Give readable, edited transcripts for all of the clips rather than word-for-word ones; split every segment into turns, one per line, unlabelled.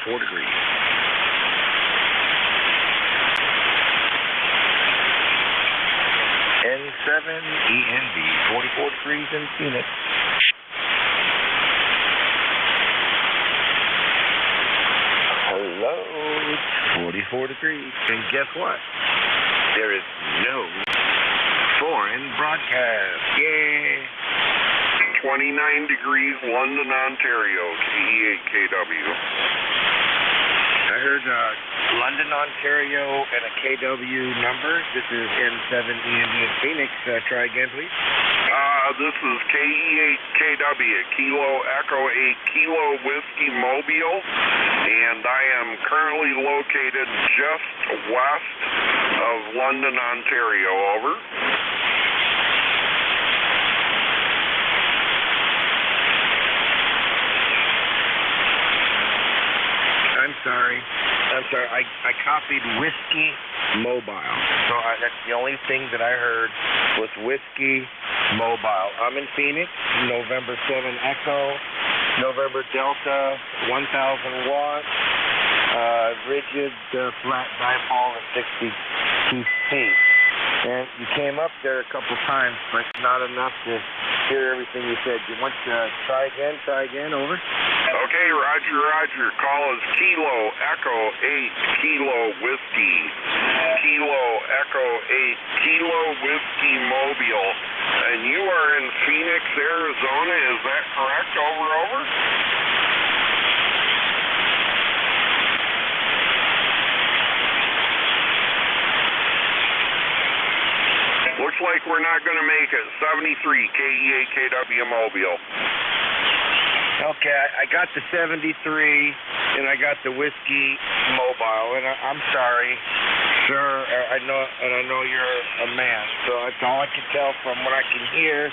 44 degrees. N7END, 44 degrees in Phoenix. Hello, 44 degrees. And guess what? There is no foreign broadcast. Yay!
29 degrees, London, Ontario, KE8KW.
I heard London, Ontario, and a KW number. This is N7END in Phoenix. Try again, please.
This is KE8KW, Kilo Echo 8 Kilo Whiskey Mobile, and I am currently located just west of London, Ontario. Over.
I'm sorry. I copied Whiskey Mobile. So that's the only thing that I heard was Whiskey Mobile. I'm in Phoenix, November 7 Echo, November Delta, 1,000 watts, rigid flat dipole at 62 feet. And you came up there a couple times, but not enough to hear everything you said. You want to try again, over?
Okay, Roger. Call is Kilo Echo 8 Kilo Whiskey. Kilo Echo 8 Kilo Whiskey Mobile. And you are in Phoenix, Arizona, is that correct? Over. Looks like we're not going to make it. 73 KE8KW Mobile.
Okay, I got the 73, and I got the Whiskey Mobile, and I'm sorry, sir, I know you're a man, so that's all I can tell from what I can hear,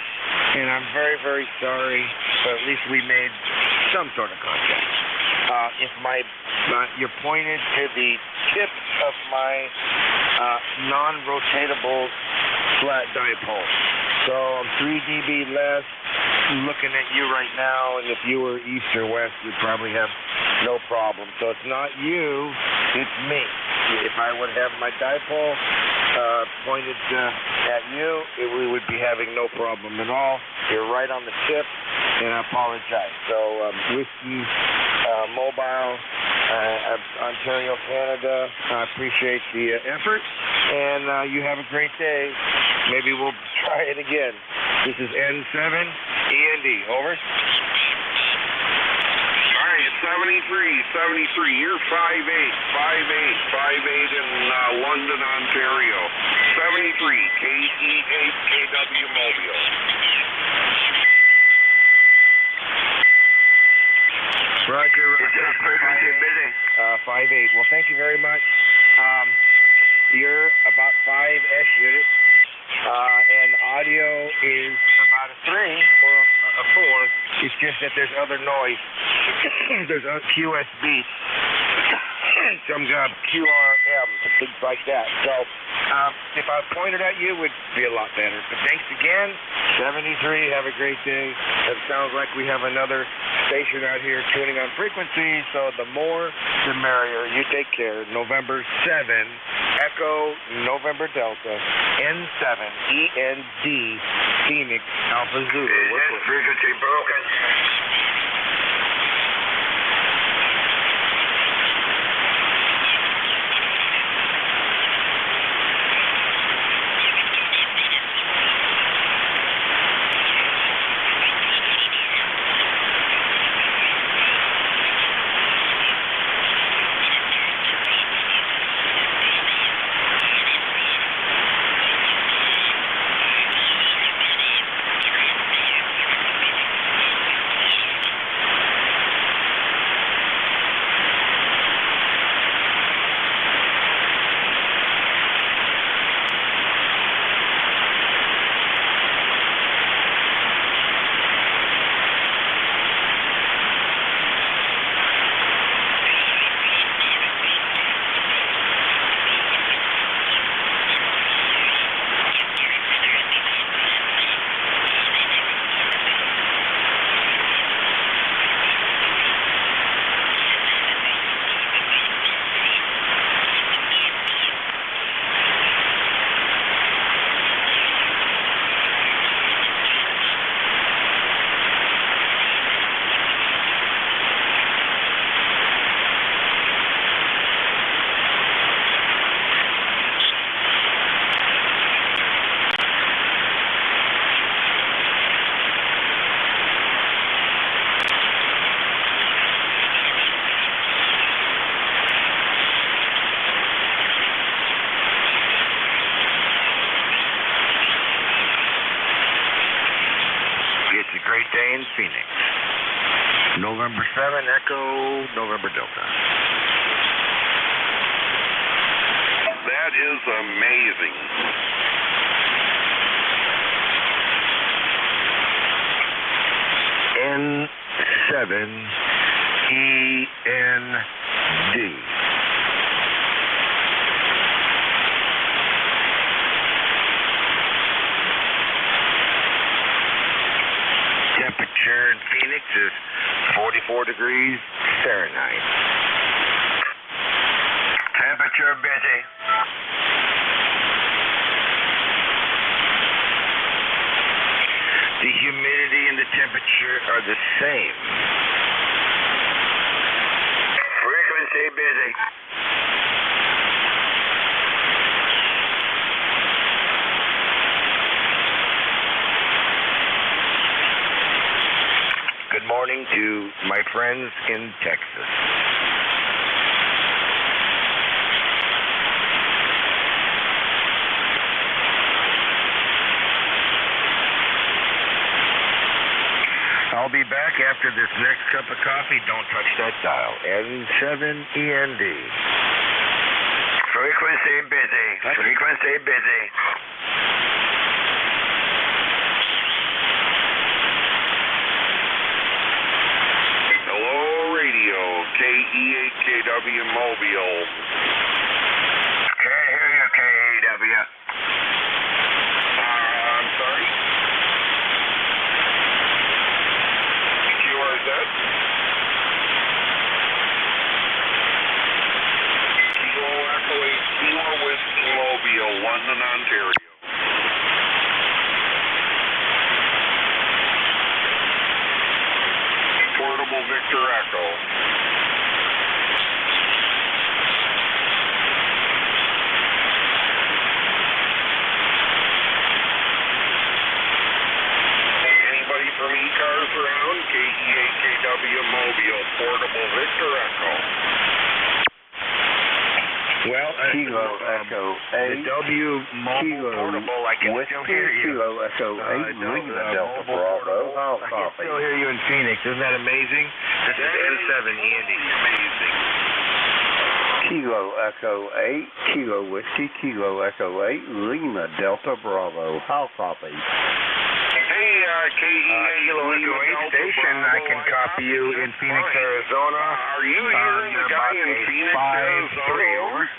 and I'm very, very sorry, but at least we made some sort of contact. If you're pointed to the tip of my non-rotatable flat dipole, so I'm 3 dB less. Looking at you right now, and if you were east or west, you'd probably have no problem. So it's not you, it's me. If I would have my dipole pointed at you, we would be having no problem at all. You're right on the tip, and I apologize. So Whiskey Mobile, Ontario, Canada, I appreciate the effort, and you have a great day. Maybe we'll try it again. This is N7END, over.
All right, 73, you're 5'8", 5'8" in London, Ontario. 73, KE8KW Mobile.
Roger.
Frequency busy.
5'8". Well, thank you very much. You're about 5S units. And audio is about a 3 or a 4. It's just that there's other noise. There's QS beats, some QRM, things like that. So if I pointed at you, it would be a lot better. But thanks again. 73, have a great day. It sounds like we have another station out here tuning on frequency, so the more, the merrier. You take care. November 7, Echo, November Delta, N7END, Phoenix, Alpha Zulu.
Frequency broken.
Phoenix. November 7, Echo, November Delta.
That is amazing.
N7END. Temperature in Phoenix is 44 degrees Fahrenheit. Temperature busy. The humidity and the temperature are the same. Frequency busy. Good morning to my friends in Texas. I'll be back after this next cup of coffee. Don't touch that dial. N7END. Frequency busy. Frequency busy.
Hello, radio, KE8KW Mobile.
Can't hear you, KEW.
I'm sorry? QRZ? Kilo Echo 8, Kilo Whiskey Mobile, London, Ontario. Portable Victor Echo. Anybody from ECARS around? KE8KW Mobile, Portable Victor Echo.
Well,
Kilo Echo 8.
the W mobile
Kilo
portable, I can still hear you.
Kilo Echo 8. Lima Delta Bravo. I'll
I can
copy.
still hear you in Phoenix. Isn't that amazing? This is N7END.
Amazing.
Kilo Echo 8. Kilo Whiskey. Kilo Echo 8. Lima Delta Bravo. I'll copy.
Hey,
Kilo Echo 8 station, I can copy you in Phoenix, Arizona.
Are you hearing the guy in Phoenix, Arizona?
Over.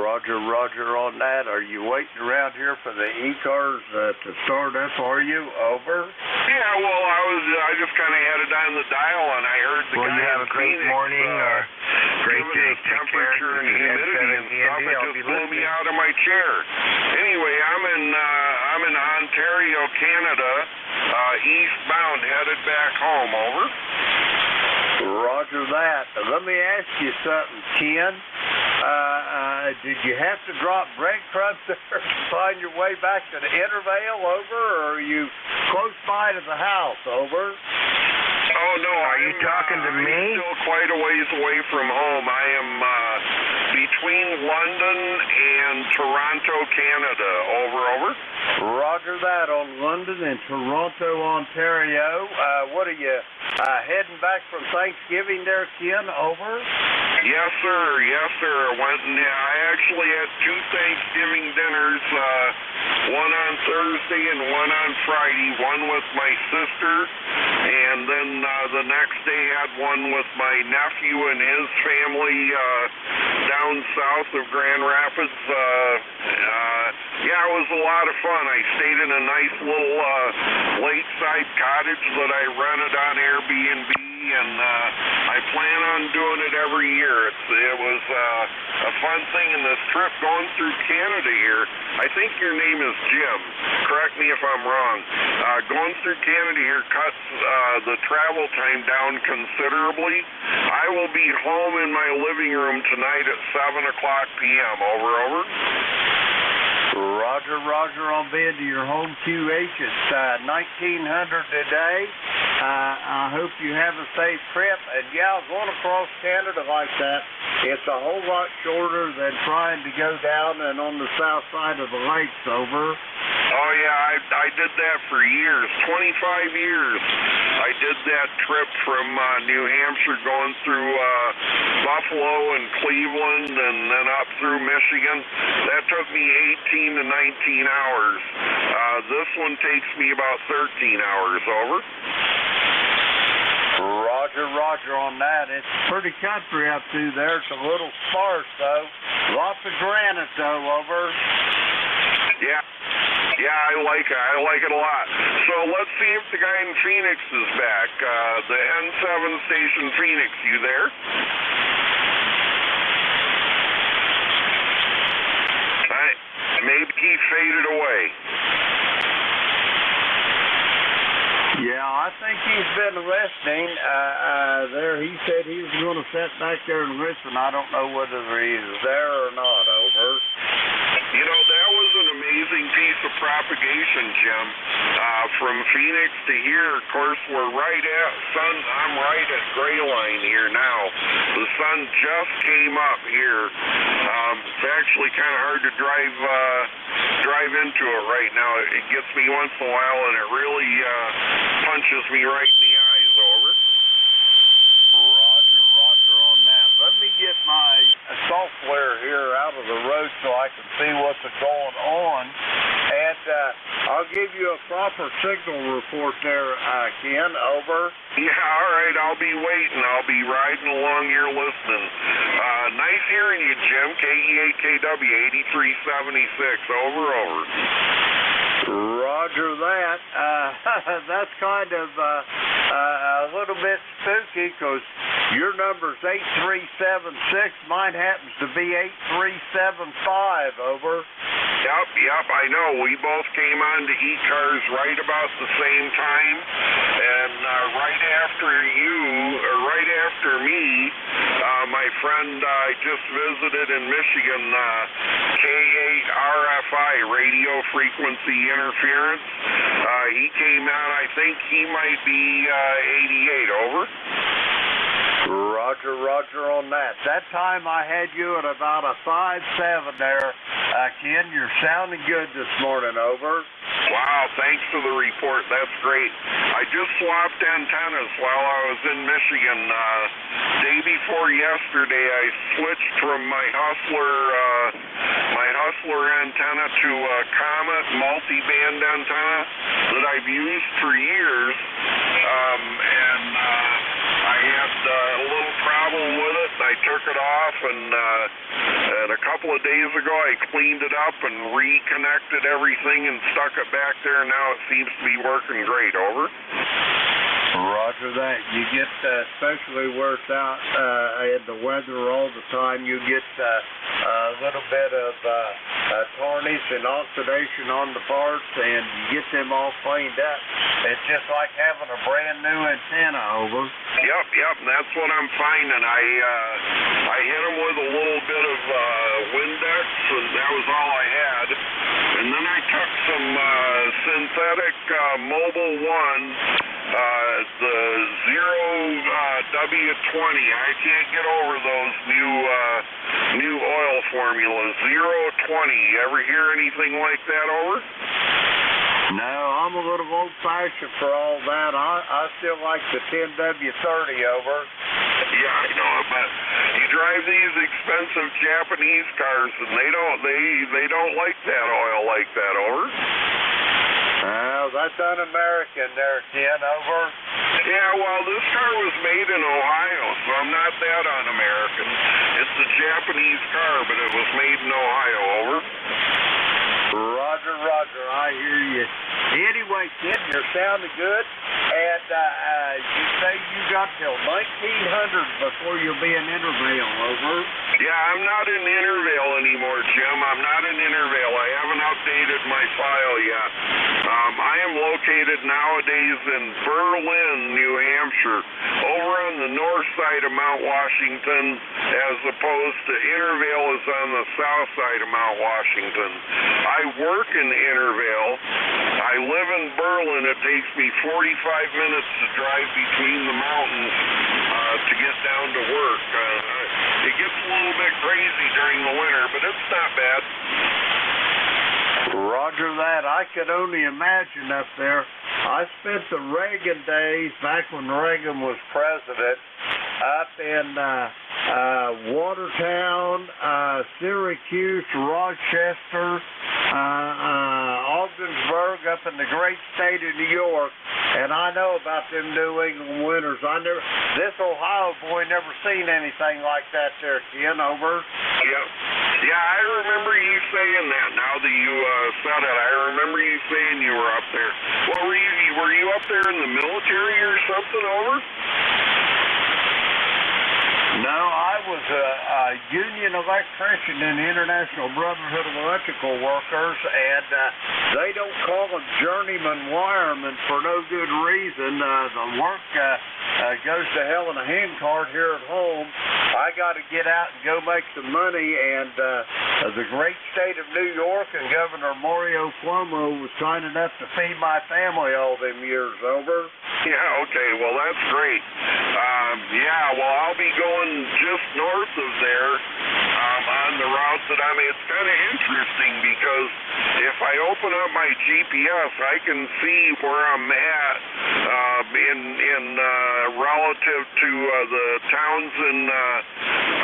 Roger, roger on that. Are you waiting around here for the ECARS to start up? Are you? Over.
Yeah, well, I just kind of had it on the dial, and I heard the
Well,
guy
you have
in
a great
Phoenix,
morning, great
giving
day.
us
Take care.
temperature and humidity and stuff. It
I'll
just
be
blew me
listening.
out of my chair. Anyway, I'm in Ontario, Canada, eastbound, headed back home. Over.
Roger that. Let me ask you something, Ken. Did you have to drop breadcrumbs there to find your way back to the Intervale? Over, or are you close by to the house? Over.
Oh no,
Are you talking to me?
I'm still quite a ways away from home. I am between London and Toronto, Canada. Over.
Roger that on London and Toronto, Ontario. What are you heading back from Thanksgiving there, Ken? Over.
Yes, sir. Yes, sir. I actually had two Thanksgiving dinners, one on Thursday and one on Friday, one with my sister, and then the next day had one with my nephew and his family down south of Grand Rapids. Yeah, it was a lot of fun. I stayed in a nice little lakeside cottage that I rented on Airbnb, and I plan on doing it every year. It was a fun thing, and this trip going through Canada here, I think your name is Jim. Correct me if I'm wrong. Going through Canada here cuts the travel time down considerably. I will be home in my living room tonight at 7 o'clock p.m. Over.
Roger, roger on being to your home QH. It's 1900 today. I hope you have a safe trip. And yeah, going across Canada like that, it's a whole lot shorter than trying to go down and on the south side of the lakes. Over.
Oh, yeah, I did that for years, 25 years. I did that trip from New Hampshire going through Buffalo and Cleveland and then up through Michigan. That took me 18 to 19 hours. This one takes me about 13 hours, over.
Roger on that. It's pretty country up through there. It's a little sparse, though. Lots of granite, though, over.
Yeah, I like it. I like it a lot. So let's see if the guy in Phoenix is back. The N7 station Phoenix, you there? Maybe he faded away.
Yeah, I think he's been listening. There, he said he was going to sit back there and listen. I don't know whether he's there or not, over.
You know, that was an amazing piece of propagation, Jim. From Phoenix to here, of course, we're right at I'm right at gray line here now. The sun just came up here. It's actually kind of hard to drive into it right now. It gets me once in a while, and it really punches me right in the eyes, over.
Roger on that. Let me get my software here out of the road so I can see what's going on. And I'll give you a proper signal report there, Ken, over.
Yeah, all right, I'll be waiting. I'll be riding along here listening. Nice hearing you, Jim. KE8KW 8376, over.
Roger that. That's kind of a little bit spooky because your number's 8376. Mine happens to be 8375, over.
Yep, I know. We both came on to ECARS right about the same time, and right after me, my friend I just visited in Michigan, K8RFI, radio frequency interference. He came out, I think he might be 88, over.
Roger on that. That time I had you at about a 5.7 there. Ken, you're sounding good this morning, over.
Wow, thanks for the report. That's great. I just swapped antennas while I was in Michigan. Day before yesterday, I switched from my Hustler antenna to a Comet multi-band antenna that I've used for years. And I had a little problem with it. I took it off, and a couple of days ago I cleaned it up and reconnected everything and stuck it back there. Now it seems to be working great, over.
Roger that. You get, especially where it's out in the weather all the time, you get a little bit of tarnish and oxidation on the parts, and you get them all cleaned up. It's just like having a brand new antenna, over.
Yep, and that's what I'm finding. I hit them with a little bit of Windex, and that was all I had. And then I took some synthetic Mobile One, the Zero W20. I can't get over those new oil formulas. 020. Ever hear anything like that, over?
No, I'm a little old-fashioned for all that. I still like the 10W30, over.
Yeah, I know, but you drive these expensive Japanese cars, and they don't like that oil like that, over.
Well, that's un-American there, Ken, over.
Yeah, well, this car was made in Ohio, so I'm not that un-American. It's a Japanese car, but it was made in Ohio, over.
Roger, I hear you. Anyway, Ken, you're sounding good, and you say you got till 1900 before you'll be in Intervale, over.
Yeah, I'm not in Intervale anymore, Jim. I'm not in Intervale. I haven't updated my file yet. I am located nowadays in Berlin, New Hampshire, over on the north side of Mount Washington, as opposed to Intervale is on the south side of Mount Washington. I work in Intervale. I live in Berlin. It takes me 45 minutes to drive between the mountains to get down to work. It gets a little bit crazy during the winter, but it's not bad.
Roger Roger that. I could only imagine up there. I spent the Reagan days, back when Reagan was president, up in Watertown, Syracuse, Rochester, Ogdensburg, up in the great state of New York, and I know about them New England winters. This Ohio boy never seen anything like that there, Ken. Over.
Yep. Yeah, I remember you saying that. Now that you said it, I remember you saying you were up there. What were you? Were you up there in the military or something? Over.
No, I was a union electrician in the International Brotherhood of Electrical Workers, and they don't call them journeyman wiremen for no good reason. The work goes to hell in a handcart here at home. I got to get out and go make some money, and the great state of New York and Governor Mario Cuomo was kind enough to feed my family all them years. Over.
Yeah, okay, well, that's great. Yeah, well, I'll be going just north of there on the route that I'm. It's kind of interesting because if I open up my GPS, I can see where I'm at in relative to the towns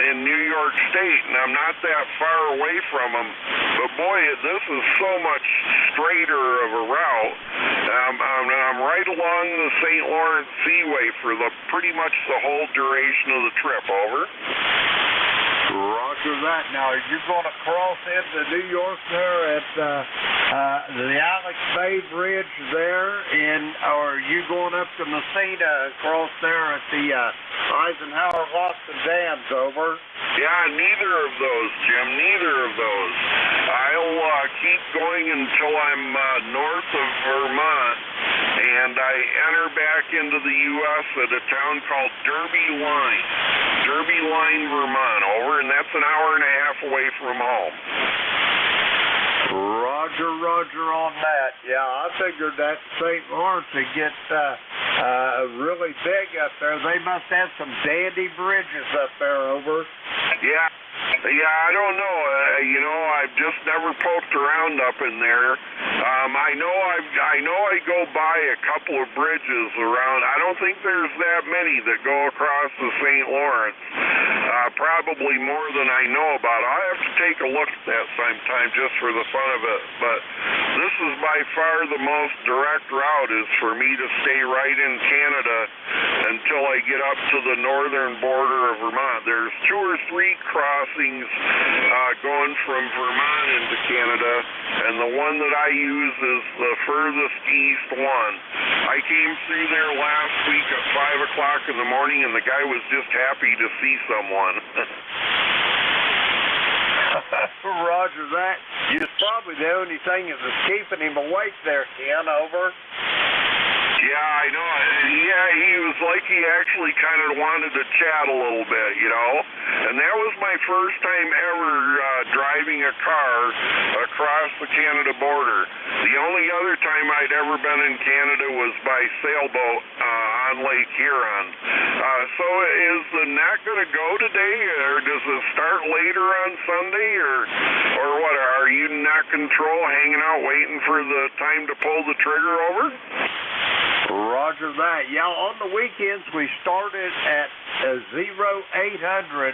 in New York State, and I'm not that far away from them. But boy, this is so much straighter of a route. I'm right along the St. Lawrence Seaway for pretty much the whole duration of the trip. Over.
Roger that. Now, are you going to cross into New York there at the Alex Bay Bridge there, or are you going up to Messina and cross there at the Eisenhower Locks and Dams? Over.
Yeah, neither of those, Jim. Neither of those. I'll keep going until I'm north of Vermont, and I enter back into the U.S. at a town called Derby Line, Vermont. Over, and that's an hour and a half away from home.
Roger on that. Yeah, I figured that St. Lawrence would get really big up there. They must have some dandy bridges up there. Over.
Yeah, I don't know. I've just never poked around up in there. I know I go by a couple of bridges around. I don't think there's that many that go across the St. Lawrence. Probably more than I know about. I'll have to take a look at that sometime just for the fun of it. But this is by far the most direct route is for me to stay right in Canada until I get up to the northern border of Vermont. There's 2 or 3 crossings going from Vermont into Canada, and the one that I use is the furthest east one. I came through there last week at 5 o'clock in the morning, and the guy was just happy to see someone.
Roger that. It's probably the only thing that was keeping him awake there, Ken. Over.
Yeah, I know. Yeah, he was like he actually kind of wanted to chat a little bit, And that was my first time ever driving a car across the Canada border. The only other time I'd ever been in Canada was by sailboat on Lake Huron. So is the net going to go today, or does it start later on Sunday, or what? Are you net control hanging out waiting for the time to pull the trigger? Over?
Roger that. Yeah, on the weekends we started at 0800,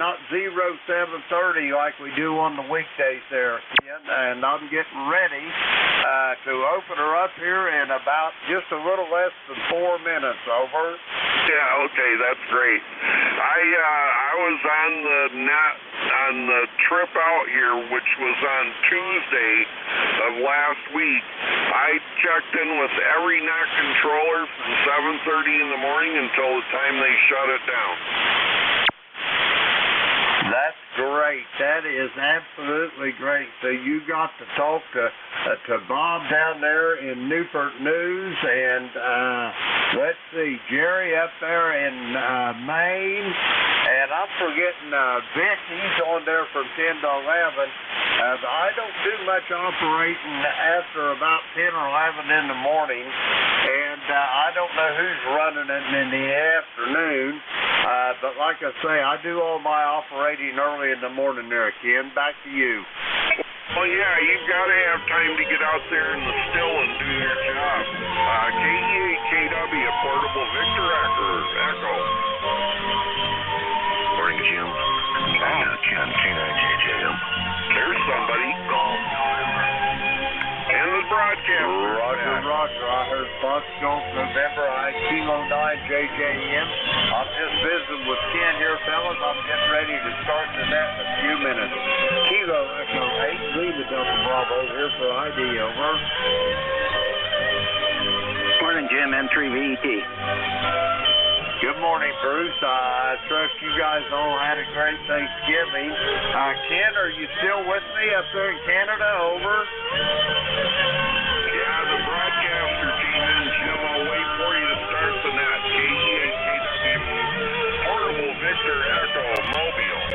not 0730 like we do on the weekdays there, Ken. And I'm getting ready to open her up here in about just a little less than 4 minutes. Over.
Yeah, okay, that's great. I was on the trip out here, which was on Tuesday of last week. I checked in with every net controller from 7:30 in the morning until the time they shut it down.
That's great. That is absolutely great. So you got to talk to Bob down there in Newport News, and let's see, Jerry up there in Maine, and I'm forgetting Vic. He's on there from 10 to 11. I don't do much operating after about 10 or 11 in the morning, and I don't know who's running it in the afternoon. But like I say, I do all my operating early in the morning there, Ken. Back to you.
Well, yeah, you've got to have time to get out there in the still and do your job. KE8KW, Portable Victor Echo.
Morning, Jim. Ken, K9JJM.
There's somebody. In the broadcast.
Roger. I heard Foxtrot November, Kilo 9 JJM. I'm just visiting with Ken here, fellas. I'm getting ready to start the net in a few minutes. Kilo Echo 8, leave the Delta Bravo here for ID, over.
Morning, Jim, M3VET.
Good morning, Bruce. I trust you guys all had a great Thanksgiving. Ken, are you still with me up there in Canada? Over.
Yeah, the broadcaster came in, Jim. I'll wait for you to start the net. KE8KW, Portable Victor Echo, Mobile.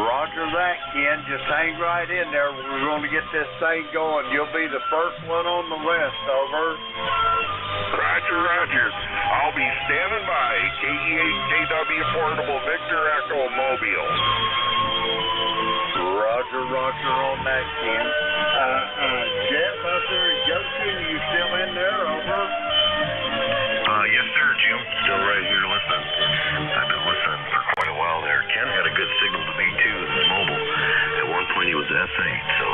Roger that, Ken. Just hang right in there. We're going to get this thing going. You'll be the first one on the list, over.
Roger. I'll be standing by. KE8KW, Portable Victor Echo, Mobile.
Roger on that, Ken. Jeff up there in Goshen, you still in there, over?
Yes, sir, Jim. Still right here listening. I've been listening for quite a while there. Ken had a good signal to me, too, in his mobile. At one point, he was S8, so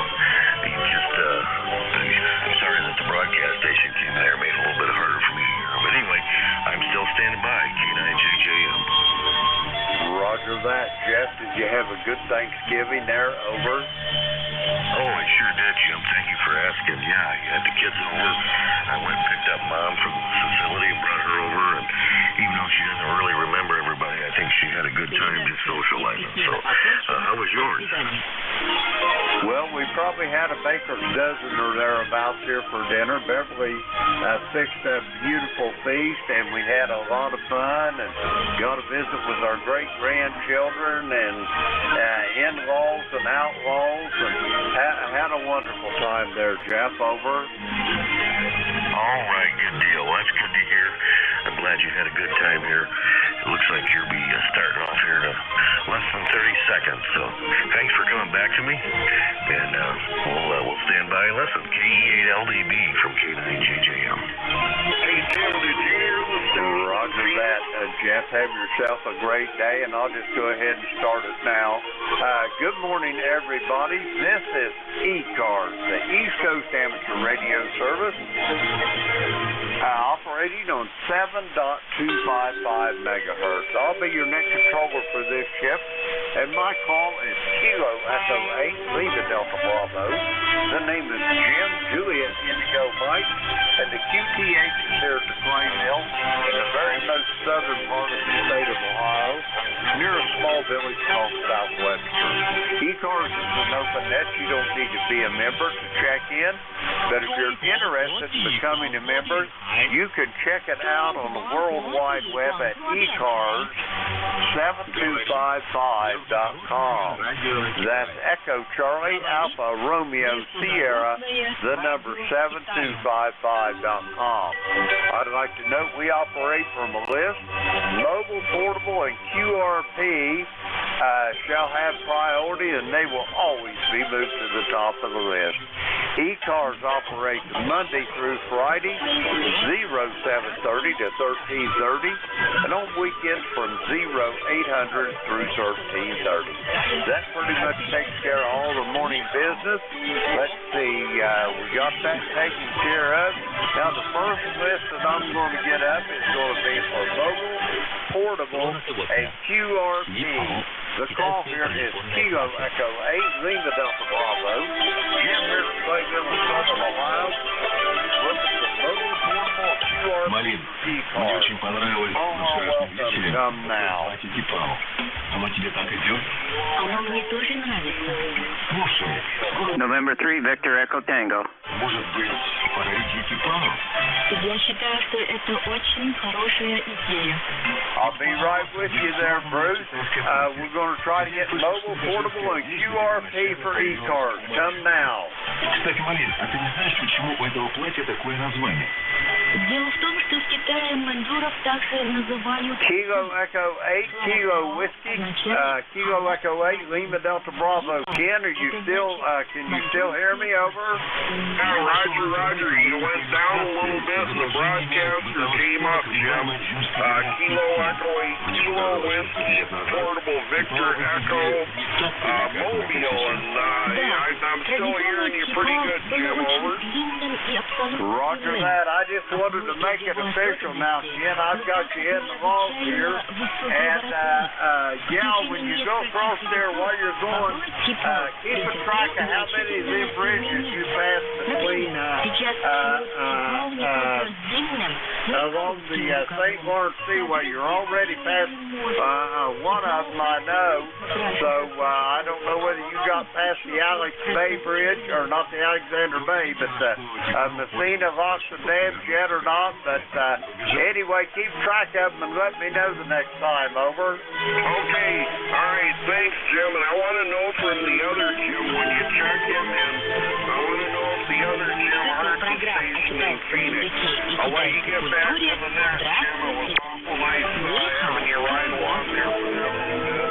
he just, I'm sorry that the broadcast station came there, made it a little bit harder for me to hear. But anyway, I'm still standing by, K9JJM.
Roger that, Jeff. Did you have a good Thanksgiving there, over?
Oh, I sure did, Jim. Thank you for asking. Yeah, you had the kids over. I went and picked up Mom from the facility and brought her over, and even though she doesn't really remember everybody, I think she had a good time just socializing. So, how was yours?
Well, we probably had a baker's dozen or thereabouts here for dinner. Beverly fixed a beautiful feast, and we had a lot of fun and got to visit with our great-grandchildren and in-laws and outlaws, and had a wonderful time there, Jeff, over.
All right, good deal. Well, that's good to hear. I'm glad you had a good time here. It looks like you'll be starting off here in less than 30 seconds. So thanks for coming back to me. And we'll stand by and listen. KE8LDB from K9JJM.
Hey, Jim, did you hear the story?
Roger that, Jeff. Have yourself a great day, and I'll just go ahead and start it now. Good morning, everybody. This is ECARS, the East Coast Amateur Radio Service, operating on 7.255 megahertz. I'll be your next controller for this shift, and my call is Kilo Echo 8, Lima Delta Bravo. The name is Jim, Juliet Indigo Mike, and the QTH is here at the Clay Mill in the very most southern part of the state of Ohio, near a small village called Southwester. ECARS is an open net. You don't need to be a member to check in, but if you're interested in becoming a member, you can check it out on the World Wide Web at ECARS7255.com. That's Echo Charlie Alpha Romeo Sierra, the number 7255.com. I'd like to note we operate from a list. Mobile, portable, and QRP shall have priority, and they will always be moved to the top of the list. ECARS operates Monday through Friday, 0730 to 1330, and on weekends from 0800 through 1330. That pretty much takes care of all the morning business. Let's see, we got that taken care of. Now the first list that I'm going to get up is going to be for mobile, portable, and QRP. The call here is Kilo Echo 8, Lima Delta Bravo. Jim here from Clayville in Southern Ohio. Looking for mobile, portable, QRP.
Малин, мне очень понравилось вчерашнем вечере. Платите пару. Оно тебе так идет?
Оно мне тоже нравится.
Слушай, скоро...
November 3, Victor Echo Tango.
Может быть, подарить экипажу?
Я считаю, что это очень хорошая идея.
I'll be right with you there, Bruce. We're going to try to get mobile, portable, and QRP for ECARS. Come now.
Кстати, Малин, а ты не знаешь, почему у этого платья такое название?
Дело в том, что в Китае мандуров также называют...
Kilo Echo 8, Kilo Whiskey, Kilo Echo 8, Lima Delta Bravo. Ken, are you still, can you still hear me? Over?
Yeah, Roger. You went down a little bit and the broadcaster came up, Jim. Kilo Echo 8, Kilo Whiskey, Portable Victor Echo, Mobile, and I'm still hearing you pretty good, Jim. Over.
Roger that. I just wanted to make it official now, Ken. I've got you in the vault here. And, when you go across there while you're going, keep a track of how many of them bridges you pass between, along the St. Lawrence Seaway. You're already past one of them, I know. So I don't know whether you got past the Alex Bay Bridge, or not the Alexander Bay, but Messina Vauxhall Dams yet or not. But anyway, keep track of them and let me know the next time. Over.
Okay. All right. Thanks, Jim. And I want to know from the other Jim, when you check him in, I want to know if the other Jim heard the station in Phoenix. I'll let you get back to the next, Jim. It was awful nice having you ride along there for that little bit.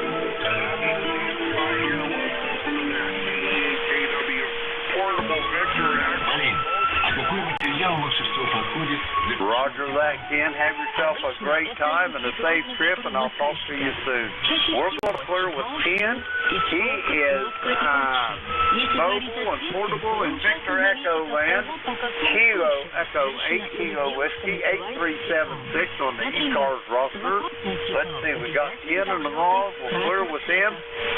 KW Portable Victor Echo.
Какой материал лучше всего подходит для...
Roger that, Ken. Have yourself a great time and a safe trip, and I'll talk to you soon. We're going to clear with Ken. He is mobile and portable in Victor Echo land. Kilo Echo 8 Kilo Whiskey 8376 on the ECARS roster. Let's see, we got Ken in the vault. We'll clear with him.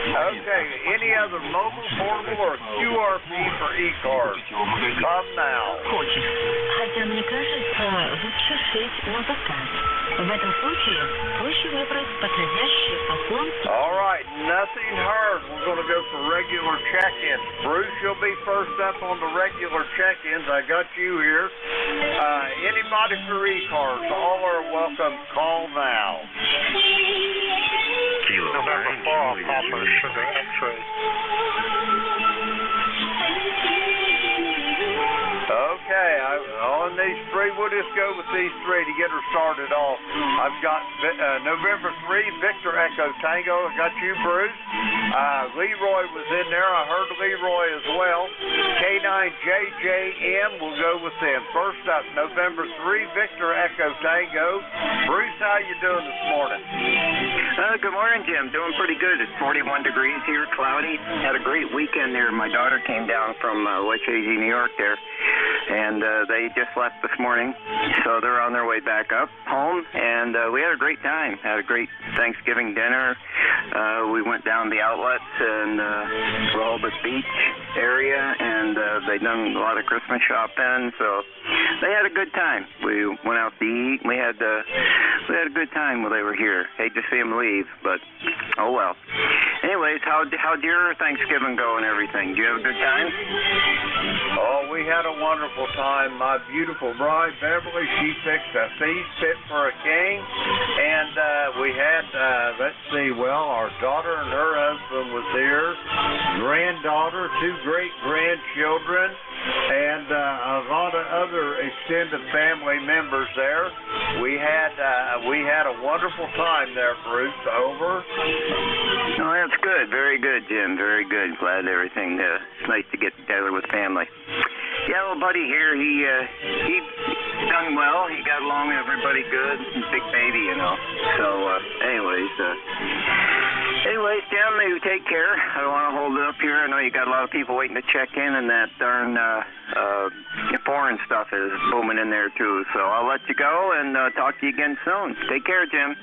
Okay, any other mobile, portable, or QRP for ECARS? Come now.
Хотя, мне кажется, лучше шить на заказ. В этом случае проще выбрать подходящий по солнцу.
All right, nothing heard. We're going to go for regular check-ins. Bruce, you'll be first up on the regular check-ins. I got you here. Anybody for ECARS, all are welcome. Call now.
November 4, Papa Sugar X-ray.
Okay, on these three, we'll just go with these three to get her started off. I've got November 3, Victor Echo Tango. I got you, Bruce. Leroy was in there. I heard Leroy as well. K9JJM, we'll go with them. First up, November 3, Victor Echo Tango. Bruce, how you doing this morning?
Good morning, Jim. Doing pretty good. It's 41 degrees here, cloudy. Had a great weekend there. My daughter came down from West Jersey, New York there, and they just left this morning, so they're on their way back up home, and we had a great time. Had a great Thanksgiving dinner. We went down the outlets in Rehoboth Beach area, and they done a lot of Christmas shopping, so they had a good time. We went out to eat. We had a good time while they were here. Hate to see them leave, but oh well. Anyways, how'd your Thanksgiving go and everything? Did you have a good time?
Oh, we had a wonderful time. My beautiful bride, Beverly, she fixed a feast fit for a king. And we had, our daughter and her husband was here, granddaughter, 2 great grandchildren, and a lot of other extended family members there. We had a wonderful time there, Bruce. Over.
Oh, that's good. Very good, Jim. Very good. Glad everything. It's nice to get together with family. Yeah, well, buddy here, he done well. He got along with everybody good. Big baby, you know. So, anyways, Jim, you take care. I don't want to hold it up here. I know you got a lot of people waiting to check in, and that darn foreign stuff is booming in there too. So I'll let you go and talk to you again soon. Take care, Jim.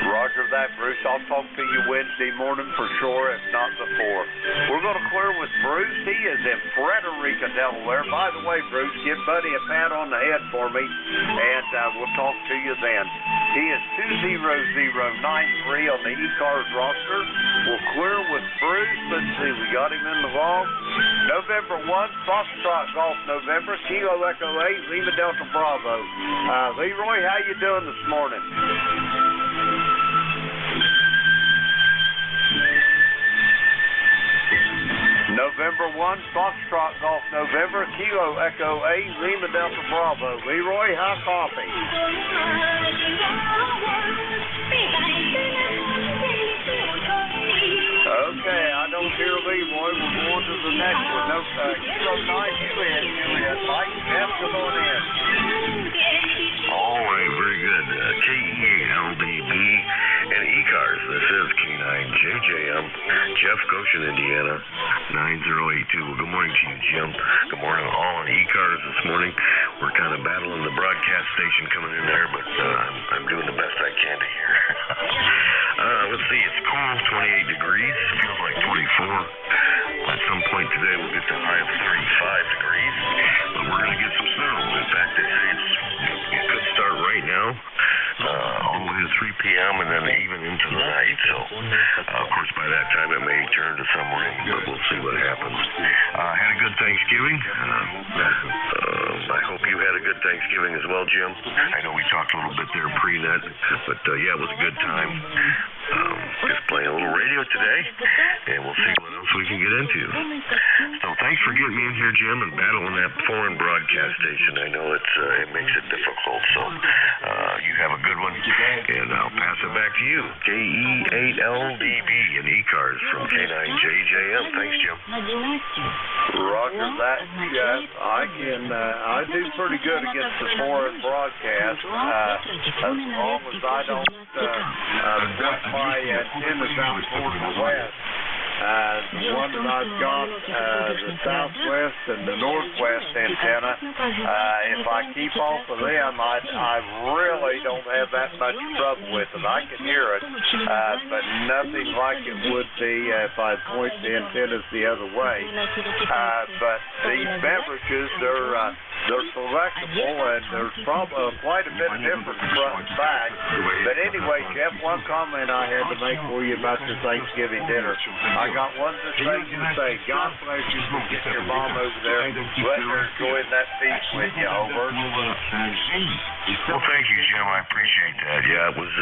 Roger that, Bruce. I'll talk to you Wednesday morning for sure, if not before. We're going to clear with Bruce. He is in Frederica, Delaware. By the way, Bruce, give Buddy a pat on the head for me, and we'll talk to you then. He is 20093 on the ECARS roster. We'll clear with Bruce. Let's see, we got him in the vault. November 1, Foxtrot Golf November, Kilo Echo 8, Lima Delta Bravo. Leroy, how you doing this morning? November 1, Foxtrot Golf November, Kilo Echo 8, Lima Delta Bravo. Leroy, hot coffee. Okay, I don't hear Leroy. We're going to the next one. No, Kilo 9, Juliet. Mike, Jeff, come on in.
All right, very good. KE8LDB and ECARS. This is K9JJM, Jeff Goshen, Indiana, 9082. Well, good morning to you, Jim. Good morning all on ECARS this morning. We're kind of battling the broadcast station coming in there, but I'm doing the best I can to hear. Let's see, it's cool, 28 degrees, feels like 24. At some point today, we'll get to a high of 35 degrees, but we're going to get some snow. In fact, they say it could start right now, all the way to 3 p.m. and then even into the night. So, of course, by that time, it may turn to some rain, but we'll see what happens. Had a good Thanksgiving. I hope you had a good Thanksgiving as well, Jim. I know we talked a little bit there pre-net, but yeah, it was a good time. Just playing a little radio today, and we'll see what else we can get into. So thanks for getting me in here, Jim, and battling that foreign broadcast station. I know it makes it difficult, so you have a good one, and I'll pass it back to you. KE8LDB and ECARS from K9JJM. Thanks, Jim.
Roger that, Jeff. I do pretty good against the foreign broadcast, as long as I don't put my antennas out toward the west. The one that I've got, the southwest and the northwest antenna, if I keep off of them, I really don't have that much trouble with it. I can hear it, but nothing like it would be if I point the antennas the other way. But these beverages, they're collectible, and there's probably quite a bit of difference front and back. But anyway, Jeff, one comment I had to make for you about your Thanksgiving dinner. I got one thing to say. God bless you for getting your mom over there, letting her enjoy that feast with you. Over.
Well, thank you, Jim. I appreciate that. Yeah, it was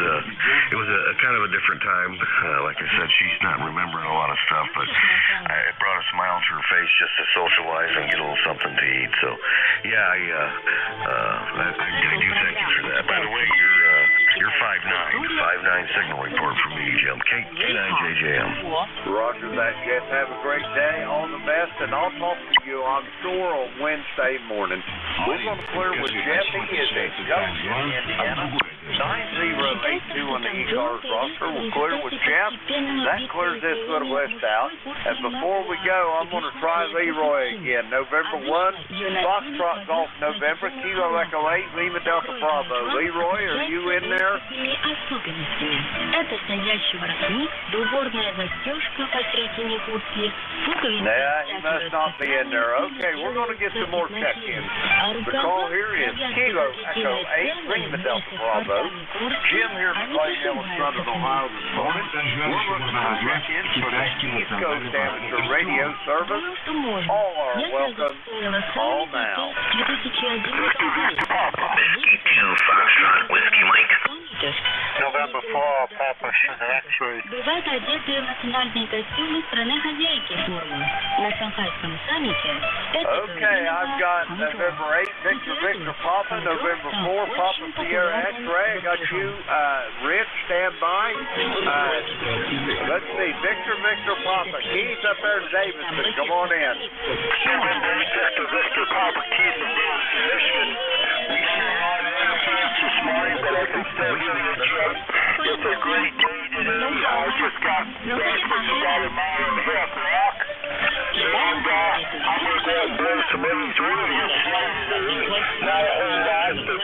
a kind of a different time. Like I said, she's not remembering a lot of stuff, but it brought a smile to her face just to socialize and get a little something to eat. So, yeah, I do thank you for that. By the way, you're 5'9" signal report from me, Jim. K9JJM.
Roger that, Jeff. Have a great day. All the best, and I'll talk to you, I'm sure, on Wednesday morning. We're going to clear with Jeff. He is in Goshen, Indiana. 9082 on the ECARS roster. We'll clear with Jeff. That clears this little list out. And before we go, I'm going to try Leroy again. November 1, Foxtrot Golf November, Kilo Echo 8, Lima Delta Bravo. Leroy, are you in there? Nah, he must not be in there. Okay, we're going to get some more check-ins. The call here is Kilo Echo 8, Lima Delta Bravo. Jim here from Clayton, Southern Ohio this morning. We're looking for check-ins for the East Coast Amateur Radio Service. All are welcome. All now.
Whiskey 2, Foxtrot, Whiskey Mike.
November 4, Papa Sugar X-ray.
Бывают одеты в национальные костюмы страны-хозяйки формы. На Шанхайском саммите
Okay, I've got November 8, Victor Papa, November 4, Papa Sierra X-ray. I got you, Rich, stand by. Let's see, Victor Papa. Keith up there in Davidson, come on in.
Victor Papa, Keith in Davidson. This morning, but I can still hear the truck. It's a great day today. I just got back from about a mile and a half walk. And I'm going to go and blow some ends really slow. Not a whole lot, but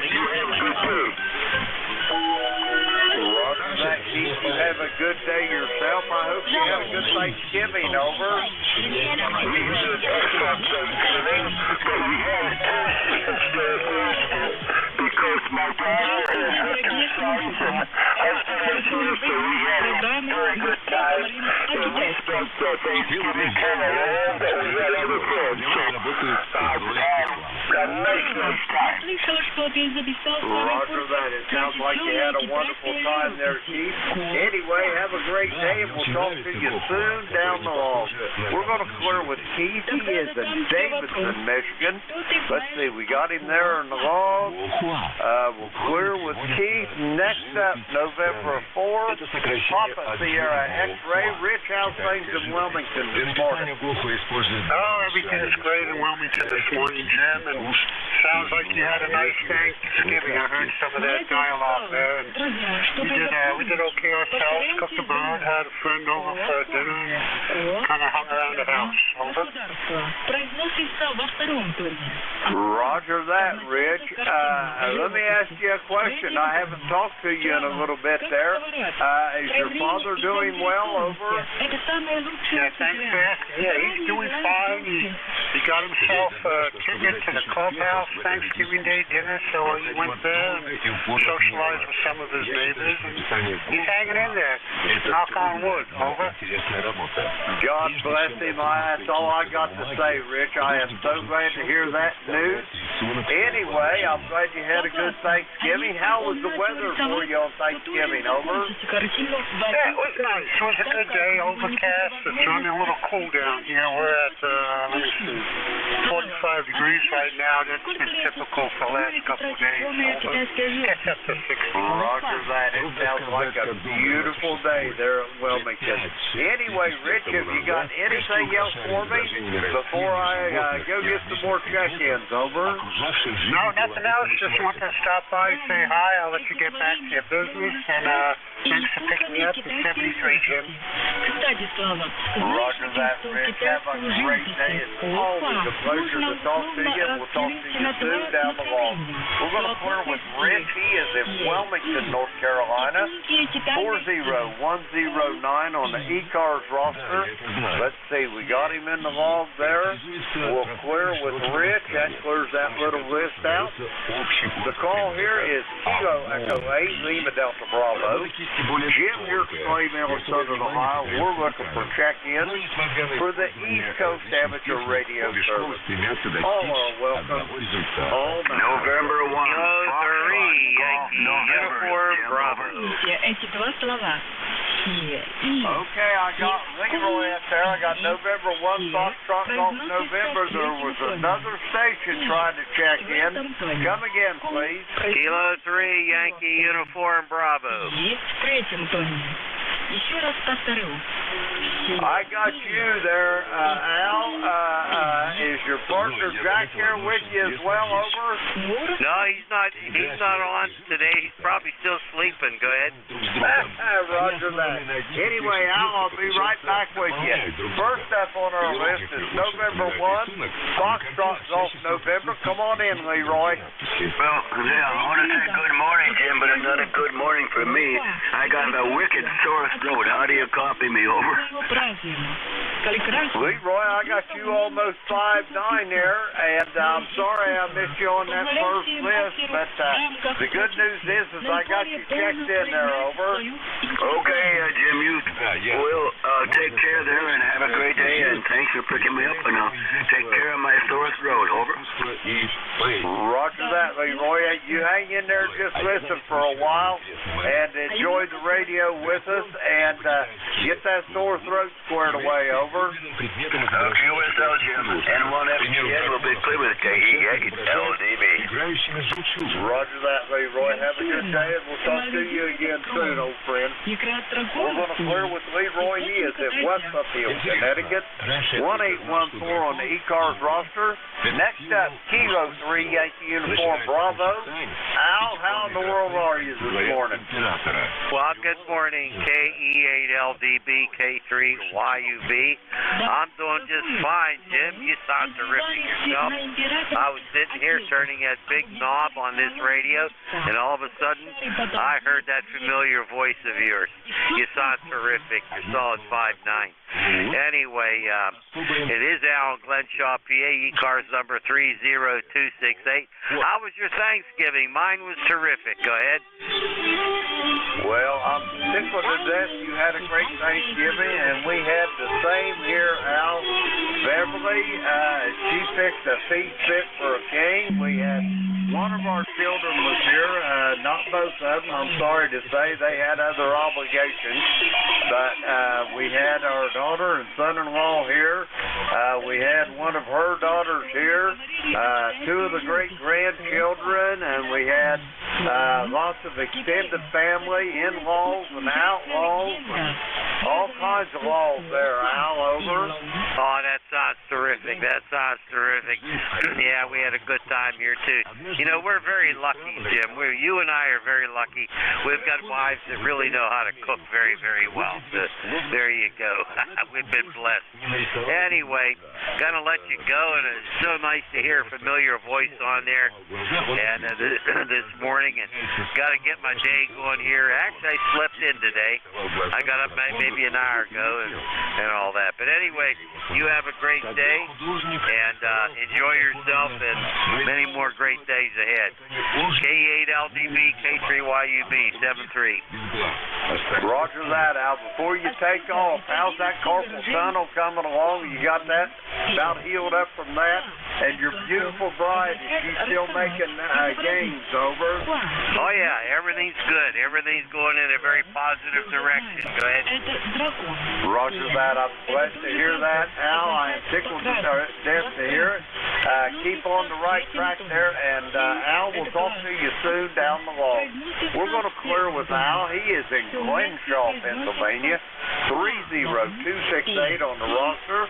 you have a good day.
Roger that, Keith. You have a good day yourself. I hope you had a good Thanksgiving, over.
We had excellent Thanksgiving, but we had it because my daughter and her two sons and husband and kids, so we had a very good time. And we spent Thanksgiving kind of long, but we had other friends. So, a nice time.
Roger that. It sounds like you had a wonderful time there, Keith. Anyway, have a great day, and we'll talk to you soon down the road. We're going to clear with Keith. He is in Davidson, Michigan. Let's see, we got him there in the log. We'll clear with Keith. Next up, November 4th, Papa Sierra X-Ray. Rich, how's things in Wilmington this morning?
Oh, everything is great in Wilmington this morning, Jim, and sounds like you had a nice Thanksgiving. I heard some of that dialogue there, and we did okay ourselves, cooked a bird, had a friend over for dinner, and kind of hung around the house. Over.
Roger that, Rich. Let me ask you a question. I haven't talked to you in a little bit there. Is your father doing well over?
Yeah, thanks for asking. Yeah, he's doing fine. He got himself a ticket to the clubhouse Thanksgiving Day dinner, so he went there and socialized with some of his neighbors, and he's hanging in there. Knock on wood. Over.
God bless him. That's all I got to say, Rich. I am so glad to hear that news. Anyway, I'm glad you had a good Thanksgiving. How was the weather for you on Thanksgiving? Over?
Yeah, it was nice. It was a good day, overcast. It's running a little cool down here. We're at, 45 degrees right now. That's been typical for the last couple of days. Gets up to 60.
Roger that. It sounds like a beautiful day there at Wilmington. Anyway, Rich, have you got anything else for me before I go get some more check-ins? Over?
No, nothing else. Just wanted to stop by, say hi. I'll let you get back to your business, and thanks for picking me up at 73, Jim.
Roger that, Rich. Have a great day. It's always a pleasure to talk to you. We'll talk to you soon down the road. We're going to clear with Rich. He is in Wilmington, North Carolina. 40109 on the ECARS roster. Let's see, we got him in the log there. We'll clear with Rich. That clears that little list out. The call here is Kilo Echo 8, Lima Delta Bravo. Jim here from Clayville, Southern Ohio. We're looking for check-ins for the East Coast Amateur Radio Service. All are welcome. All
November 1.
Yankee
Uniform
Bravo. Okay, I got Leroy up there. I got November 1, Foxtrot Golf November. There was another station trying to check in. Come again, please.
Kilo 3, Yankee Uniform Bravo.
I got you there, Al. Is your partner Jack here with you as well? Over?
No, he's not. He's not on today. He's probably still sleeping. Go ahead.
Roger that. Anyway, Al, I'll be right back with you. First up on our list is November 1, Foxtrot Golf November. Come on in, Leroy.
Well, yeah, I want to say good morning, Jim, but it's not a good morning for me. I got a wicked sore throat. How do you copy me? Over?
Leroy, I got you almost 5'9" there, and I'm sorry I missed you on that first list, but the good news is I got you checked in there. Over.
Okay, Jim, you will take care there and have a great day, and thanks for picking me up, and I'll take care of my sore throat. Over.
Roger that, Leroy. You hang in there, just listen for a while, and enjoy the radio with us, and get that sore throat squared away. Over.
QSL, Jim. N1FGN will be clear with KE LDB.
Roger that, Leroy. Have a good day, and we'll talk to you again soon, old friend. We're going to clear with Leroy. He is in West Upfield, Connecticut. 1814 on the ECARS roster. Next up, Kilo 3, Yankee Uniform Bravo. Al, how in the world are you this morning?
Well, good morning, KE8LDB, K3YUB. I'm doing just fine, Jim. You sound terrific yourself. I was sitting here turning that big knob on this radio, and all of a sudden, I heard that familiar voice of yours. You sound terrific. You're solid 5'9". Anyway, it is Alan Glenshaw, PA, ECARS number 30268. How was your Thanksgiving? Mine was terrific. Go ahead.
Well, I'm tickled to death you had a great Thanksgiving, and we had the same here, Al. Beverly, she picked a feed fit for a king. We had one of our children grandchildren was here. Not both of them. I'm sorry to say they had other obligations. But we had our daughter and son-in-law here. We had one of her daughters here. Two of the great-grandchildren. And we had lots of extended family, in-laws and outlaws. And all kinds of laws there, Al, over.
Oh, that sounds terrific. That sounds terrific. Yeah, we had a good time here, too. You know, we're very lucky, Jim. You and I are very lucky. We've got wives that really know how to cook very, very well. So, there you go. We've been blessed. Anyway, gonna let you go, and it's so nice to hear a familiar voice on there. And this morning, and got to get my day going here. Actually, I slept in today. I got up maybe an hour ago and all that. But anyway, you have a great day, and enjoy yourself, and many more great days ahead. K8LDB, K3YUB, 73.
Roger that, Al. Before you take off, how's that carpal tunnel coming along? You got that about healed up from that? And your beautiful bride, is she still making gains, over?
Oh, yeah, everything's good. Everything's going in a very positive direction. Go ahead.
Roger that. I'm glad to hear that, Al. I am tickled to death to hear it. Keep on the right track there, and Al, we'll talk to you soon down the log. We're going to clear with Al. He is in Glenshaw, Pennsylvania. 30268 on the roster.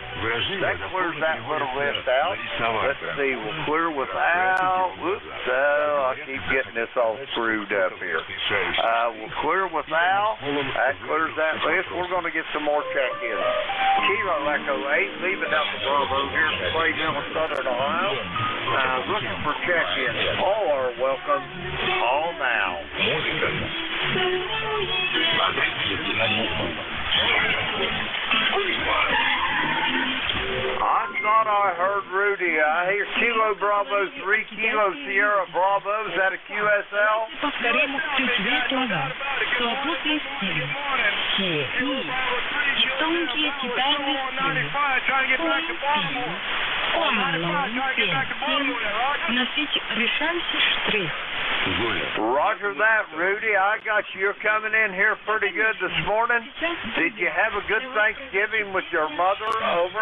That clears that little list out. Let's see. We'll clear with Al. Whoops. I keep getting this all screwed up here. We'll clear with Al. That clears that list. We're going to get some more check-ins. Kilo Echo 8, leaving out the Bravo here in Clayville, Southern Ohio. Looking for check-ins. All are welcome. All now. I thought I heard Rudy. I hear Kilo Bravo 3, Kilo Sierra Bravo. Is that a QSL?
Повторимо ключевые слова. Совокупные стили. Те и тонкие читальные стили. Носить решающий штрих.
Roger that, Rudy. I got you. You're coming in here pretty good this morning. Did you have a good Thanksgiving with your mother, over?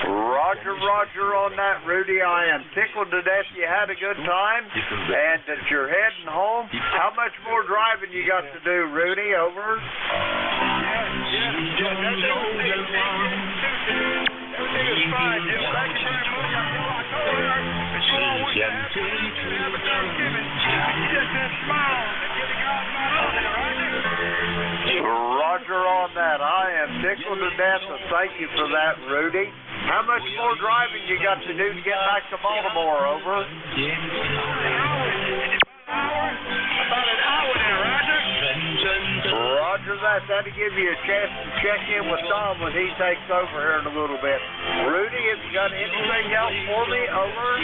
Roger, Roger on that, Rudy. I am tickled to death you had a good time and that you're heading home. How much more driving you got to do, Rudy, over? Roger on that. I am tickled to death, and thank you for that, Rudy. How much more driving you got to do to get back to Baltimore, over?
About an hour there, Roger.
Roger that. That'll give you a chance to check in with Tom when he takes over here in a little bit. Rudy, have you got anything else for me, over?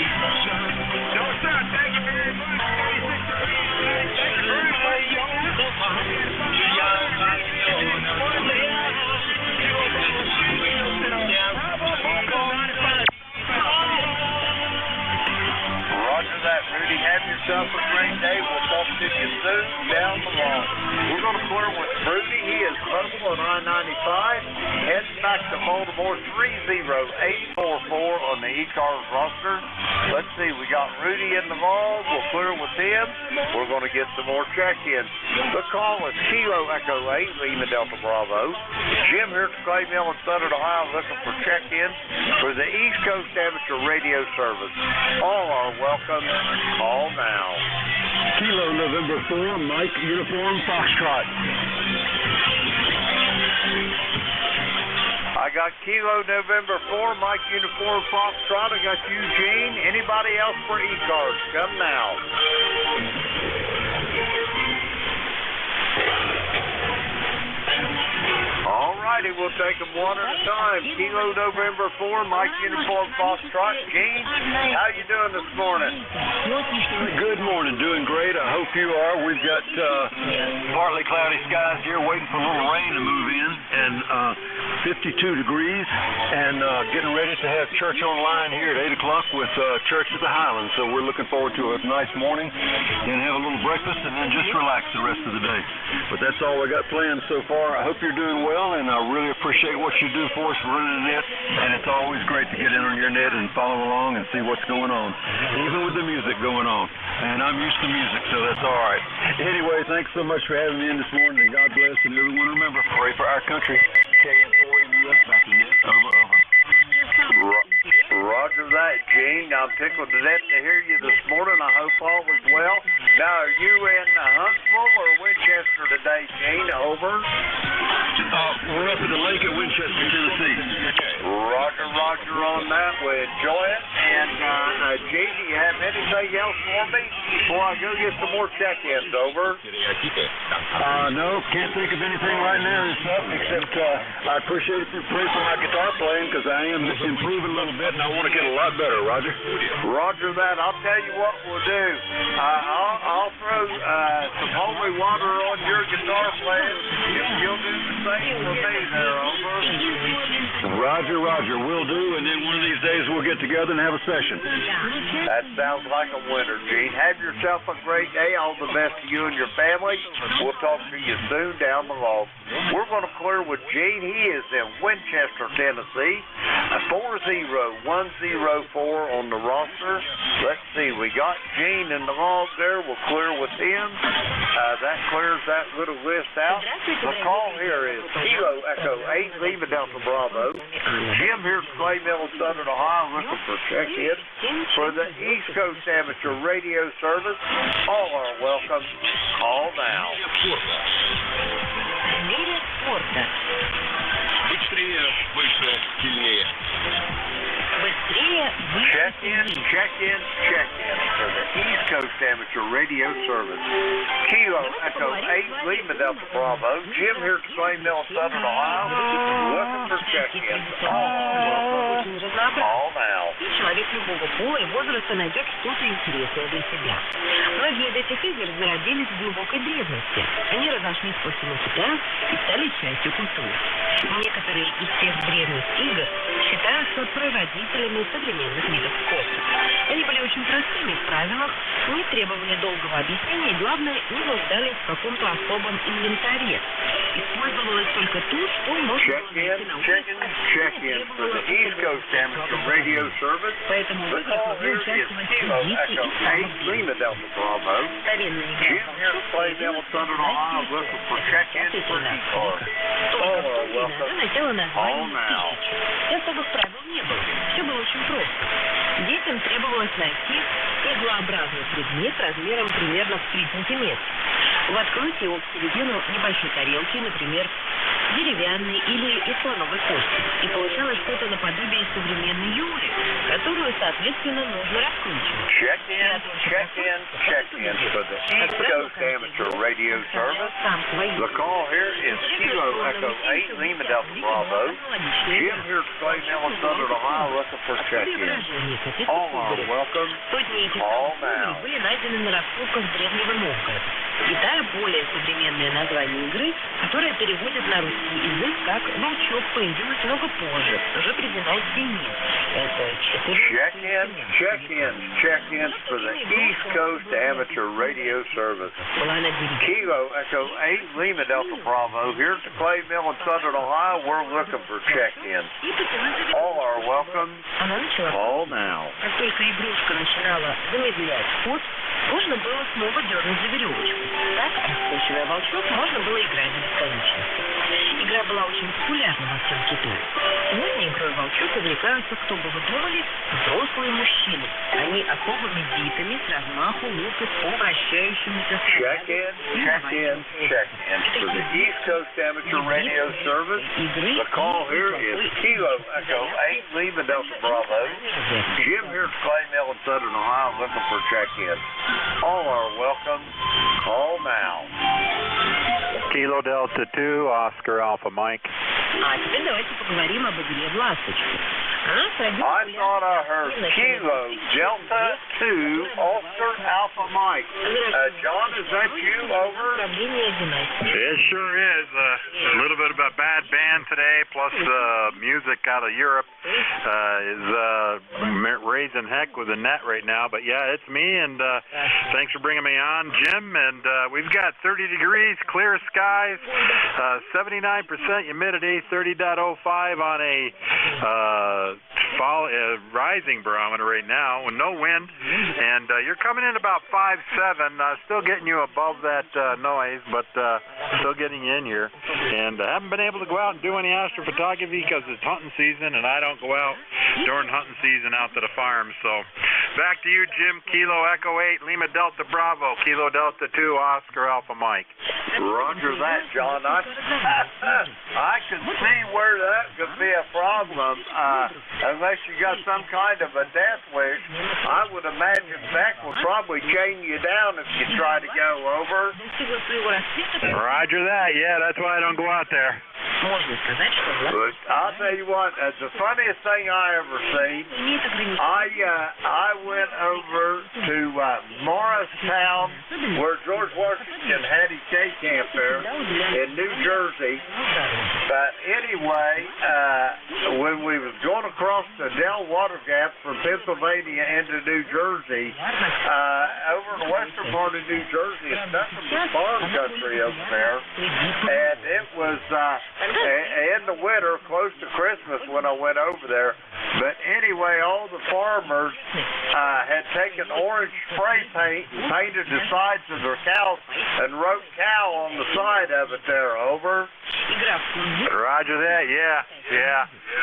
No, sir. Thank you very much. Thank you very
Roger that, Rudy. Have yourself a great day. We'll talk to you soon down the line. We're going to clear with Rudy. He is local on I-95. Heading back to Baltimore, 30844 on the ECARS roster. Let's see. We got Rudy in the log. We'll clear with him. We're going to get some more check-ins. The call is Kilo Echo 8, Lima Delta Bravo. Jim here at Clayville in Southern Ohio looking for check-ins for the East Coast Amateur Radio Service. All are welcome. Call now.
Kilo November 4, Mike Uniform Foxtrot.
I got Kilo November 4, Mike Uniform Foxtrot. I got Eugene. Anybody else for ECARS? Come now. All righty, we'll take them one at a time. Kilo November 4, Mike Uniform Foxtrot. Gene, how you doing this morning?
Good morning. Doing great. I hope you are. We've got Partly cloudy skies here, waiting for a little rain to move in, and 52 degrees, and getting ready to have church online here at 8 o'clock with Church at the Highlands. So we're looking forward to a nice morning and have a little breakfast and then just relax the rest of the day. But that's all we got planned so far. I hope you're doing well, and I really appreciate what you do for us running the net, and it's always great to get in on your net and follow along and see what's going on, even with the music going on. And I'm used to music, so that's all right. Anyway, thanks so much for having me in this morning, and God bless, and everyone remember, pray for our country. KN4US back in net. Over.
Roger that, Gene. I'm tickled to death to hear you this morning. I hope all is well. Now, are you in Huntsville or Winchester today, Gene? Over.
We're up at the lake at Winchester, Tennessee.
Roger on that. We enjoy it. And, Gene, do you have anything else for me before I go get some more check-ins? Over.
No, can't think of anything right now except I appreciate if you pray for my guitar playing, because I am improving a little bit and I want to get a lot better, Roger.
Roger that. I'll tell you what we'll do. I'll throw some holy water on your guitar playing if you'll do the same for me there. Over.
Roger, will do, and then one of these days we'll get together and have a session.
That sounds like a winner, Gene. Have yourself a great day. All the best to you and your family. We'll talk to you soon down the road. We're going to clear with Gene. He is in Winchester, Tennessee. 40104 on the roster. Let's see. We got Gene in the log there. We'll clear with him. That clears that little list out. The call here is Kilo Echo 8 Lima Delta Bravo. Jim here at Clay Mill in Southern Ohio looking for check-in for the East Coast Amateur Radio Service. All are welcome. Call now.
Быстрее, выше, сильнее.
Check-in for the East Coast Amateur Radio Service. Kilo Echo 8 Lima Delta Bravo. Jim here at Clay Mill in Southern Ohio looking for check-in. All now.
Человек любого пола и возраста найдет что-то интересное для себя. Многие из этих игр зародились в глубокой древности. Они разошлись по всему Китаю и стали частью культуры. Некоторые из тех древних игр считаются прародителями современных видов спорта. Они были очень простыми в правилах, не требовали долгого объяснения и, главное, не нуждались в каком-то особом инвентаре. Использовалось только то, что можно было
Check-in for the East Coast Amateur Radio Service. The call here is Kilo Echo 8 Lima Delta Bravo. Jim here at Clay Mill in Southern Ohio looking for check-in for ECARS. All are welcome. All now.
Особых правил не было. Все было очень просто. Детям требовалось найти иглообразный предмет размером примерно в 3 сантиметра. Воткнуть его в середину небольшой тарелки, например, деревянной или из слоновой кости. И получалось что-то наподобие современной юли, которую, соответственно, нужно раскручивать.
Check-in for the East Coast Amateur Radio Service. The call here is Kilo Echo 8 Lima Delta Bravo. Jim here at Clay Mill in Southern Ohio looking for check-in. All are welcome. All now.
Были найдены на раскопках Древнего Новгорода. Китая более современное название игры, которое переводит на русский язык как «волчок», появилось много позже, уже при династии Мин. Это
Check-in for the East Coast Amateur Radio Service. Kilo Echo 8 Lima Delta Bravo here at the Clay Mill in Southern Ohio. We're looking for check-in. All are welcome. All now.
Как только игрушка начинала замедлять ход, можно было снова дернуть за веревочку. Так, раскручивая волчок, можно было играть до бесконечности. Игра была очень популярна во всем Китае. Сегодня игрой волчок увлекаются, кто бы вы думали, взрослые мужчины. Они окованы битами с размаху лупят по вращающемуся
Check-in for the East Coast Amateur Radio Service. The call here is Kilo Echo 8 Lima Delta Bravo. Jim here at Clay Mill in Southern Ohio looking for check-in. All are welcome. Call now.
Kilo Delta 2, Oscar Alpha Mike.
А теперь давайте поговорим об игре в ласточку.
I thought I heard Kilo Delta 2 Ulster Alpha Mike. John, is that you? Over?
It sure is. A little bit of a bad band today, plus music out of Europe is raising heck with the net right now. But yeah, it's me, and thanks for bringing me on, Jim. And we've got 30 degrees, clear skies, 79% humidity, 30.05 on a rising barometer right now with no wind. And you're coming in about 5.7, still getting you above that noise, but still getting you in here. And I haven't been able to go out and do any astrophotography because it's hunting season, and I don't go out during hunting season out to the farm. So back to you, Jim. Kilo Echo 8, Lima Delta Bravo, Kilo Delta 2, Oscar Alpha Mike.
Roger that, John. I can see where that could be a problem unless you got some kind of a death wish. I would imagine Beck would probably chain you down if you try to go over.
Roger that. Yeah, that's why I don't go out there.
But I'll tell you what, the funniest thing I ever seen, I went over to Morristown, where George Washington had his day camp there in New Jersey. But anyway, when we was going across the Dell Water Gap from Pennsylvania into New Jersey, over in the western part of New Jersey, it's nothing but farm country over there. And it was in the winter, close to Christmas when I went over there. But anyway, all the farmers had taken orange spray paint and painted the sides of their cows and wrote cow on the side of it there. Over.
Roger that. Yeah.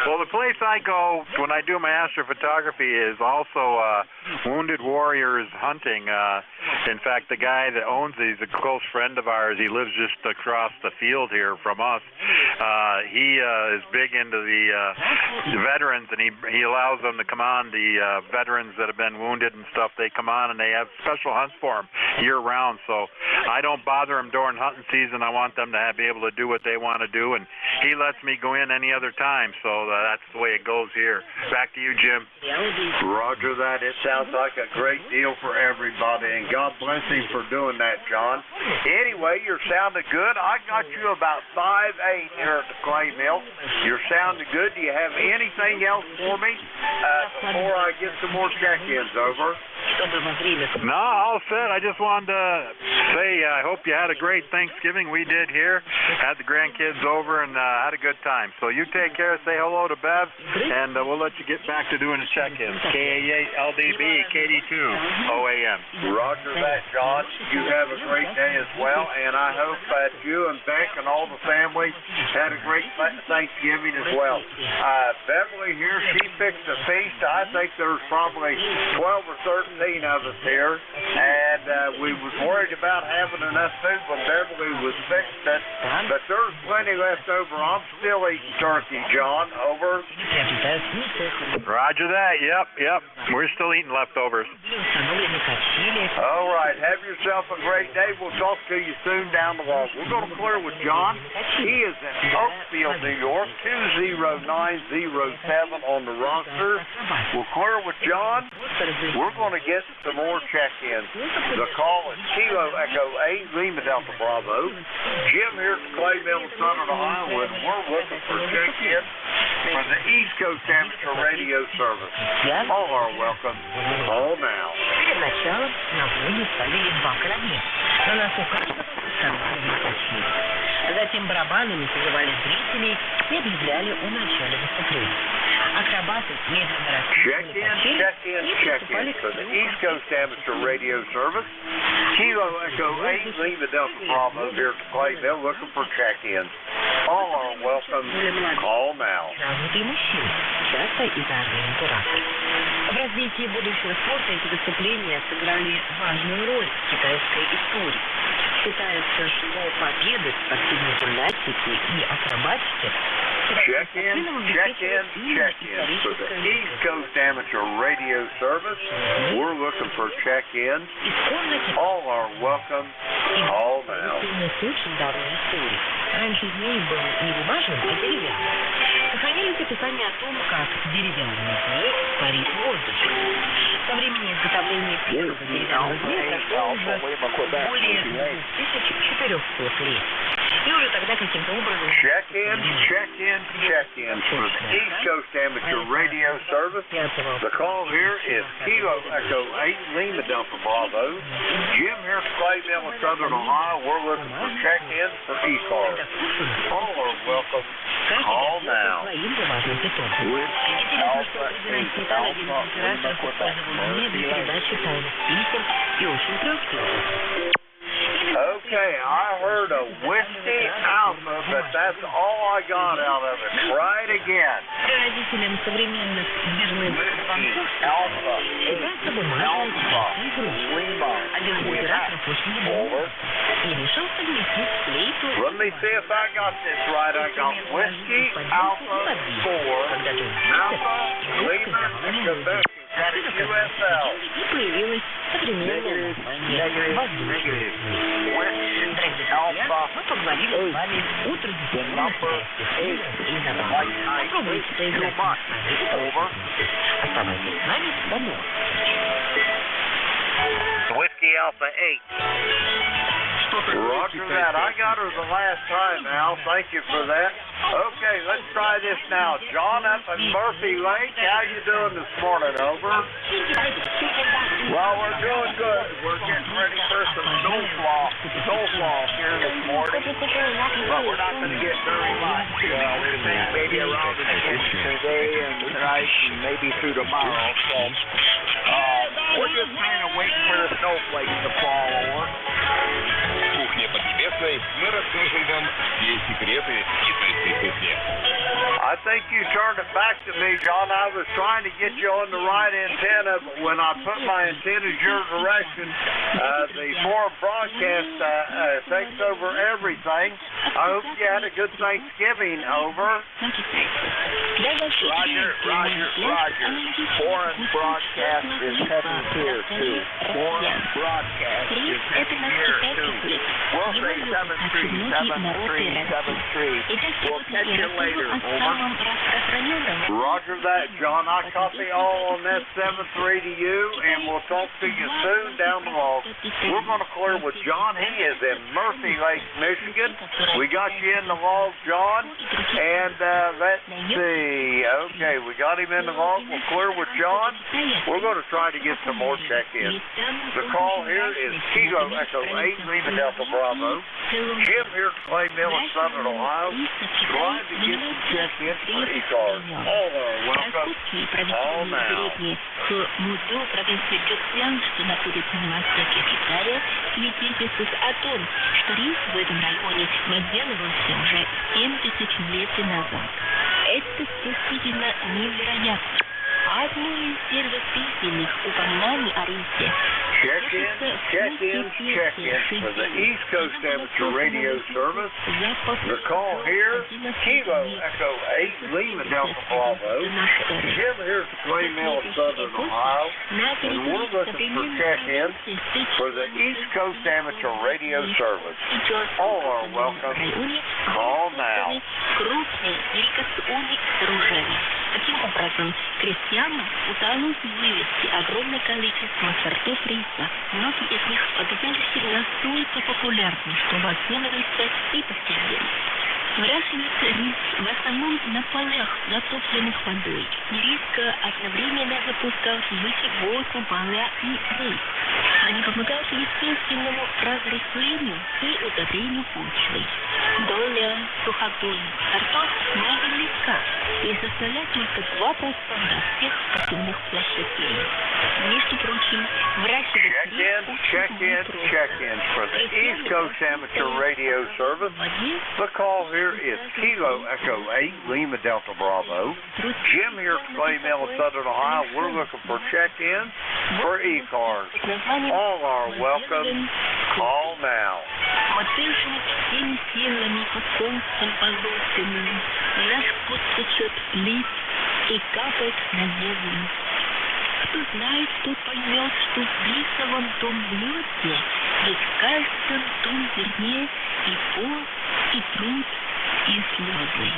Well, the place I go when I do my astrophotography is also Wounded Warriors Hunting. In fact, the guy that owns it, he's a close friend of ours. He lives just across the field here from us. He is big into the veterans, and he allows them to come on. The veterans that have been wounded and stuff, they come on, and they have special hunts for them year-round. So I don't bother them during hunting season. I want them to be able to do what they want to do, and he lets me go in any other time. So that's the way it goes here. Back to you, Jim.
Roger that. It sounds like a great deal for everybody, and God bless him for doing that, John. Anyway, you're sounding good. I got you about 5'8" here at the clay mill. You're sounding good. Do you have anything else for me before I get some more check-ins? Over.
No, all set. I just wanted to say I hope you had a great Thanksgiving. We did here. Had the grandkids over and had a good time. So you take care. Say hello to Bev, and we'll let you get back to doing the check-ins. KA8LDB, KD2, OAM.
Roger that, John. You have a great day as well, and I hope that you and Beck and all the family had a great Thanksgiving as well. Beverly here, she picked a feast. I think there's probably 12 or 13 of us here, and we was worried about having enough food when Beverly was fixed it, but there's plenty left over. I'm still eating turkey, John. Over.
Roger that. Yep. We're still eating leftovers.
All right. Have yourself a great day. We'll talk to you soon down the walk. We're going to clear with John. He is in Oakfield, New York, 20907 on the roster. We'll clear with John. We're going to get some more check-ins. The call is Kilo Echo 8, Lima Delta Bravo. Jim here at the Clay Mill in Southern Ohio, and we're looking for check-ins for the East Coast Amateur Radio Service. All are welcome. Call now.
Затем барабанами созывали зрителей и объявляли о начале выступления. Акробаты медленно раскрывали
Check-in for the East Coast Amateur Radio Service. Kilo Echo 8, Lima Delta Bravo here at the Clay Mill looking for check-ins. All are welcome. Call now.
Часто из-за организатора. В развитии будущего спорта эти выступления сыграли важную роль в китайской истории. Считается, что победы в спортивной гимнастике и акробатике
Check-in for the East Coast Amateur Radio Service. We're looking for check-ins. All are welcome. Call now.
Раньше дней был не бумажным, а деревянным. Сохранились описания о том, как деревянный змей парит в воздухе. Со времени изготовления первого деревянного змея прошло уже более 2400 лет. И уже тогда каким-то образом...
Check-in for the East Coast Amateur Radio Service. The call here is Kilo Echo 8 Lima Delta Bravo. Jim here from Clay Mill in Southern Ohio. We're looking for check-in for ECARS. All are welcome. Call now. Okay, I heard a whiskey alpha, but that's all I got out of it. Try it again.
Родителям современных движных станков является бумажная игрушка. Один из операторов очень любил и решил совместить склейку.
Let me see if I got this right. I got whiskey alpha 4 alpha Lima Quebec. Got a USL.
И появилась современная название. Мы поговорили с вами о традиционных частях и забавах. Попробуйте поиграть с нами. Оставайтесь с нами до новых встреч.
Whiskey Alpha 8.
Roger that. I got her the last time, Al. Thank you for that. Okay, let's try this now. John up in Murphy Lake. How you doing this morning? Over.
Well, we're doing good. We're getting ready for some snowfall here this morning, but we're not going to get very much. We think maybe around an inch today and tonight and maybe through tomorrow. So we're just kind of waiting for the snowflakes to fall over.
Кухня Поднебесной. Мы расскажем вам все секреты китайской кухни.
I think you turned it back to me, John. I was trying to get you on the right antenna, but when I put my antennas your direction, the foreign broadcast takes over everything. I hope you had a good Thanksgiving. Over.
Roger. Foreign broadcast is heavy here, too. Foreign broadcast is heavy here, too. We'll say 737373. We'll catch you later. Over.
Roger that, John. I copy all on that 73 to you, and we'll talk to you soon down the log. We're going to clear with John. He is in Murphy Lake, Michigan. We got you in the log, John. And let's see. Okay, we got him in the log. We'll clear with John. We're going to try to get some more check-ins. The call here is Kilo Echo 8 Lima Delta Bravo. Jim here at Clay Mill in Southern Ohio. Trying to get some check-ins for ECARS. All are welcome. All now.
К Муду, провинции Чуксян, что находится на востоке Китая, свидетельствует о том, что рис в этом районе возделывался уже 7000 лет назад. Это действительно невероятно. Одно из первых письменных упоминаний о рисе.
Check-in for the East Coast Amateur Radio Service. The call here, Kilo Echo 8 Lima Delta Bravo. Jim here at the Clay Mill in Southern Ohio. And we're looking for check-in for the East Coast Amateur Radio Service. All are welcome. Call now.
Таким образом, крестьянам удалось вывести огромное количество сортов риса. Многие из них оказались настолько популярны, что возделываются и повсеместно. Выращивается рис в основном на полях, затопленных водой. Нередко одновременно запускают в эти поля и рис. Они помогают естественному разрыхлению и удобрению почвы. Доля сухогрунных сортов невелика и составляет только 2% всех посевных площадей. Между прочим, выращивать
Check-in for the East Coast Amateur Radio Service. The call here is Kilo Echo 8 Lima Delta Bravo. Jim here at Clay Mill in Southern Ohio. We're looking for check-in for ECARS. All are welcome. Call now.
мотыжит всеми силами под солнцем полосиным, наш пот течет с лиц и капает на землю. Кто знает, тот поймет, что в рисовом том блюде ведь в каждом том зерне и пот, и труд, и слезы.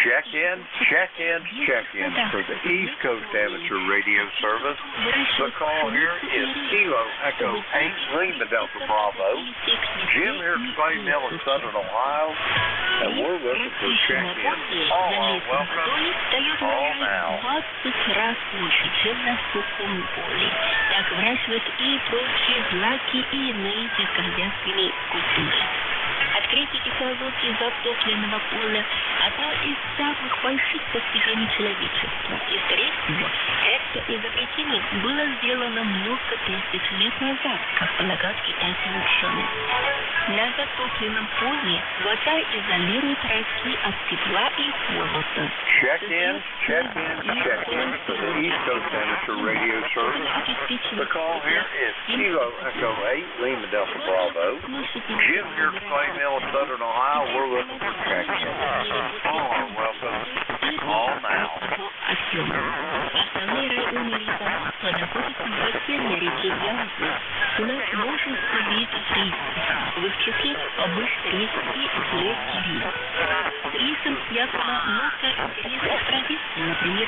Check-in for the East Coast Amateur Radio Service. The call here is Kilo Echo 8 Lima Delta Bravo. Jim here at Clay Mill in Southern Ohio, and we're looking for check-in. All are welcome. Call now.
20 раз больше, чем на сухом поле. Так выращивают и прочие злаки, и иные сельскохозяйственные культуры. Открытие технологии затопленного поля – одно из самых больших достижений человечества. И, скорее всего, это изобретение было сделано много тысяч лет назад, как полагают китайские ученые. На затопленном поле вода изолирует ростки от тепла и холода.
Check-in for the East Coast Amateur Radio Service. The call here is Kilo Echo 8 Lima Delta Bravo. Jim here at Clay Mill in Southern Ohio. We're looking for check-in. All are welcome. Call now.
Основные районы лесоводства находятся в бассейне реки Янзы. У нас множество видов риса. В их числе обычный рис и клетки риса. С рисом связано много интересных традиций. Например,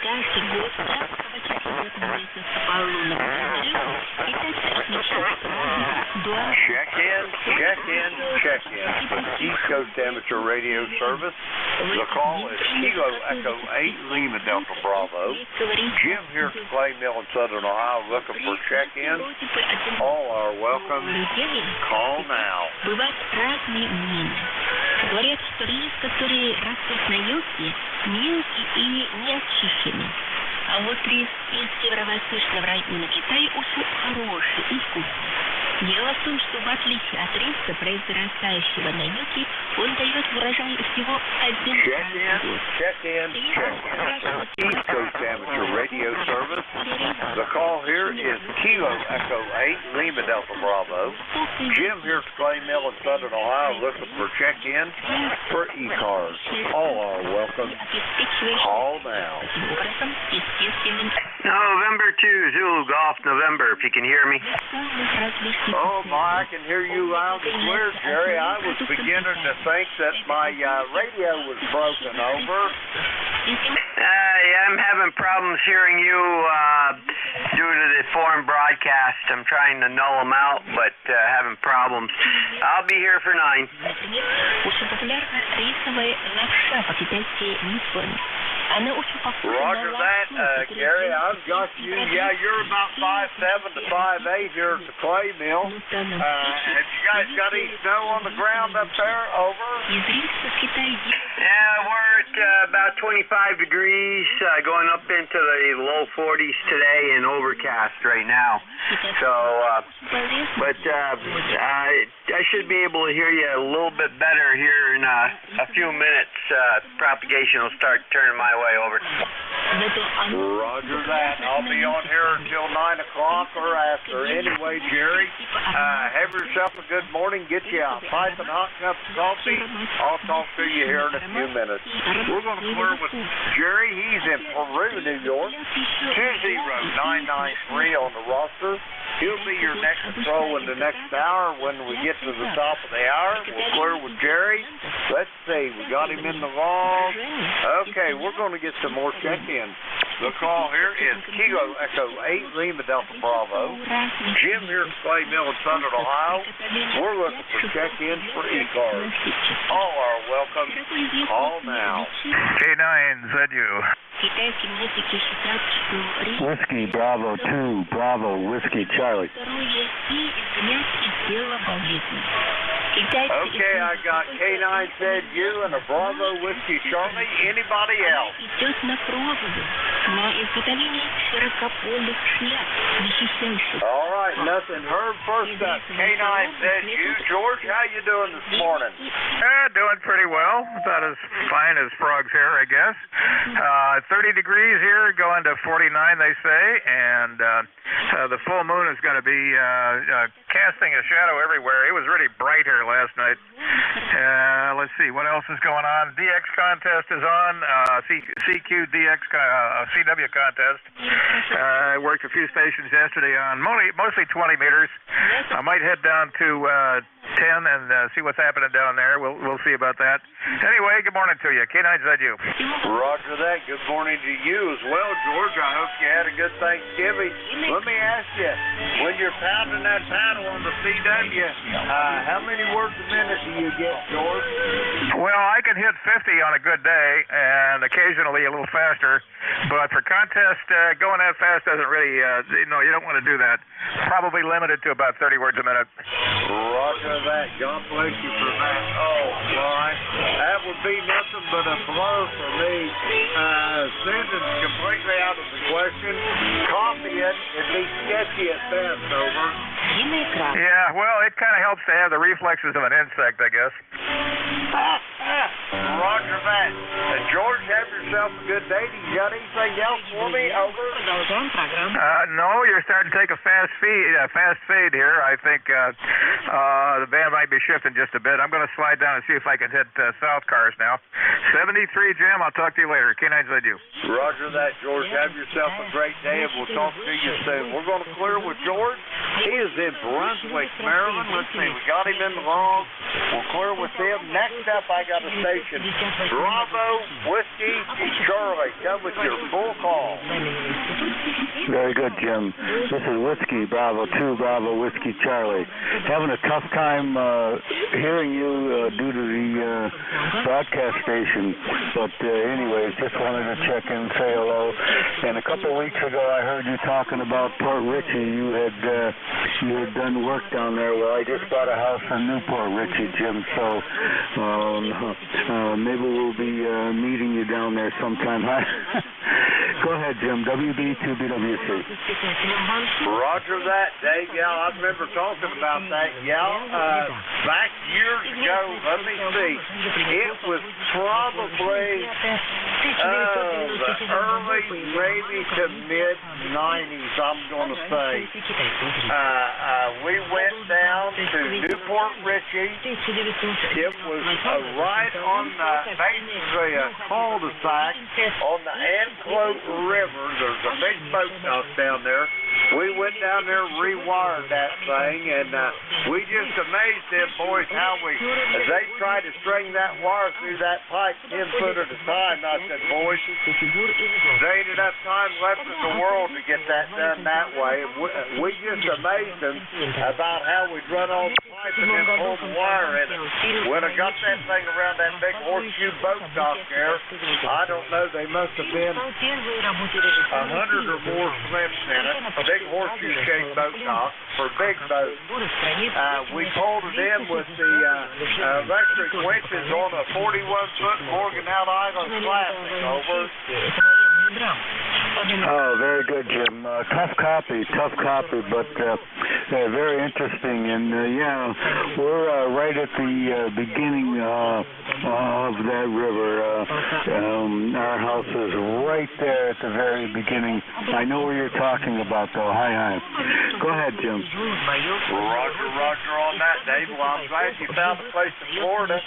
каждый год 29 месяца по лунному календарю китайцы отмечают
Check-in for the East Coast Amateur Radio Service. The call is Kilo Echo 8 Lima Delta Bravo. Jim here at Clay Mill in Southern Ohio looking for check-in. All are welcome. Call now.
Бывают разные мнения. Говорят, что рис, который растет на юге, мелкий и неочищенный. А вот рис из северо-восточного района Китая очень хороший и вкусный. Дело в том, что в отличие от риса, произрастающего на юге, он дает урожай всего один раз в год.
Check-in for the East Coast Amateur Radio Service. The call here is Kilo Echo 8 Lima Delta Bravo. Jim here at Clay Mill in Southern Ohio looking for check-in for ECARS. All are welcome. Call now.
November 2, Zulu Golf, November, if you can hear me.
Oh, my, I can hear you loud and clear, Jerry. I was beginning to think that my radio was broken over.
I'm having problems hearing you due to the foreign broadcast. I'm trying to null them out, but having problems. I'll be here for 9.
Очень популярна рисовая лапша, по-китайски мисуэн. Она очень похожа
Roger that, Gary. I've got you. Yeah, you're about 5'7" to 5'8" here at the clay mill. Have you guys got any snow on the ground up there? Over.
Yeah, we're at about 25 degrees, going up into the low 40s today and overcast right now. So, but I should be able to hear you a little bit better here in a few minutes. Propagation will start turning my way over.
Roger that. I'll be on here until 9 o'clock or after. Anyway, Jerry, have yourself a good morning. Get you a pipe and hot cup of coffee. I'll talk to you here in a few minutes. We're going to clear with Jerry. He's in Peru, New York. 20993 on the roster. He'll be your next patrol in the next hour. When we get to the top of the hour, we'll clear with Jerry. Let's see. We got him in the log. Okay, we're going to get some more check-ins. The call here is Kilo Echo 8 Lima Delta Bravo. Jim here at Clay Mill in Southern Ohio. We're looking for check-ins for ECARS. All are welcome. Call now.
K9ZU. Whiskey Bravo 2, Bravo Whiskey Charlie.
Okay, I got K9ZU and a Bravo Whiskey Charlie. Anybody else? All right, nothing heard. First up, K9ZU. George, how you doing this morning?
Doing pretty well. About as fine as frog's hair, I guess. 30 degrees here, going to 49, they say, and the full moon is going to be casting a shadow everywhere. It was really bright here last night. Let's see, what else is going on? DX contest is on, CQ DX CW contest. I worked a few stations yesterday on mostly 20 meters. I might head down to 10 and see what's happening down there. We'll see about that. Anyway, good morning to you. K9ZU.
Roger that. Good morning to you as well, George. I hope you had a good Thanksgiving. Let me ask you, when you're pounding that paddle on the CW, how many words a minute do you get, George?
Well, I can hit 50 on a good day, and occasionally a little faster. But for contest, going that fast doesn't really, you don't want to do that. Probably limited to about 30 words a minute.
Roger that. God bless you for that. Oh, my. That would be nothing but a blow for me. Sending completely out of the question. Copying it'd be sketchy at best, over.
Yeah, well, it kind of helps to have the reflexes of an insect, I guess.
Roger that. George, have yourself a good day. Do you got anything else for me? Over.
No, you're starting to take a fast fade here. I think the band might be shifting just a bit. I'm going to slide down and see if I can hit South Cars now. 73, Jim. I'll talk to you later. K9ZU.
Roger that, George. Have yourself a great day, and we'll talk to you soon. We're going to clear with George. He is in Brunswick, Maryland. Let's see. We got him in the log. We'll clear with him. Next up, I got a station. Bravo Whiskey Charlie. Come with your full call.
Very good, Jim. This is Whiskey Bravo 2 Bravo Whiskey Charlie. Having a tough time hearing you due to the broadcast station, but anyways, just wanted to check in and say hello. And a couple of weeks ago, I heard you talking about Port Richey. You had done work down there. Well, I just bought a house in Newport Richey, Jim. So maybe we'll be meeting you down there sometime. Go ahead, Jim. WB2BWC.
Roger that, Dave. Yeah, I remember talking about that. Yeah, back years ago, let me see. It was probably the early, maybe to mid-90s, I'm going to say. We went down to Newport Richey. It was right on basically a cul-de-sac on the Anclote River. There's a big boat dock down there. We went down there, rewired that thing, and we just amazed them boys how they tried to string that wire through that pipe 10 foot at a time. I said, boys, they ended up time left in the world to get that done that way. We just amazed them about how we'd run all the pipe and then pull the wire in it. When I got that thing around that big horseshoe boat dock there, I don't know, they must have been 100 or more slips in it. A big horseshoe-shaped boat dock for big boats. We pulled it in with the electric winches on a 41-foot Morgantown Island Classic. Over.
Oh, very good, Jim. Tough copy, but very interesting. And yeah, we're right at the beginning of that river. Our house is right there at the very beginning. I know where you're talking about, though. Hi. Go ahead, Jim.
Roger on that, Dave. Well, I'm glad you found a place in Florida.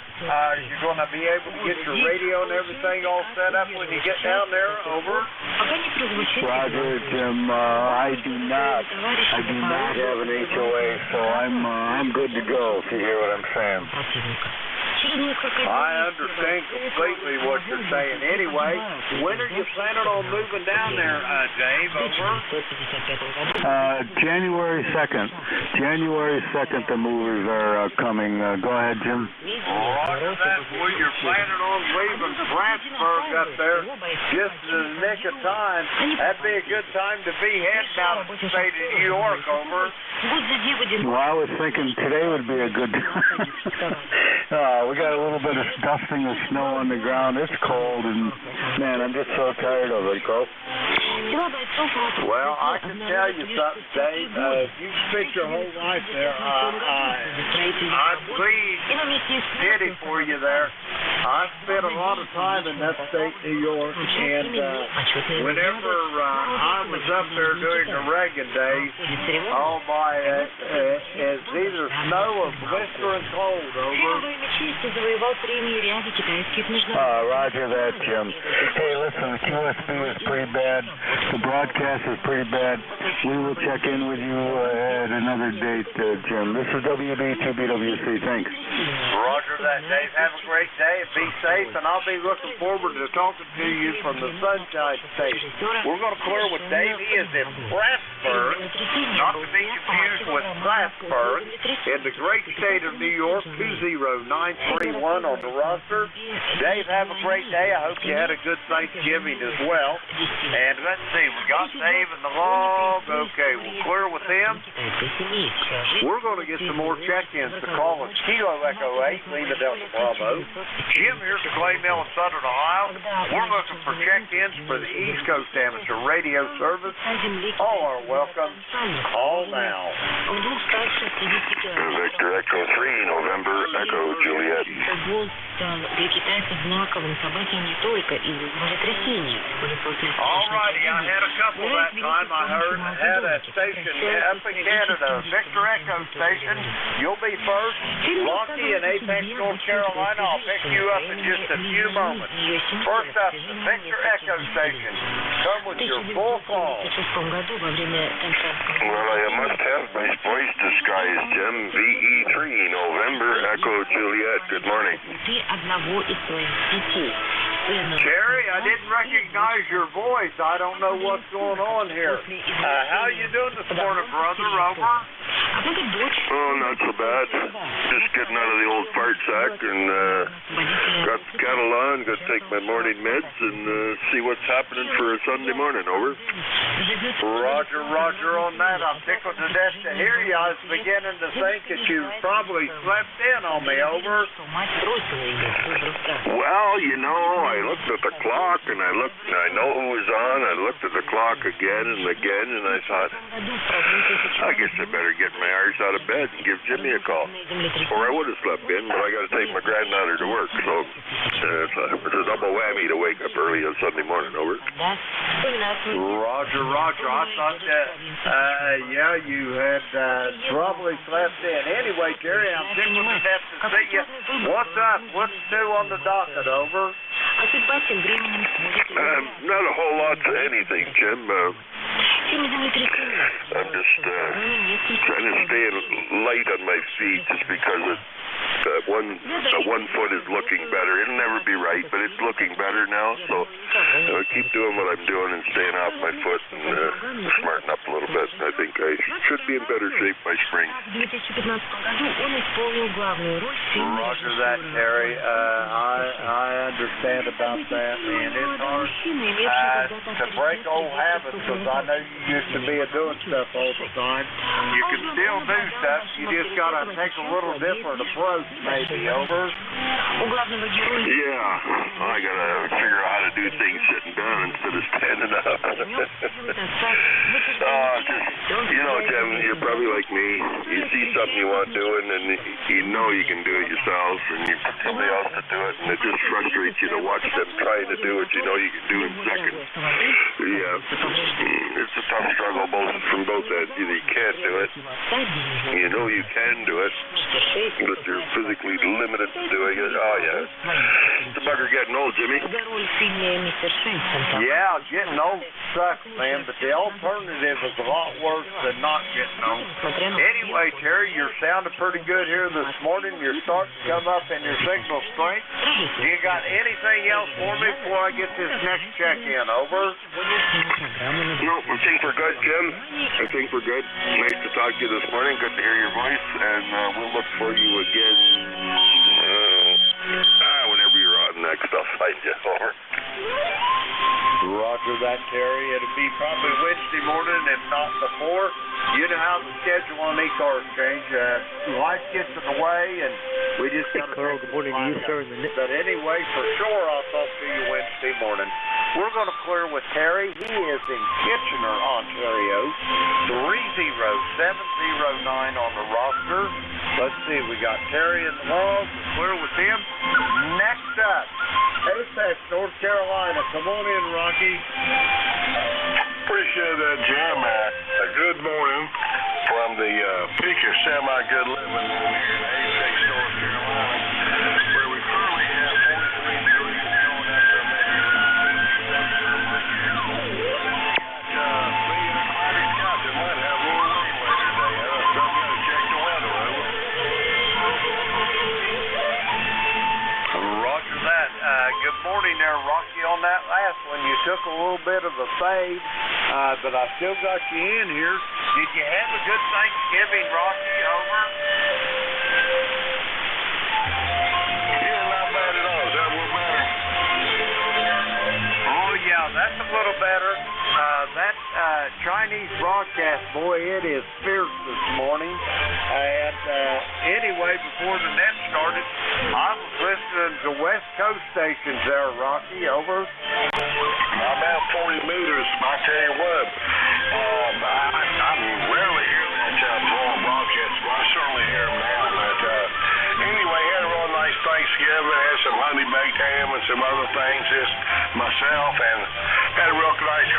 You're going to be able to get your radio and everything all set up when you get down there. Over.
Roger, Jim. I do not have an HOA, so I'm good to go. If you hear what I'm saying.
I understand completely what you're saying. Anyway, when are you planning on moving down there, Dave? Over?
January 2nd. January 2nd, the movers are coming. Go ahead, Jim.
Roger that. Well, you're planning on leaving Plattsburgh up there just in the nick of time. That'd be a good time to be heading out of the state of New York, over.
Well, I was thinking today would be a good time. We got a little bit of dusting of snow on the ground. It's cold, and man, I'm just so tired of it, Cole.
Well, I can tell you something, Dave. You spent your whole life there. I'm pleased, pity for you there. I spent a lot of time in that state, New York, and whenever I was up there during the Reagan days, oh my, it's either snow or blistering cold, over.
Roger that, Jim. Hey, listen, the QSB is pretty bad. The broadcast is pretty bad. We will check in with you at another date, Jim. This is WB2BWC. Thanks.
Roger that, Dave. Have a great day and be safe, and I'll be looking forward to talking to you from the Sunshine State. We're going to clear with Dave. He is in Plattsburgh, not to be confused with Plattsburgh, in the great state of New York, 20931 on the roster. Dave, have a great day. I hope you had a good Thanksgiving as well. And let's see, we got Dave in the log. Okay, we'll clear with him. We're going to get some more check-ins to call us. Kilo Echo 8, Lima Delta Bravo. Jim here's the Clay Mill in Southern Ohio. We're looking for check-ins for the East Coast Amateur Radio Service. All are welcome. Call now.
Victor Echo 3, November Echo Juliet.
Alrighty, I had a couple that time. I had a station up in Canada, Victor Echo station. You'll be first. Rocky in Apex, North Carolina. I'll pick you up in just a few moments. First up, the Victor Echo station. Come with your full call.
Well, I must have my voice disguised, Jim. VE3, November Echo Juliet. Good morning.
Jerry, I didn't recognize your voice. I don't know what's going on here. How you doing this morning, brother? Over?
Oh, not so bad. Just getting out of the old fart sack and got the kettle on, got to take my morning meds and see what's happening for a Sunday morning. Over.
Roger on that. I'm tickled to death to hear you. I was beginning to think that you probably slept in on me. Over.
Well, you know, I looked at the clock and I know who was on. I looked at the clock again and again, and I thought, I guess I better get my arse out of bed and give Jimmy a call. Or I would have slept in, but I got to take my granddaughter to work, so it's a double whammy to wake up early on Sunday morning. Over.
Roger. I thought that, you had probably slept in. Anyway, Jerry, I'm tickled to death to see you. What's up? What's new on the docket? Over.
Not a whole lot to anything, Jim. I'm just trying to stay light on my feet just because one foot is looking better. It'll never be right, but it's looking better now. So I'll keep doing what I'm doing and staying off my foot and smarten up a little bit. I think I should be in better shape by spring.
Roger that, Terry. I understand about that, man. It's hard to break old habits because I know you used to be doing stuff all the time. You can still do stuff. You just got to take a little different approach, maybe. Over.
Yeah, I got to figure out how to do things sitting down instead of standing up. Jim, you're probably like me. You see something you want doing, and you know you can do it yourself, and you put somebody else to do it, and it just frustrates you to watch them trying to do what you know you can do in seconds. Yeah, it's a tough struggle from both ends. Either you can't do it, you know you can do it, but you're physically limited to doing it. Oh, yeah. It's a bugger getting getting old, Jimmy.
Yeah, getting old sucks, man, but the alternative is a lot worse than not getting old. Anyway, Terry, you're sounding pretty good here this morning. You're starting to come up in your signal strength. You got anything else for me before I get this next check-in? Over.
No, I think we're good, Jim. I think we're good. Nice to talk to you this morning. Good to hear your voice, and we'll look for you again whenever you're on next. I'll find you. Over.
Roger that, Terry. It'll be probably Wednesday morning, if not before. You know how the schedule on ECARS change. Life gets in the way, and we just got to...
Carl, good morning to you, sir.
But anyway, for sure, I'll talk to you Wednesday morning. We're going to clear with Terry. He is in Kitchener, Ontario. 30709 on the roster. Let's see, we got Terry in the log. We're clear with him. Next up, Apex, North Carolina. Come on in, Rocky.
Appreciate that, Jim. Good morning from the peak of semi-good living here in Apex, North Carolina, where we currently have 43 degrees going up to It might have a little rain later today. So I'm going to check the weather over.
Roger that. Good morning there, Rocky. On that last one, you took a little bit of a fade, but I still got you in here. Did you have a good Thanksgiving, Rocky? Over.
Yeah, not bad at all. Is that a little better?
Oh, yeah, that's a little better. That Chinese broadcast, boy, it is fierce this morning. And anyway, before the net started, I was listening to West Coast stations there, Rocky. Over.
About 40 meters, I tell you what. I rarely hear that long broadcast. Well, I certainly hear them now. But anyway, had a real nice Thanksgiving. Had some honey baked ham and some other things. Just myself, and had a real nice.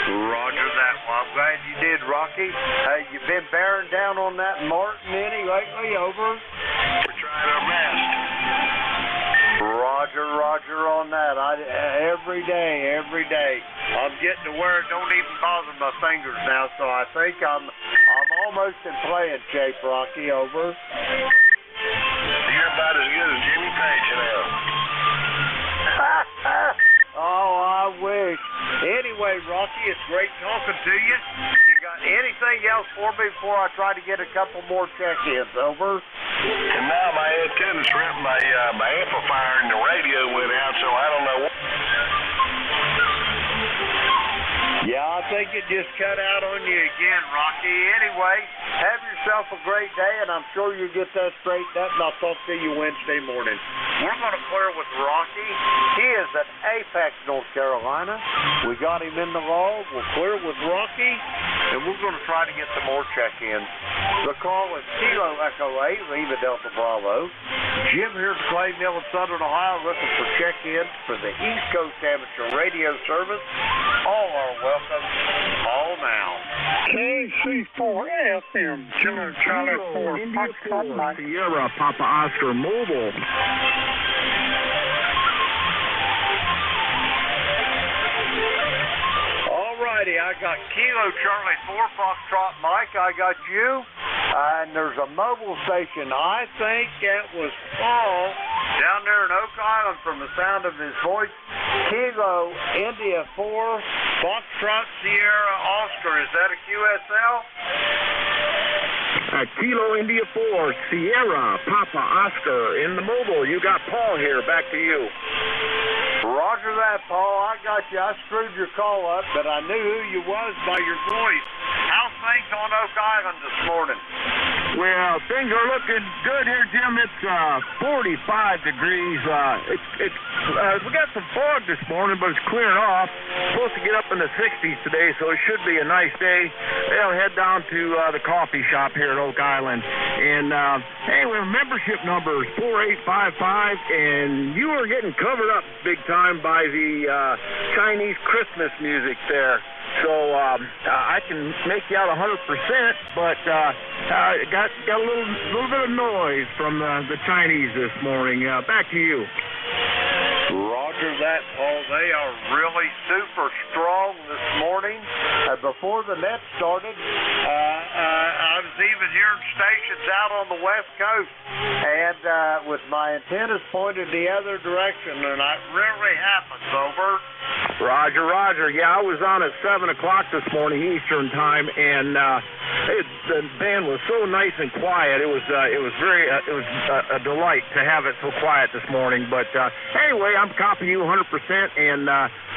Roger that. Well, I'm glad you did, Rocky. Hey, you been bearing down on that Martin any lately? Over.
We're trying our best.
Roger on that. Every day. I'm getting to where it don't even bother my fingers now, so I think I'm almost in playing shape, Rocky. Over.
You're about as good as Jimmy Page now.
Oh, I wish. Anyway, Rocky, it's great talking to you. You got anything else for me before I try to get a couple more check-ins? Over.
And now my antenna's ripped, my amplifier and the radio went out, so I don't know what.
Yeah, I think it just cut out on you again, Rocky. Anyway, have yourself a great day, and I'm sure you'll get that straightened up, and I'll talk to you Wednesday morning. We're going to clear with Rocky. He is at Apex, North Carolina. We got him in the log. We'll clear with Rocky, and we're going to try to get some more check-ins. The call is Kilo Echo 8, Lima Delta Bravo. Jim here at Clay Mill in Southern Ohio, looking for check-ins for the East Coast Amateur Radio Service. All are welcome. Call now.
KC4FM, Kilo Charlie 4, Foxtrot Mike.
Sierra Papa Oscar Mobile.
Alrighty, I got Kilo Charlie 4, Foxtrot Mike. I got you. And there's a mobile station. I think it was Paul down there in Oak Island from the sound of his voice. Kilo India 4, Foxtrot Sierra Oscar. Is that a QSL?
Kilo India 4, Sierra Papa Oscar in the mobile. You got Paul here. Back to you.
Roger that, Paul. I got you. I screwed your call up, but I knew who you was by your voice. How's things on Oak Island this morning?
Well, things are looking good here, Jim. It's 45 degrees. We got some fog this morning, but it's clearing off. Supposed to get up in the 60s today, so it should be a nice day. They'll head down to the coffee shop here at Oak Island. And, hey, we have membership numbers 4855, and you are getting covered up big time by the Chinese Christmas music there. So I can make you out 100%, but got a little bit of noise from the Chinese this morning. Back to you.
Roger that, Paul. They are really super strong this morning. Before the net started, I was even hearing stations out on the West Coast, and with my antennas pointed the other direction, and that rarely happens. Over.
Roger. Yeah, I was on at 7 o'clock this morning Eastern time, and the band was so nice and quiet. It was a delight to have it so quiet this morning. But anyway, I'm copying you 100%, and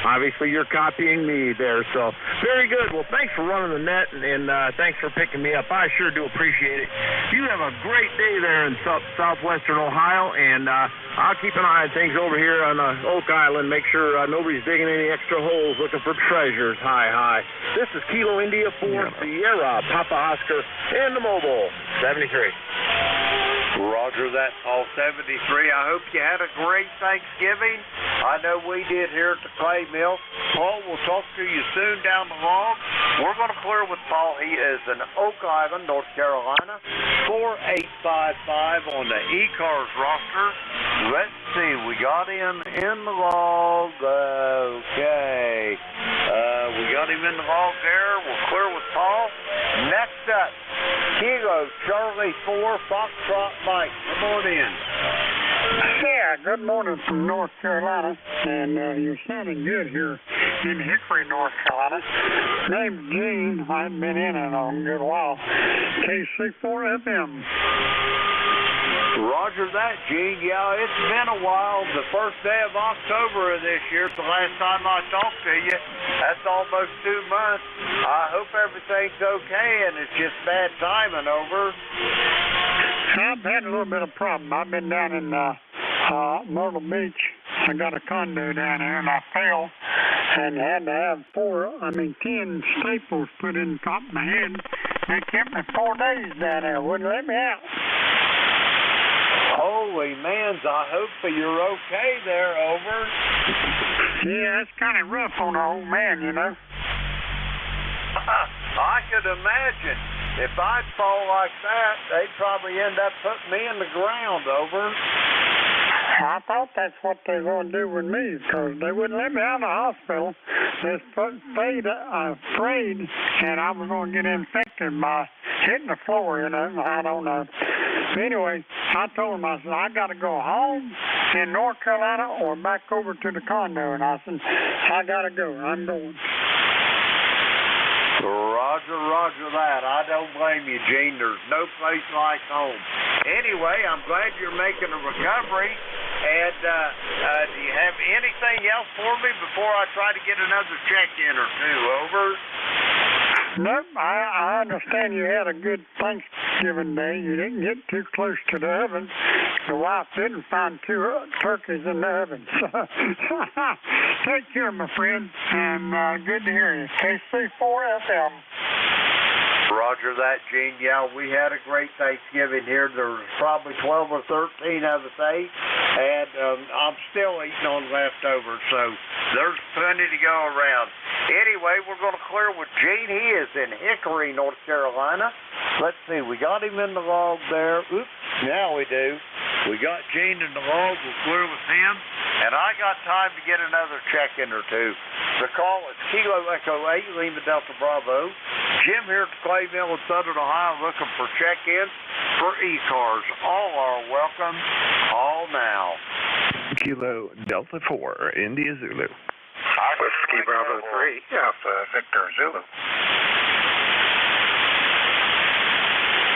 obviously you're copying me there. So very good. Well, thanks for running the net, and thanks for picking me up. I sure do appreciate it. You have a great day there in southwestern Ohio, and I'll keep an eye on things over here on Oak Island. Make sure nobody's digging any extra holes looking for treasures. Hi. This is Kilo India 4 Sierra Papa Oscar and the mobile 73.
Roger that, Paul. 73. I hope you had a great Thanksgiving. I know we did here at the Clay Mill. Paul, we'll talk to you soon down the log. We're going to clear with Paul. He is in Oak Island, North Carolina. 4855 on the ECARS roster. Let's see. We got him in the log. Okay. We got him in the log there. We'll clear with Paul. Next up, Kilo Charlie 4 Foxtrot Mike. Come on in.
Yeah, good morning from North Carolina, and you're sounding good here in Hickory, North Carolina. Name's Gene. I haven't been in it a good while. KC4 FM.
Roger that, Gene. Yeah, it's been a while. The first day of October of this year, the last time I talked to you. That's almost 2 months. I hope everything's okay, and it's just bad timing. Over.
I've had a little bit of problem. I've been down in Myrtle Beach. I got a condo down there, and I fell and had to have 10 staples put in the top of my head. They kept me 4 days down there. Wouldn't let me out.
Holy mans, I hope that you're okay there. Over.
Yeah, it's kind of rough on an old man, you know.
I could imagine. If I'd fall like that, they'd probably end up putting me in the ground. Over.
I thought that's what they were going to do with me, because they wouldn't let me out of the hospital. They were afraid, and I was going to get infected by hitting the floor, you know. I don't know. But anyway, I told them, I said, I got to go home in North Carolina or back over to the condo. And I said, I got to go. I'm going.
Roger that. I don't blame you, Gene. There's no place like home. Anyway, I'm glad you're making a recovery. And do you have anything else for me before I try to get another check-in or two? Over.
Nope. I understand you had a good Thanksgiving day. You didn't get too close to the oven. The wife didn't find 2 turkeys in the oven. Take care, my friend, and good to hear you. KC4 FM.
Roger that, Gene. Yeah, we had a great Thanksgiving here. There was probably 12 or 13 of us ate, and I'm still eating on leftovers, so there's plenty to go around. Anyway, we're going to clear with Gene. He is in Hickory, North Carolina. Let's see. We got him in the log there. Oops. Now we do. We got Gene in the log. We'll clear with him. And I got time to get another check-in or two. The call is Kilo Echo 8, Lima Delta Bravo. Jim here at the Clay Mill in Southern Ohio looking for check-ins for ECARS. All are welcome. Call now.
Kilo Delta 4, India Zulu.
Whiskey Bravo 3, Alpha Victor Zulu.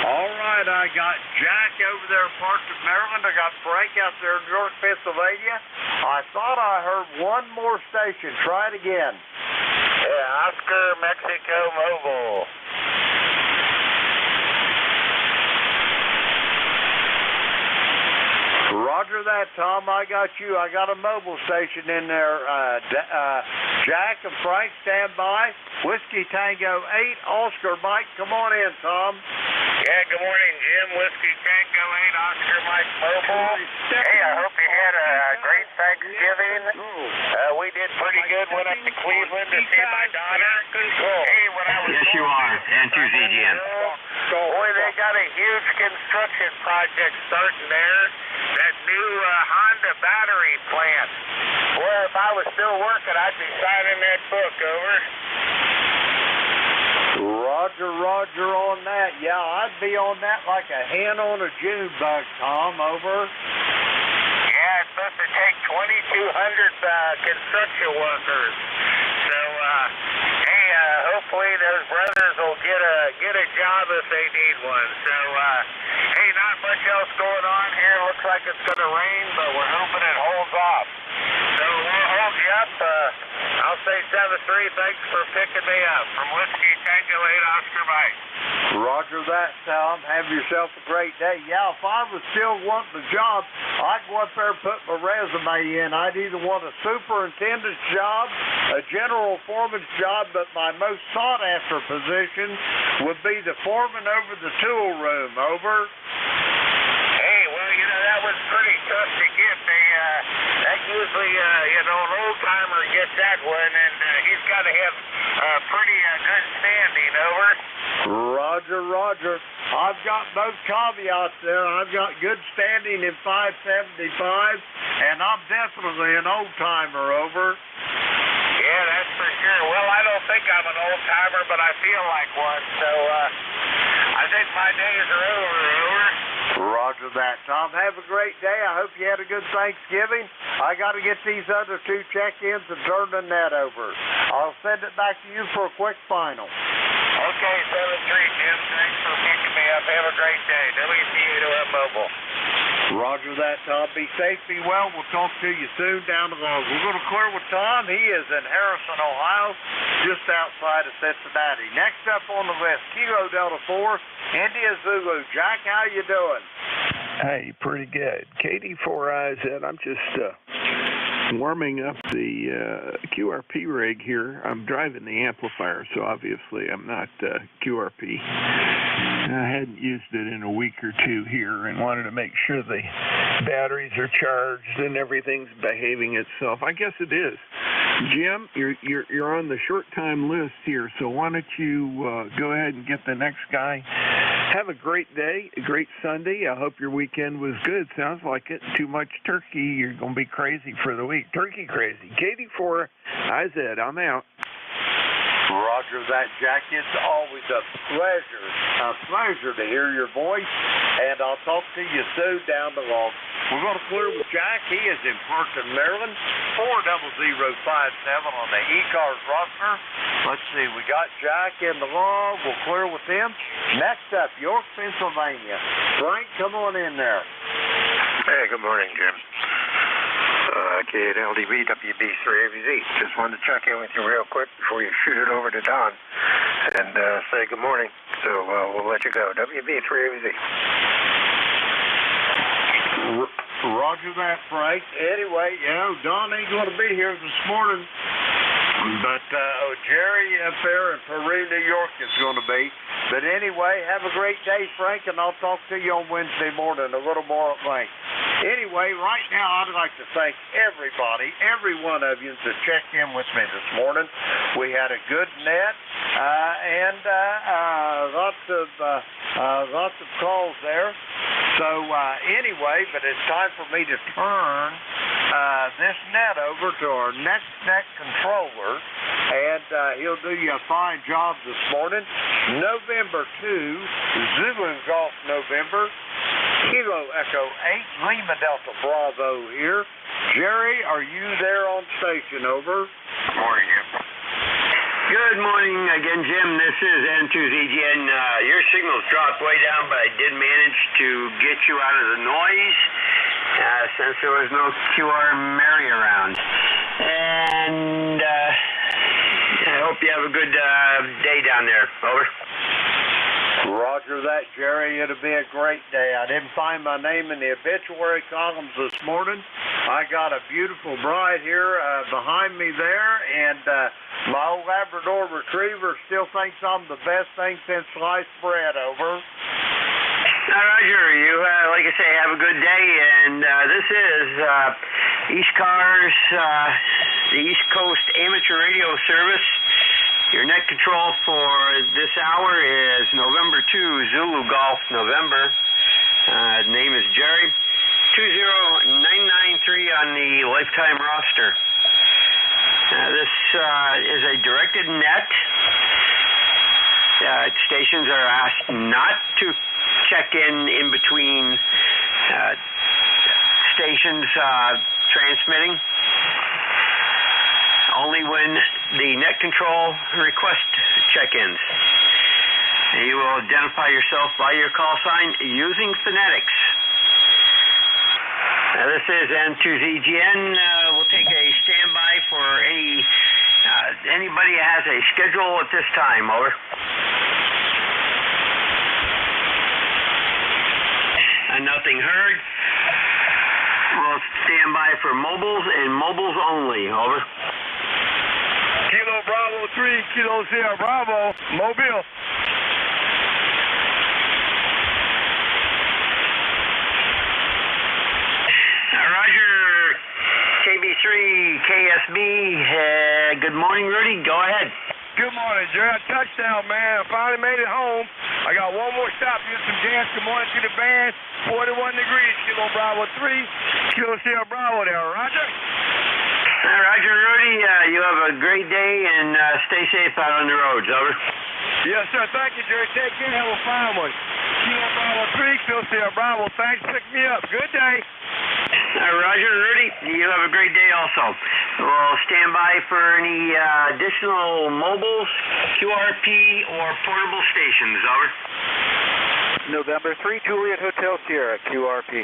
All right, I got Jack over there in parts of Maryland. I got Frank out there in North Pennsylvania. I thought I heard one more station. Try it again.
Yeah, Oscar Mexico Mobile.
Roger that, Tom. I got you. I got a mobile station in there. Jack and Frank, stand by. Whiskey Tango 8, Oscar Mike. Come on in, Tom.
Yeah, good morning, Jim. Whiskey Tango 8, Oscar Mike Mobile. Hey, I hope you had a great Thanksgiving. We did pretty good. Went up to Cleveland to see my daughter.
QR, N2ZGN.
Boy, they got a huge construction project starting there. That new Honda battery plant. Boy, if I was still working, I'd be signing that book, over.
Roger on that. Yeah, I'd be on that like a hen on a June bug, Tom, over.
Yeah, it's supposed to take 2,200 construction workers. So, hey, hopefully those brothers will get a job if they need one. So, hey, not much else going on here. Looks like it's going to rain, but we're hoping it holds off. So we'll hold you up. I'll say 7-3. Thanks for picking me up. From Whiskey Tango 8 Oscar Mike.
Roger that, Tom. Have yourself a great day. Yeah, if I was still wanting a job, I'd go up there and put my resume in. I'd either want a superintendent's job, a general foreman's job, but my most sought-after position would be the foreman over the tool room. Over.
Hey, well, you know, that was pretty tough to get. That usually, you know, an old-timer gets that one, and he's got to have pretty good standing, over.
Roger. I've got both caveats there. I've got good standing in 575, and I'm definitely an old-timer, over.
Yeah, that's for sure. Well, I don't think I'm an old-timer, but I feel like one, so I think my days are over.
Roger that, Tom. Have a great day. I hope you had a good Thanksgiving. I got to get these other 2 check-ins and turn the net over. I'll send it back to you for a quick final.
Okay, 7-3, Jim. Thanks for picking me up. Have a great day. WC8OM Mobile.
Roger that, Tom. Be safe, be well. We'll talk to you soon down the road. We're going to clear with Tom. He is in Harrison, Ohio, just outside of Cincinnati. Next up on the list, Kilo Delta 4, India Zulu. Jack, how you doing?
Hey, pretty good. KD4IZ, I'm just warming up the QRP rig here. I'm driving the amplifier, so obviously I'm not QRP. I hadn't used it in a week or two here and wanted to make sure the batteries are charged and everything's behaving itself. I guess it is. Jim, you're on the short time list here, so why don't you go ahead and get the next guy. Have a great day, a great Sunday. I hope your weekend was good. Sounds like it. Too much turkey. You're going to be crazy for the week. Turkey crazy. KD4IZ, I'm out.
Roger that, Jack. It's always a pleasure to hear your voice, and I'll talk to you soon down the road. We're going to clear with Jack. He is in Parkton, Maryland, 40057 on the ECARS roster. Let's see, we got Jack in the log. We'll clear with him. Next up, York, Pennsylvania. Frank, come on in there.
Hey, good morning, Jim. KLDB WB3AVZ. Just wanted to check in with you real quick before you shoot it over to Don and say good morning. So we'll let you go. WB3AVZ.
Roger that, Frank. Anyway, Don ain't going to be here this morning, but Jerry up there in Peru, New York is going to be. But anyway, have a great day, Frank, and I'll talk to you on Wednesday morning a little more at length. Anyway, right now I'd like to thank everybody, every one of you that checked in with me this morning. We had a good net and lots of calls there. So anyway, but it's time for me to turn this net over to our next net controller, and he'll do you a fine job this morning. November 2, Zulu Golf November, Kilo Echo 8, Lima Delta Bravo here. Jerry, are you there on station? Over.
Good morning, Jim.
Good morning again, Jim. This is N2ZGN. Your signal's dropped way down, but I did manage to get you out of the noise since there was no QR Mary around. And I hope you have a good day down there. Over.
Roger that, Jerry. It'll be a great day. I didn't find my name in the obituary columns this morning. I got a beautiful bride here behind me there, and my old Labrador Retriever still thinks I'm the best thing since sliced bread. Over.
Roger, you, like I say, have a good day, and this is ECARS, the East Coast Amateur Radio Service, Your net control for this hour is November 2, Zulu Golf, November. Name is Jerry. 20993 on the lifetime roster. This is a directed net. Stations are asked not to check in between stations transmitting. Only when the net control request check-ins. You will identify yourself by your call sign using phonetics. This is N2ZGN. We'll take a standby for anybody that has a schedule at this time. Over. Nothing heard. We'll stand by for mobiles and mobiles only. Over.
Kilo Bravo 3, Kilo Sierra Bravo, Mobile.
Roger, KB3, KSB. Good morning, Rudy. Go ahead.
Good morning, Jerry. Touchdown, man. I finally made it home. I got one more stop to get some gas. Good morning to the band. 41 degrees, Kilo Bravo 3, Kilo Sierra Bravo there. Roger.
Roger, Rudy. You have a great day and stay safe out on the roads. Over.
Yes, sir. Thank you, Jerry. Take care. Have a fine one. Kilo Bravo 3, Kilo Sierra Bravo. Thanks for picking me up. Good day.
Roger, Rudy. You have a great day also. We'll stand by for any additional mobiles, QRP, or portable stations. Over.
November 3, Juliet Hotel Sierra, QRP.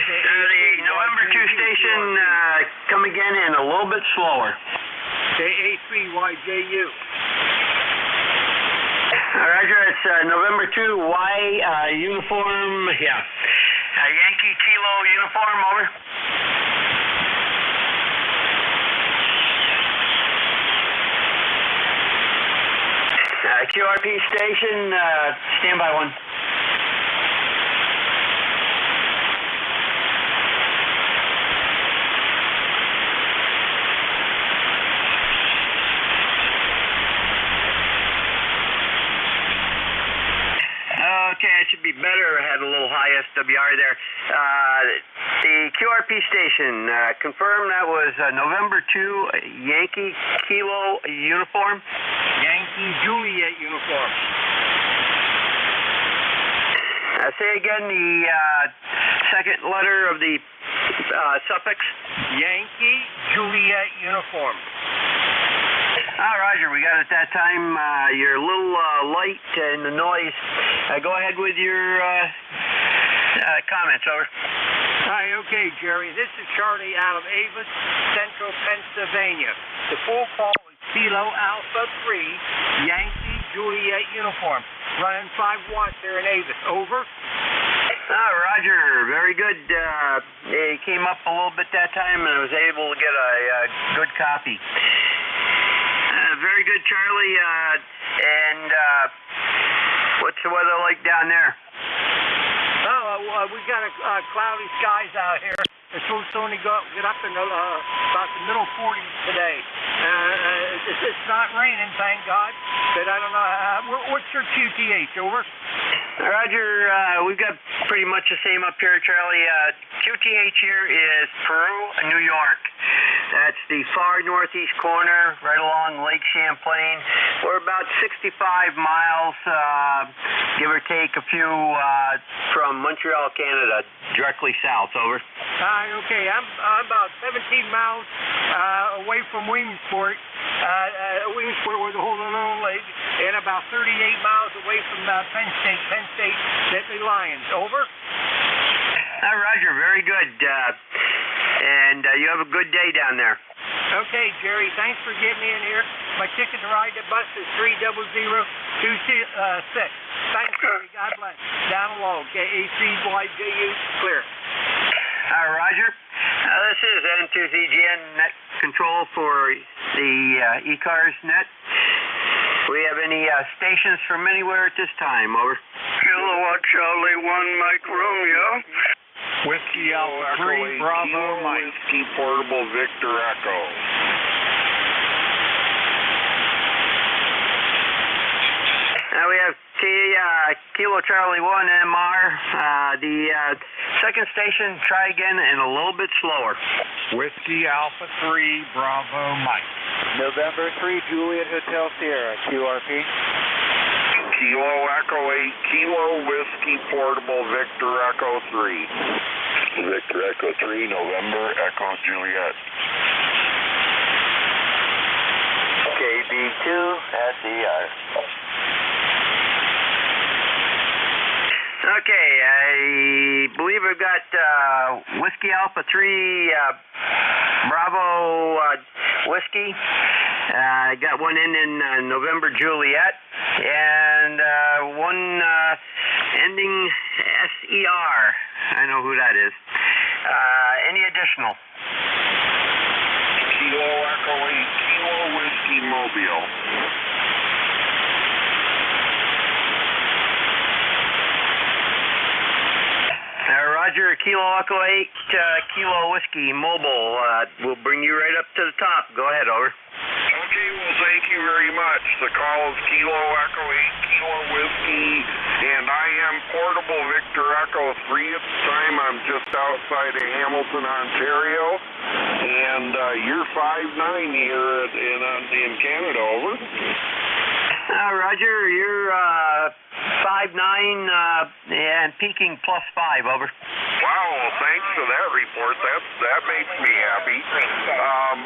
The November 2 station, come again and a little bit slower.
JA3YJU.
Roger, it's November 2, Y uniform, yeah. Yankee Kilo uniform, over. QRP station, standby one. Okay, it should be better. I had a little high SWR there. The QRP station, confirm that was November 2, Yankee Kilo uniform.
Yankee Juliet uniform.
Say again the second letter of the suffix.
Yankee Juliet uniform.
Roger, we got it that time. You're a little light in the noise. Go ahead with your comments, over.
Hi, okay, Jerry. This is Charlie out of Avis, Central Pennsylvania. The full call is Kilo Alpha 3, Yankee Juliet uniform. Running 5 watts there in Avis. Over.
Roger, very good. It came up a little bit that time, and I was able to get a good copy. Very good, Charlie. And what's the weather like down there?
We got cloudy skies out here. It's supposed to only get up in about the middle 40s today. It's not raining, thank God. But I don't know. What's your QTH? Over.
Roger, we've got pretty much the same up here, Charlie. QTH here is Peru, New York. That's the far northeast corner, right along Lake Champlain. We're about 65 miles, give or take a few, from Montreal, Canada, directly south. Over.
Okay, I'm about 17 miles away from Williamsport, where the Little Lake, and about 38 miles away from Penn State, Deadly Lions. Over.
Roger, very good. And you have a good day down there.
Okay, Jerry, thanks for getting in here. My ticket to ride the bus is 300226. Thanks, Jerry. God bless. Down low. KACYJU, clear.
Roger. This is N2ZGN net control for the ECARS net. Do we have any stations from anywhere at this time? Over.
Kilowatt Charlie 1 Mike Romeo.
Whiskey Alpha
Echo
3,
8,
Bravo,
Kilo
Mike.
Whiskey Portable Victor Echo.
Now we have Kilo Charlie 1 MR. The second station, try again and a little bit slower.
Whiskey Alpha 3, Bravo, Mike.
November 3, Juliet Hotel Sierra, QRP.
Kilo Echo 8, Kilo Whiskey Portable Victor Echo 3.
Victor Echo 3, November, Echo Juliet.
KB2 at the ECARS. Okay, I believe I've got Whiskey Alpha 3, Bravo Whiskey. I got one in November Juliet, and one ending SER. I know who that is. Any additional?
Kilo Echo 8, Kilo Whiskey Mobile.
Roger, Kilo Echo 8, Kilo Whiskey Mobile. We'll bring you right up to the top. Go ahead, over.
Okay, well, thank you very much. The call is Kilo Echo 8, Kilo Whiskey, and I am Portable Victor Echo 3 at the time. I'm just outside of Hamilton, Ontario, and you're 5'9" here in Canada, over.
Roger, you're 5'9", and peaking +5, over.
Wow, well, thanks for that report. That makes me happy.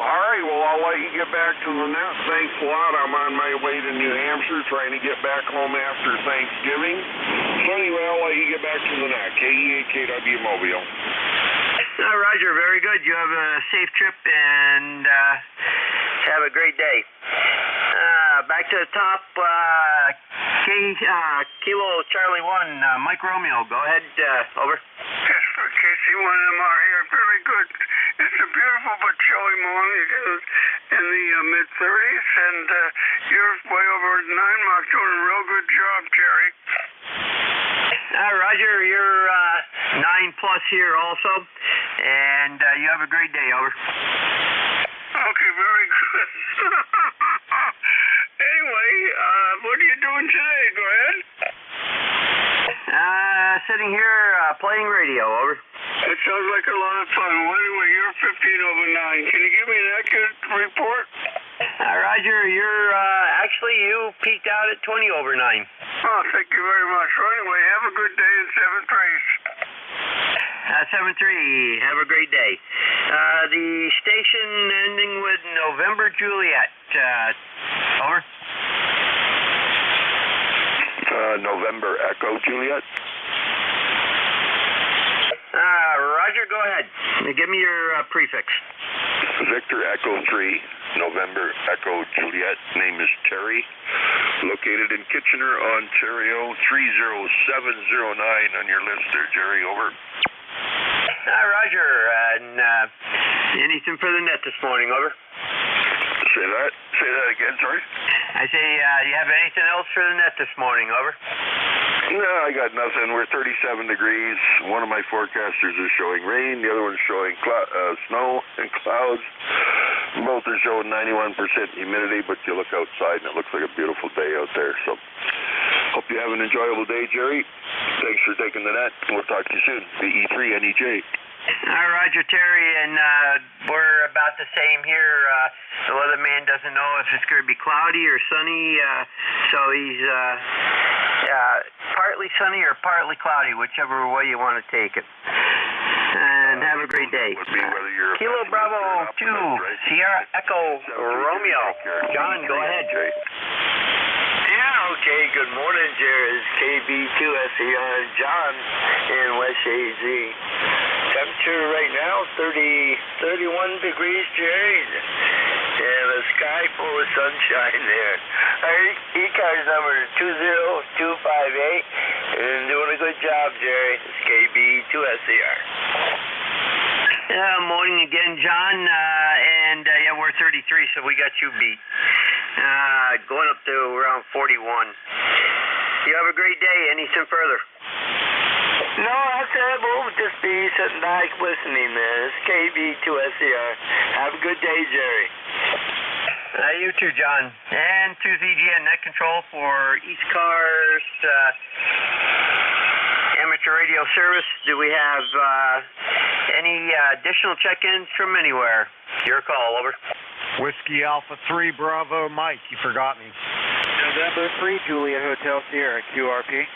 All right, well, I'll let you get back to the net. Thanks a lot. I'm on my way to New Hampshire trying to get back home after Thanksgiving. So anyway, I'll let you get back to the net. KE8 KW Mobile.
Roger, very good. You have a safe trip and have a great day. Back to the top, Kilo Charlie 1, Mike Romeo. Go ahead, over.
Yes, KC1MR here. Very good. It's a beautiful but chilly morning in the mid-30s, and you're way over 9 Mach, doing a real good job, Jerry.
Roger, you're 9+ here also, and you have a great day, over.
Okay, very good. Anyway, what are you doing today? Go ahead.
Sitting here playing radio, over.
It sounds like a lot of fun. Well, anyway, you're 15/9. Can you give me an accurate report?
Roger, you're actually you peaked out at 20/9.
Oh, thank you very much. Well, anyway, have a good day in 7-3.
7-3, have a great day. The station ending with November Juliet. Over.
November Echo Juliet.
Roger, go ahead. Give me your prefix.
Victor Echo 3, November Echo Juliet. Name is Terry. Located in Kitchener, Ontario. 30709 on your list there, Jerry. Over.
Roger. And anything for the net this morning, over?
Say that again, sorry?
I say, do you have anything else for the net this morning, over?
No, I got nothing. We're 37 degrees. One of my forecasters is showing rain. The other one's showing snow and clouds. Both are showing 91% humidity, but you look outside and it looks like a beautiful day out there. So, hope you have an enjoyable day, Jerry. Thanks for taking the net. We'll talk to you soon. BE3 NEJ.
Roger, Terry, and we're about the same here. The weatherman doesn't know if it's going to be cloudy or sunny, so he's partly sunny or partly cloudy, whichever way you want to take it. And have a great day. Kilo Bravo 2, Sierra Echo Romeo. John, go ahead.
Yeah, okay. Good morning, Jerry. It's KB2S here, John in West AZ. Temperature right now, 31 degrees, Jerry. And a sky full of sunshine there. Our ECARS number is 20258. And doing a good job, Jerry. It's KB2SCR.
Morning again, John. And yeah, we're 33, so we got you beat. Going up to around 41. You have a great day. Anything further?
No, that's it. We'll just be sitting back listening, man. It's KB2SCR. Have a good day, Jerry.
You too, John. And to ZGN Net Control for ECARS amateur radio service. Do we have any additional check-ins from anywhere? Your call, over.
Whiskey Alpha 3 Bravo Mike, you forgot me.
November 3 Juliet Hotel Sierra, QRP.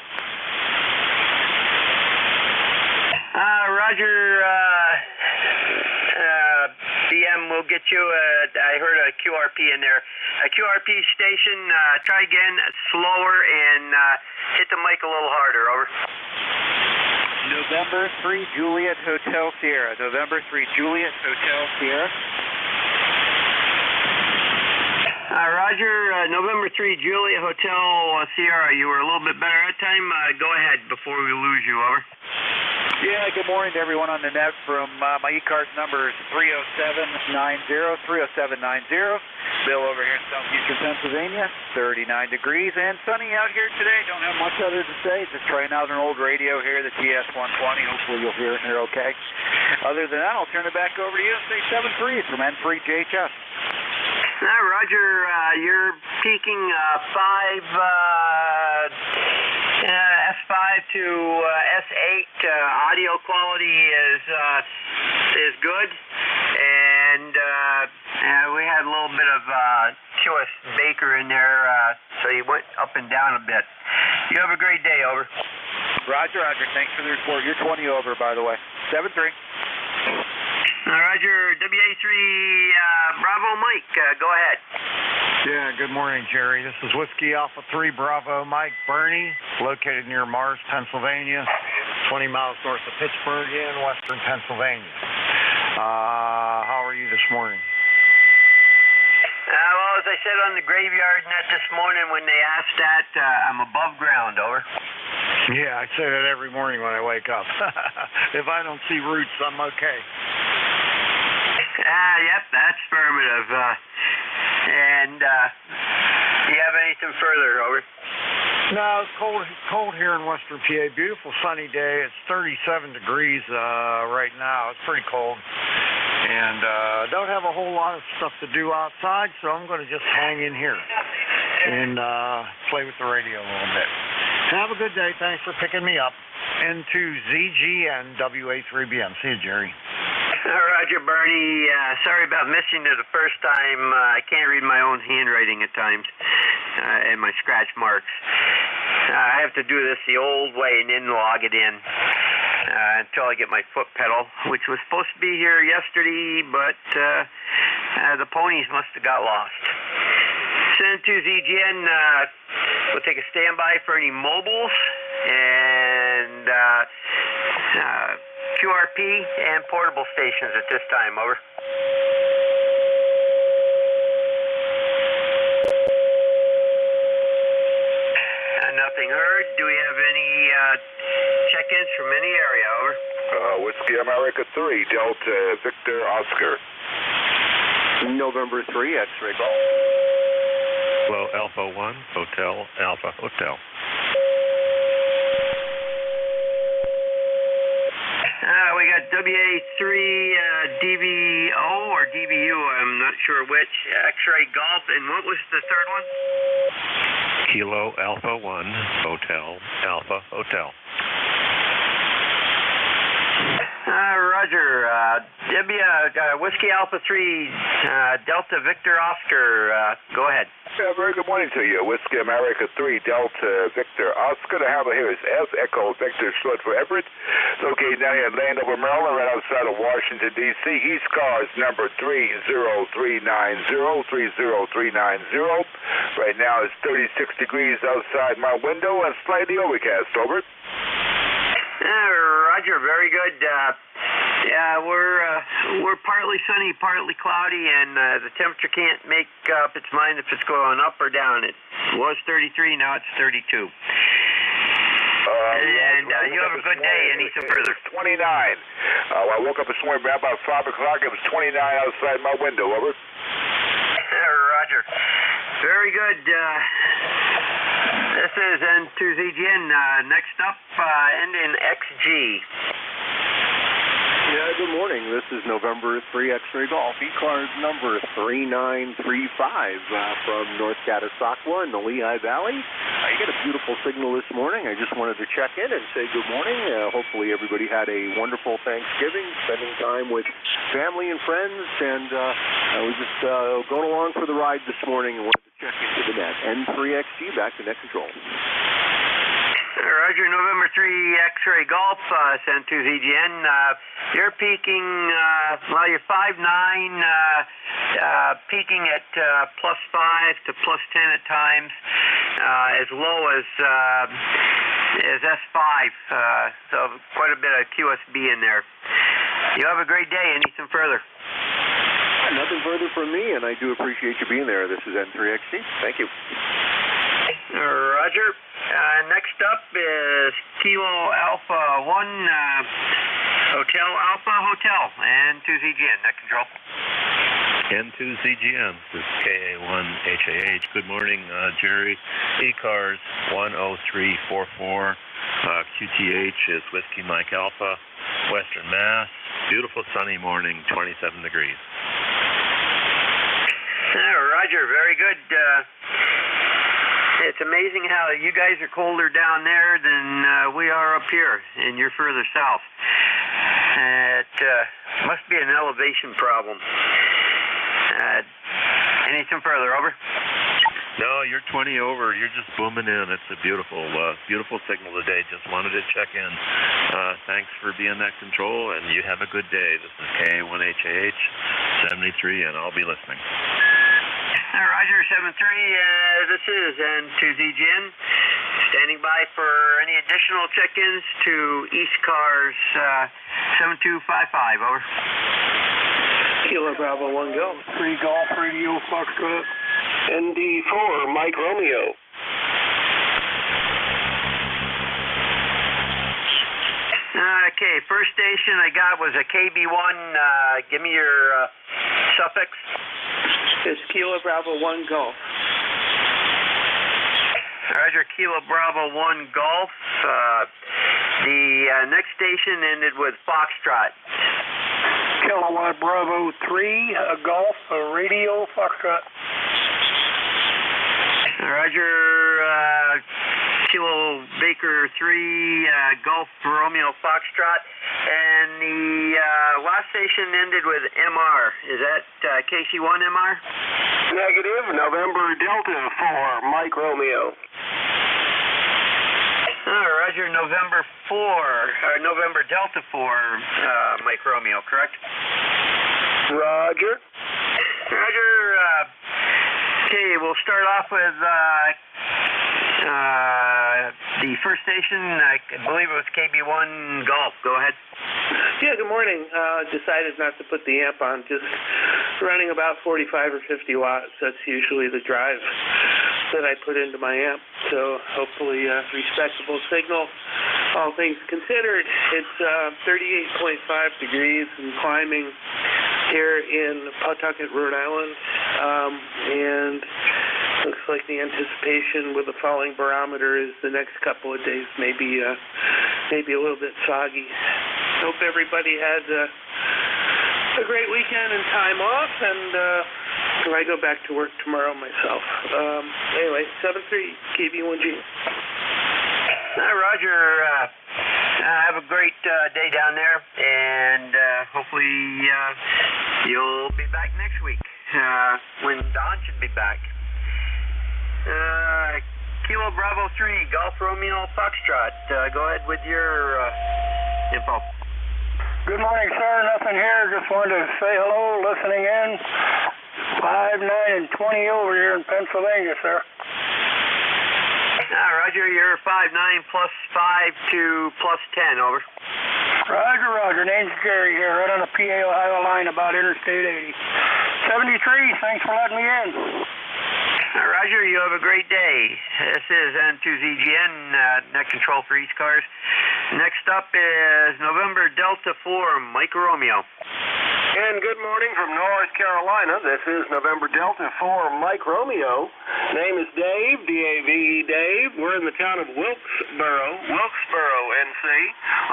Roger, BM will get you, I heard a QRP in there. A QRP station, try again, slower, and hit the mic a little harder, over.
November 3 Juliet Hotel Sierra. November 3 Juliet Hotel Sierra.
Roger, November 3 Juliet Hotel Sierra. You were a little bit better that time. Go ahead before we lose you, over.
Yeah, good morning to everyone on the net from my ECARS number is 30790. Bill over here in southeastern Pennsylvania, 39 degrees and sunny out here today. Don't have much other to say. Just trying out an old radio here, the TS-120. Hopefully you'll hear it and you're okay. Other than that, I'll turn it back over to you. Say 7-3 from N3JHS.
Roger, you're peaking S5 to S8. Audio quality is good, and we had a little bit of QS Baker in there, so you went up and down a bit. You have a great day, over.
Roger, Roger. Thanks for the report. You're 20 over, by the way. 7-3.
Roger, WA3 Bravo Mike, go ahead.
Yeah, good morning, Jerry. This is Whiskey Alpha 3 Bravo Mike Bernie, located near Mars, Pennsylvania, 20 miles north of Pittsburgh in western Pennsylvania. How are you this morning?
Well, as I said on the graveyard net this morning when they asked that, I'm above ground, over.
Yeah, I say that every morning when I wake up. If I don't see roots, I'm okay.
Yep, that's affirmative. And do you have anything further, over?
No, it's cold here in western PA. Beautiful sunny day. It's 37 degrees right now. It's pretty cold. And don't have a whole lot of stuff to do outside, so I'm going to just hang in here and play with the radio a little bit. Have a good day. Thanks for picking me up. N2ZGN WA3BM. See you, Jerry.
Roger, Bernie. Sorry about missing you the first time. I can't read my own handwriting at times and my scratch marks. I have to do this the old way and then log it in until I get my foot pedal, which was supposed to be here yesterday, but the ponies must have got lost. Send to ZGN. We'll take a standby for any mobiles and QRP and portable stations at this time, over. Nothing heard. Do we have any check-ins from any area, over?
Whiskey America 3, Delta Victor Oscar.
November 3, X-ray call.
Hello, Alpha 1, Hotel, Alpha Hotel.
We got WA3 DVO or DVU, I'm not sure which, X-ray Golf, and what was the third one?
Kilo Alpha 1, Hotel, Alpha Hotel.
Roger. Whiskey Alpha 3, Delta Victor Oscar. Go ahead.
Yeah, very good morning to you. Whiskey America 3, Delta Victor Oscar. The handle here is S Echo Victor, short for Everett. Located down here in Landover, Maryland, right outside of Washington, D.C. ECARS number 30390, 30390. Right now it's 36 degrees outside my window and slightly overcast, over.
Roger, very good. Yeah, we're partly sunny, partly cloudy, and the temperature can't make up its mind if it's going up or down. It was 33, now it's 32. And you have a good day. Anything further?
29. I woke up this morning about 5 o'clock. It was 29 outside my window, over.
Roger. Very good.
This is N2ZGN. Next up, ending XG.
Yeah, good morning. This is November 3 X-Ray Golf, ECARS number 3935 from North Catasauqua in the Lehigh Valley. I get a beautiful signal this morning. I just wanted to check in and say good morning. Hopefully everybody had a wonderful Thanksgiving, spending time with family and friends, and I was just going along for the ride this morning and wanted to check into the net. N3XG, back to net control.
Roger, November 3 X-Ray Golf, N2ZGN. You're peaking, you're 5'9", peaking at +5 to +10 at times, as low as S5, so quite a bit of QSB in there. You have a great day. Anything further?
Nothing further from me, and I do appreciate you being there. This is N3XG. Thank you.
Roger. Next up is Kilo Alpha 1 Hotel Alpha Hotel, N2ZGN. Net control.
N2ZGN. This is KA1HAH. Good morning, Jerry. ECARS 10344. QTH is Whiskey Mike Alpha, Western Mass. Beautiful sunny morning, 27 degrees.
Roger, very good. It's amazing how you guys are colder down there than we are up here, and you're further south. It must be an elevation problem. Anything further, over?
No, you're 20 over. You're just booming in. It's a beautiful, beautiful signal today. Just wanted to check in. Thanks for being that control, and you have a good day. This is KA1HAH 73, and I'll be listening.
Roger, 73. This is N2ZGN. Standing by for any additional check-ins to ECARS 7255. Over.
Kilo Bravo 1 Golf. 3 Golf Radio Foxtrot. ND4 Mike Romeo.
Okay, first station I got was a KB1. Give me your suffix.
It's Kilo Bravo 1 Golf.
Roger, Kilo Bravo 1 Golf. The next station ended with Foxtrot.
Kilo Bravo 3 Golf Radio Foxtrot.
Roger, Kilo Baker 3 Golf Romeo Foxtrot. And the last station ended with MR. Is that KC1 MR?
Negative. November Delta 4 Mike Romeo.
Roger, November 4, or November Delta 4 Mike Romeo, correct?
Roger.
Roger. Okay, we'll start off with the first station. I believe it was KB1 Golf. Go ahead.
Yeah, good morning. Decided not to put the amp on, just running about 45 or 50 watts. That's usually the drive that I put into my amp. So hopefully respectable signal. All things considered, it's 38.5 degrees and climbing here in Pawtucket, Rhode Island. And looks like the anticipation with the falling barometer is the next couple of days maybe a little bit soggy. Hope everybody had a great weekend and time off, and I go back to work tomorrow myself. Anyway, 7-3 KB1G.
Roger. Have a great day down there, and hopefully you'll be back next week when Don should be back. Kilo Bravo 3 Golf Romeo Foxtrot. Go ahead with your info.
Good morning, sir. Nothing here. Just wanted to say hello, listening in. 5, 9, and 20 over here in Pennsylvania, sir.
Roger, you're 5'9" plus 5 to plus 10, over.
Roger. Name's Jerry here, right on the PA Ohio line about Interstate 80. 73, thanks for letting me in.
Roger, you have a great day. This is N2ZGN, net control for ECARS. Next up is November Delta 4, Mike Romeo.
And good morning from North Carolina. This is November Delta 4 Mike Romeo. Name is Dave, D-A-V-E Dave. We're in the town of Wilkesboro, NC,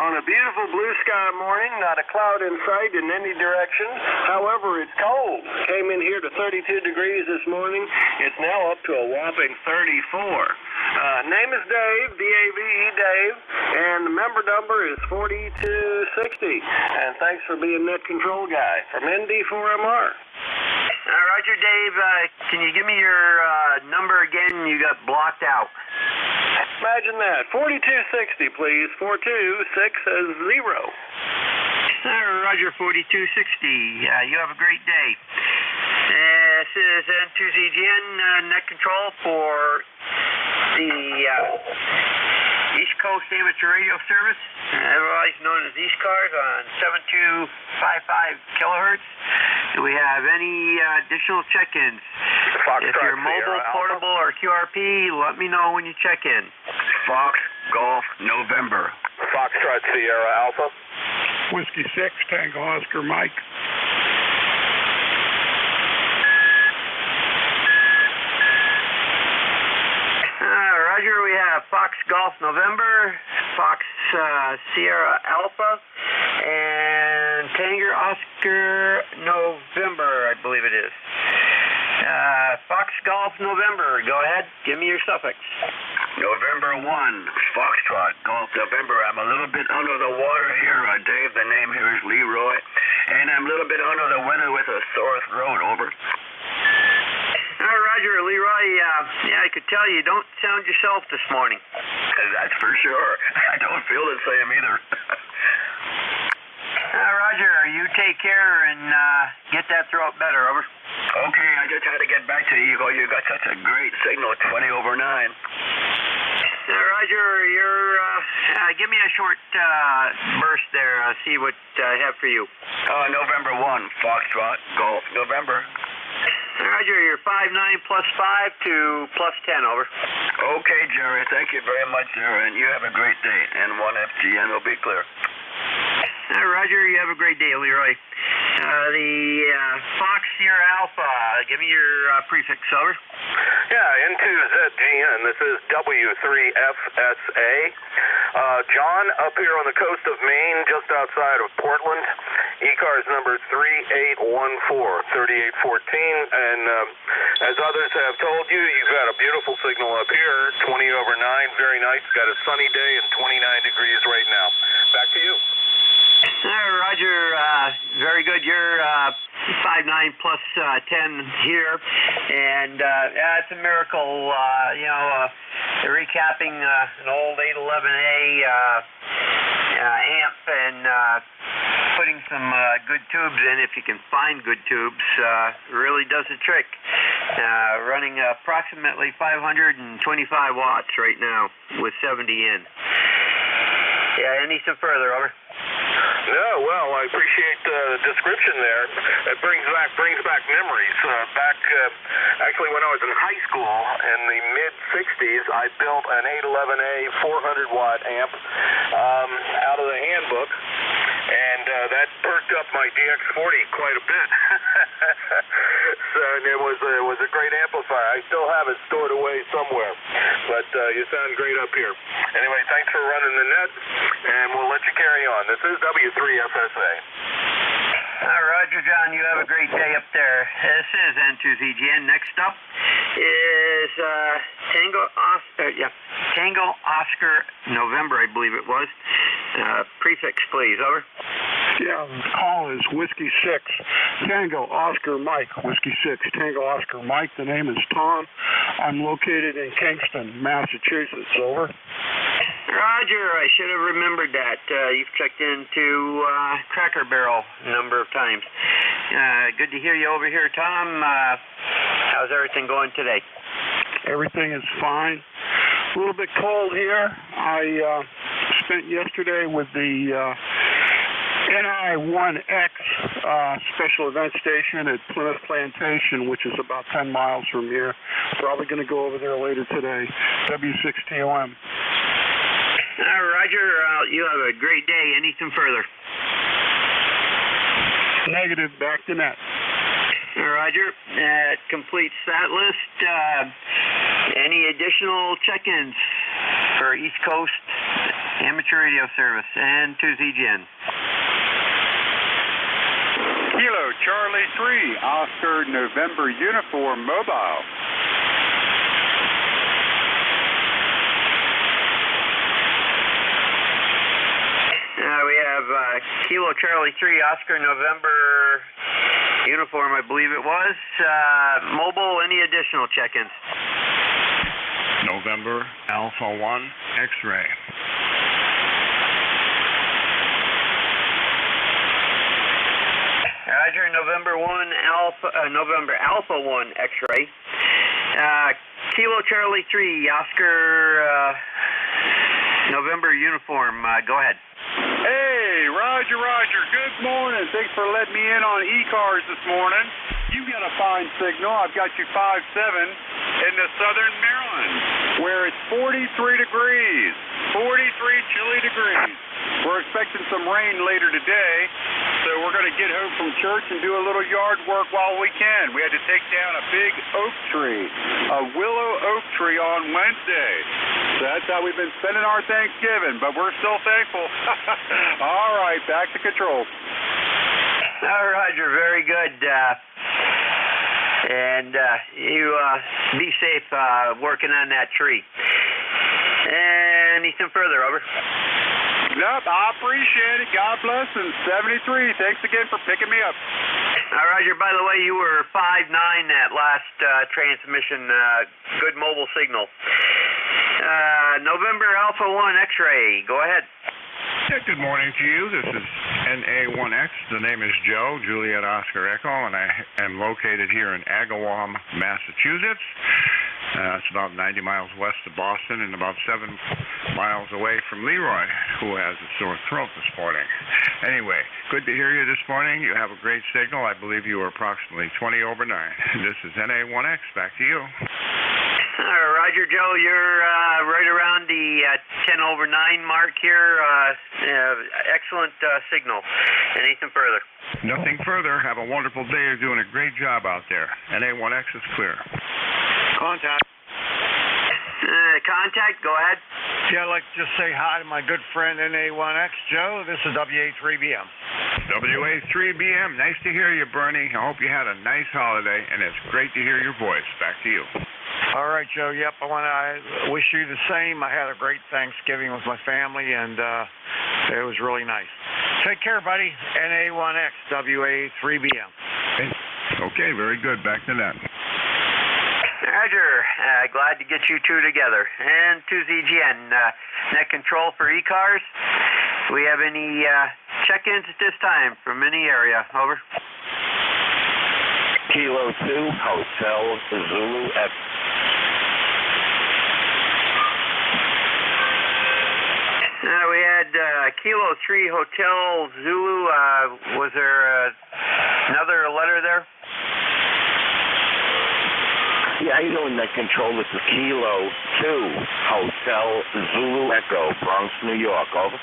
on a beautiful blue sky morning, not a cloud in sight in any direction. However, it's cold. Came in here to 32 degrees this morning. It's now up to a whopping 34. Name is Dave, D-A-V-E Dave, and the member number is 4260. And thanks for being net control guy from ND4MR.
Roger, Dave, can you give me your number again? You got blocked out.
Imagine that. 4260, please. 42660.
Roger, 4260. You have a great day. This is N2ZGN net control for the East Coast Amateur Radio Service, otherwise known as ECARS, on 7255 kilohertz. Do we have any additional check-ins? If you're mobile, portable, or QRP, let me know when you check in.
Fox Golf November.
Foxtrot Sierra Alpha.
Whiskey 6, Tango Oscar Mike.
Roger, we have Fox Golf November, Fox Sierra Alpha, and Tango Oscar November, I believe it is. Fox Golf November, go ahead, give me your suffix.
November 1, Foxtrot Golf November. I'm a little bit under the water here, Dave. The name here is Leroy, and I'm a little bit under the weather with a sore throat, over.
Roger, Leroy, I could tell you don't sound yourself this morning.
That's for sure. I don't feel the same either.
Roger, you take care and get that throat better, over.
Okay, I just had to get back to you. You got such a great signal, 20 over 9.
Roger, give me a short burst there. See what I have for you.
November 1, Foxtrot Golf November.
Roger, you're 59 plus 5 to plus 10, over.
Okay, Jerry, thank you very much, sir, and you have a great day. And 1FGN will be clear.
Roger, you have a great day, Leroy. The Fox Sierra Alpha, give me your prefix, over.
Yeah, N2ZGN, this is W3FSA. John, up here on the coast of Maine, just outside of Portland. ECARS number 3814, 3814. And as others have told you, you've got a beautiful signal up here, 20 over 9, very nice. Got a sunny day and 29 degrees right now. Back to you.
Roger, very good. You're 59 plus 10 here, and it's a miracle. Recapping an old 811A amp and putting some good tubes in, if you can find good tubes, really does the trick. Running approximately 525 watts right now with 70 in. Yeah, any some further, over.
No, well, I appreciate the description there. It brings back memories. Actually, when I was in high school in the mid-'60s, I built an 811A 400-watt amp out of the handbook, and that perked up my DX40 quite a bit. So it was a great amplifier. I still have it stored away somewhere, but you sound great up here. Anyway, thanks for running the net, and we'll let you carry on. This is W3FSA.
Roger, John, you have a great day up there. This is N2ZGN. Next up is Tango Oscar November, I believe it was. Prefix, please, over.
Yeah, the call is Whiskey 6, Tango Oscar Mike, Whiskey 6, Tango Oscar Mike. The name is Tom. I'm located in Kingston, Massachusetts, over.
Roger, I should have remembered that. You've checked into Cracker Barrel a number of times. Good to hear you over here, Tom. How's everything going today?
Everything is fine. A little bit cold here. I spent yesterday with the NI1X special event station at Plymouth Plantation, which is about 10 miles from here. Probably going to go over there later today. W6TOM.
Roger, you have a great day. Anything further?
Negative, back to net.
Roger. Complete sat list. Any additional check-ins for East Coast Amateur Radio Service and to ZGN?
Kilo Charlie 3, Oscar November Uniform Mobile.
We have Kilo Charlie 3, Oscar November Uniform, I believe it was. Mobile, any additional check-ins?
November Alpha 1 X-ray.
Roger, November Alpha 1 X-ray. Kilo Charlie 3, Oscar November Uniform. Go ahead.
Hey, Roger. Good morning. Thanks for letting me in on ECARS this morning. You got a fine signal. I've got you 5-7 in the southern Maryland, where it's 43 degrees, 43 chilly degrees. We're expecting some rain later today, so we're going to get home from church and do a little yard work while we can. We had to take down a big oak tree, a willow oak tree on Wednesday. So that's how we've been spending our Thanksgiving, but we're still thankful. All right, back to control.
Roger, very good. And you be safe working on that tree. Anything further, over?
Nope, I appreciate it. God bless, and 73. Thanks again for picking me up.
Roger, by the way, you were 5-9 that last transmission. Good mobile signal. November Alpha 1 X-ray. Go ahead.
Yeah, good morning to you. This is NA1X. The name is Joe, Juliet Oscar Echo, and I am located here in Agawam, Massachusetts. It's about 90 miles west of Boston and about 7 miles away from Leroy, who has a sore throat this morning. Anyway, good to hear you this morning. You have a great signal. I believe you are approximately 20 over 9. This is NA1X. Back to you.
Roger, Joe, you're right around the 10 over 9 mark here. Excellent signal. Anything further?
Nothing further. Have a wonderful day. You're doing a great job out there. NA1X is clear.
Contact.
Contact, go ahead.
Yeah, I'd like to just say hi to my good friend NA1X, Joe. This is WA3BM.
WA3BM, nice to hear you, Bernie. I hope you had a nice holiday, and it's great to hear your voice. Back to you.
All right, Joe. Yep, I wish you the same. I had a great Thanksgiving with my family, and it was really nice. Take care, buddy. NA1X, WA3BM.
Okay, very good. Back to that.
Roger. Glad to get you two together. And to ZGN, net control for ECARS. Do we have any check-ins at this time from any area? Over.
Kilo 2, Hotel Zulu X.
We had Kilo 3 Hotel Zulu. Was there another letter there?
Yeah, how you doing, net control? This is Kilo 2, Hotel Zulu Echo, Bronx, New York. Over.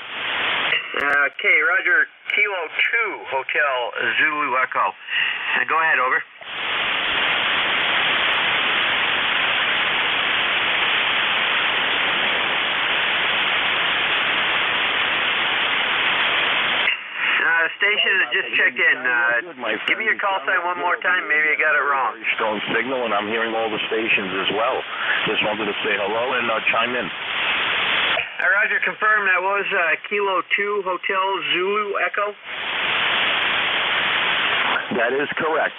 Okay, Roger. Kilo 2 Hotel Zulu Echo. Go ahead, over. Station that just checked in. Give me your call sign one more time. Maybe I got it wrong.
Strong signal, and I'm hearing all the stations as well. Just wanted to say hello and chime in.
Roger, confirm that was Kilo 2 Hotel Zulu Echo?
That is correct.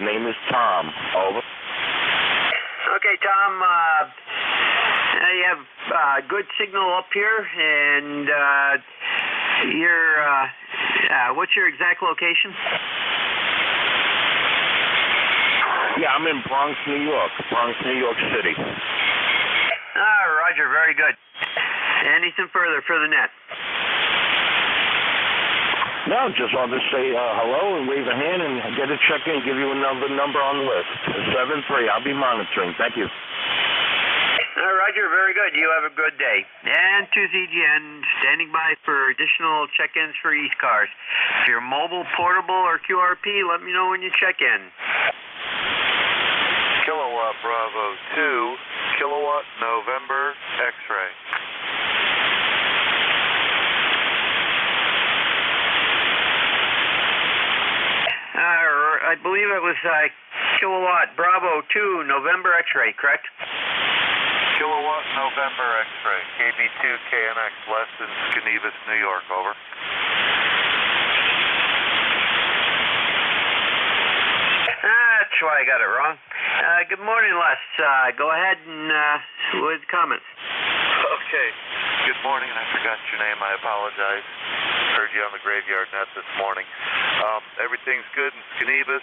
Name is Tom. Over.
Okay, Tom. You have good signal up here, and what's your exact location?
Yeah, I'm in Bronx, New York. Bronx, New York City.
Roger, very good. Anything further for the net?
No, just wanted to say hello and wave a hand and get a check-in, give you another number on the list. 73. I'll be monitoring. Thank you.
All right. Roger, very good. You have a good day. And to ZGN, standing by for additional check-ins for ECARS. If you're mobile, portable, or QRP, let me know when you check in.
Kilowatt Bravo 2, Kilowatt November X-ray.
I believe it was Kilowatt Bravo 2, November X-ray, correct?
Kilowatt November X-ray, KB2 KNX, Weston, Genevas, New York, over.
That's why I got it wrong. Good morning, Les. Go ahead and with comments.
Okay. Good morning, and I forgot your name. I apologize. Heard you on the graveyard net this morning. Everything's good in Genevas.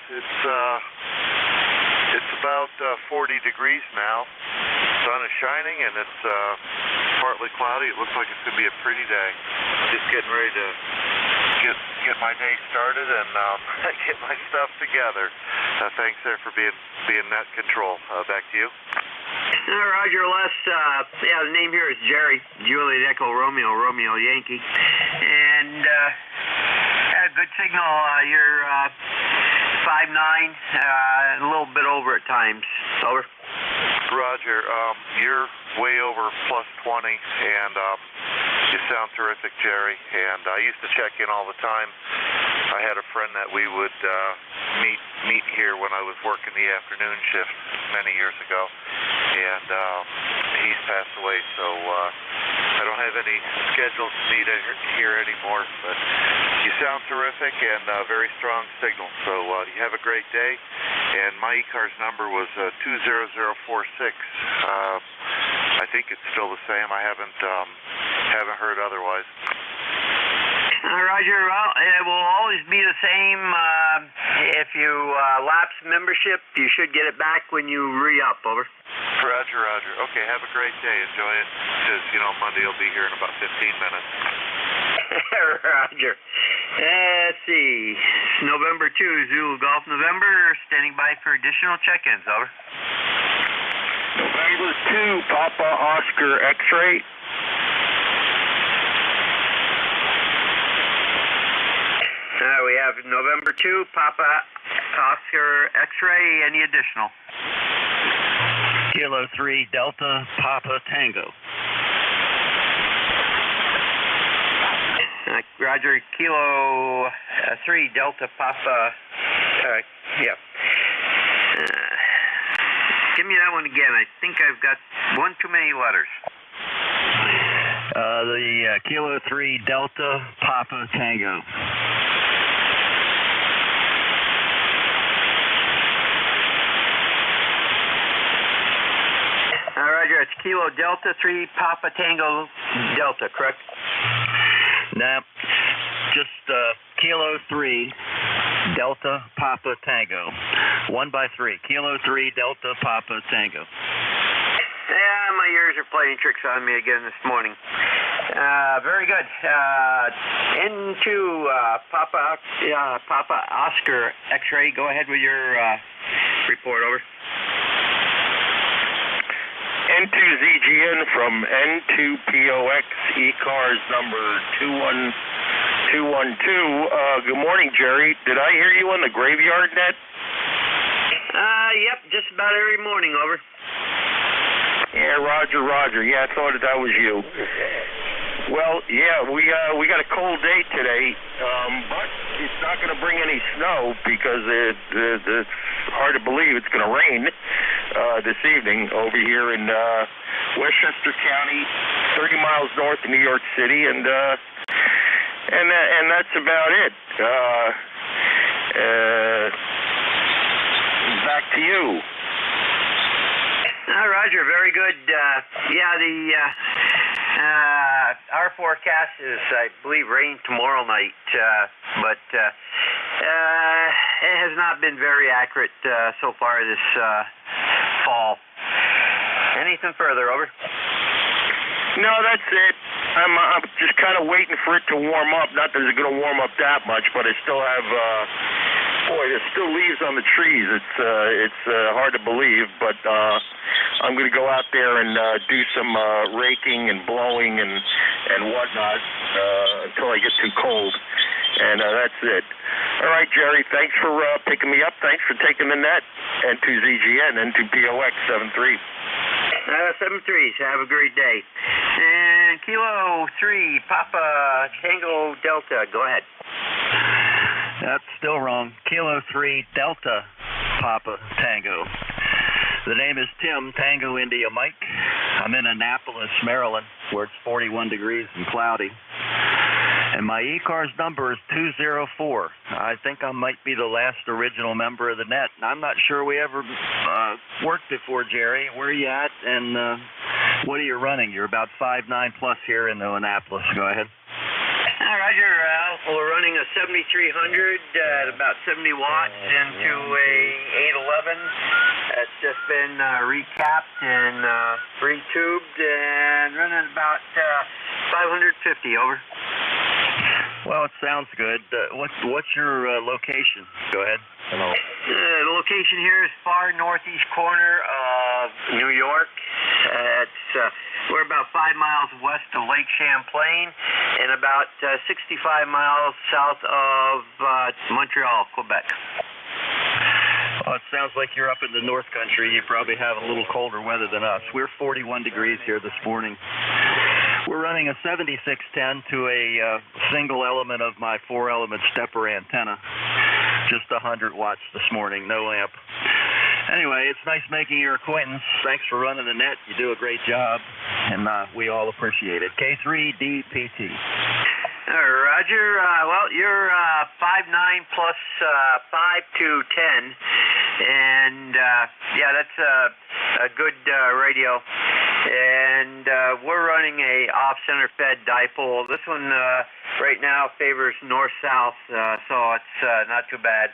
It's about 40 degrees now. Sun is shining, and it's partly cloudy. It looks like it's going to be a pretty day. Just getting ready to get my day started and get my stuff together. Thanks there for being net control. Back to you.
Roger, Les. The name here is Jerry. Juliet Echo Romeo, Romeo Yankee. And good signal. You're 5'9", a little bit over at times. Over.
Roger. You're way over plus 20, and you sound terrific, Jerry. And I used to check in all the time. I had a friend that we would meet here when I was working the afternoon shift many years ago, and he's passed away, so I don't have any scheduled to meet here anymore, but you sound terrific and very strong signal, so you have a great day. And my ECARS number was 20046. I think it's still the same. I haven't heard otherwise.
Roger, well, it will always be the same. If you lapse membership, you should get it back when you re-up, over.
Roger, Roger. Okay, have a great day. Enjoy it, because, Monday will be here in about 15 minutes.
Roger. Let's see. November 2, Zulu Golf November, standing by for additional check-ins, over.
November 2, Papa Oscar X-ray.
We have November 2, Papa Oscar X-ray. Any additional?
Kilo 3, Delta Papa Tango.
Roger, Kilo 3, Delta Papa. Give me that one again. I think I've got one too many letters.
The Kilo 3, Delta Papa Tango.
Roger, it's Kilo Delta 3 Papa Tango Delta, correct?
No, just Kilo 3 Delta Papa Tango. 1x3. Kilo 3 Delta Papa Tango.
Yeah, my ears are playing tricks on me again this morning. Very good. Into Papa Oscar X-ray. Go ahead with your report, over.
N2ZGN from N2POX, ECARS number 21212. Good morning, Jerry. Did I hear you on the graveyard net?
Yep, just about every morning, over.
Yeah, Roger. Yeah, I thought that was you. Well, yeah, we got a cold day today, but it's not going to bring any snow because it's hard to believe it's going to rain this evening over here in Westchester County, 30 miles north of New York City, and that's about it. Back to you.
Roger, very good. Our forecast is, I believe, rain tomorrow night, but it has not been very accurate so far this fall. Anything further, over?
No, that's it. I'm just kind of waiting for it to warm up. Not that it's going to warm up that much, but I still have, there's still leaves on the trees. It's hard to believe, but I'm going to go out there and do some raking and blowing and whatnot until I get too cold. And that's it. All right, Jerry, thanks for picking me up. Thanks for taking the net. N2ZGN, N2POX 73.
73s. Have a great day. And Kilo 3, Papa Tango Delta. Go ahead.
That's still wrong. Kilo 3, Delta, Papa Tango. The name is Tim, Tango India Mike. I'm in Annapolis, Maryland, where it's 41 degrees and cloudy. And my ECARS number is 204. I think I might be the last original member of the net. I'm not sure we ever worked before, Jerry. Where are you at, and what are you running? You're about 5'9 plus here in Annapolis. Go ahead.
Roger, we're running a 7300 at about 70 watts into a 811. It's just been recapped and retubed and running about 550, over.
Well, it sounds good. What's your location? Go ahead. Hello.
The location here is far northeast corner of New York. We're about 5 miles west of Lake Champlain and about 65 miles south of Montreal, Quebec.
Well, it sounds like you're up in the North Country. You probably have a little colder weather than us. We're 41 degrees here this morning. We're running a 7610 to a single element of my 4-element stepper antenna. Just 100 watts this morning, no amp. Anyway, it's nice making your acquaintance. Thanks for running the net. You do a great job, and we all appreciate it. K3DPT.
Roger. Well, you're 5'9 plus 5'10", and yeah, that's a good radio. And we're running a off-center fed dipole. This one right now favors north-south, so it's not too bad.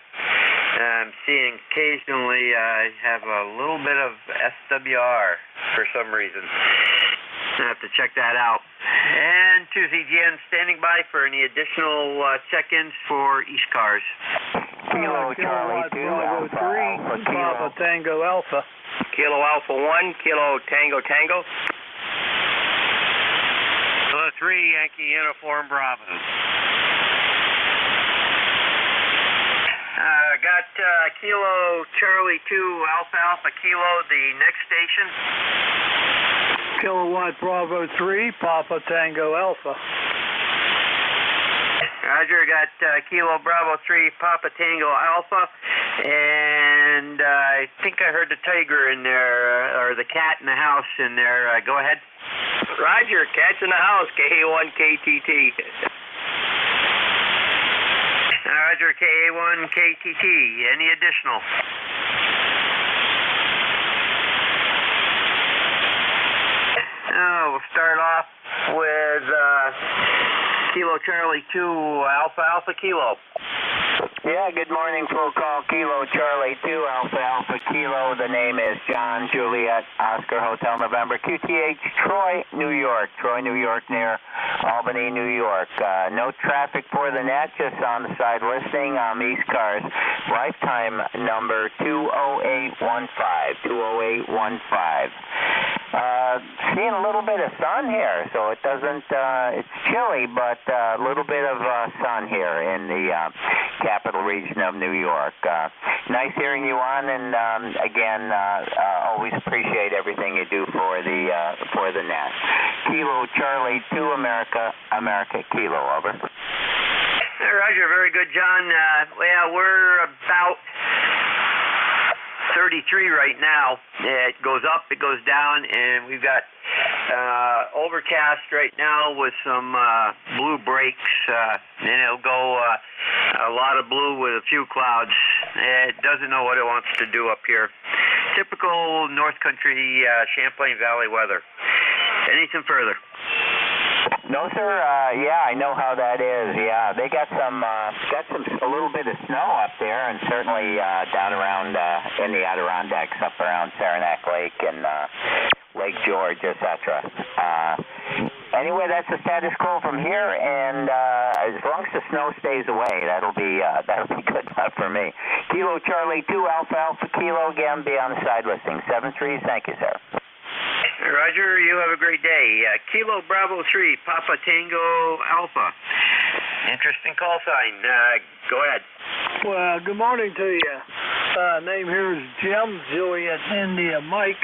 I'm seeing occasionally I have a little bit of SWR for some reason. I have to check that out. And 2ZGN standing by for any additional check-ins for ECARS.
Kilo Charlie 2 Alpha 3 Papa Tango Alpha.
Kilo Alpha 1, Kilo Tango Tango.
Kilo 3 Yankee Uniform Bravo.
Got Kilo Charlie 2 Alpha Alpha Kilo, the next station.
Kilowatt Bravo 3 Papa Tango Alpha.
Roger, got Kilo Bravo 3 Papa Tango Alpha, and I think I heard the tiger in there, or the cat in the house in there. Go ahead.
Roger, cat's in the house, KA1KTT.
Roger, KA1KTT. Any additional? We'll start off with Kilo Charlie 2 Alpha Alpha Kilo.
Yeah, good morning, full call, Kilo Charlie 2 Alpha Alpha Kilo. The name is John Juliet Oscar Hotel November QTH, Troy, New York. Troy, New York, near Albany, New York. No traffic for the net, just on the side listening. ECARS, lifetime number 20815, 20815. Seeing a little bit of sun here, so it doesn't, it's chilly, but a little bit of sun here in the capital region of New York. Nice hearing you on, and again, always appreciate everything you do for the net. Kilo Charlie 2 America Kilo, over.
Roger, very good, John. Well, we're about 33 right now. It goes up, it goes down, and we've got overcast right now with some blue breaks, and it'll go a lot of blue with a few clouds. It doesn't know what it wants to do up here. Typical North Country Champlain Valley weather. Anything further?
No, sir. Yeah, I know how that is. Yeah, they got a little bit of snow up there, and certainly down around in the Adirondacks, up around Saranac Lake and Lake George, etc. Anyway, that's the status quo from here, and as long as the snow stays away, that'll be good enough for me. Kilo Charlie 2 Alpha Alpha Kilo, again, be on the side listing. 7-3, thank you, sir.
Roger, you have a great day. Kilo Bravo 3, Papa Tango Alpha. Interesting call sign. Go ahead.
Well, good morning to you. Name here is Jim, Juliet India Mike.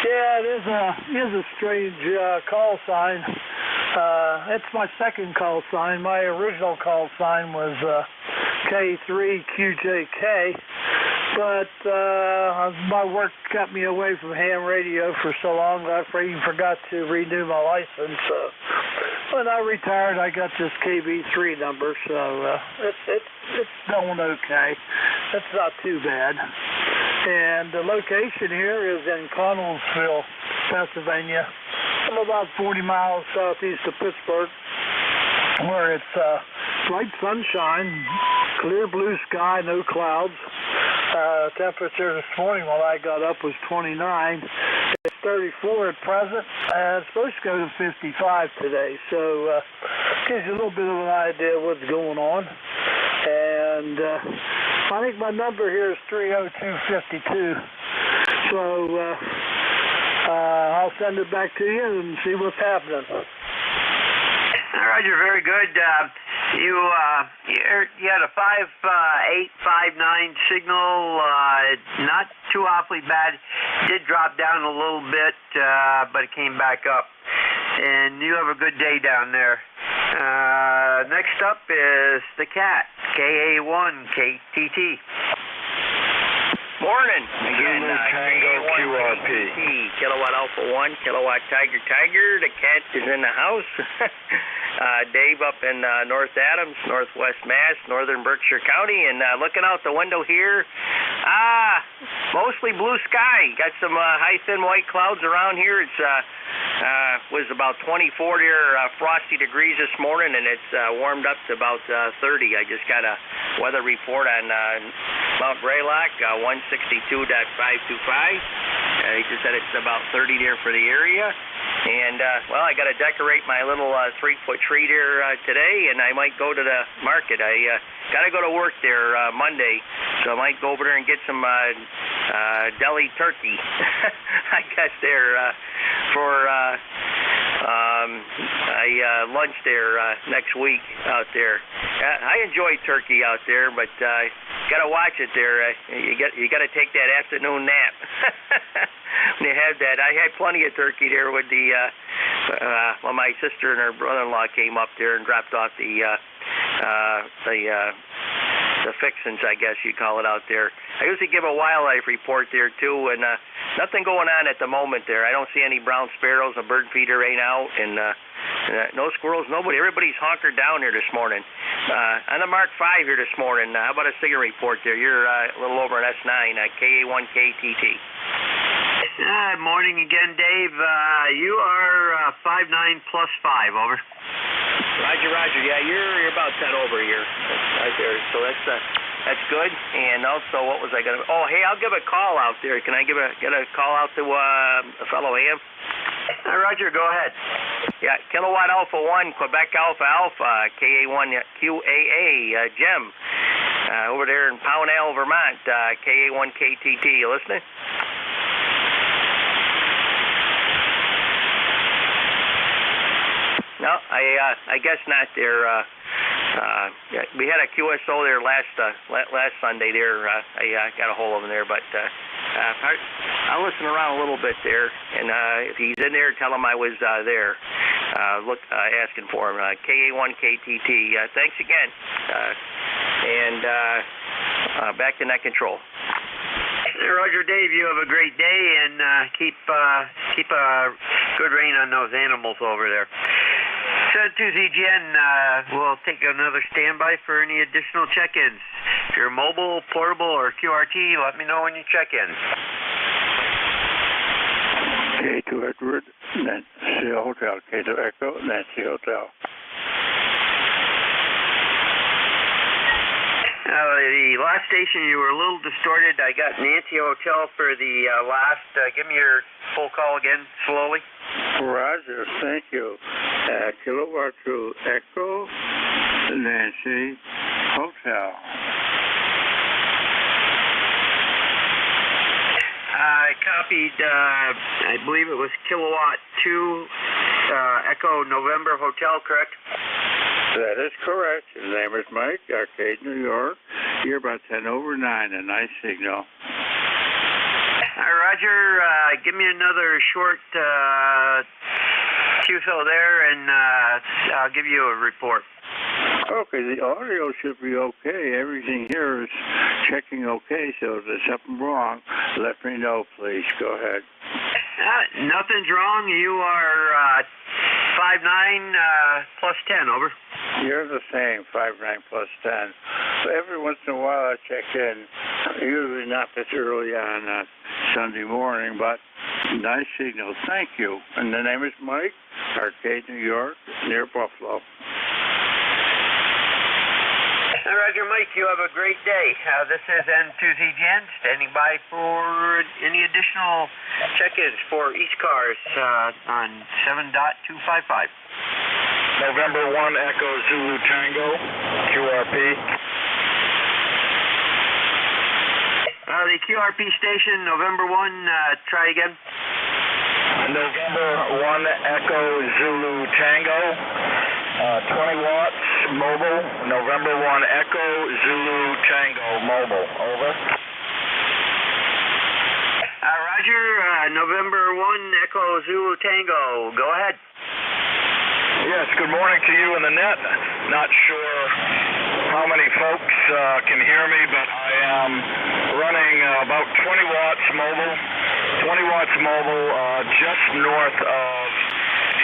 Yeah, it is a strange call sign. It's my second call sign. My original call sign was K3QJK, but my work kept me away from ham radio for so long that I even forgot to renew my license. When I retired, I got this KB3 number, so it's going okay. That's not too bad. And the location here is in Connellsville, Pennsylvania. I'm about 40 miles southeast of Pittsburgh, where it's bright sunshine, clear blue sky, no clouds. Temperature this morning when I got up was 29. It's 34 at present, and it's supposed to go to 55 today. So gives you a little bit of an idea of what's going on. And I think my number here is 30252. So I'll send it back to you and see what's happening.
Roger, very good. You had a 5859 signal, not too awfully bad. Did drop down a little bit, but it came back up. And you have a good day down there. Next up is the cat, KA1KTT. Morning. Again,
Tango QRP.
Kilowatt Alpha 1, Kilowatt Tiger. The cat is in the house. Dave up in North Adams, Northwest Mass, Northern Berkshire County, and looking out the window here, mostly blue sky. Got some high, thin white clouds around here. It's was about 24 there, frosty degrees this morning, and it's warmed up to about 30. I just got a weather report on Mount Greylock, 162.525. He just said it's about 30 there for the area. And, well, I got to decorate my little 3-foot tree there today, and I might go to the market. I got to go to work there Monday, so I might go over there and get some deli turkey, I guess, there for lunch there next week out there. I enjoy turkey out there, but got to watch it there. You got to take that afternoon nap. When you have that, I had plenty of turkey there with the when my sister and her brother-in-law came up there and dropped off the fixins, I guess you call it out there. I usually give a wildlife report there too, and nothing going on at the moment there. I don't see any brown sparrows, a bird feeder right now, and no squirrels, nobody. Everybody's hunkered down here this morning. On the Mark 5 here this morning, how about a signal report there? You're a little over an S9, KA1KTT. Good morning again, Dave. You are 59 plus 5, over. Roger. Yeah, you're about 10 over here, right there. So that's good. And also, what was I gonna? Oh, hey, I'll give a call out there. Can I get a call out to a fellow AM? Roger, go ahead. Yeah, Kilowatt Alpha 1, Quebec Alpha, KA1 QAA, Jim, over there in Pownell, Vermont, KA1KTT. You listening? No, I guess not. There, we had a QSO there last Sunday. There, I got a hold of him there, but I'll listen around a little bit there, and if he's in there, tell him I was there. Asking for him. KA1KTT. Thanks again, and back to net control. Roger, Dave, you have a great day, and keep a good rein on those animals over there. ZGN, we'll take another standby for any additional check-ins. If you're mobile, portable, or QRT, let me know when you check in.
K2 Edward, Nancy Hotel, K2 Echo, Nancy Hotel.
The last station, you were a little distorted. I got Nancy Hotel for the last. Give me your full call again, slowly.
Roger, thank you. Kilowatt to Echo, Nancy Hotel.
I copied, I believe it was Kilowatt 2, Echo November Hotel, correct?
That is correct. His name is Mike, Arcade, New York. You're about 10 over 9, a nice signal.
Roger, give me another short QSO there, and I'll give you a report.
Okay, the audio should be okay. Everything here is checking okay, so if there's something wrong, let me know, please. Go ahead.
Nothing's wrong. You are 5'9", plus 10, over.
You're the same, 5'9" plus 10. So every once in a while I check in, usually not this early on Sunday morning, but nice signal. Thank you. And the name is Mike, Arcade, New York, near Buffalo.
Roger, Mike, you have a great day. This is N2ZGN, standing by for any additional check-ins for ECARS on 7.255.
November 1 Echo Zulu Tango, QRP.
The QRP station, November 1, try again.
November 1 Echo Zulu Tango, 20 watts, mobile. November 1 Echo Zulu Tango, mobile. Over.
Roger, November 1 Echo Zulu Tango. Go ahead.
Yes, good morning to you in the net. Not sure how many folks can hear me, but I am running about 20 watts mobile. 20 watts mobile just north of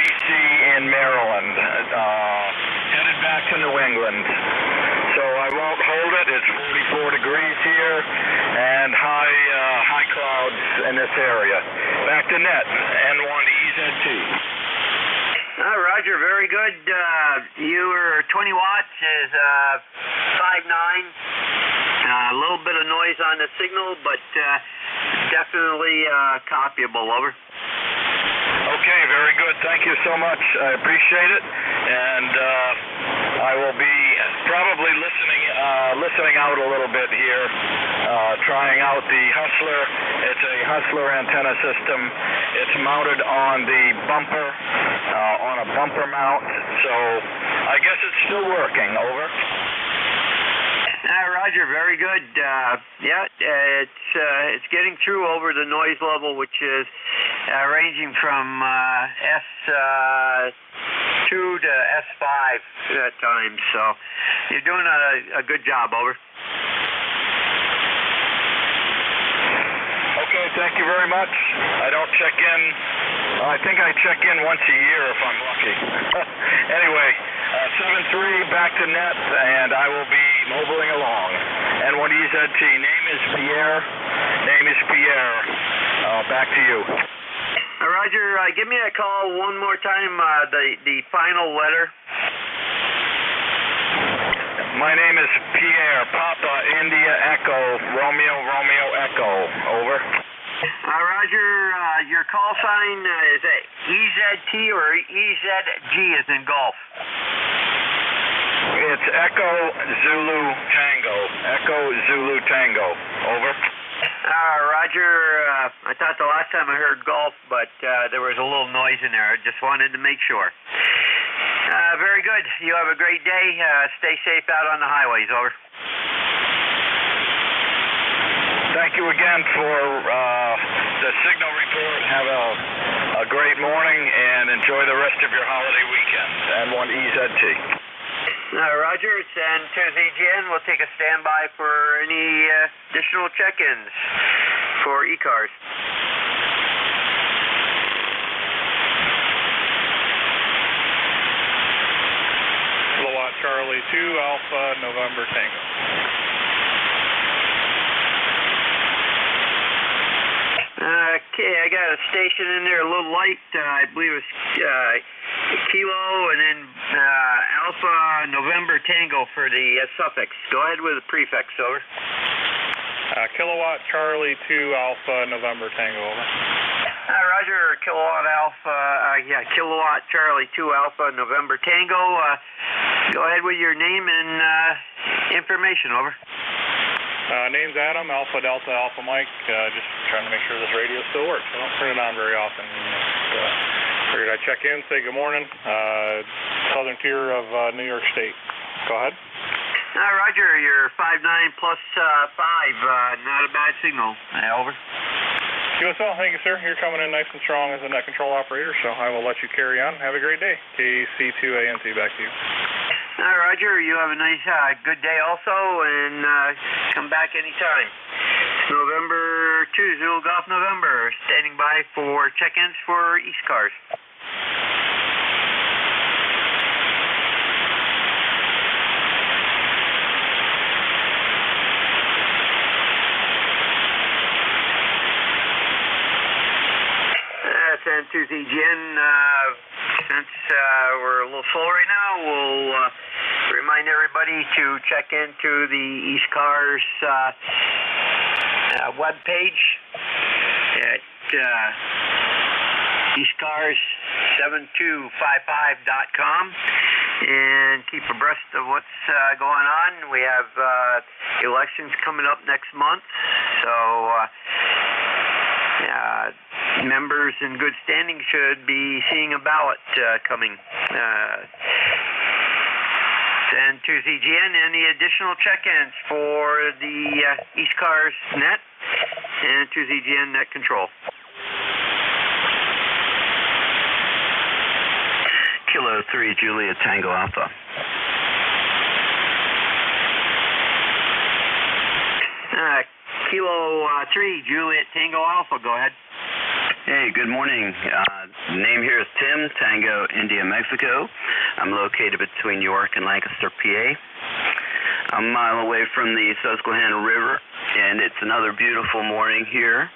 D.C. in Maryland, headed back to New England. So I won't hold it. It's 44 degrees here and high clouds in this area. Back to net, N1EZT.
Roger, very good. Your 20 watts is 5'9". A little bit of noise on the signal, but definitely copyable. Over.
Okay, very good. Thank you so much. I appreciate it, and I will be probably listening out a little bit here, trying out the Hustler. It's a Hustler antenna system. It's mounted on the bumper, on a bumper mount, so I guess it's still working. Over.
Roger, very good. Yeah, it's getting through over the noise level, which is ranging from S2 to S5 at times. So you're doing a good job. Over.
Okay, thank you very much. I don't check in. I think I check in once a year if I'm lucky. Anyway, 7-3 back to net, and I will be mobiling along. N1EZT. Name is Pierre. Back to you.
Roger, give me a call one more time. The final letter.
My name is Pierre. Papa India Echo Romeo Echo. Over.
Roger, your call sign is EZT or EZG as in golf?
It's Echo Zulu Tango. Echo Zulu Tango. Over.
Roger, I thought the last time I heard golf, but there was a little noise in there. I just wanted to make sure. Very good. You have a great day. Stay safe out on the highways. Over.
Thank you again for the signal report. Have a great morning and enjoy the rest of your holiday weekend. N1EZT.
Roger, it's N2ZGN. We'll take a standby for any additional check-ins for ECARS.
Kilowatt Charlie 2 Alpha November Tango.
Okay, I got a station in there, a little light. I believe it's Kilo, and then Alpha November Tango for the suffix. Go ahead with the prefix, over.
Kilowatt Charlie 2 Alpha November Tango, over.
Roger, Kilowatt Kilowatt Charlie 2 Alpha November Tango. Go ahead with your name and information, over.
Name's Adam, Alpha Delta Alpha Mike. Just trying to make sure this radio still works. I don't turn it on very often. Figured I'd check in, say good morning. Southern tier of New York State. Go ahead.
Roger, you're 5'9" plus 5. Not a bad signal. Over.
QSL, thank you, sir. You're coming in nice and strong as a net control operator, so I will let you carry on. Have a great day. KC2ANT, back to you.
Roger, you have a nice, good day also, and come back anytime. November 2, Zulu Golf November, standing by for check-ins for ECARS. San Tuesday Jen, since we're a little slow right now, we'll remind everybody to check into the ECARS webpage at ECARS7255.com and keep abreast of what's going on. We have elections coming up next month, so members in good standing should be seeing a ballot coming. And to ZGN, any additional check-ins for the ECARS net and to ZGN net control.
Kilo 3 Juliet Tango Alpha.
Kilo 3 Juliet Tango Alpha, go ahead.
Hey, good morning. Name here is Tim, Tango, India, Mexico. I'm located between York and Lancaster, PA. I'm a mile away from the Susquehanna River, and it's another beautiful morning here.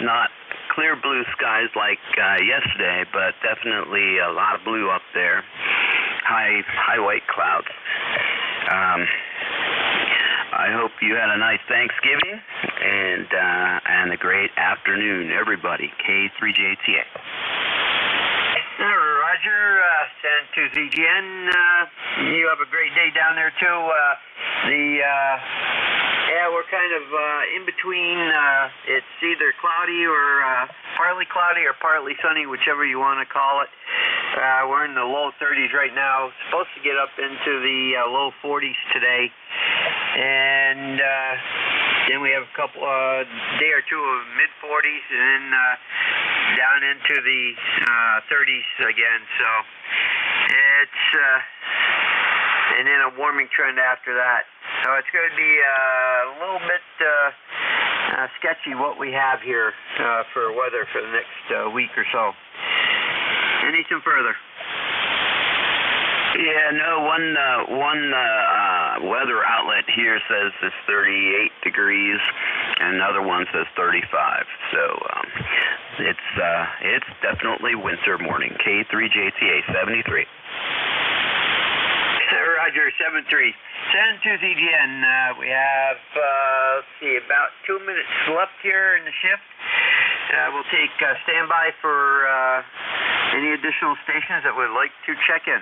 Not clear blue skies like yesterday, but definitely a lot of blue up there. High white clouds. I hope you had a nice Thanksgiving and a great afternoon, everybody. K3JTA.
Roger, San to ZGN. You have a great day down there too. We're kind of in between. It's either cloudy or partly cloudy or partly sunny, whichever you want to call it. We're in the low 30s right now. Supposed to get up into the low 40s today. And then we have a couple day or two of mid 40s, and then down into the 30s again. So it's and then a warming trend after that. So it's going to be a little bit sketchy what we have here for weather for the next week or so. Anything further?
Yeah, no, one weather outlet here says it's 38 degrees, and another one says 35. So it's definitely winter morning. K3JTA 73.
Roger, 73. San to ZGN. We have, let's see, about 2 minutes left here in the shift. We'll take standby for any additional stations that would like to check in.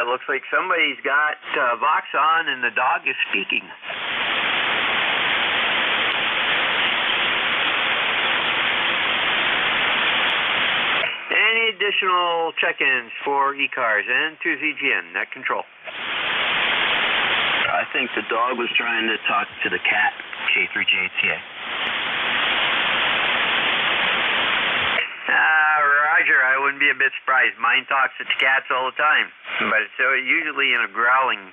Looks like somebody's got Vox on and the dog is speaking. Any additional check-ins for ECARS and to ZGN, net control?
I think the dog was trying to talk to the cat, K3JTA.
Roger, I wouldn't be a bit surprised. Mine talks to cats all the time, but it's usually in a growling,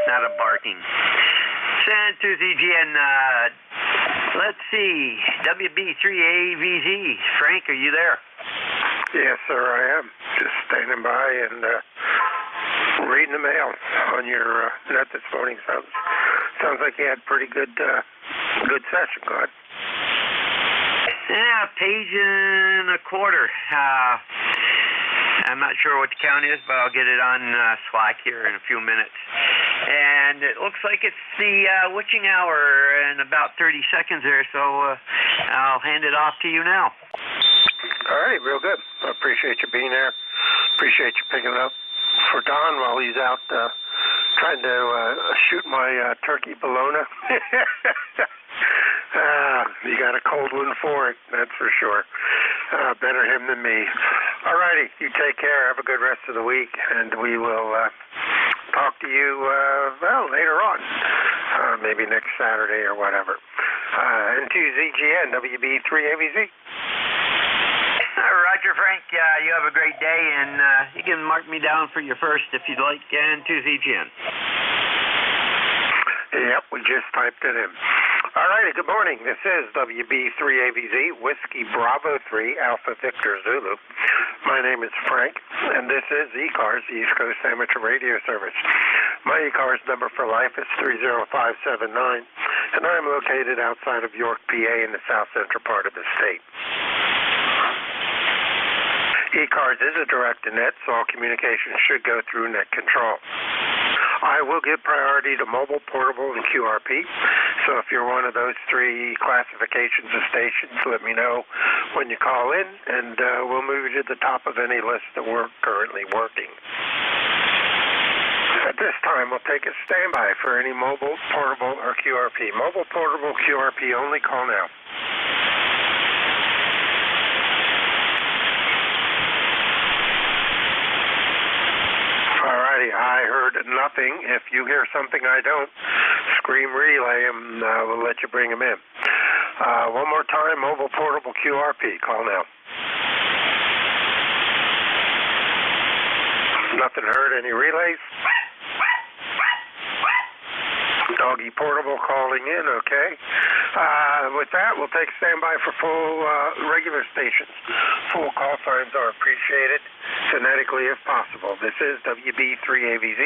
not a barking. San to ZGN,
Let's see. WB3AVZ. Frank, are you there?
Yes, sir, I am. Just standing by and reading the mail on your net this morning. Sounds like you had pretty good session. Go ahead.
Yeah, page and a quarter. I'm not sure what the count is, but I'll get it on Slack here in a few minutes. And it looks like it's the witching hour in about 30 seconds there, so I'll hand it off to you now.
All right, real good. I appreciate you being there. Appreciate you picking it up for Don while he's out trying to shoot my turkey bologna. You got a cold one for it, that's for sure. Better him than me. All righty, you take care. Have a good rest of the week, and we will talk to you, later on. Maybe next Saturday or whatever. N2ZGN, WB3AVZ.
Roger, Frank. You have a great day, and you can mark me down for your first if you'd like, N2ZGN.
Yep, we just typed it in. All righty, good morning. This is WB3AVZ, Whiskey Bravo 3, Alpha Victor Zulu. My name is Frank, and this is ECARS, the East Coast Amateur Radio Service. My ECARS number for life is 30579, and I'm located outside of York, PA, in the south central part of the state. ECARS is a direct-to-net, so all communications should go through net control. I will give priority to mobile, portable, and QRP. So if you're one of those three classifications of stations, let me know when you call in, and we'll move you to the top of any list that we're currently working. At this time, we'll take a standby for any mobile, portable, or QRP. Mobile, portable, QRP only. Call now. I heard nothing. If you hear something I don't, scream relay and we'll let you bring them in. One more time, mobile, portable, QRP. Call now. Nothing heard. Any relays? Doggy portable calling in, okay. With that, we'll take standby for full regular stations. Full call signs are appreciated, phonetically if possible. This is WB3AVZ,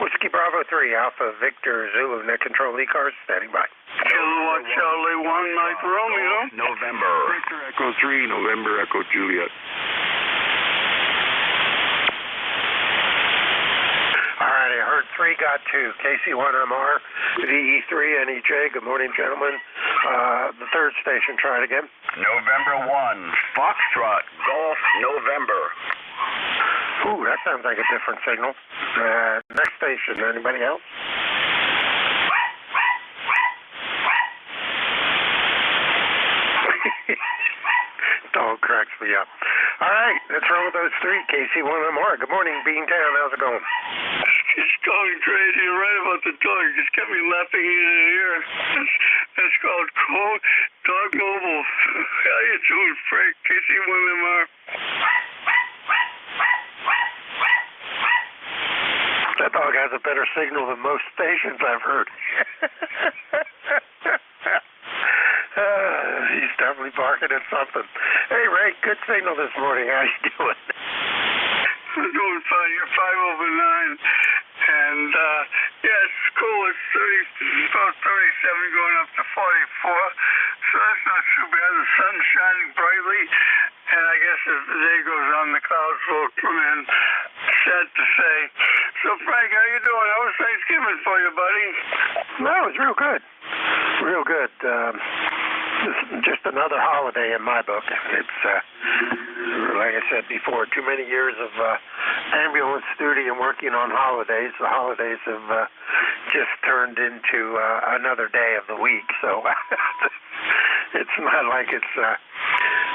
Whiskey Bravo 3, Alpha Victor Zulu, net control ECARS, standing by.
Kilowatt Charlie 1, Mike Romeo.
November.
Victor Echo 3, November Echo Juliet.
All right, I heard 3, got 2. KC1MR, VE3, NEJ. Good morning, gentlemen. The third station, try it again.
November 1, Foxtrot, Golf, November.
Ooh, that sounds like a different signal. Next station, anybody else? Dog cracks me up. All right, let's roll with those 3. KC1MR. Good morning, Beantown. How's it going?
It's going crazy. You're right about the dog. You just kept me laughing in the ear. That's called Dog Mobile. How you doing, Frank? KC1MR.
That dog has a better signal than most stations I've heard. He's definitely barking at something. Hey, Ray, good signal this morning. How you doing?
I'm doing fine. You're 5 over 9. And, yeah, it's cool. It's about 37 going up to 44. So that's not too bad. The sun's shining brightly. And I guess as the day goes on, the clouds will come in. Sad to say. So, Frank, how you doing? How was Thanksgiving for you, buddy?
No, it was real good. Real good. Just another holiday in my book. It's, like I said before, too many years of ambulance duty and working on holidays. The holidays have just turned into another day of the week. So it's not like it's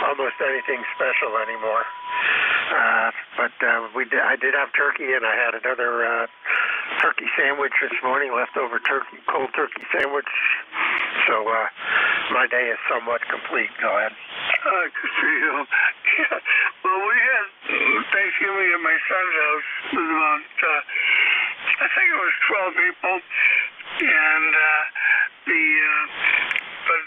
almost anything special anymore. But I did have turkey, and I had another turkey sandwich this morning, leftover cold turkey sandwich. So my day is somewhat complete. Go ahead.
Good for you. Yeah. Well, we had Thanksgiving at my son's house. It was about, I think it was 12 people. And but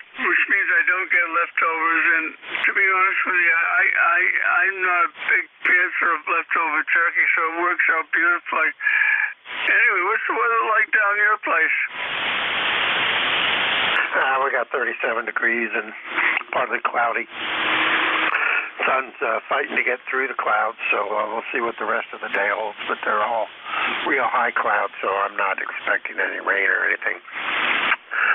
don't get leftovers, and to be honest with you, I'm not a big pantser of leftover turkey, so it works out beautifully. Anyway, what's the weather like down your place?
We got 37 degrees and partly cloudy. Sun's fighting to get through the clouds, so we'll see what the rest of the day holds, but they're all real high clouds, so I'm not expecting any rain or anything.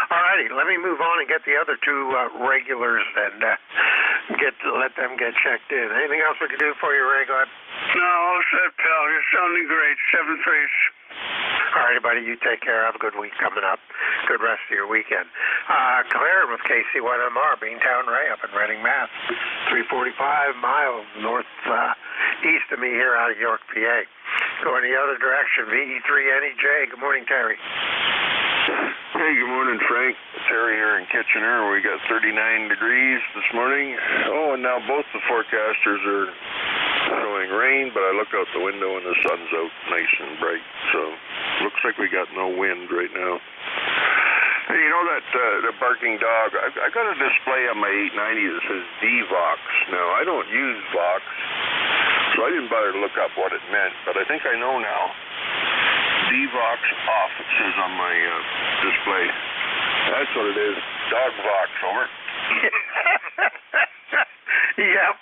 All righty, let me move on and get the other two regulars and let them get checked in. Anything else we can do for you, Ray? Go ahead.
No, all set, pal. You're sounding great. 7-3.
All righty, buddy. You take care. Have a good week coming up. Good rest of your weekend. Claire with KC1MR, Beantown Ray up in Reading, Mass. 345 miles northeast of me here out of York, PA. Going the other direction, VE3NEJ. Good morning, Terry.
Hey, good morning, Frank. Terry here in Kitchener. We got 39 degrees this morning. Oh, and now both the forecasters are showing rain, but I look out the window and the sun's out nice and bright. So looks like we got no wind right now. Hey, you know that the barking dog? I got a display on my 890 that says D-Vox. Now, I don't use Vox, so I didn't bother to look up what it meant, but I think I know now. D-Vox off, it says on my display. That's what it is. Dog Vox, over.
Yep.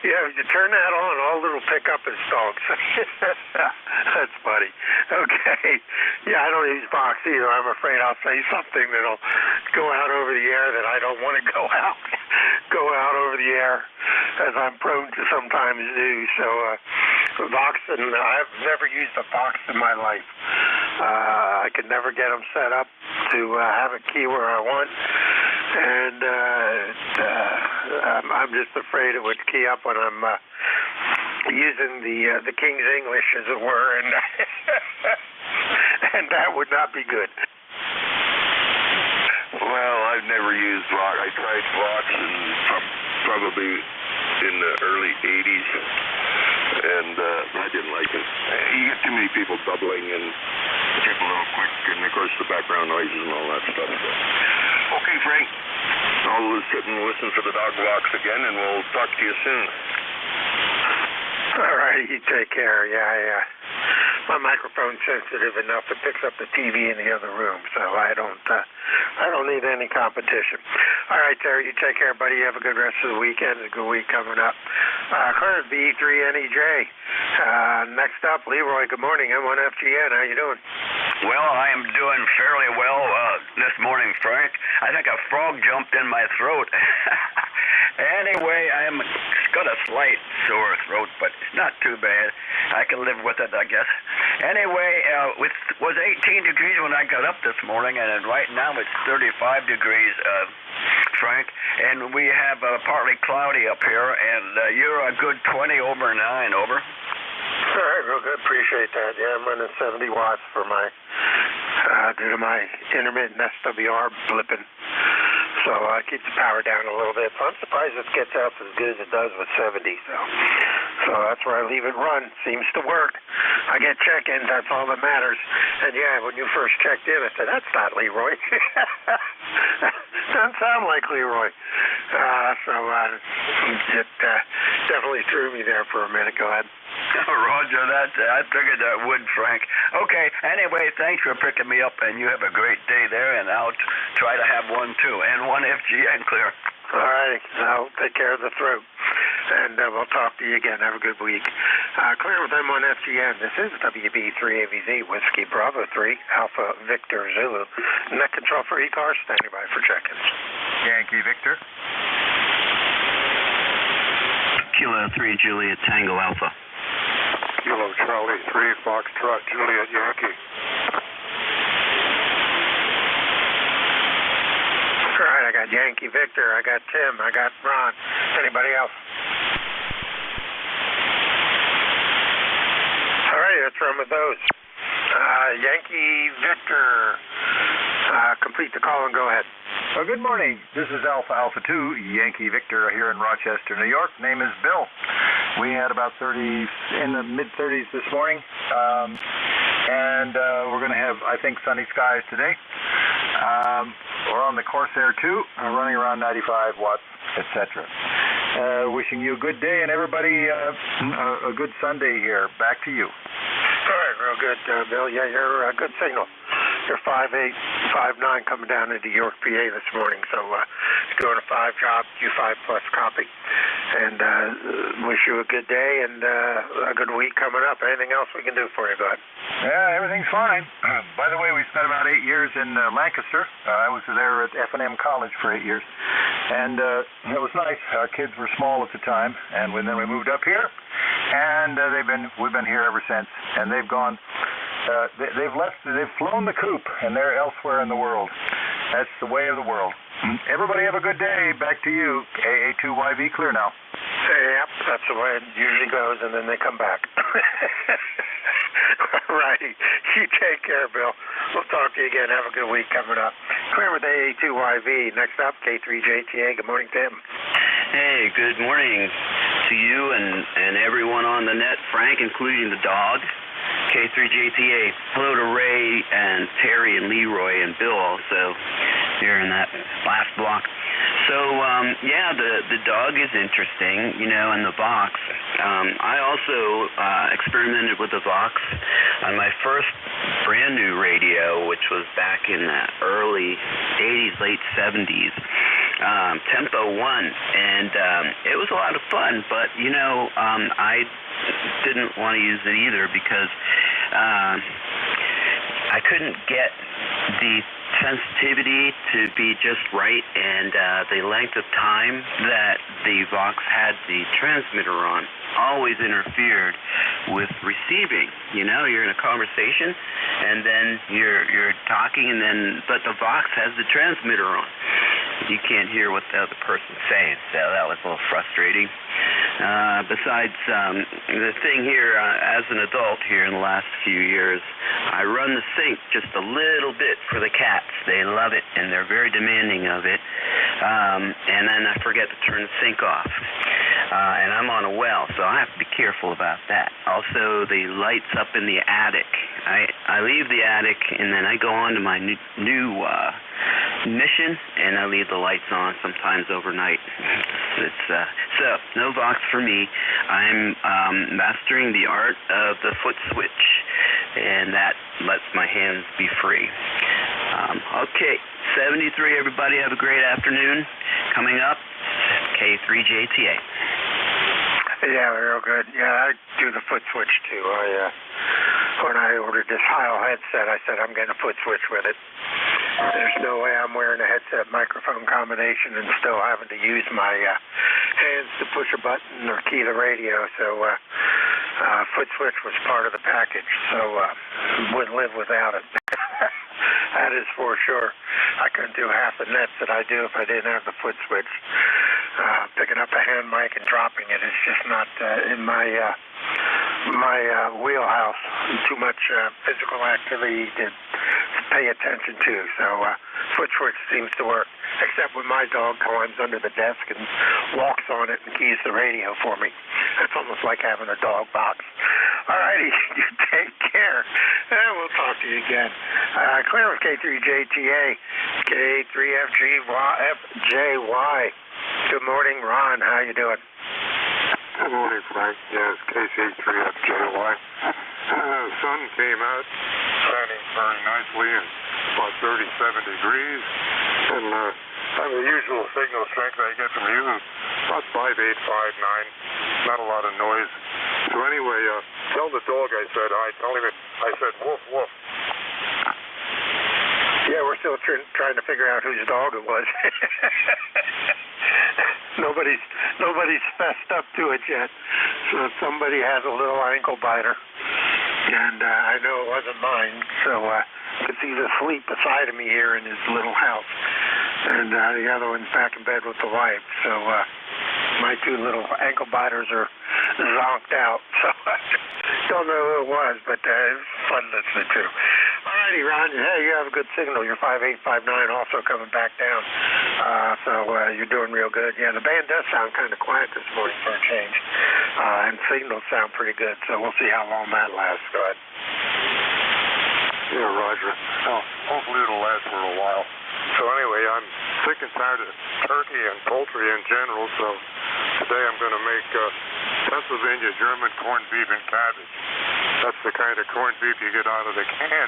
Yeah, if you turn that on, all it'll pick up is dogs. That's funny. Okay. Yeah, I don't use Vox either. I'm afraid I'll say something that'll go out over the air that I don't want to go out over the air, as I'm prone to sometimes do. So, Vox, and I've never used a Vox in my life. I could never get them set up to have a key where I want, and I'm just afraid it would key up when I'm using the King's English, as it were, and and that would not be good.
Well, I've never used Vox. I tried Vox probably in the early 80s, and I didn't like it. You get too many people doubling and get a little quick, and of course the background noises and all that stuff. Okay, Frank. I'll sit and listen for the dog Vox again, and we'll talk to you soon.
All right, you take care. Yeah. My microphone's sensitive enough; it picks up the TV in the other room, so I don't need any competition. All right, Terry, you take care, buddy. You have a good rest of the weekend. It's a good week coming up. Claire, B3NEJ. Next up, Leroy. Good morning. M1FGN. How you doing?
Well, I am doing fairly well this morning, Frank. I think a frog jumped in my throat. Anyway, I'm got a slight sore throat, but it's not too bad. I can live with it, I guess. Anyway, it was 18 degrees when I got up this morning, and right now it's 35 degrees, Frank. And we have partly cloudy up here, and you're a good 20 over 9, over.
All right, real good. Appreciate that. Yeah, I'm running 70 watts for my due to my intermittent SWR blipping. So I keep the power down a little bit. So I'm surprised it gets out as good as it does with 70. So that's where I leave it run. Seems to work. I get check-ins. That's all that matters. And yeah, when you first checked in, I said, that's not Leroy. Doesn't sound like Leroy. It definitely threw me there for a minute. Go ahead.
Roger that. I figured that would, Frank. Okay, anyway, thanks for picking me up, and you have a great day there, and I'll try to have one too. And one FGN clear.
All right, I'll take care of the throat, and we'll talk to you again. Have a good week. Clear with M1FGN. This is WB3AVZ, Whiskey Bravo 3, Alpha Victor Zulu. Net control for ECARS, standing by for check-ins.
Yankee Victor.
Kilo 3 Juliet Tango Alpha.
Kilo Charlie 3 Foxtrot Juliet Yankee.
All right, I got Yankee Victor, I got Tim, I got Ron. Anybody else? All right, let's run with those. Yankee Victor, complete the call and go ahead.
Well, good morning. This is Alpha 2, Yankee Victor here in Rochester, New York. Name is Bill. We had about 30 in the mid-30s this morning, and we're going to have, I think, sunny skies today. or on the Corsair 2, running around 95 watts, etc. Wishing you a good day, and everybody a good Sunday here. Back to you.
All right, real good, Bill. Yeah, you're a good signal. You're 5'8", 5'9", coming down into York, PA this morning. So doing a 5 job, Q5 plus copy. And wish you a good day and a good week coming up. Anything else we can do for you, bud?
Yeah, everything's fine. By the way, we spent about 8 years in Lancaster. I was there at F&M College for 8 years. And it was nice. Our kids were small at the time. And then we moved up here. And we've been here ever since. And they've gone... They've flown the coop, and they're elsewhere in the world. That's the way of the world. Everybody have a good day. Back to you. AA2YV clear now.
Yep, that's the way it usually goes, and then they come back. All righty. You take care, Bill. We'll talk to you again. Have a good week coming up. Clear with AA2YV. Next up, K3JTA. Good morning, Tim.
Hey, good morning to you and everyone on the net, Frank, including the dog. K3JTA. Hello to Ray and Terry and Leroy and Bill also here in that last block. So, yeah, the dog is interesting, and the Vox. I also experimented with the Vox on my first brand new radio, which was back in the early 80s, late 70s. Tempo 1, and it was a lot of fun, but, I didn't want to use it either because I couldn't get the sensitivity to be just right, and the length of time that the Vox had the transmitter on always interfered with receiving. You're in a conversation, and then you're talking, but the Vox has the transmitter on. You can't hear what the other person's saying, so that was a little frustrating. Besides, the thing here, as an adult here in the last few years, I run the sync just a little bit for the cats. They love it, and they're very demanding of it. And then I forget to turn the sync off. And I'm on a well, so I have to be careful about that. Also, the lights up in the attic. I leave the attic, and then I go on to my new mission, and I leave the lights on sometimes overnight. So no Vox for me. I'm mastering the art of the foot switch, and that lets my hands be free. Okay, 73, everybody have a great afternoon. Coming up, K3JTA.
Yeah, real good. Yeah, I do the foot switch too. When I ordered this Heil headset, I said I'm getting a foot switch with it. There's no way I'm wearing a headset microphone combination and still having to use my hands to push a button or key the radio. So foot switch was part of the package, so wouldn't live without it. That is for sure. I couldn't do half the nets that I do if I didn't have the foot switch. Picking up a hand mic and dropping it is just not in my wheelhouse. Too much physical activity to pay attention to. So foot switch seems to work, except when my dog climbs under the desk and walks on it and keys the radio for me. That's almost like having a dog box. All righty, you take care. And we'll talk to you again. Clear with K3JTA, K3FGY. Good morning, Ron. How you doing?
Good morning, Frank. Yes, KC3FJY. Sun came out, shining very nicely, and about 37 degrees. And the usual signal strength I get from you, about 5.8, 5.9. Not a lot of noise. So anyway, tell the dog I said hi. Tell him I said woof, woof.
Yeah, we're still trying to figure out whose dog it was. Nobody's fessed up to it yet. So somebody has a little ankle biter, and I know it wasn't mine. So because he's asleep beside of me here in his little house, and the other one's back in bed with the wife. So my two little ankle biters are zonked out. So I don't know who it was, but it was fun listening to. Alrighty, Ron. Hey, you have a good signal. You're 5.8, 5.9, also coming back down. So you're doing real good. Yeah, the band does sound kind of quiet this morning for a change, and signals sound pretty good. So we'll see how long that lasts. Go ahead.
Yeah, Roger. Well, hopefully it'll last for a while. So anyway, and tired of turkey and poultry in general, so today I'm going to make Pennsylvania German corned beef and cabbage. That's the kind of corned beef you get out of the can.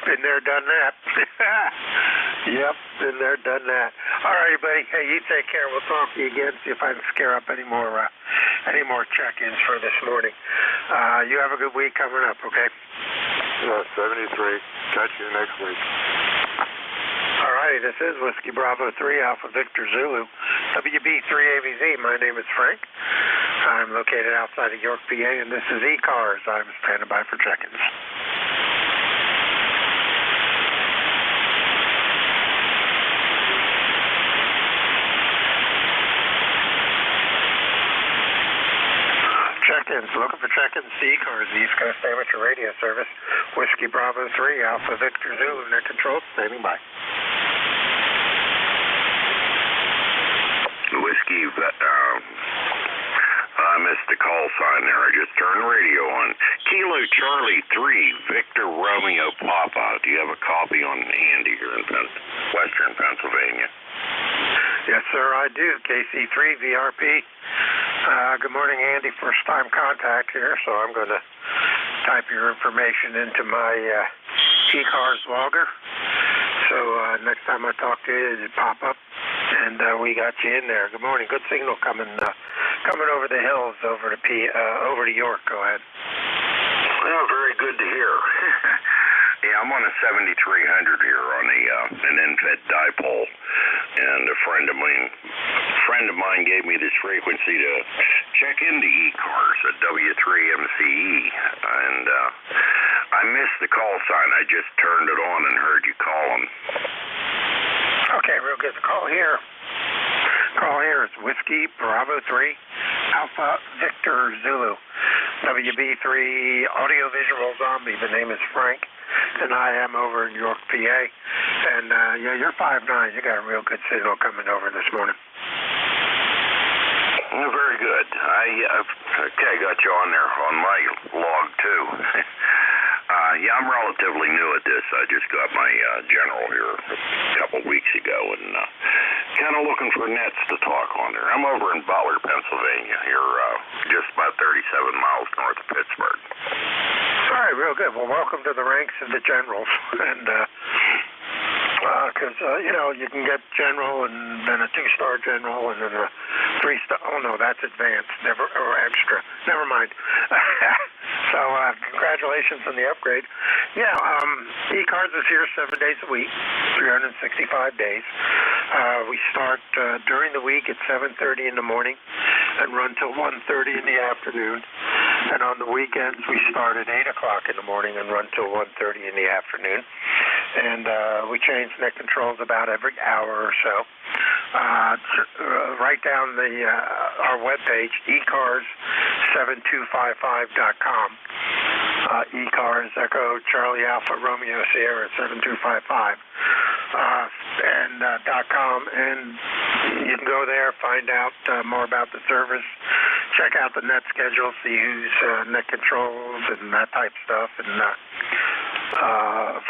Been there, done that. Yep, been there, done that. All right, buddy. Hey, you take care. We'll talk to you again. See if I can scare up any more check-ins for this morning. You have a good week coming up, okay?
73. Catch you next week.
All right, this is Whiskey Bravo 3 Alpha Victor Zulu, WB3AVZ. My name is Frank. I'm located outside of York, PA, and this is ECARS. I'm standing by for check-ins. Check-ins, looking for check-ins to ECARS, the East Coast Amateur Radio Service. Whiskey Bravo 3, Alpha Victor Zulu, net control, standing by.
Whiskey, I missed the call sign there. I just turned the radio on. Kilo Charlie 3, Victor Romeo Papa. Do you have a copy on hand here in Western Pennsylvania?
Yes, sir, I do. KC3 VRP. Good morning, Andy. First time contact here, so I'm going to type your information into my ECARS logger. So next time I talk to you, it'll pop up, and we got you in there. Good morning. Good signal coming over the hills over to York. Go ahead.
Well, very good to hear. Yeah, I'm on a 7300 here on an NFED dipole, and a friend of mine gave me this frequency to check into ECARS at W3MCE, and I missed the call sign. I just turned it on and heard you calling.
Okay, real good. The call here is Whiskey Bravo 3 Alpha Victor Zulu, WB3 Audiovisual Zombie. The name is Frank, and I am over in York, PA. And yeah, you're 5'9". You got a real good signal coming over this morning.
Very good. I got you on there on my log too. Yeah, I'm relatively new at this. I just got my general here a couple weeks ago, and kind of looking for nets to talk on there. I'm over in Butler, Pennsylvania, here just about 37 miles north of Pittsburgh.
All right, real good. Well, welcome to the ranks of the generals, and because you can get general and then a 2-star general and then a 3-star. Oh no, that's advanced, or extra. Never mind. So congratulations on the upgrade. Yeah, ECARS is here 7 days a week, 365 days. We start during the week at 7:30 in the morning and run till 1:30 in the afternoon. And on the weekends, we start at 8 o'clock in the morning and run till 1:30 in the afternoon. And we change net controls about every hour or so. Write down our webpage, ECARS7255.com. ECARS Echo Charlie Alpha Romeo Sierra 7255 and .com, and you can go there, find out more about the service, check out the net schedule, see who's net controls and that type of stuff, and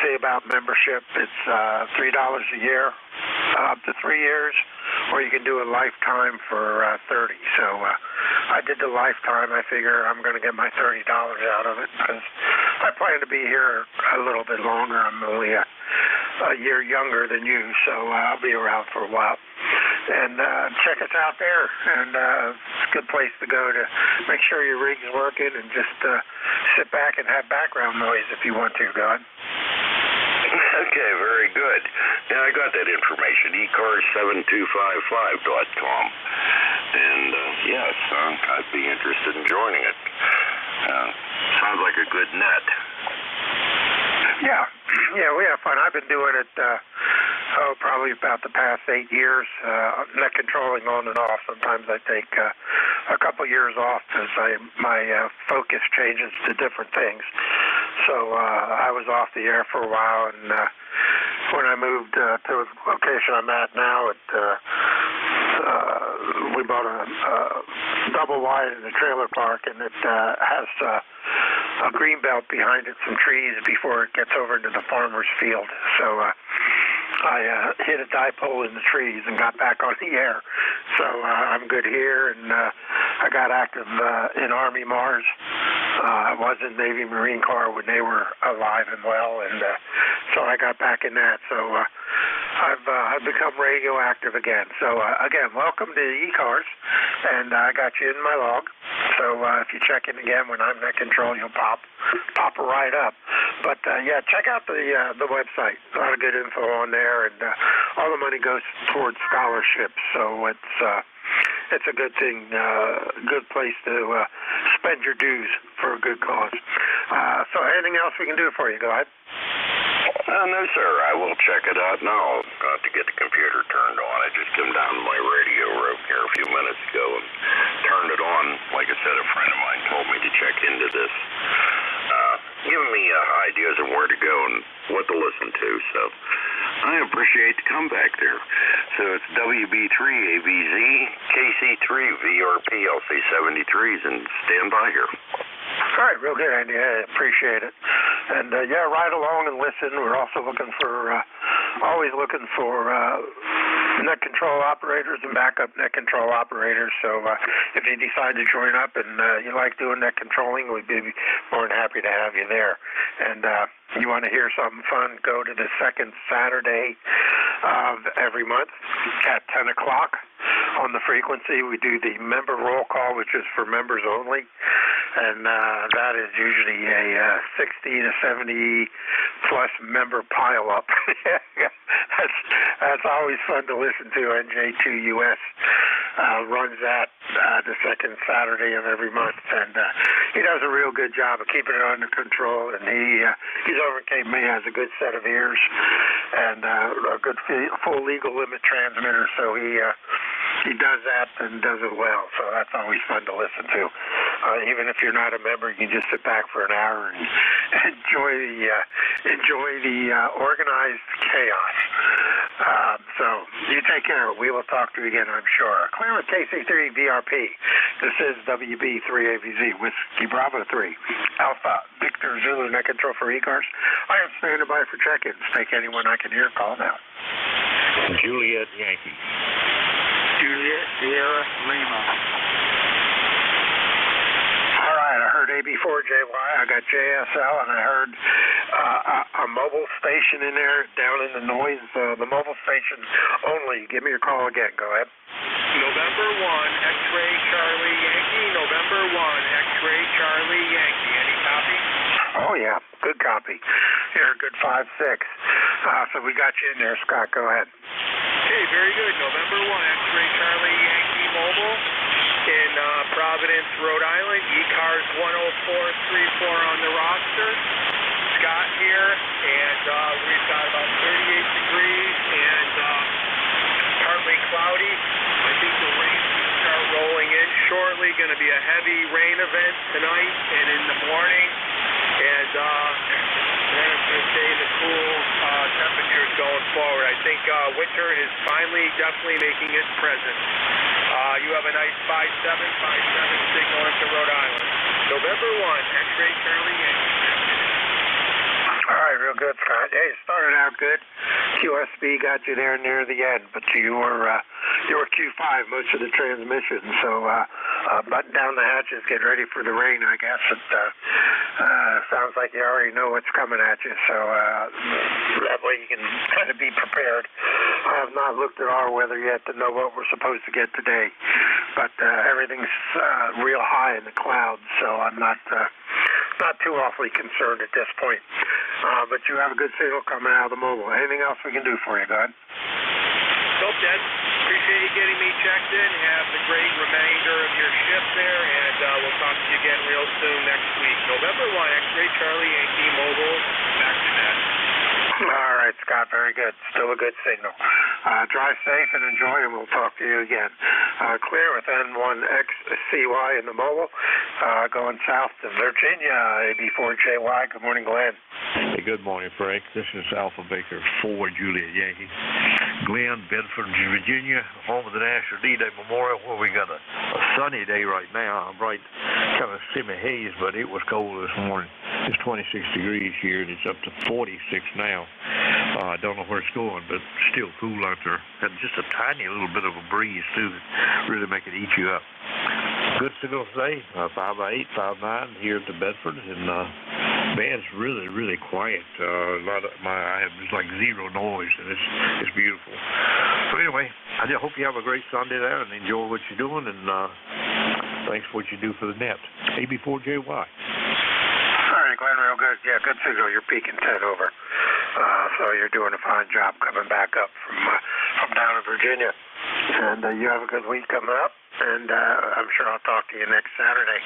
see about membership. It's $3 a year, up to 3 years, or you can do a lifetime for $30. So I did the lifetime. I figure I'm going to get my $30 out of it because I plan to be here a little bit longer. I'm only a year younger than you, so I'll be around for a while. And check us out there, and it's a good place to go to make sure your rig's working and just sit back and have background noise if you want to, God.
Okay, very good. Yeah, I got that information, ECARS7255.com. And yes, I'd be interested in joining it. Sounds like a good net.
Yeah, we have fun. I've been doing it, probably about the past 8 years, net controlling on and off. Sometimes I take a couple years off as my focus changes to different things. So I was off the air for a while, and when I moved to the location I'm at now, we bought a double wide in the trailer park, and it has a green belt behind it, some trees before it gets over into the farmer's field. So I hit a dipole in the trees and got back on the air. So I'm good here, and I got active in Army Mars. I was in Navy Marine Corps when they were alive and well, and so I got back in that. So I've become radioactive again. So again, welcome to ECARS, and I got you in my log. So if you check in again when I'm net control, you'll pop right up. But yeah, check out the website. A lot of good info on there, and all the money goes towards scholarships. So it's a good thing, good place to spend your dues for a good cause. So anything else we can do for you? Go ahead.
No, sir. I will check it out now. Got to get the computer turned on. I just came down to my radio room here a few minutes ago and turned it on. Like I said, a friend of mine told me to check into this, giving me ideas of where to go and what to listen to. So I appreciate the comeback there. So it's WB3ABZ, KC3 VRP, LC73s, and stand by here.
All right, real good, Andy. I appreciate it. And yeah, ride along and listen. We're also looking for, always looking for net control operators and backup net control operators. So if you decide to join up and you like doing net controlling, we'd be more than happy to have you there. And you want to hear something fun, go to the second Saturday of every month at 10 o'clock on the frequency. We do the member roll call, which is for members only. And that is usually a 60 to 70 plus member pile up. That's always fun to listen to. NJ2US runs that the second Saturday of every month, and he does a real good job of keeping it under control. And he's over in Cape May, has a good set of ears and a good full legal limit transmitter. So he does that and does it well. So that's always fun to listen to. Even if you're not a member, you can just sit back for an hour and enjoy the organized chaos. So you take care of it. We will talk to you again, I'm sure. Clear with KC3 VRP. This is WB3ABZ, Whiskey Bravo 3, Alpha Victor Zulu, net control for ECARS. I am standing by for check-ins. Take anyone I can hear. Call now.
Juliet Yankee.
Juliet Sierra Lima.
All right, I heard AB4JY, I got JSL, and I heard a mobile station in there down in the noise. The mobile station only. Give me your call again. Go ahead.
November 1, X-Ray Charlie Yankee. November 1, X-Ray Charlie Yankee. Any copy?
Oh, yeah. Good copy. Here, good 5-6. So we got you in there, Scott. Go ahead.
Okay, very good. November 1, X-Ray Charlie Yankee Mobile in Providence, Rhode Island. ECARS 10434 on the roster. Scott here, and we've got about 38 degrees and partly cloudy. I think the rain's going to start rolling in shortly. Going to be a heavy rain event tonight and in the morning. And then it's going to stay in the cool temperatures going forward. I think winter is finally definitely making its presence. You have a nice 5-7 signal into Rhode Island. November 1, X-Ray Charlie Yankee.
All right, real good, Scott. Hey, it started out good. QSB got you there near the end, but you were Q5 most of the transmission. So button down the hatches, get ready for the rain. I guess it sounds like you already know what's coming at you. So that way you can kind of be prepared. I have not looked at our weather yet to know what we're supposed to get today, but everything's real high in the clouds, so I'm not too awfully concerned at this point. But you have a good signal coming out of the mobile. Anything else we can do for you, go ahead?
Nope, Dad. Appreciate you getting me checked in. Have a great remainder of your shift there, and we'll talk to you again real soon next week. November 1, X-Ray Charlie Yankee Mobile. Back to that.
All right, Scott, very good. Still a good signal. Drive safe and enjoy, and we'll talk to you again. Clear with N1XCY in the mobile. Going south to Virginia, AB4JY. Good morning, Glenn.
Hey, good morning, Frank. This is Alpha Baker 4 Juliet Yankee. Glenn, Bedford, Virginia, home of the National D-Day Memorial, where we got a sunny day right now. I'm right
kind of semi-haze, but it was cold this morning. It's 26 degrees here, and it's up to 46 now. I don't know where it's going, but still cool out there. And just a tiny little bit of a breeze, too, that really make it eat you up. Good signal today, 5x8, 5x9 here at the Bedford, and man, it's really, really quiet. I have just like zero noise, and it's beautiful. So anyway, I just hope you have a great Sunday there and enjoy what you're doing, and thanks for what you do for the net. AB4JY.
All right, Glenn, real good. Yeah, good signal. You're peaking 10 over. So you're doing a fine job coming back up from down in Virginia. And you have a good week coming up. And I'm sure I'll talk to you next Saturday.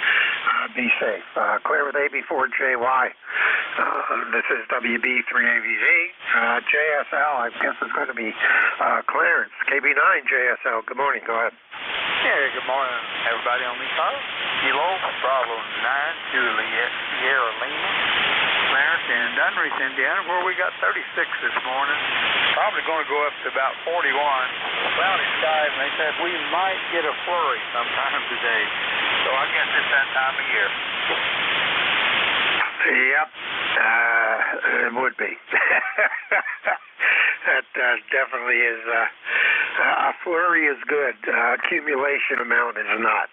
Be safe. Clear with AB4JY. This is WB3AVZ. JSL, I guess it's going to be Clarence. KB9JSL. Good morning. Go ahead.
Yeah, good morning, everybody on the call. Kilo, Bravo 9, Juliet, Sierra Lima, Clarence in Dunreach, Indiana, where we got 36 this morning. Probably going to go up to about 41. Cloudy skies, and they said we might get a flurry sometime today. So I guess it's that time of year.
Yep, it would be. That definitely is. A flurry is good. Accumulation amount is not.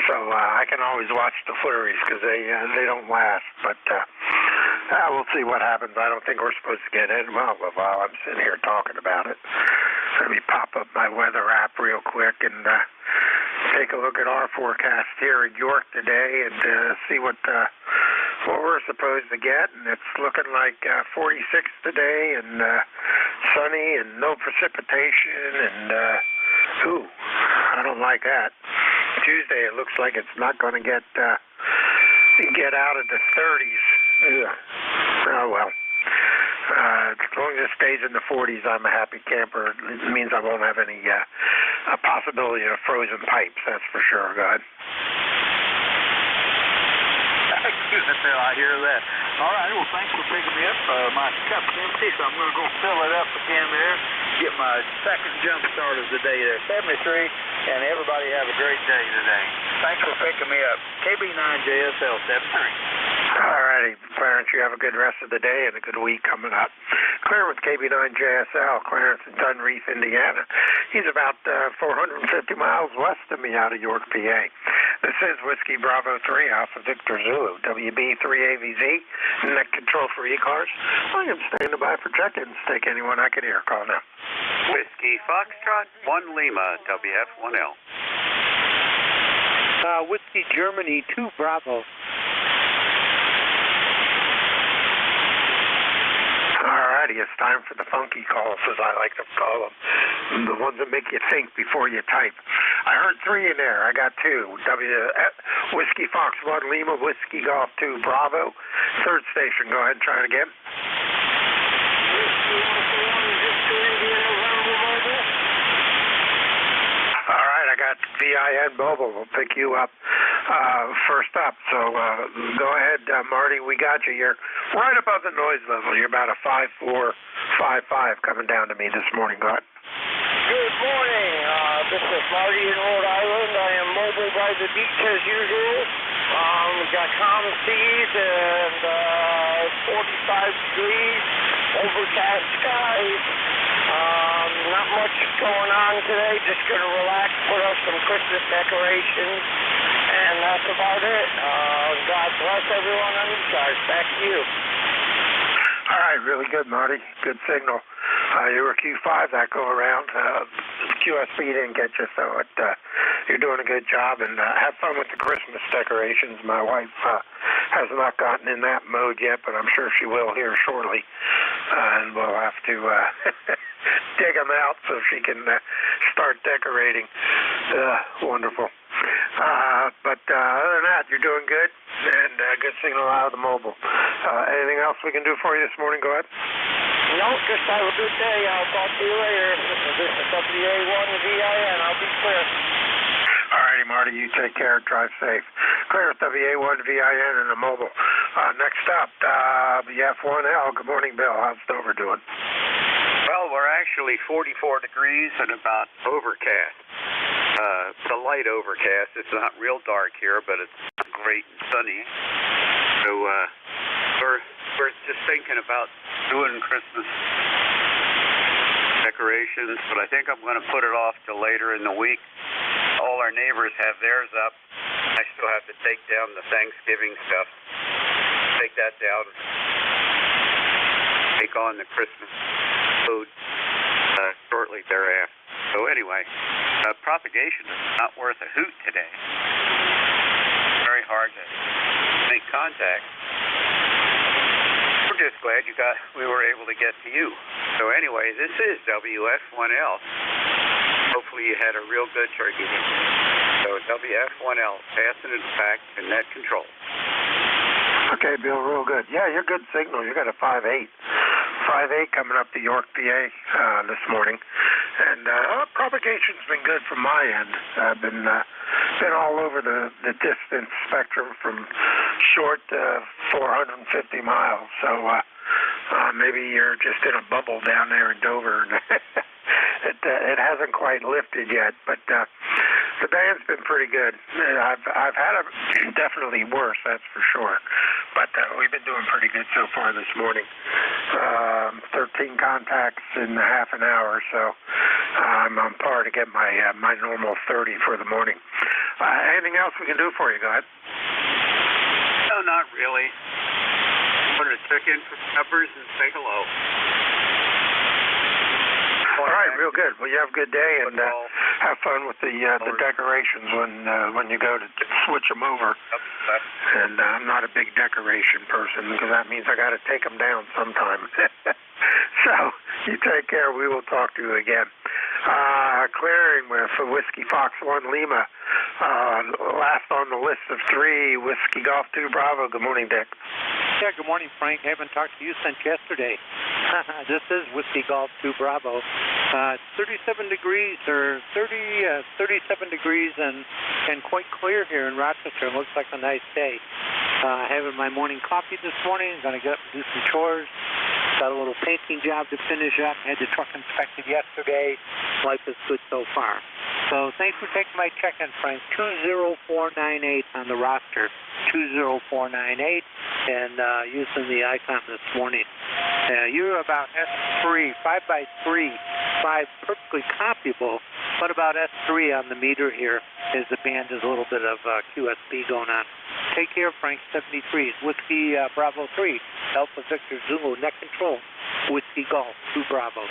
So I can always watch the flurries because they don't last. But we'll see what happens. I don't think we're supposed to get it. Well, while I'm sitting here talking about it, let me pop up my weather app real quick and take a look at our forecast here in York today and see what we're supposed to get. And it's looking like 46 today and sunny and no precipitation. And I don't like that. Tuesday it looks like it's not going to get out of the 30s. Ugh. Oh well. As long as it stays in the 40s, I'm a happy camper. It means I won't have any possibility of frozen pipes, that's for sure. Go ahead.
I hear that. All right, well, thanks for picking me up. My cup's empty, so I'm going to go fill it up again there. Get my second jump start of the day there. 73, and everybody have a great day today. Thanks for picking me up. KB9JSL 73.
All righty, Clarence, you have a good rest of the day and a good week coming up. Clear with KB9JSL, Clarence in Dunreach, Indiana. He's about 450 miles west of me out of York, PA. This is Whiskey Bravo 3, Alpha Victor Zulu, WB3AVZ, net control for ECARS. I am standing by for check-ins. Take anyone I can hear. Call now.
Whiskey Foxtrot 1 Lima, WF1L.
Whiskey Germany 2 Bravo.
Alrighty, it's time for the funky calls, as I like to call them. The ones that make you think before you type. I heard 3 in there. I got 2. Whiskey Fox 1 Lima, Whiskey Golf 2 Bravo. Third station. Go ahead and try it again. All right, I got VIN Mobile. We'll pick you up first up. So go ahead, Marty. We got you. You're right above the noise level. You're about a 5.4, 5.5 coming down to me this morning. Go ahead.
Good morning. This is Marty in Rhode Island. I am mobile by the beach as usual. We've got calm seas and 45 degrees, overcast skies. Not much going on today. Just going to relax, put up some Christmas decorations, and that's about it. God bless everyone on ECARS. Back to you.
All right, really good, Marty. Good signal. You were Q5 that go around. QSB didn't get you, so you're doing a good job. And have fun with the Christmas decorations. My wife has not gotten in that mode yet, but I'm sure she will here shortly. And we'll have to dig them out so she can start decorating. Wonderful. But other than that, you're doing good, and good signal out of the mobile. Anything else we can do for you this morning? Go ahead.
No, just have a good day. I'll talk to you later. This is WA1VIN. I'll be clear.
All righty, Marty. You take care. Drive safe. Clear with WA1VIN and the mobile. Next up, BF1L. Good morning, Bill. How's Dover doing?
Well, we're actually 44 degrees and about overcast. It's a light overcast. It's not real dark here, but it's
great and sunny. So we're just thinking about doing Christmas decorations, but I think I'm going to put it off till later in the week. All our neighbors have theirs up. I still have to take down the Thanksgiving stuff. Take that down. Take on the Christmas food shortly thereafter. So anyway, propagation is not worth a hoot today. Very hard to make contact. We're just glad we were able to get to you. So anyway, this is WF1L. Hopefully you had a real good turkey. So WF1L, passing it back to net control.
Okay, Bill, real good. Yeah, you're good signal. You got a 5.8. 5.8 coming up to York, PA this morning. And propagation's been good from my end. I've been all over the distance spectrum from short to 450 miles. So maybe you're just in a bubble down there in Dover. It hasn't quite lifted yet, but the band's been pretty good. I've had it definitely worse, that's for sure. But we've been doing pretty good so far this morning. 13 contacts in half an hour, so I'm on par to get my normal 30 for the morning. Anything else we can do for you, go ahead?
No, not really. I wanted to check in for peppers and say hello.
All right, real good. Well, you have a good day and have fun with the decorations when you go to switch them over. And I'm not a big decoration person because that means I got to take them down sometime. So you take care. We will talk to you again. Clearing with Whiskey Fox 1 Lima. Last on the list of 3, Whiskey Golf 2 Bravo. Good morning, Dick.
Yeah, good morning, Frank. Haven't talked to you since yesterday. This is Whiskey Golf 2 Bravo. 37 degrees or 37 degrees and quite clear here in Rochester. It looks like a nice day. Having my morning coffee this morning. Going to get up and do some chores. Got a little painting job to finish up. Had the truck inspected yesterday. Life is good so far. So thanks for taking my check-in, Frank. 20498 on the roster. 20498 and using the icon this morning. You're about S3, 5x3, 5 perfectly copyable, but about S3 on the meter here as the band is a little bit of QSB going on. Take care, Frank. 73. Whiskey Bravo 3, Alpha Victor Zulu, net control. Whiskey Golf 2 Bravo.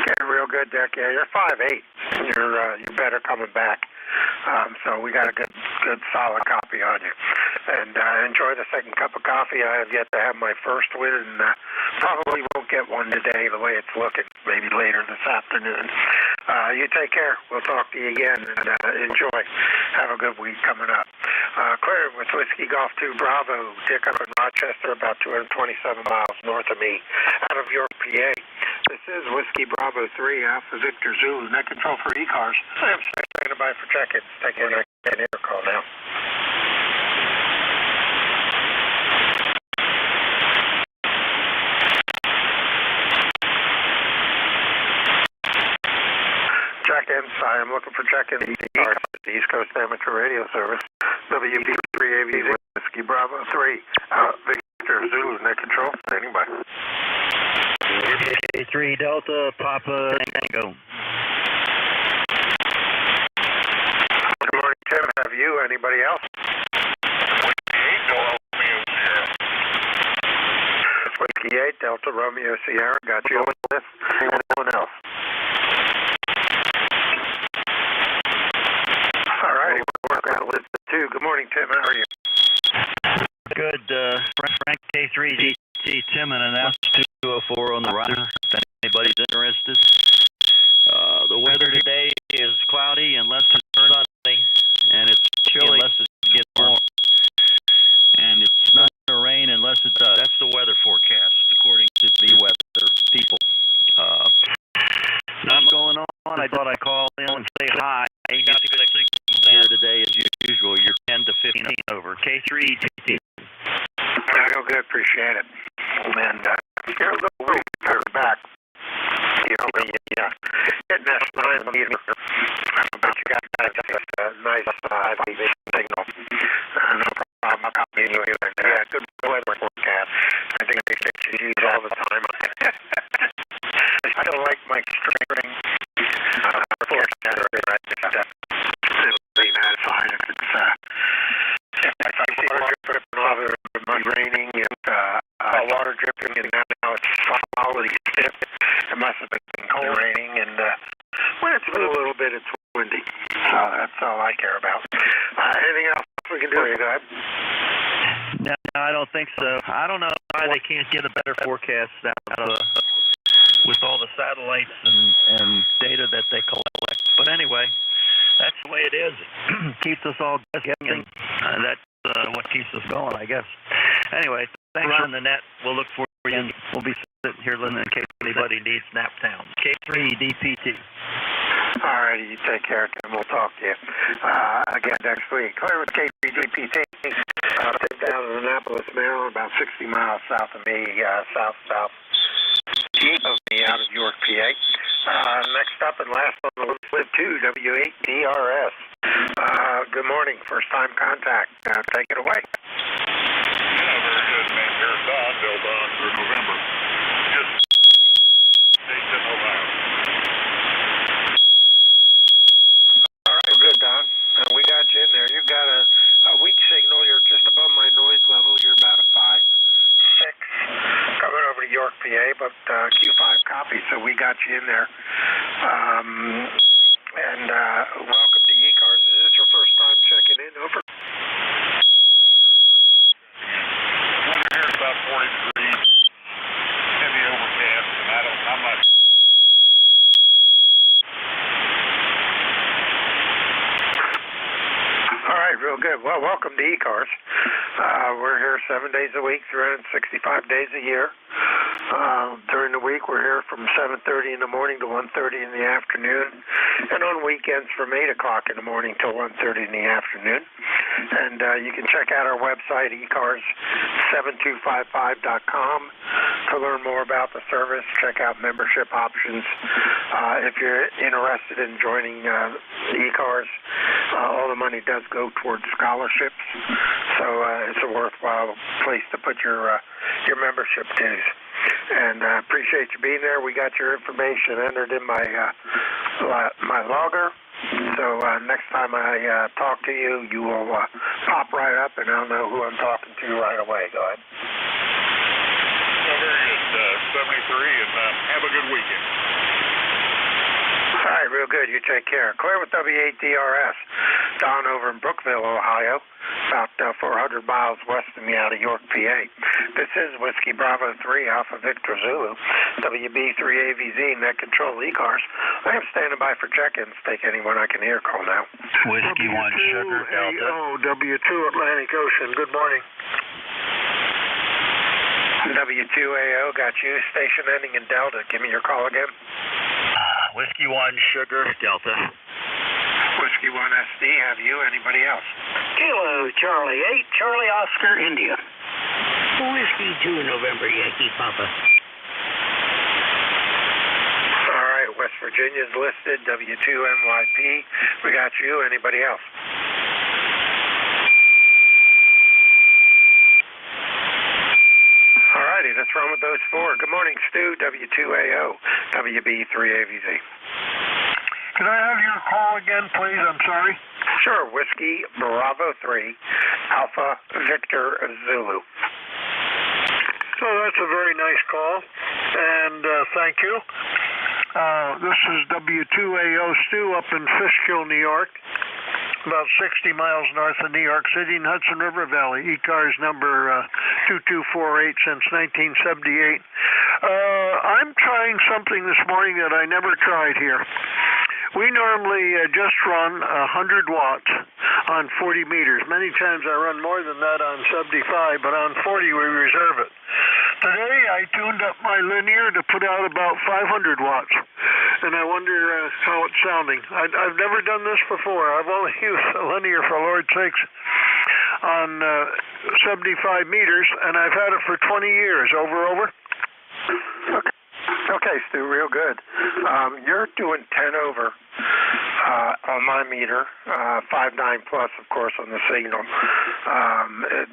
Okay, real good, Dick. Yeah, you're 5'8". You're better coming back. So we got a good solid copy on you. And enjoy the second cup of coffee. I have yet to have my first win, and probably won't get one today the way it's looking. Maybe later this afternoon. You take care. We'll talk to you again, and enjoy. Have a good week coming up. Clear with Whiskey Golf 2 Bravo. Dick up in Rochester, about 227 miles north of me, out of York, PA. This is Whiskey Bravo 3, Alpha Victor Zulu, net control for ECARS. I am standing by for check-ins. Take care. Get an air call now. Check-ins. I am looking for check-ins. ECARS, the East Coast Amateur Radio Service. WB3AV Whiskey Bravo 3, Victor Zulu, net control. Standing by.
3 Delta Papa Tango.
Good morning, Tim. Have you? Anybody else? Whiskey 8 Delta Romeo Sierra. Got you on this. Anyone else? All right. We're working on list 2. Good morning, Tim. How are you?
Good. Frank K3 GT Tim and announced 204 on the roster. If anybody's interested. The weather today is cloudy unless it's sunny, and it's chilly unless it gets warm. And it's not going to rain unless it does. That's the weather forecast, according to the weather people. Not going on. I thought I'd call in and say hi. You got good signals here today as usual. You're 10 to 15 over. K3 GT.
Real good. Appreciate it. And you're a little weak. You're back. You know, getting that 9 meter. But you got a nice signal. And all the time. I don't like my string. Leave that aside if it's if I see water dripping off of my raining and water dripping and now it's solid stiff. It must have been cold raining and when it's a little bit it's windy. So that's all I care about. Anything else we can do? Go ahead.
No, I don't think so. I don't know why they can't get a better forecast out of with all the satellites and data that they collect. But anyway, that's the way it is. Keeps us all guessing. That's what keeps us going, I guess. Anyway, thanks on the net. We'll look for you. And we'll be sitting here listening in case anybody needs Naptown. K3DPT.
All righty, you take care, Tim. We'll talk to you again next week. Clear with K3DPT. Down in Annapolis, Maryland, about 60 miles south of me, south-southeast of me, out of York, PA. Next up and last on the list, Live 2, W8DRS. Good morning, first-time contact. Take it away.
Yeah, very good. Name here, Don, built on for November. Just Dayton, Ohio.
All right, good, Don. We got you in there. You've got a weak signal. You're just above my noise level. You're about a 5.6 coming over to York, PA, but Q5 copy, so we got you in there. And welcome to ECARS. Is this your first time checking in? Over.
Weather here is about 40 degrees, heavy overcast, and I'm not sure.
All right, real good. Well, welcome to ECARS. We're here 7 days a week, 365 days a year. During the week, we're here from 7:30 in the morning to 1:30 in the afternoon, and on weekends from 8 o'clock in the morning till 1:30 in the afternoon. And you can check out our website, ECARS7255.com, to learn more about the service. Check out membership options. If you're interested in joining ECARS, all the money does go towards scholarships, so it's a worthwhile place to put your membership dues. And appreciate you being there. We got your information entered in my logger. So next time I talk to you, you will pop right up, and I'll know who I'm talking to right away. Go ahead.
Well, very good. 73, and have a good weekend.
All right, real good. You take care. Clear with W8DRS. Don over in Brookville, Ohio, about 400 miles west of me out of York, PA. This is Whiskey Bravo 3, Alpha Victor Zulu, WB3AVZ, Net Control ECARS. I am standing by for check-ins. Take anyone I can hear. Call now.
Whiskey 1 Sugar Delta.
W2 Atlantic Ocean. Good morning. W2AO, got you. Station ending in Delta. Give me your call again.
Whiskey 1 Sugar Delta.
Whiskey 1 SD, have you? Anybody else?
Kilo Charlie 8, Charlie Oscar, India. Whiskey 2 November, Yankee Papa.
All right, West Virginia's listed, W2MYP. We got you. Anybody else? All righty, let's run with those four. Good morning, Stu, W2AO, WB3AVZ.
Can I have your call again, please? I'm sorry.
Sure, Whiskey Bravo 3, Alpha Victor Zulu.
So that's a very nice call, and thank you. This is W2AO Stu up in Fishkill, New York, about 60 miles north of New York City in Hudson River Valley. ECARS number 2248 since 1978. I'm trying something this morning that I never tried here. We normally just run 100 watts on 40 meters. Many times I run more than that on 75, but on 40 we reserve it. Today I tuned up my linear to put out about 500 watts, and I wonder how it's sounding. I've never done this before. I've only used the linear, for Lord's sakes, on 75 meters, and I've had it for 20 years. Over.
Okay, Stu, real good. You're doing 10 over on my meter, 5.9 plus, of course, on the signal.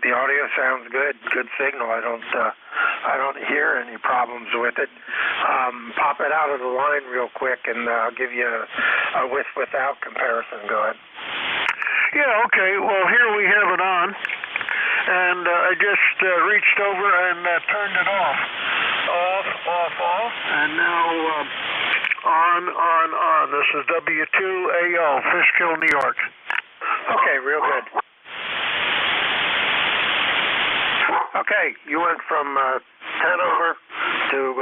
The audio sounds good, good signal. I don't I don't hear any problems with it. Pop it out of the line real quick, and I'll give you a with-without comparison. Go ahead.
Yeah, okay. Well, here we have it on, and I just reached over and turned it off. Off, and now on. This is W2AO, Fishkill, New York.
Okay, real good. Okay, you went from 10 over to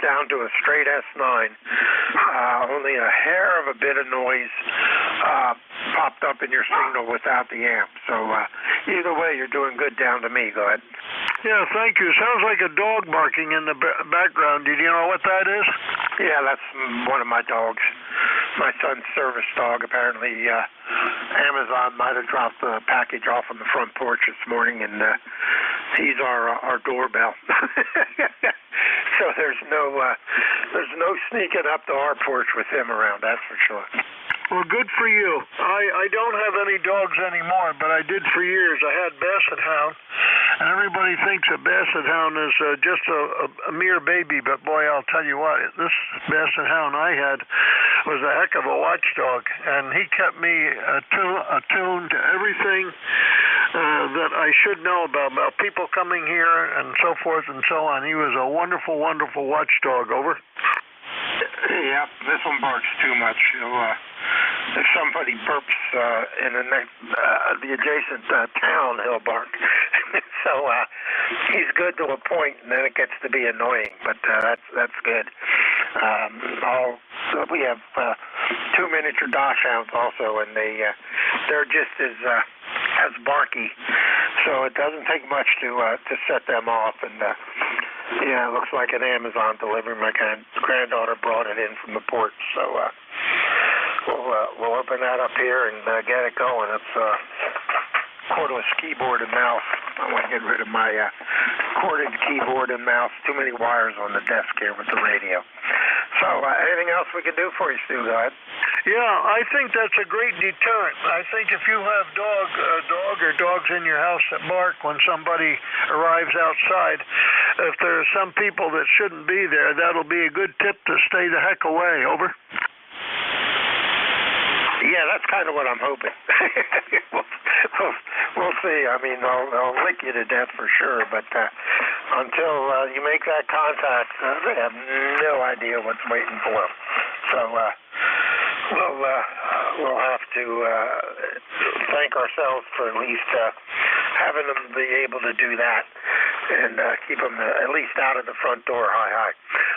down to a straight S9. Only a hair of a bit of noise popped up in your signal without the amp. So either way, you're doing good down to me. Go ahead.
Yeah, thank you. Sounds like a dog barking in the background. Do you know what that is?
Yeah, that's one of my dogs. My son's service dog. Apparently, Amazon might have dropped the package off on the front porch this morning, and he's our doorbell. So there's no sneaking up to our porch with him around. That's for sure.
Well, good for you. I don't have any dogs anymore, but I did for years. I had Basset Hound, and everybody thinks a Basset Hound is just a mere baby, but boy, I'll tell you what, this Basset Hound I had was a heck of a watchdog, and he kept me attuned to everything that I should know about people coming here and so forth and so on. He was a wonderful, wonderful watchdog. Over.
Yeah, this one barks too much. If somebody burps in the adjacent town, he'll bark. So he's good to a point, and then it gets to be annoying. But that's good. We have 2 miniature dachshunds also, and they're just as barky. So it doesn't take much to set them off. And yeah, it looks like an Amazon delivery. My granddaughter brought it in from the porch. So we'll open that up here and get it going. It's cordless keyboard and mouse. I want to get rid of my corded keyboard and mouse. Too many wires on the desk here with the radio. So anything else we can do for you, Stu? Go ahead.
Yeah, I think that's a great deterrent. I think if you have a dog or dogs in your house that bark when somebody arrives outside, if there are some people that shouldn't be there, that'll be a good tip to stay the heck away. Over.
Yeah, that's kind of what I'm hoping. We'll see. I mean, they'll lick you to death for sure, but until you make that contact, they have no idea what's waiting for them. So we'll have to thank ourselves for at least having them be able to do that and keep them at least out of the front door. Hi.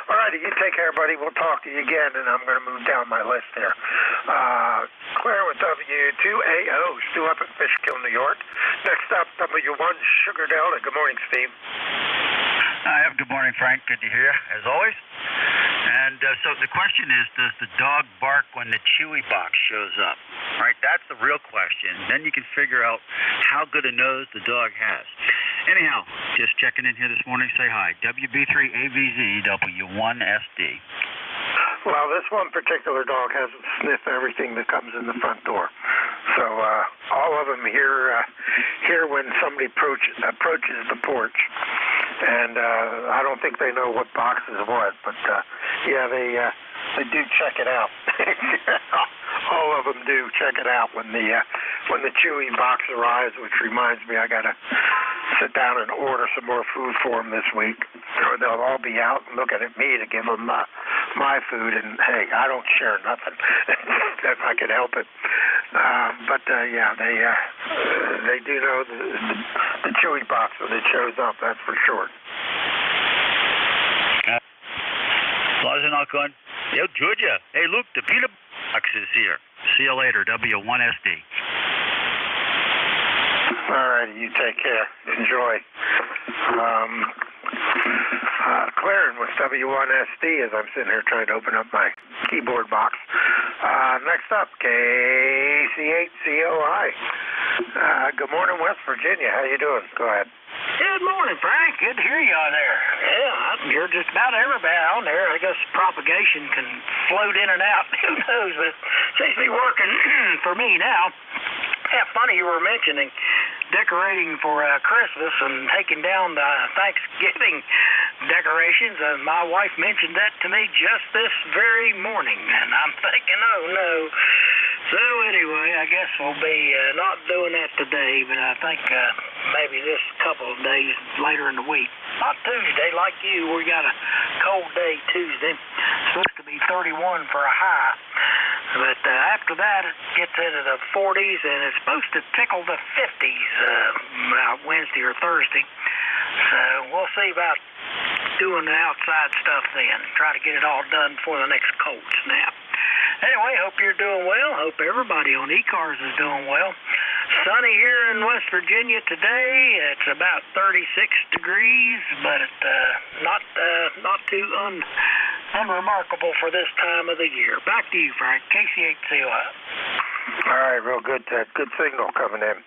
All righty, you take care, buddy. We'll talk to you again, and I'm going to move down my list here. Claire with W2AO, Stu up in Fishkill, New York. Next up, W1 Sugar Delta. Good morning, Steve.
Good morning, Frank. Good to hear you, as always. And so the question is, does the dog bark when the Chewy box shows up? Right, that's the real question. Then you can figure out how good a nose the dog has. Anyhow, just checking in here this morning. Say hi. WB3AVZ W1SD.
Well, this one particular dog has to sniff everything that comes in the front door. So all of them hear when somebody approaches the porch. And I don't think they know what box is what, but yeah, they do check it out. All of them do check it out when the Chewy box arrives, which reminds me I gotta sit down and order some more food for them this week. Or they'll all be out and looking at me to give them my food, and hey, I don't share nothing if I can help it. But yeah, they do know the Chewy box when it shows up. That's for sure.
As long as they're not going, yo, Georgia. Hey, Luke, the peanut box is here. See you later, W1SD.
All righty, you take care. Enjoy. Claren with W1SD as I'm sitting here trying to open up my keyboard box. Next up, KC8COI. Good morning, West Virginia. How you doing? Go ahead.
Good morning, Frank. Good to hear you on there. Yeah, you're just about everybody on there. I guess propagation can float in and out. Who knows? But it seems to be working for me now. Yeah, funny you were mentioning decorating for Christmas and taking down the Thanksgiving decorations. My wife mentioned that to me just this very morning, and I'm thinking, oh no. So anyway, I guess we'll be not doing that today, but I think maybe this couple of days later in the week. Not Tuesday, like you. We got a cold day Tuesday. It's supposed to be 31 for a high. But after that, it gets into the 40s, and it's supposed to tickle the 50s Wednesday or Thursday. So we'll see about doing the outside stuff then. Try to get it all done before the next cold snap. Anyway, hope you're doing well. Hope everybody on ECARS is doing well. Sunny here in West Virginia today. It's about 36 degrees, but not too unremarkable for this time of the year. Back to you, Frank. KC8COI.
All right, real good. Good signal coming in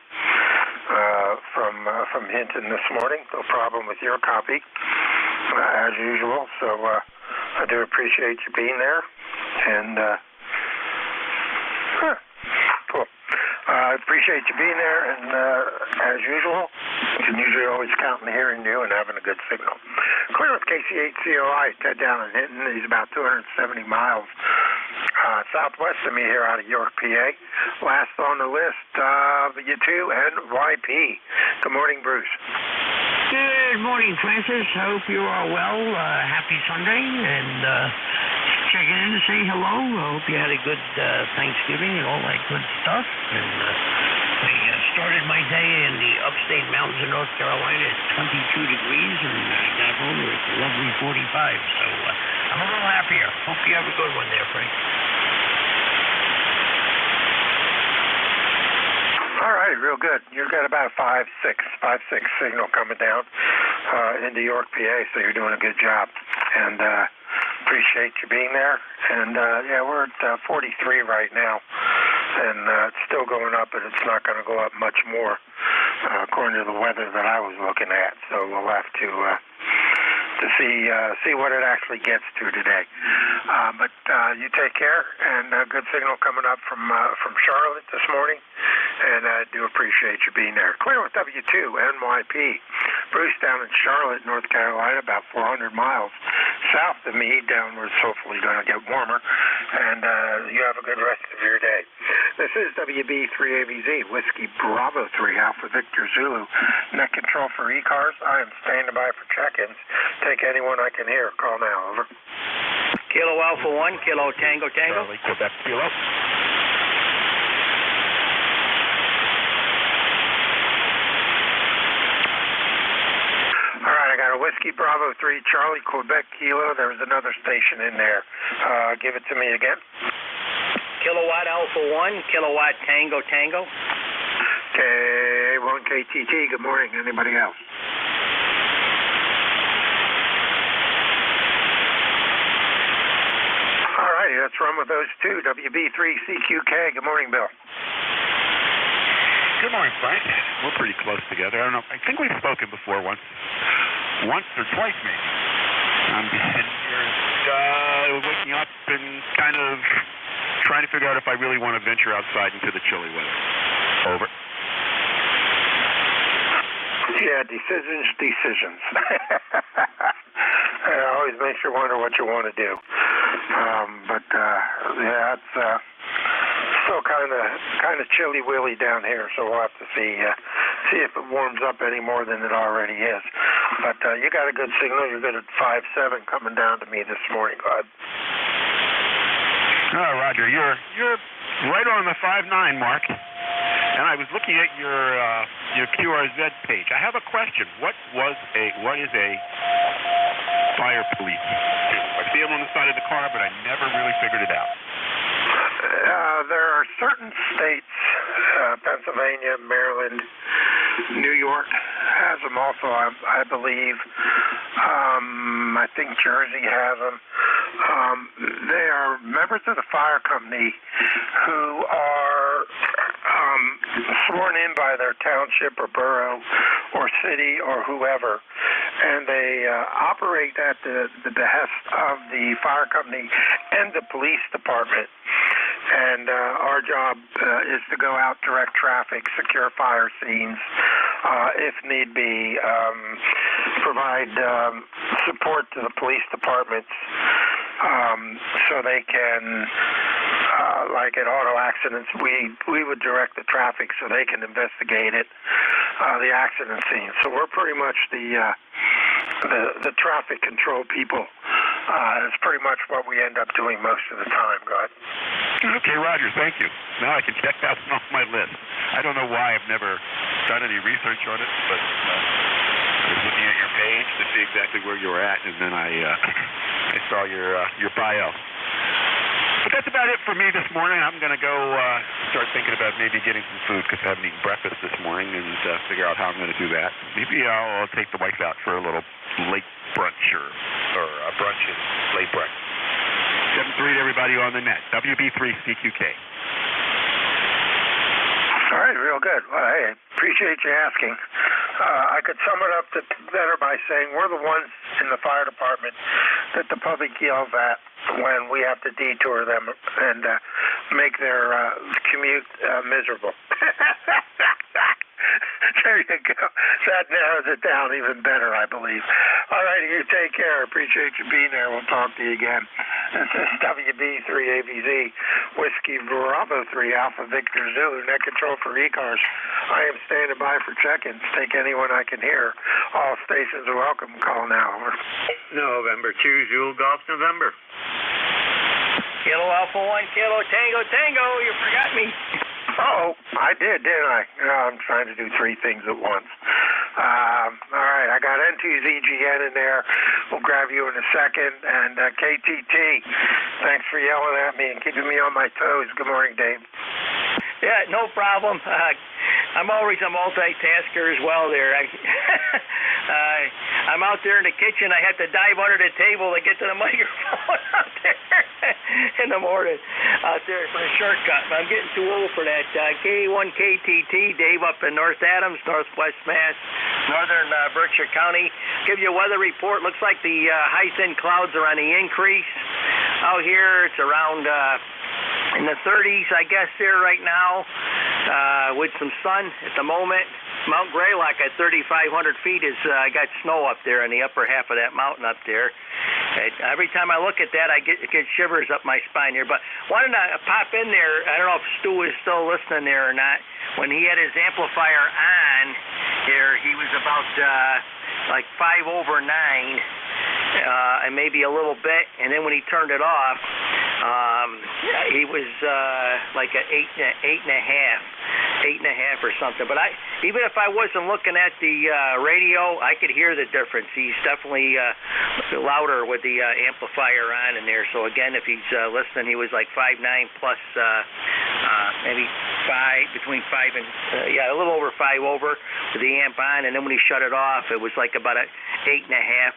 from Hinton this morning. No problem with your copy, as usual. So I do appreciate you being there. And cool. I appreciate you being there, and as usual, you can usually always count on hearing you and having a good signal. Clear with KC8COI, Ted down in Hinton. He's about 270 miles southwest of me here out of York, PA. Last on the list, U2NYP. Good morning, Bruce.
Good morning, Francis. Hope you are well. Happy Sunday, and checking in to say hello. I hope you had a good Thanksgiving and all that good stuff. And I started my day in the upstate mountains of North Carolina at 22 degrees, and I got home with a lovely 45. So I'm a little happier. Hope you have a good one there, Frank.
All right, real good. You've got about 5-6 signal coming down into York, PA, so you're doing a good job. And appreciate you being there. And yeah, we're at 43 right now, and it's still going up, but it's not going to go up much more according to the weather that I was looking at. So we'll have to see what it actually gets to today. But you take care, and good signal coming up from Charlotte this morning, and I do appreciate you being there. Clear with W2NYP. Bruce down in Charlotte, North Carolina, about 400 miles south of me, downwards, hopefully going to get warmer, and you have a good rest of your day. This is WB3ABZ, Whiskey Bravo 3, Alpha Victor Zulu. Net control for ECARS. I am standing by for check-ins. Take anyone I can hear. Call now. Over.
Kilo Alpha 1, Kilo Tango Tango.
Charlie, Quebec, Kilo.
All right, I got a Whiskey Bravo 3, Charlie, Quebec, Kilo. There was another station in there. Give it to me again.
Kilowatt Alpha 1, Kilowatt Tango Tango.
K1KTT, good morning. Anybody else? All righty, let's run with those two. WB3CQK, good morning, Bill.
Good morning, Frank. We're pretty close together. I don't know. I think we've spoken before once or twice, maybe. I'm here waking up and kind of trying to figure out if I really want to venture outside into the chilly weather. Over.
Yeah, decisions. It always makes you wonder what you want to do. Yeah, it's still kind of chilly-willy down here, so we'll have to see if it warms up any more than it already is. But you got a good signal. You're good at 5-7 coming down to me this morning, bud.
Oh, Roger, you're right on the 5-9 mark. And I was looking at your QRZ page. I have a question. What is a fire police? I see them on the side of the car, but I never really figured it out.
There are certain states, Pennsylvania, Maryland, New York has them also, I believe. I think Jersey has them. They are members of the fire company who are sworn in by their township or borough or city or whoever, and they operate at the behest of the fire company and the police department. And our job is to go out, direct traffic, secure fire scenes, if need be, provide support to the police departments so they can, like at auto accidents, we would direct the traffic so they can investigate it, the accident scene. So we're pretty much the traffic control people. It's pretty much what we end up doing most of the time, God.
Okay, Roger, thank you. Now I can check that one off my list. I don't know why I've never done any research on it, but I was looking at your page to see exactly where you were at, and then I saw your bio. But that's about it for me this morning. I'm going to go start thinking about maybe getting some food because I haven't eaten breakfast this morning and figure out how I'm going to do that. Maybe I'll take the wife out for a little late brunch or a brunch and late breakfast. 7-3 to everybody on the net. WB3CQK.
All right, real good. Well, hey, I appreciate you asking. I could sum it up better by saying we're the ones in the fire department that the public yells at when we have to detour them and make their commute miserable. There you go. That narrows it down even better, I believe. All right, you take care. Appreciate you being there. We'll talk to you again. This is WB3ABZ, Whiskey Bravo 3 Alpha Victor Zulu, net control for ECARS. I am standing by for check-ins. Take anyone I can hear. All stations are welcome. Call now. Over.
November 2, Zulu Golf, November.
Kilo Alpha 1, Kilo Tango Tango, you forgot me.
Oh, I did, didn't I? I'm trying to do three things at once. All right, I got N2ZGN in there. We'll grab you in a second. And KTT, thanks for yelling at me and keeping me on my toes. Good morning, Dave.
Yeah, no problem. I'm always a multitasker as well there. I'm out there in the kitchen. I have to dive under the table to get to the microphone out there in the morning out there for a shortcut. I'm getting too old for that. K1KTT, Dave up in North Adams, Northwest Mass, Northern Berkshire County. Give you a weather report. Looks like the high thin clouds are on the increase. Out here, it's around in the 30s, I guess, there right now, with some sun at the moment. Mount Greylock at 3,500 feet is got snow up there in the upper half of that mountain up there. Every time I look at that, I get shivers up my spine here. But wanted to pop in there. I don't know if Stu is still listening there or not. When he had his amplifier on there, he was about like 5 over 9. And maybe a little bit, and then when he turned it off, he was like an 8.5 or something. But even if I wasn't looking at the radio, I could hear the difference. He's definitely louder with the amplifier on in there. So again, if he's listening, he was like 5.9 plus maybe 5, between 5 and a little over 5 over with the amp on, and then when he shut it off, it was like about a 8.5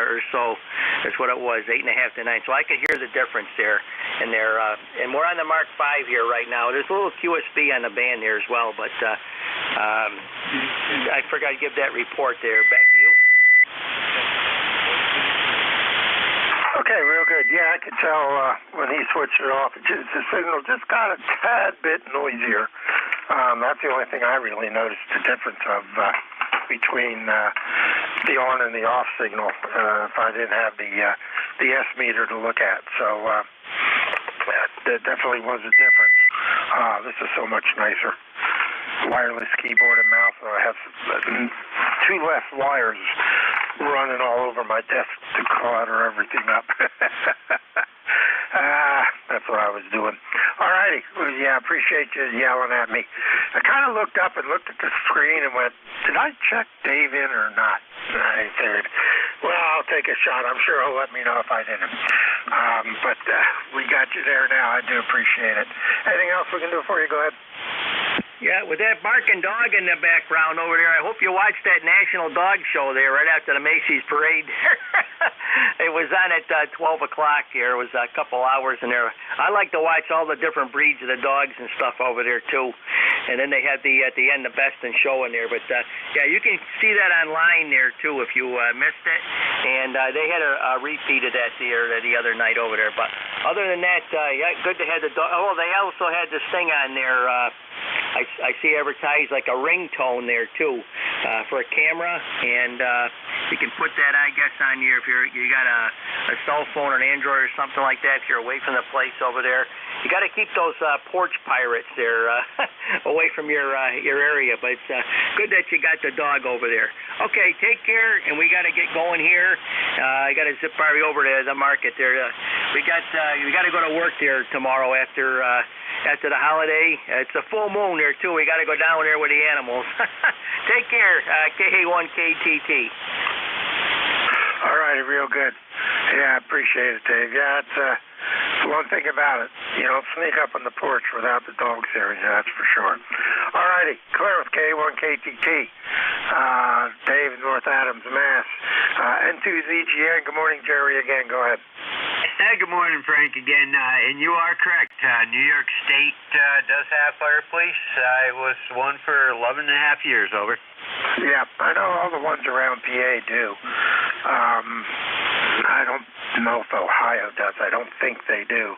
or so. That's what it was, 8.5 to 9. So I could hear the difference there. And we're on the Mark 5 here right now. There's a little QSB on the band there as well, but I forgot to give that report there. Back to you.
Okay, real good. Yeah, I could tell when he switched it off, the signal just got a tad bit noisier. That's the only thing I really noticed the difference of between the on and the off signal if I didn't have the S meter to look at. So there definitely was a difference. This is so much nicer. Wireless keyboard and mouse. I have 2 less wires running all over my desk to clutter everything up. That's what I was doing. All righty. Well, yeah, appreciate you yelling at me. I kind of looked up and looked at the screen and went, did I check Dave in or not? And I figured, well, I'll take a shot. I'm sure he'll let me know if I didn't. But we got you there now. I do appreciate it. Anything else we can do for you? Go ahead.
Yeah, with that barking dog in the background over there, I hope you watched that National Dog Show there right after the Macy's parade. It was on at 12 o'clock here. It was a couple hours in there. I like to watch all the different breeds of the dogs and stuff over there, too. And then they had at the end the best in show in there. But, yeah, you can see that online there, too, if you missed it. And they had a repeat of that there the other night over there. But other than that, yeah, good to have the dog. Oh, they also had this thing on there. I see advertised like a ringtone there, too. for a camera, and you can put that, I guess, on your, if you got a cell phone or an Android or something like that, if you're away from the place over there. You got to keep those porch pirates there away from your area, but it's good that you got the dog over there. Okay, take care, and we got to get going here. I got to zip probably over to the market there. We got to go to work there tomorrow after the holiday. It's a full moon there too. We got to go down there with the animals. Take care, KA1KTT.
All righty, real good. Yeah, I appreciate it, Dave. Yeah, it's one thing about it. You don't sneak up on the porch without the dogs there, yeah, that's for sure. All righty, Claire with KA1KTT. Dave in North Adams, Mass. N2ZGN, good morning, Jerry again. Go ahead.
Hey, good morning, Frank, again. And you are correct. New York State does have fire police. I was one for 11 and a half years, over.
Yeah, I know all the ones around PA do. I don't know if Ohio does. I don't think they do.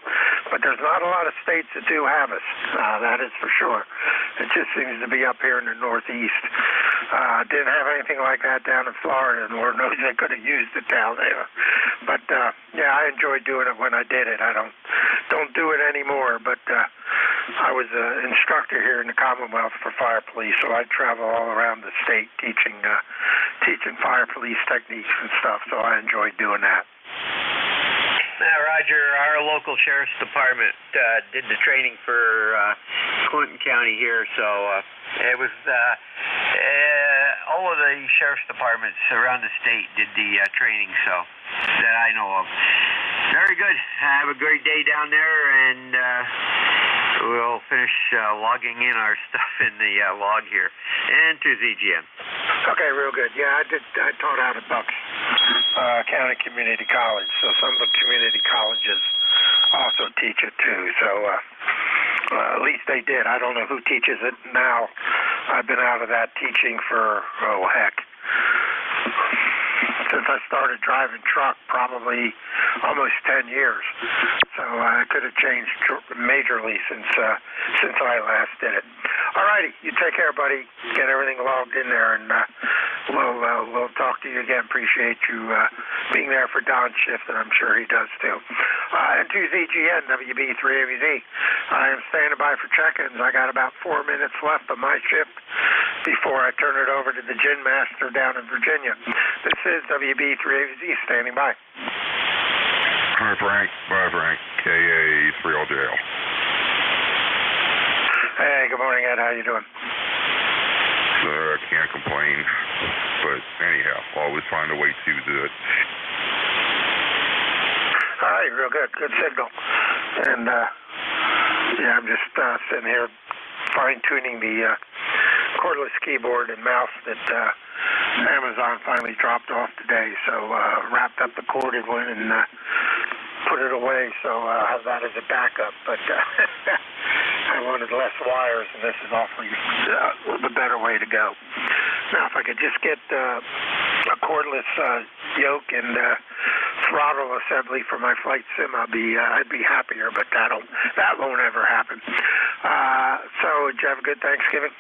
But there's not a lot of states that do have us. That is for sure. It just seems to be up here in the Northeast. Didn't have anything like that down in Florida, and Lord knows they could have used it down there. But yeah, I enjoyed doing it when I did it. I don't do it anymore, but I was an instructor here in the Commonwealth for fire police, so I travel all around the state teaching fire police techniques and stuff, so I enjoyed doing that.
Roger, our local sheriff's department did the training for Clinton County here, so it was all of the sheriff's departments around the state did the training, so that I know of. Very good. Have a great day down there, and we'll finish logging in our stuff in the log here. And to ZGN.
Okay, real good. Yeah, I taught out at Bucks County Community College, so some of the community colleges also teach it too. So at least they did. I don't know who teaches it now. I've been out of that teaching for, since I started driving truck, probably almost 10 years. So I could have changed majorly since I last did it. All righty, you take care, buddy. Get everything logged in there, and we'll talk to you again. Appreciate you being there for Don's shift, and I'm sure he does too. N2ZGN, WB3ABZ. I am standing by for check-ins. I got about 4 minutes left of my shift before I turn it over to the Gin Master down in Virginia. This is WB3ABZ standing by.
Hi, Frank. Bye, Frank. KA3LJL.
Hey, good morning, Ed. How you doing?
Can't complain. But anyhow, always find a way to do it.
All right, real good. Good signal. And, yeah, I'm just sitting here fine-tuning the cordless keyboard and mouse that Amazon finally dropped off today. So wrapped up the corded one and put it away, so I have that as a backup. But I wanted less wires, and this is awfully the better way to go. Now, if I could just get a cordless yoke and throttle assembly for my flight sim, I'd be happier. But that won't ever happen. So, did you have a good Thanksgiving?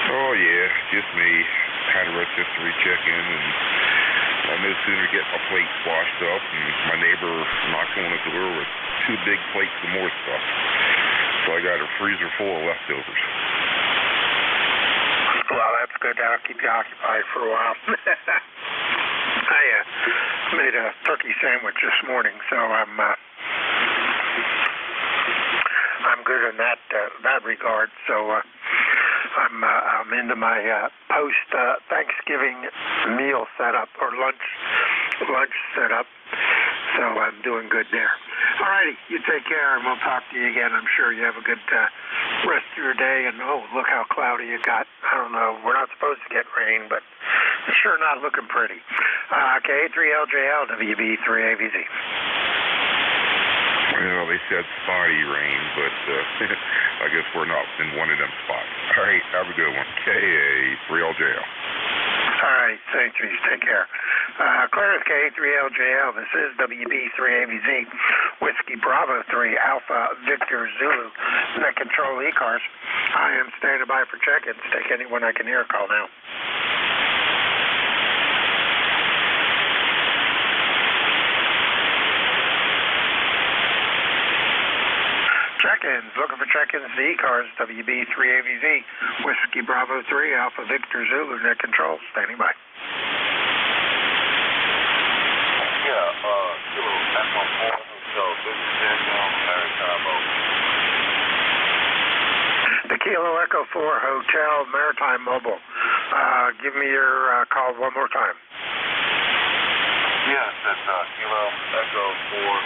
Oh yeah, just me. Had a rotisserie chicken, and I no sooner get my plate washed up, and my neighbor knocked on the door with 2 big plates of more stuff. So I got a freezer full of leftovers.
Well, that's good. That'll keep you occupied for a while. I made a turkey sandwich this morning, so I'm good in that regard. So I'm into my post Thanksgiving meal setup or lunch setup. So I'm doing good there. All righty, you take care, and we'll talk to you again. I'm sure you have a good rest of your day. And oh, look how cloudy it got. I don't know. We're not supposed to get rain, but it's sure not looking pretty. K3LJL, WB3ABZ.
Well, they said spotty rain, but I guess we're not in one of them spots. All right, have a good one. KA3LJL.
All right, thank you. Take care. Clarence K3LJL. This is WB3ABZ. Whiskey Bravo 3 Alpha Victor Zulu. Net Control ECARS. I am standing by for check-ins. Take anyone I can hear call now. check-ins. Looking for check-ins to ECARS, WB3AVZ, Whiskey Bravo 3, Alpha Victor Zulu, net control, standing by.
Yeah, Kilo Echo 4, Hotel, Victor Tango, Maritime Mobile.
The Kilo Echo 4 Hotel Maritime Mobile. Give me your call one more time.
Yes, it's Kilo Echo 4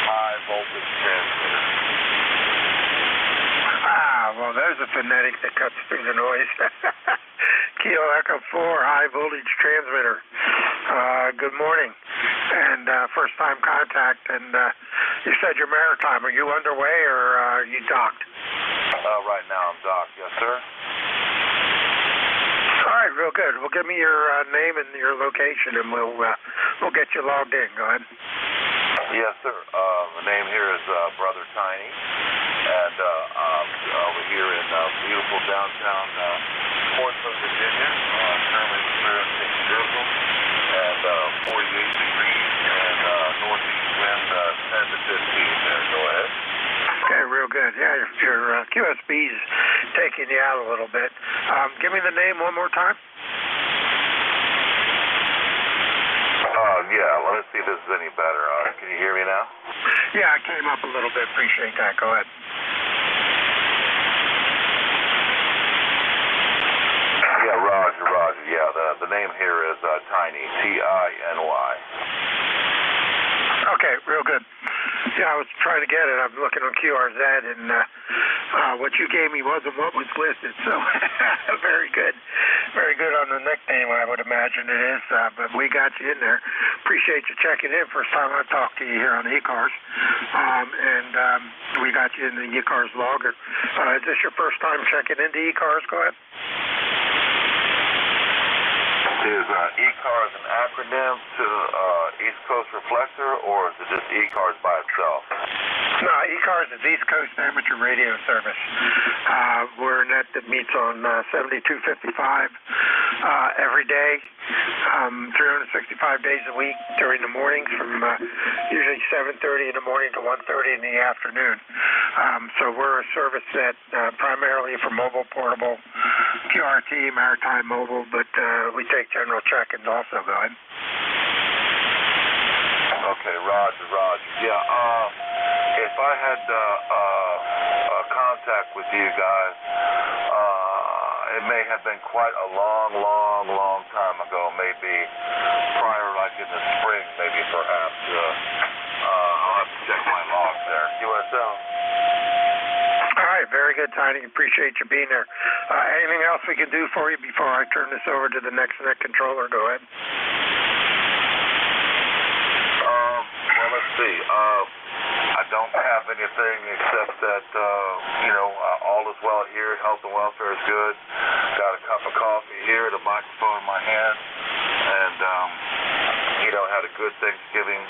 high voltage transmitter.
Well, there's a phonetic that cuts through the noise. Kilo Echo 4 high voltage transmitter. Good morning. And first time contact. And you said you're maritime. Are you underway or are you docked?
Right now I'm docked, yes, sir.
All right, real good. Well, give me your name and your location, and we'll get you logged in. Go ahead.
Yes, sir. The name here is Brother Tiny, and over here in beautiful downtown Portsmouth, Virginia. Currently experiencing drizzle and 48 degrees and northeast wind 10 to 15. There, go ahead.
Okay, real good. Yeah, your QSB's taking you out a little bit. Give me the name one more time.
Yeah, let me see if this is any better. Can you hear me now?
Yeah, I came up a little bit. Appreciate that. Go ahead.
Yeah, Roger. Yeah, the name here is Tiny, Tiny.
Okay, real good. Yeah, I was trying to get it. I'm looking on QRZ, and what you gave me wasn't what was listed, so very good. Very good on the nickname, I would imagine it is, but we got you in there. Appreciate you checking in. First time I talked to you here on ECARS, and we got you in the ECARS logger. Is this your first time checking into ECARS? Go ahead.
Is ECARS an acronym to East Coast Reflector, or is it just ECARS by itself?
No, ECARS is East Coast Amateur Radio Service. We're a net that meets on 7255 every day, 365 days a week during the mornings from usually 7:30 in the morning to 1:30 in the afternoon. So we're a service that primarily for mobile, portable, QRT, maritime mobile, but we take general check-ins also. Go ahead.
Okay, Roger. Yeah, if I had contact with you guys, it may have been quite a long time ago, maybe prior, like in the spring, maybe perhaps. I'll have to check my log there. QSL.
All right, very good, Tiny. Appreciate you being there. Anything else we can do for you before I turn this over to the next net controller? Go ahead.
Well, let's see. I don't have anything except that, all is well here. Health and welfare is good. Got a cup of coffee here, the microphone in my hand, and, had a good Thanksgiving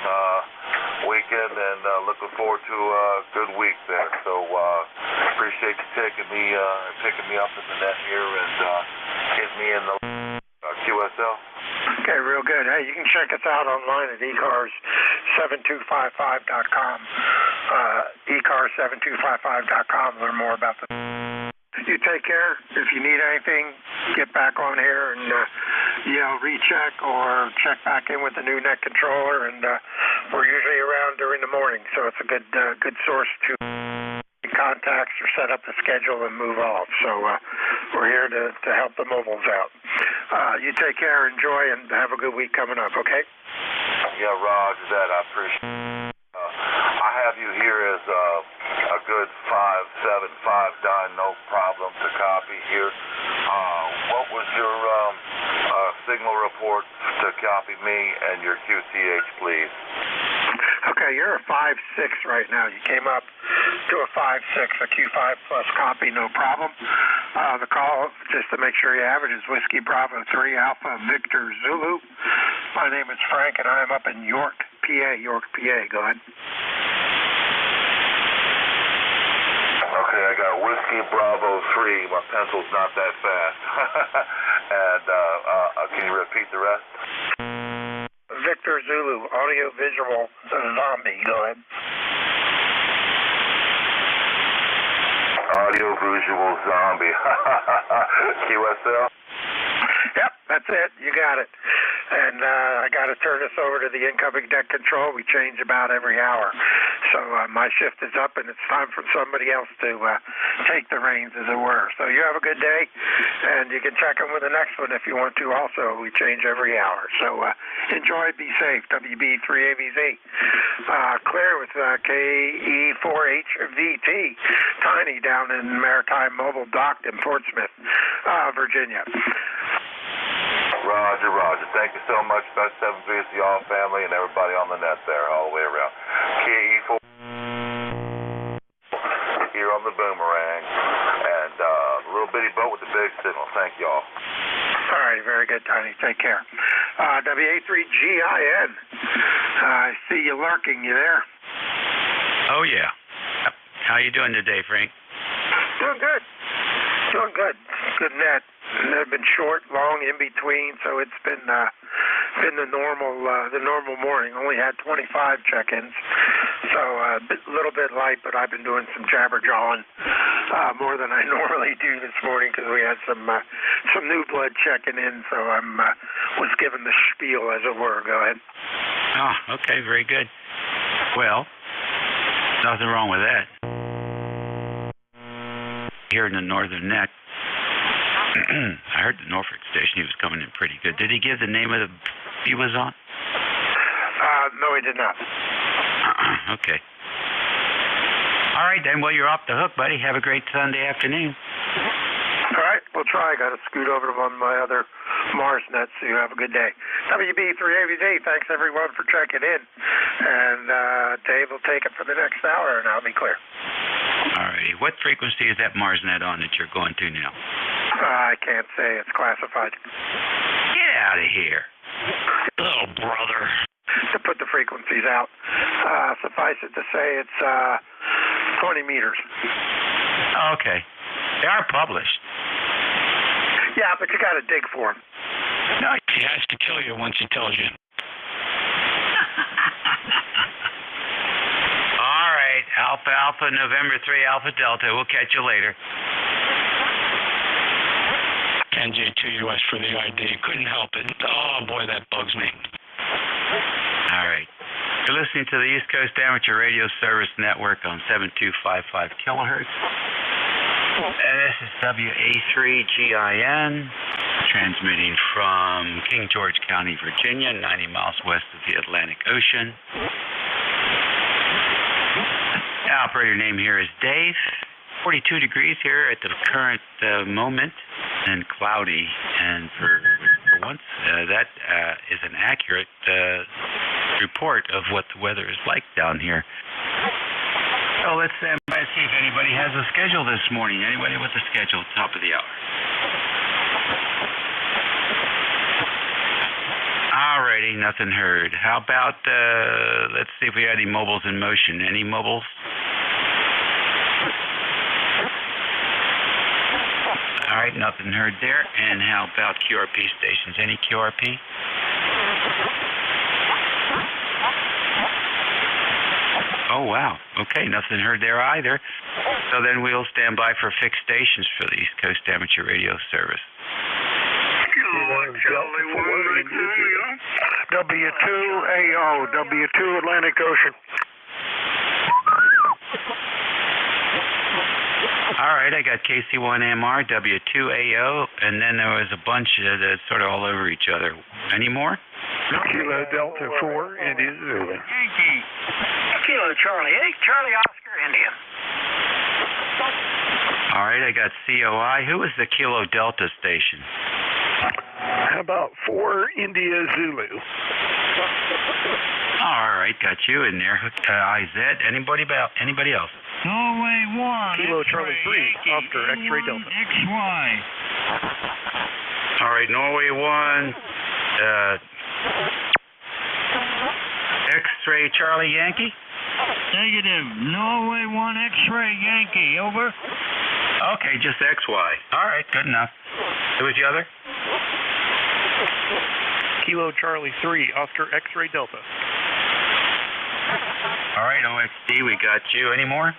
weekend, and looking forward to a good week there. So appreciate you picking me up in the net here and getting me in the QSL.
Okay, real good. Hey, you can check us out online at ECARS7255.com. ECARS7255.com. Learn more about the. You take care. If you need anything, get back on here and recheck or check back in with the new net controller. And we're usually around during the morning, so it's a good source to contacts or set up the schedule and move off. So we're here to help the mobiles out. You take care, enjoy, and have a good week coming up, okay?
Yeah, Roger that. I appreciate it. I have you here as a good 575 done, no problem to copy here. What was your signal report to copy me and your QCH, please?
Okay, you're a 5.6 right now. You came up to a 5.6, a Q5 plus copy, no problem. The call, just to make sure you have it, is Whiskey Bravo 3 Alpha Victor Zulu. My name is Frank, and I am up in York, PA. Go ahead.
Okay, I got Whiskey Bravo 3. My pencil's not that fast. And can you repeat the rest?
Victor Zulu, audio visual zombie. Go ahead.
audio-visual zombie. QSL?
Yep, that's it. You got it. And I got to turn this over to the incoming deck control. We change about every hour. So my shift is up, and it's time for somebody else to take the reins, as it were. So you have a good day, and you can check in with the next one if you want to also. We change every hour. So enjoy, be safe. WB3ABZ. Clear with KE4HVT. Tiny down in Maritime Mobile Dock in Portsmouth, Virginia.
Roger, Roger. Thank you so much. Best 7 to y'all family and everybody on the net there all the way around. KE4 here on the Boomerang, and the little bitty boat with the big signal. Thank y'all.
All right, very good, Tony. Take care. WA3GIN. I see you lurking. You there?
Oh, yeah. How you doing today, Frank?
Doing good. Doing good. Good net. They've been short, long, in between, so it's been the normal morning. Only had 25 check-ins, so a little bit light, but I've been doing some jabber-jawing more than I normally do this morning because we had some new blood checking in, so I'm was given the spiel, as it were. Go ahead.
Oh, okay, very good. Well, nothing wrong with that. Here in the northern neck, I heard the Norfolk station. He was coming in pretty good. Did he give the name of the he was on?
No, he did not.
Okay. All right, then. Well, you're off the hook, buddy. Have a great Sunday afternoon.
All right, we'll try. I got to scoot over to one of my other Mars nets, so you have a good day. WB3ABZ, thanks, everyone, for checking in. And Dave will take it for the next hour, and I'll be clear.
All righty. What frequency is that Mars net on that you're going to now?
I can't say. It's classified.
Get out of here. Oh, brother.
To put the frequencies out. Suffice it to say it's 20 meters.
Okay. They are published.
Yeah, but you got to dig for them.
No, he has to kill you once he tells you. All right. Alpha, Alpha, November 3, Alpha, Delta. We'll catch you later. NJ2US for the ID. Couldn't help it. Oh, boy, that bugs me. All right. You're listening to the East Coast Amateur Radio Service Network on 7255 kilohertz. And this is WA3GIN, transmitting from King George County, Virginia, 90 miles west of the Atlantic Ocean. The operator name here is Dave. 42 degrees here at the current moment, and cloudy. And for once, that is an accurate report of what the weather is like down here. So let's see if anybody has a schedule this morning. Anybody with a schedule, top of the hour. Alrighty, nothing heard. How about, let's see if we had any mobiles in motion. Any mobiles? All right, nothing heard there. And how about QRP stations? Any QRP? Oh, wow. Okay, nothing heard there either. So then we'll stand by for fixed stations for the East Coast Amateur Radio Service.
W2AO, W2 Atlantic Ocean.
All right, I got KC1MR, W2AO, and then there was a bunch that's sort of all over each other. Any more?
Kilo Delta 4, India Zulu.
Yankee. Kilo Charlie 8, Charlie Oscar, India.
All right, I got COI. Who was the Kilo Delta station?
How about 4, India Zulu?
All right, got you in there. IZ. Anybody else?
Norway 1.
Kilo Charlie 3, Oscar X-ray Delta.
XY.
All right, Norway 1. X-ray Charlie Yankee?
Negative. Norway 1 X-ray Yankee. Over.
Okay, just XY. All right, good enough. Who was the other?
Kilo Charlie 3, Oscar X-ray Delta.
All right, OXD, we got you. Any more?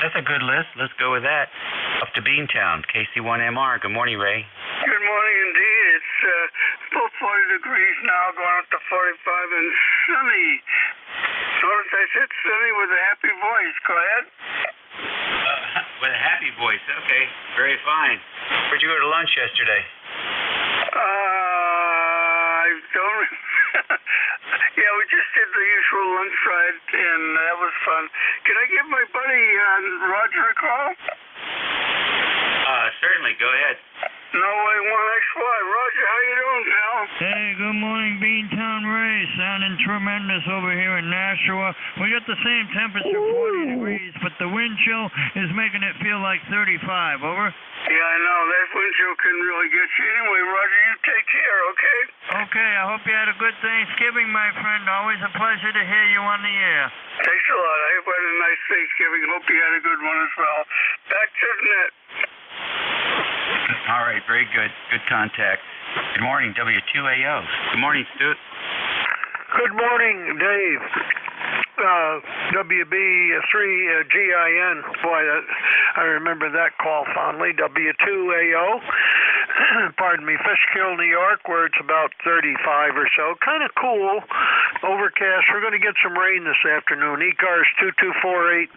That's a good list. Let's go with that. Up to Beantown, KC1MR. Good morning, Ray.
Good morning indeed. It's about 40 degrees now, going up to 45 and sunny. Notice I said sunny with a happy voice. Go ahead.
With a happy voice. Okay, very fine. Where'd you go to lunch yesterday?
I don't. Yeah, we just did the usual lunch ride, and that was fun. Can I give my buddy Roger a call?
Certainly. Go ahead.
No way, 1XY. Roger, how you doing, pal?
Hey, good morning, Beantown Ray. Sounding tremendous over here in Nashua. We got the same temperature, 40 degrees, but the wind chill is making it feel like 35. Over?
Yeah, I know. That wind chill can really get you. Anyway, Roger, you take care, okay?
Okay, I hope you had a good Thanksgiving, my friend. Always a pleasure to hear you on the air.
Thanks a lot. I hope you had a nice Thanksgiving. Hope you had a good one as well. Back to the net.
All right, very good. Good contact. Good morning, W2AO. Good morning, Stu.
Good morning, Dave. WB3GIN. Boy, I remember that call fondly. W2AO. Pardon me, Fishkill, New York, where it's about 35 or so. Kind of cool. Overcast. We're going to get some rain this afternoon. ECARS 2248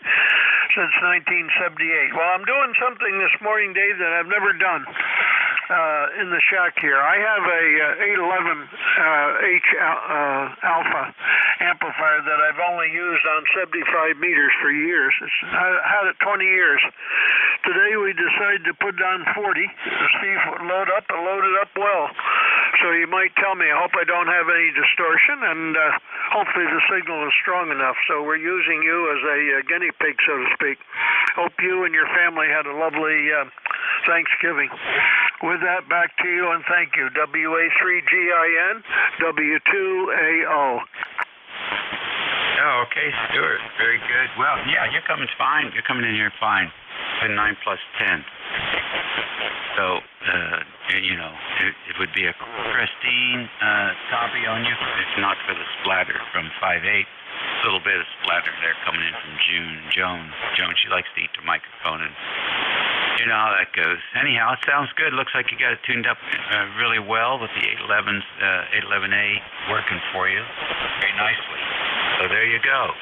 since 1978. Well, I'm doing something this morning, Dave, that I've never done in the shack here. I have a 811H alpha amplifier that I've only used on 75 meters for years. I had it 20 years. Today we decided to put it on 40 to see if it would load up, and loaded up well. So you might tell me, I hope I don't have any distortion, and hopefully the signal is strong enough. So we're using you as a guinea pig, so to speak. Hope you and your family had a lovely Thanksgiving. With that, back to you, and thank you. WA3GIN, W2AO.
Oh, okay, Stuart. Very good. Well, yeah, you're coming fine. You're coming in here fine. 9 plus 10. So, you know, it would be a pristine copy on you, if not for the splatter from 5.8. A little bit of splatter there coming in from Joan, she likes to eat the microphone, and you know how that goes. Anyhow, it sounds good. Looks like you got it tuned up really well with the 811A working for you very nicely. So there you go.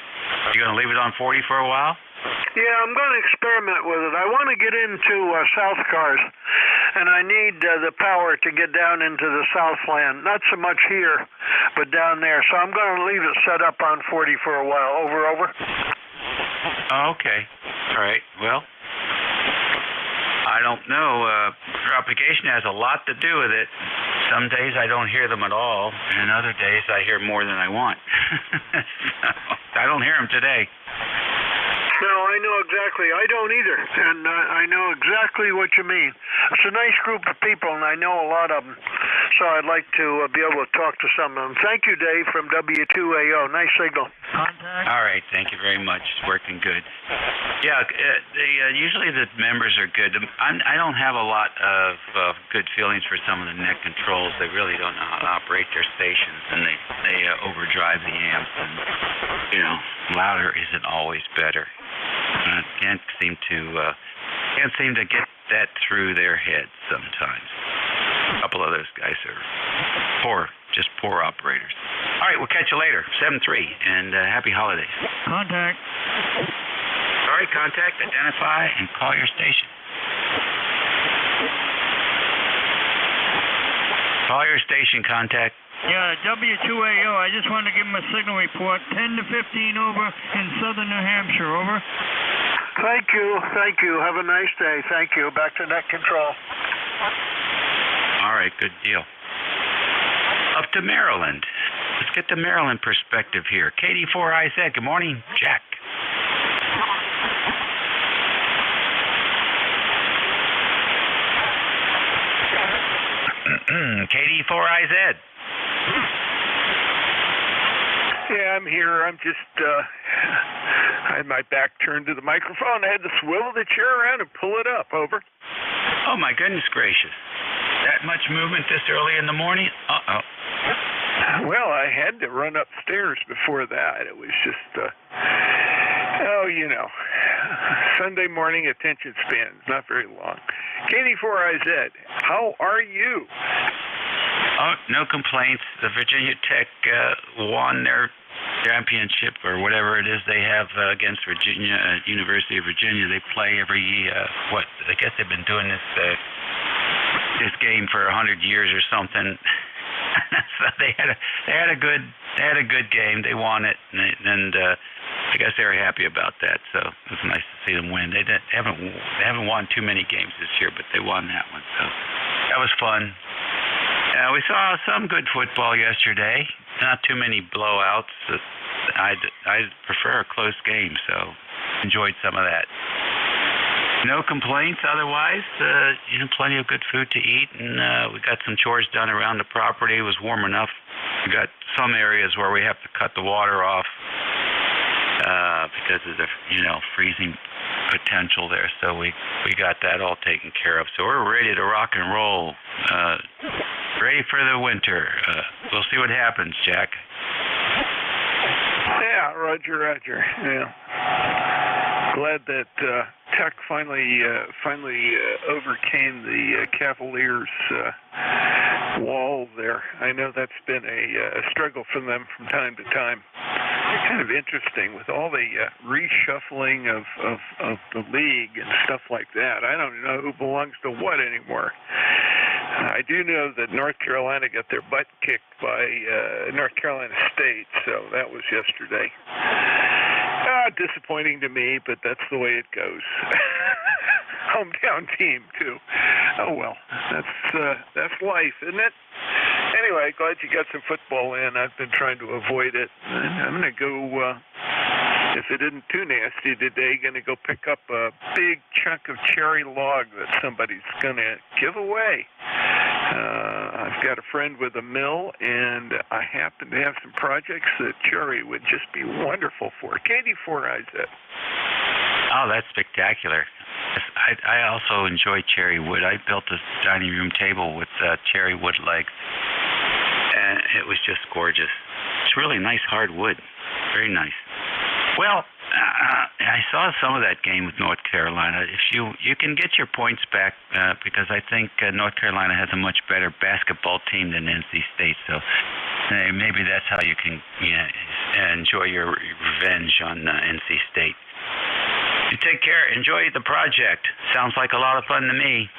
You going to leave it on 40 for a while?
Yeah, I'm going to experiment with it. I want to get into South Cars, and I need the power to get down into the Southland. Not so much here, but down there. So I'm going to leave it set up on 40 for a while. Over.
Oh, okay. All right. Well, I don't know. Propagation has a lot to do with it. Some days I don't hear them at all, and other days I hear more than I want. I don't hear them today.
No, I know exactly. I don't either, and I know exactly what you mean. It's a nice group of people, and I know a lot of them, so I'd like to be able to talk to some of them. Thank you, Dave, from W2AO. Nice signal.
Contact.
All right, thank you very much. It's working good. Yeah, usually the members are good. I don't have a lot of good feelings for some of the net controls. They really don't know how to operate their stations, and they overdrive the amps, and, you know, louder isn't always better. Can't seem to get that through their heads sometimes. A couple of those guys are poor operators. All right, we'll catch you later. 7-3, and happy holidays.
Contact.
Sorry, contact, identify, and call your station. Call your station, contact.
Yeah, W2AO. I just wanted to give him a signal report. 10 to 15 over in southern New Hampshire. Over.
Thank you. Have a nice day. Thank you. Back to net control.
All right, good deal. Up to Maryland. Let's get the Maryland perspective here. KD4IZ. Good morning, Jack. KD4IZ.
Yeah, I'm here. I'm just, I had my back turned to the microphone. I had to swivel the chair around and pull it up. Over.
Oh, my goodness gracious. That much movement this early in the morning? Uh-oh.
Well, I had to run upstairs before that. It was just,
Oh, Sunday morning attention span is not very long. KD4IZ, how are you?
Oh, no complaints. The Virginia Tech won their championship or whatever it is they have against Virginia, University of Virginia. They play every I guess they've been doing this game for 100 years or something. So they had a good game. They won it, and I guess they were happy about that. So it was nice to see them win. They haven't won too many games this year, but they won that one. So that was fun. We saw some good football yesterday. Not too many blowouts. I prefer a close game, so enjoyed some of that. No complaints otherwise. Plenty of good food to eat, and we got some chores done around the property. It was warm enough. We got some areas where we have to cut the water off because of the freezing potential there. So we got that all taken care of. So we're ready to rock and roll. Ready for the winter. We'll see what happens, Jack.
Yeah, Roger. Yeah. Glad that Tech finally overcame the Cavaliers' wall there. I know that's been a struggle for them from time to time. It's kind of interesting with all the reshuffling of the league and stuff like that. I don't know who belongs to what anymore. I do know that North Carolina got their butt kicked by North Carolina State, so that was yesterday. Disappointing to me, but that's the way it goes. Hometown team too. Oh well, that's life, isn't it? Anyway, glad you got some football in. I've been trying to avoid it. I'm gonna go. If it isn't too nasty today, gonna go pick up a big chunk of cherry log that somebody's gonna give away. I've got a friend with a mill, and I happen to have some projects that cherry would just be wonderful for. KD4IZ.
Oh, that's spectacular. I also enjoy cherry wood. I built a dining room table with cherry wood legs, and it was just gorgeous. It's really nice hard wood. Very nice. Well, I saw some of that game with North Carolina. If you can get your points back because I think North Carolina has a much better basketball team than NC State. So maybe that's how you can enjoy your revenge on NC State. You take care. Enjoy the project. Sounds like a lot of fun to me.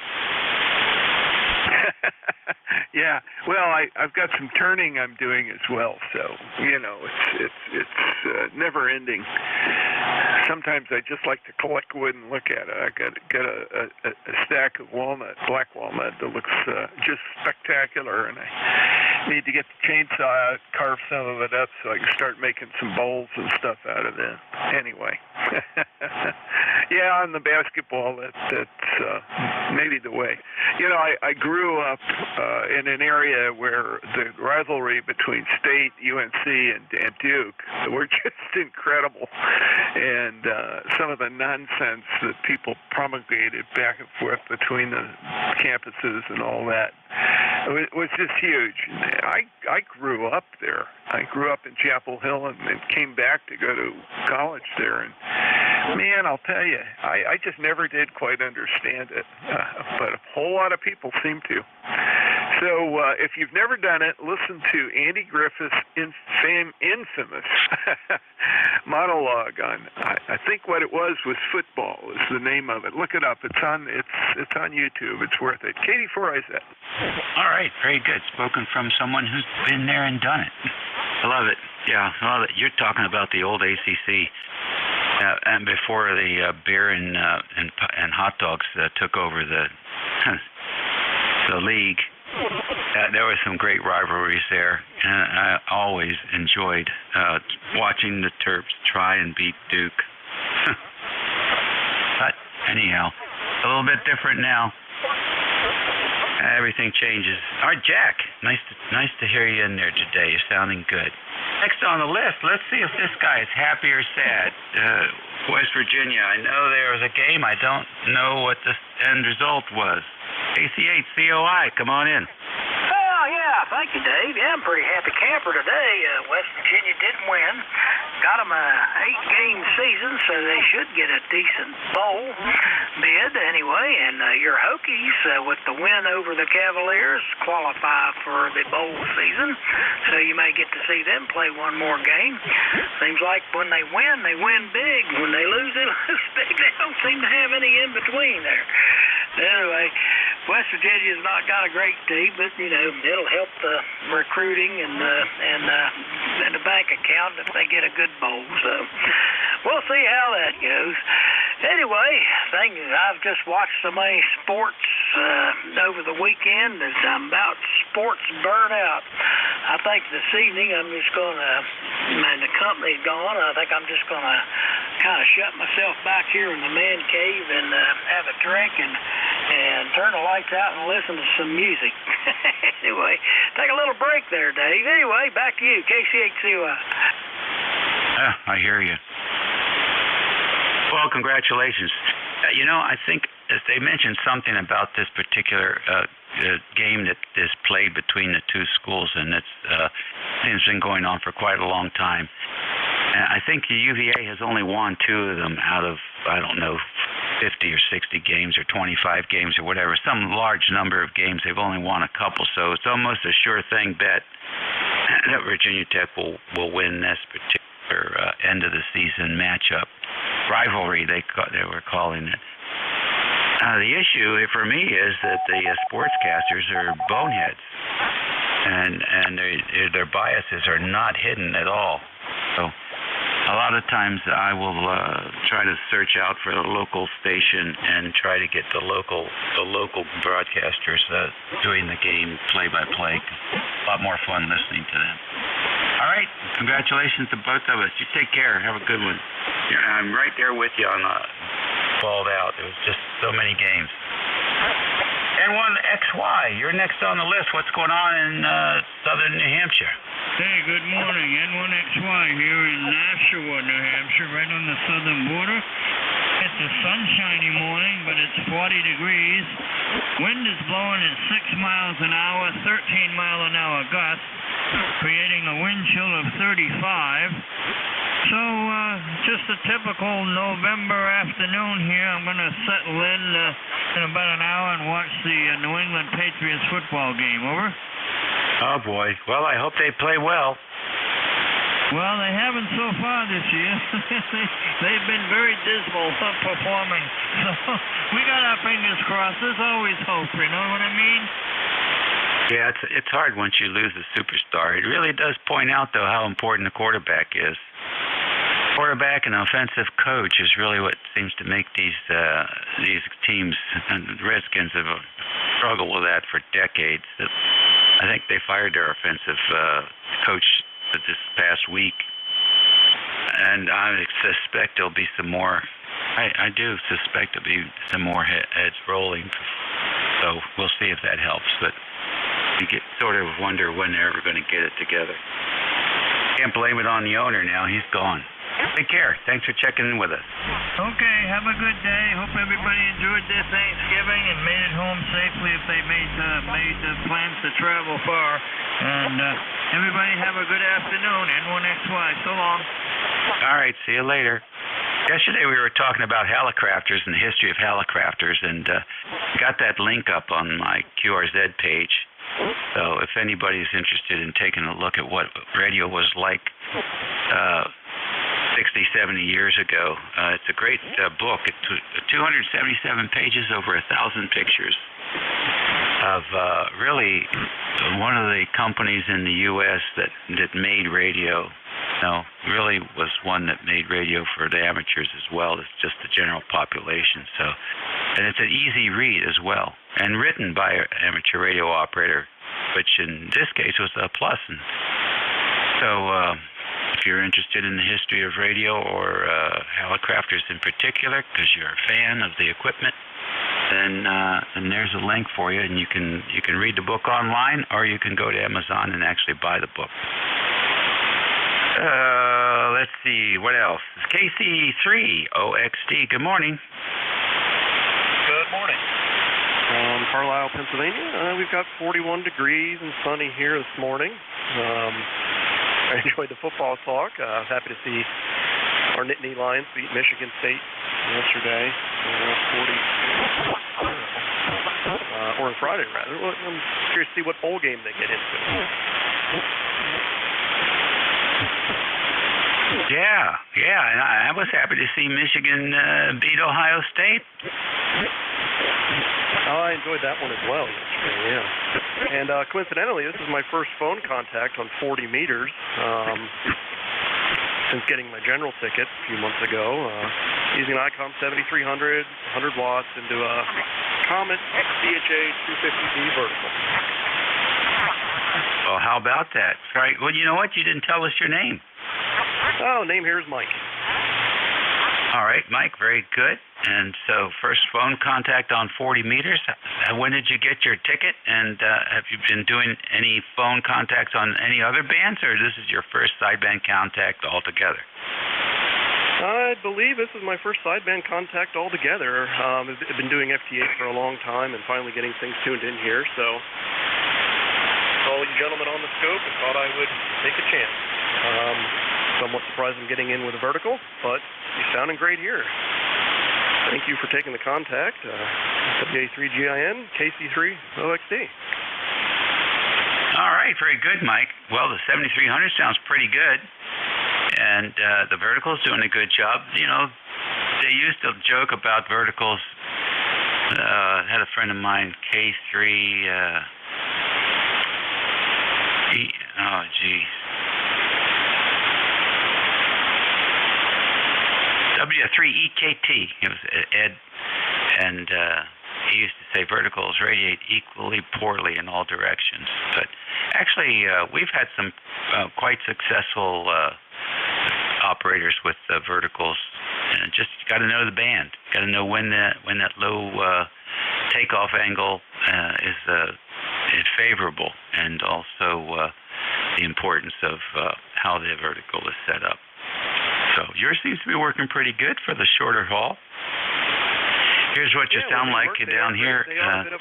Yeah, well, I've got some turning I'm doing as well, so it's never ending. Sometimes I just like to collect wood and look at it. I got a stack of black walnut that looks just spectacular, and I need to get the chainsaw out, carve some of it up so I can start making some bowls and stuff out of it. Anyway, yeah, on the basketball, that's maybe the way. I grew up in an area where the rivalry between State, UNC, and Duke were just incredible. And some of the nonsense that people promulgated back and forth between the campuses and all that was just huge. I grew up there. I grew up in Chapel Hill and came back to go to college there. And man, I'll tell you, I just never did quite understand it. But a whole lot of people seem to. So if you've never done it, listen to Andy Griffith's infamous monologue on, I think what it was football is the name of it. Look it up. It's on YouTube. It's worth it. KD4IZ.
All right, very good. Spoken from someone who's been there and done it. I love it. Yeah, I love it. You're talking about the old ACC. And before the beer and hot dogs took over the league, there were some great rivalries there, and I always enjoyed watching the Terps try and beat Duke. But anyhow, a little bit different now. Everything changes. All right, Jack, nice to hear you in there today. You're sounding good. Next on the list, let's see if this guy is happy or sad. West Virginia. I know there was a game. I don't know what the end result was. AC8COI, come on in.
Yeah, thank you, Dave. Yeah, I'm pretty happy camper today. West Virginia did win. Got them a 8-game season, so they should get a decent bowl bid anyway. And your Hokies, with the win over the Cavaliers, qualify for the bowl season, so you may get to see them play one more game. Seems like when they win big. When they lose, they lose big. They don't seem to have any in between there. Anyway, West Virginia's not got a great team, but it'll help the recruiting and the bank account if they get a good bowl. So we'll see how that goes. Anyway, I've just watched so many sports over the weekend that I'm about sports burnout. I think this evening I'm just gonna, and the company's gone, I think I'm just gonna kind of shut myself back here in the man cave and have a drink and turn the lights out and listen to some music. Anyway, take a little break there, Dave. Anyway, back to you, KCHCUI.
I hear you. Well, congratulations. I think they mentioned something about this particular game that is played between the two schools, and it's been going on for quite a long time. And I think the UVA has only won 2 of them out of, 50 or 60 games or 25 games or whatever, some large number of games. They've only won a couple, so it's almost a sure thing bet that Virginia Tech will win this particular end of the season matchup. Rivalry, they were calling it. The issue for me is that the sportscasters are boneheads, and their biases are not hidden at all. So a lot of times I will try to search out for the local station and try to get the local broadcasters doing the game play-by-play. A lot more fun listening to them. All right, congratulations to both of us. You take care. Have a good one. I'm right there with you on balled out. There was just so many games. N1XY, you're next on the list. What's going on in southern New Hampshire?
Hey, good morning. N1XY here in Nashua, New Hampshire, right on the southern border. It's a sunshiny morning, but it's 40 degrees. Wind is blowing at 6 miles an hour, 13-mile-an-hour gusts, creating a wind chill of 35. So, just a typical November afternoon here. I'm going to settle in about an hour and watch the New England Patriots football game. Over?
Oh, boy. Well, I hope they play well.
Well, they haven't so far this year. They've been very dismal performing. So, we got our fingers crossed. There's always hope, you know what I mean?
Yeah, it's hard once you lose a superstar. It really does point out, though, how important the quarterback is. Quarterback and offensive coach is really what seems to make these teams, and the Redskins have struggled with that for decades. I think they fired their offensive coach this past week, and I suspect there'll be some more. I do suspect there'll be some more heads rolling. So we'll see if that helps, but you sort of wonder when they're ever going to get it together. Can't blame it on the owner now. He's gone. Take care. Thanks for checking in with us.
Okay, have a good day. Hope everybody enjoyed their Thanksgiving and made it home safely if they made plans to travel far. And everybody have a good afternoon. N1XY. So long.
All right. See you later. Yesterday we were talking about helicrafters and the history of helicrafters, and got that link up on my QRZ page. So if anybody's interested in taking a look at what radio was like 60, 70 years ago, it's a great book. It's 277 pages, over 1,000 pictures of really one of the companies in the U.S. that made radio. No, really was one that made radio for the amateurs as well as just the general population. So, and it's an easy read as well, and written by an amateur radio operator, which in this case was a plus. And so, if you're interested in the history of radio or helicrafters in particular, because you're a fan of the equipment, then there's a link for you, and you can read the book online, or you can go to Amazon and actually buy the book. Let's see, what else? KC3OXD, good morning.
Good morning. From Carlisle, Pennsylvania, we've got 41 degrees and sunny here this morning. I enjoyed the football talk. I was happy to see
our Nittany Lions beat Michigan State yesterday, 40, or Friday rather. Well, I'm curious to see what bowl game they get into.
Yeah, and I was happy to see Michigan beat Ohio State.
Oh, I enjoyed that one as well yesterday, yeah. And coincidentally, this is my first phone contact on 40 meters since getting my general ticket a few months ago, using an ICOM 7300, 100 watts into a Comet CHA 250D vertical.
Well, how about that? Right. Well, you know what? You didn't tell us your name.
Oh, name here is Mike.
All right, Mike, very good. And so first phone contact on 40 meters. When did you get your ticket? And have you been doing any phone contacts on any other bands, or this is your first sideband contact altogether?
I believe this is my first sideband contact altogether. I've been doing FT8 for a long time and finally getting things tuned in here. So saw you gentlemen on the scope and thought I would take a chance. Somewhat surprised I'm getting in with a vertical, but you're sounding great here. Thank you for taking the contact. WA3GIN, KC3OXD.
All right, very good, Mike. Well, the 7300 sounds pretty good, and the vertical's doing a good job. You know, they used to joke about verticals. I had a friend of mine, K3. Oh, geez. W3EKT. It was Ed, and he used to say verticals radiate equally poorly in all directions. But actually, we've had some quite successful operators with verticals. And just got to know the band. Got to know when that low takeoff angle is favorable, and also the importance of how the vertical is set up. So yours seems to be working pretty good for the shorter haul. Here's what you sound like down here,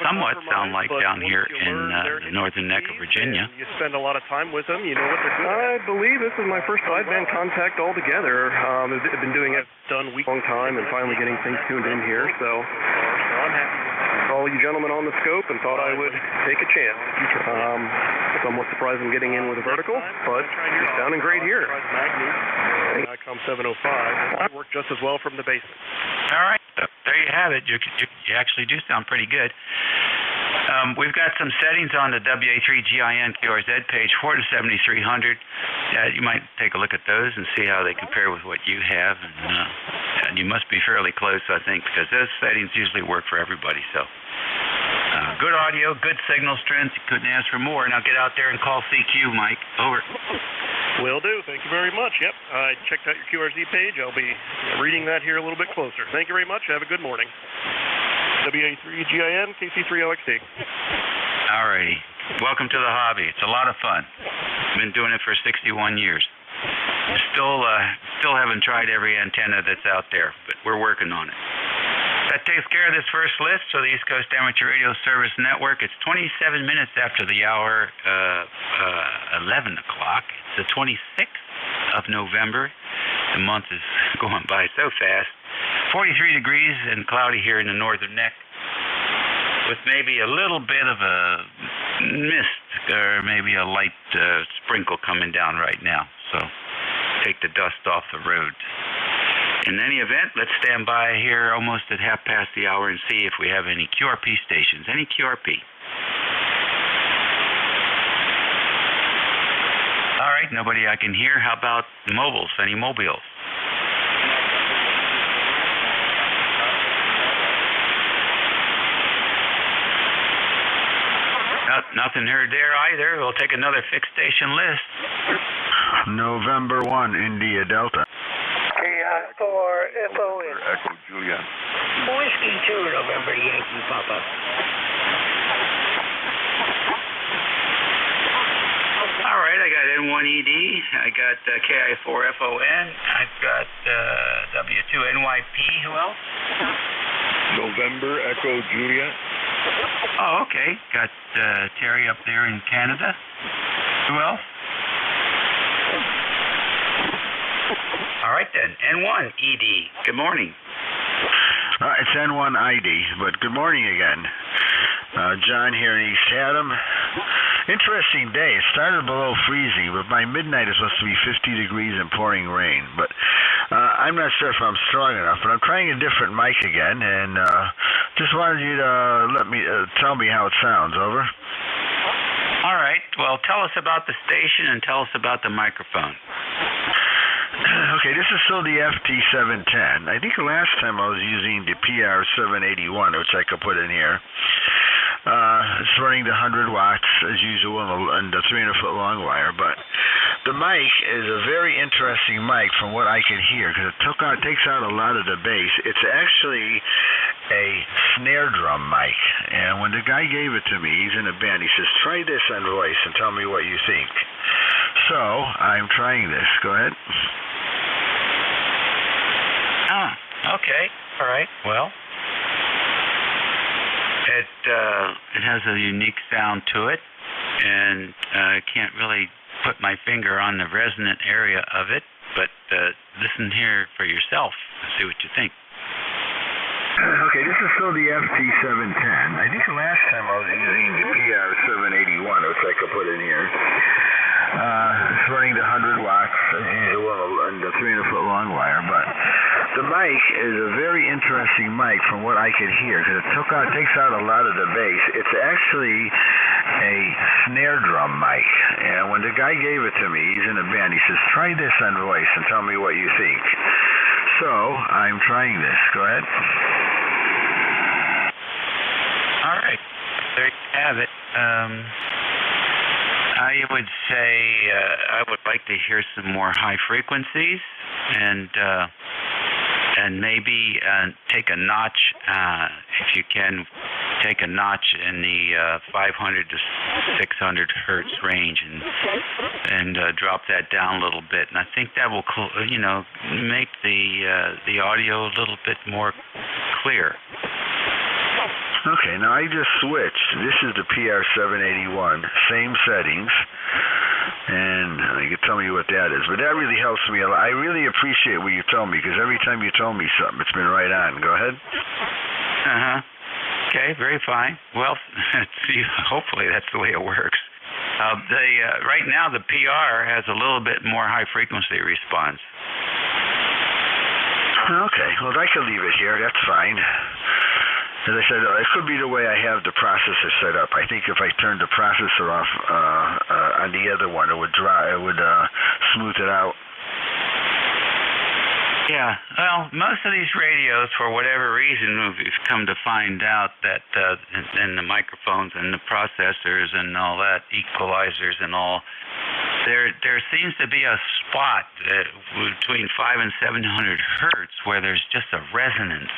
somewhat sound like down here in the northern neck of Virginia.
You spend a lot of time with them, you know what they're doing. I believe this is my first sideband contact altogether. I've been doing it done week long time and finally getting things tuned in here, so I'm happy. All you gentlemen on the scope and thought I would take a chance. Somewhat surprised I'm getting in with a vertical, but you're sounding great here. ICOM 705. I work just as well from the basement.
All right, there you have it. You actually do sound pretty good. We've got some settings on the WA3GIN QRZ page for the 7300. You might take a look at those and see how they compare with what you have, and you must be fairly close, I think, because those settings usually work for everybody. So good audio, good signal strength. You couldn't ask for more. Now get out there and call CQ, Mike. Over.
Will do. Thank you very much. Yep, I checked out your QRZ page. I'll be reading that here a little bit closer. Thank you very much. Have a good morning. WA3GIN, KC3OXD.
All righty. Welcome to the hobby. It's a lot of fun. Been doing it for 61 years. Still haven't tried every antenna that's out there, but we're working on it. That takes care of this first list for the East Coast Amateur Radio Service Network. It's 27 minutes after the hour, 11 o'clock. It's the 26th of November. The month is going by so fast. 43 degrees and cloudy here in the northern neck, with maybe a little bit of a mist or maybe a light sprinkle coming down right now. So take the dust off the road. In any event, let's stand by here almost at 1:30 and see if we have any QRP stations. Any QRP? All right, nobody I can hear. How about mobiles? Any mobiles? Nothing heard there either. We'll take another fixed station list.
November 1, India Delta.
KI4FON.
Echo Juliet.
Whiskey 2, November Yankee Papa.
All right, I got N1ED. I got KI4FON. I've got W2NYP. Who else?
November Echo Juliet.
Oh, okay. Got Terry up there in Canada. Who else? All right.
right then. N1ED. Good morning.
It's N1ID, but good morning again. John here in East Haddam. Interesting day. It started below freezing, but by midnight it's supposed to be 50 degrees and pouring rain. But I'm not sure if I'm strong enough, but I'm trying a different mic again, and just wanted you to tell me how it sounds. Over.
All right. Well, tell us about the station and tell us about the microphone.
Okay, this is still the FT710. I think the last time I was using the PR781, which I could put in here. It's running to 100 watts as usual and the 300-foot long wire, but the mic is a very interesting mic from what I could hear because it takes out a lot of the bass. It's actually a snare drum mic, and when the guy gave it to me, he's in a band, he says, try this on voice and tell me what you think. So, I'm trying this. Go ahead.
Okay. All right. Well, it has a unique sound to it, and I can't really put my finger on the resonant area of it, but listen here for yourself and see what you think.
Okay, this is still the FT710. I think the last time I was using the PR781, which I could put in here. It's running to 100 watts and the 300-foot long wire, but the mic is a very interesting mic from what I could hear because it takes out a lot of the bass. It's actually a snare drum mic, and when the guy gave it to me, he's in a band, he says, try this on voice and tell me what you think. So, I'm trying this. Go ahead.
All right. There you have it. I would say I would like to hear some more high frequencies and maybe take a notch, if you can, take a notch in the 500 to 600 hertz range and drop that down a little bit. And I think that will, make the audio a little bit more clear.
Okay, now I just switched. This is the PR781, same settings, and you can tell me what that is. But that really helps me a lot. I really appreciate what you told me, because every time you told me something, it's been right on. Go ahead.
Okay, very fine. Well, hopefully that's the way it works. Right now, the PR has a little bit more high-frequency response.
Okay, well, I can leave it here. That's fine. As I said, it could be the way I have the processor set up. I think if I turned the processor off on the other one, it would smooth it out.
Yeah, well, most of these radios, for whatever reason, we've come to find out that in the microphones and the processors and all that, equalizers and all, there seems to be a spot between 500 and 700 hertz where there's just a resonance.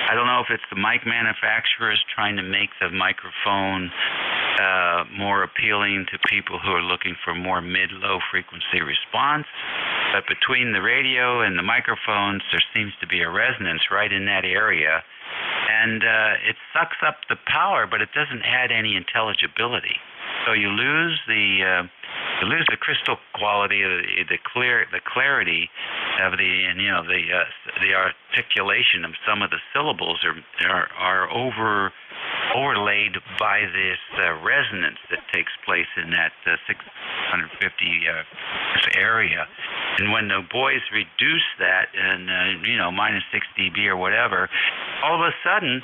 I don't know if it's the mic manufacturers trying to make the microphone more appealing to people who are looking for more mid-low frequency response, but between the radio and the microphones, there seems to be a resonance right in that area, and it sucks up the power, but it doesn't add any intelligibility. So you lose the crystal quality, the clarity of the articulation of some of the syllables are overlaid by this resonance that takes place in that 650 area. And when the boys reduce that and minus 6 dB or whatever, all of a sudden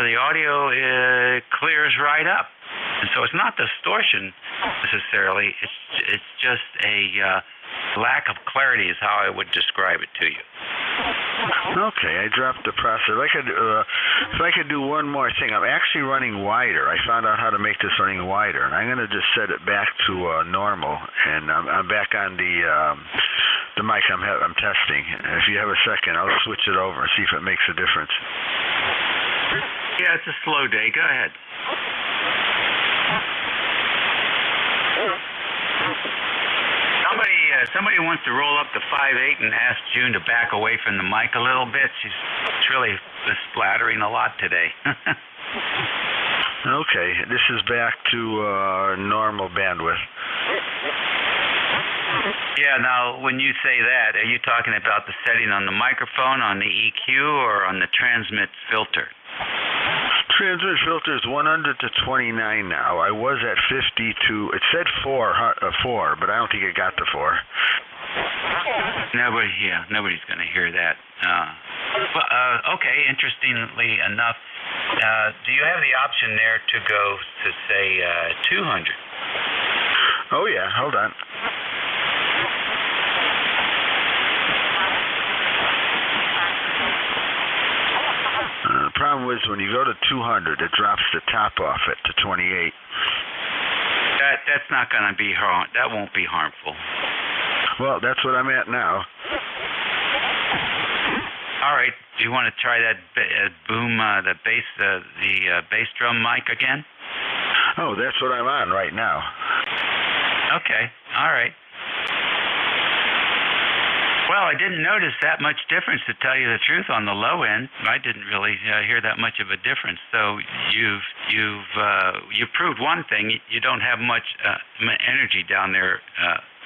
the audio clears right up. And so it's not distortion necessarily. It's just a lack of clarity is how I would describe it to you.
Okay, I dropped the processor. If I could do one more thing, I'm actually running wider. I found out how to make this running wider, and I'm going to just set it back to normal. And I'm back on the mic I'm testing. And if you have a second, I'll switch it over and see if it makes a difference.
Yeah, it's a slow day. Go ahead. Somebody wants to roll up to 5.8 and ask June to back away from the mic a little bit. She's really splattering a lot today.
Okay, this is back to normal bandwidth.
Yeah, now, when you say that, are you talking about the setting on the microphone, on the EQ, or on the transmit filter?
Transmit filter is 100 to 29 now. I was at 52. It said 4, but I don't think it got to 4.
Nobody's going to hear that. Okay, interestingly enough, do you have the option there to go to, say, 200?
Oh, yeah. Hold on. The problem is when you go to 200, it drops the top off it to 28.
That's not going to be that won't be harmful.
Well, that's what I'm at now.
All right. Do you want to try that boom, the bass drum mic again?
Oh, that's what I'm on right now.
Okay. All right. Well, I didn't notice that much difference, to tell you the truth, on the low end. I didn't really hear that much of a difference. So you've proved one thing: you don't have much energy down there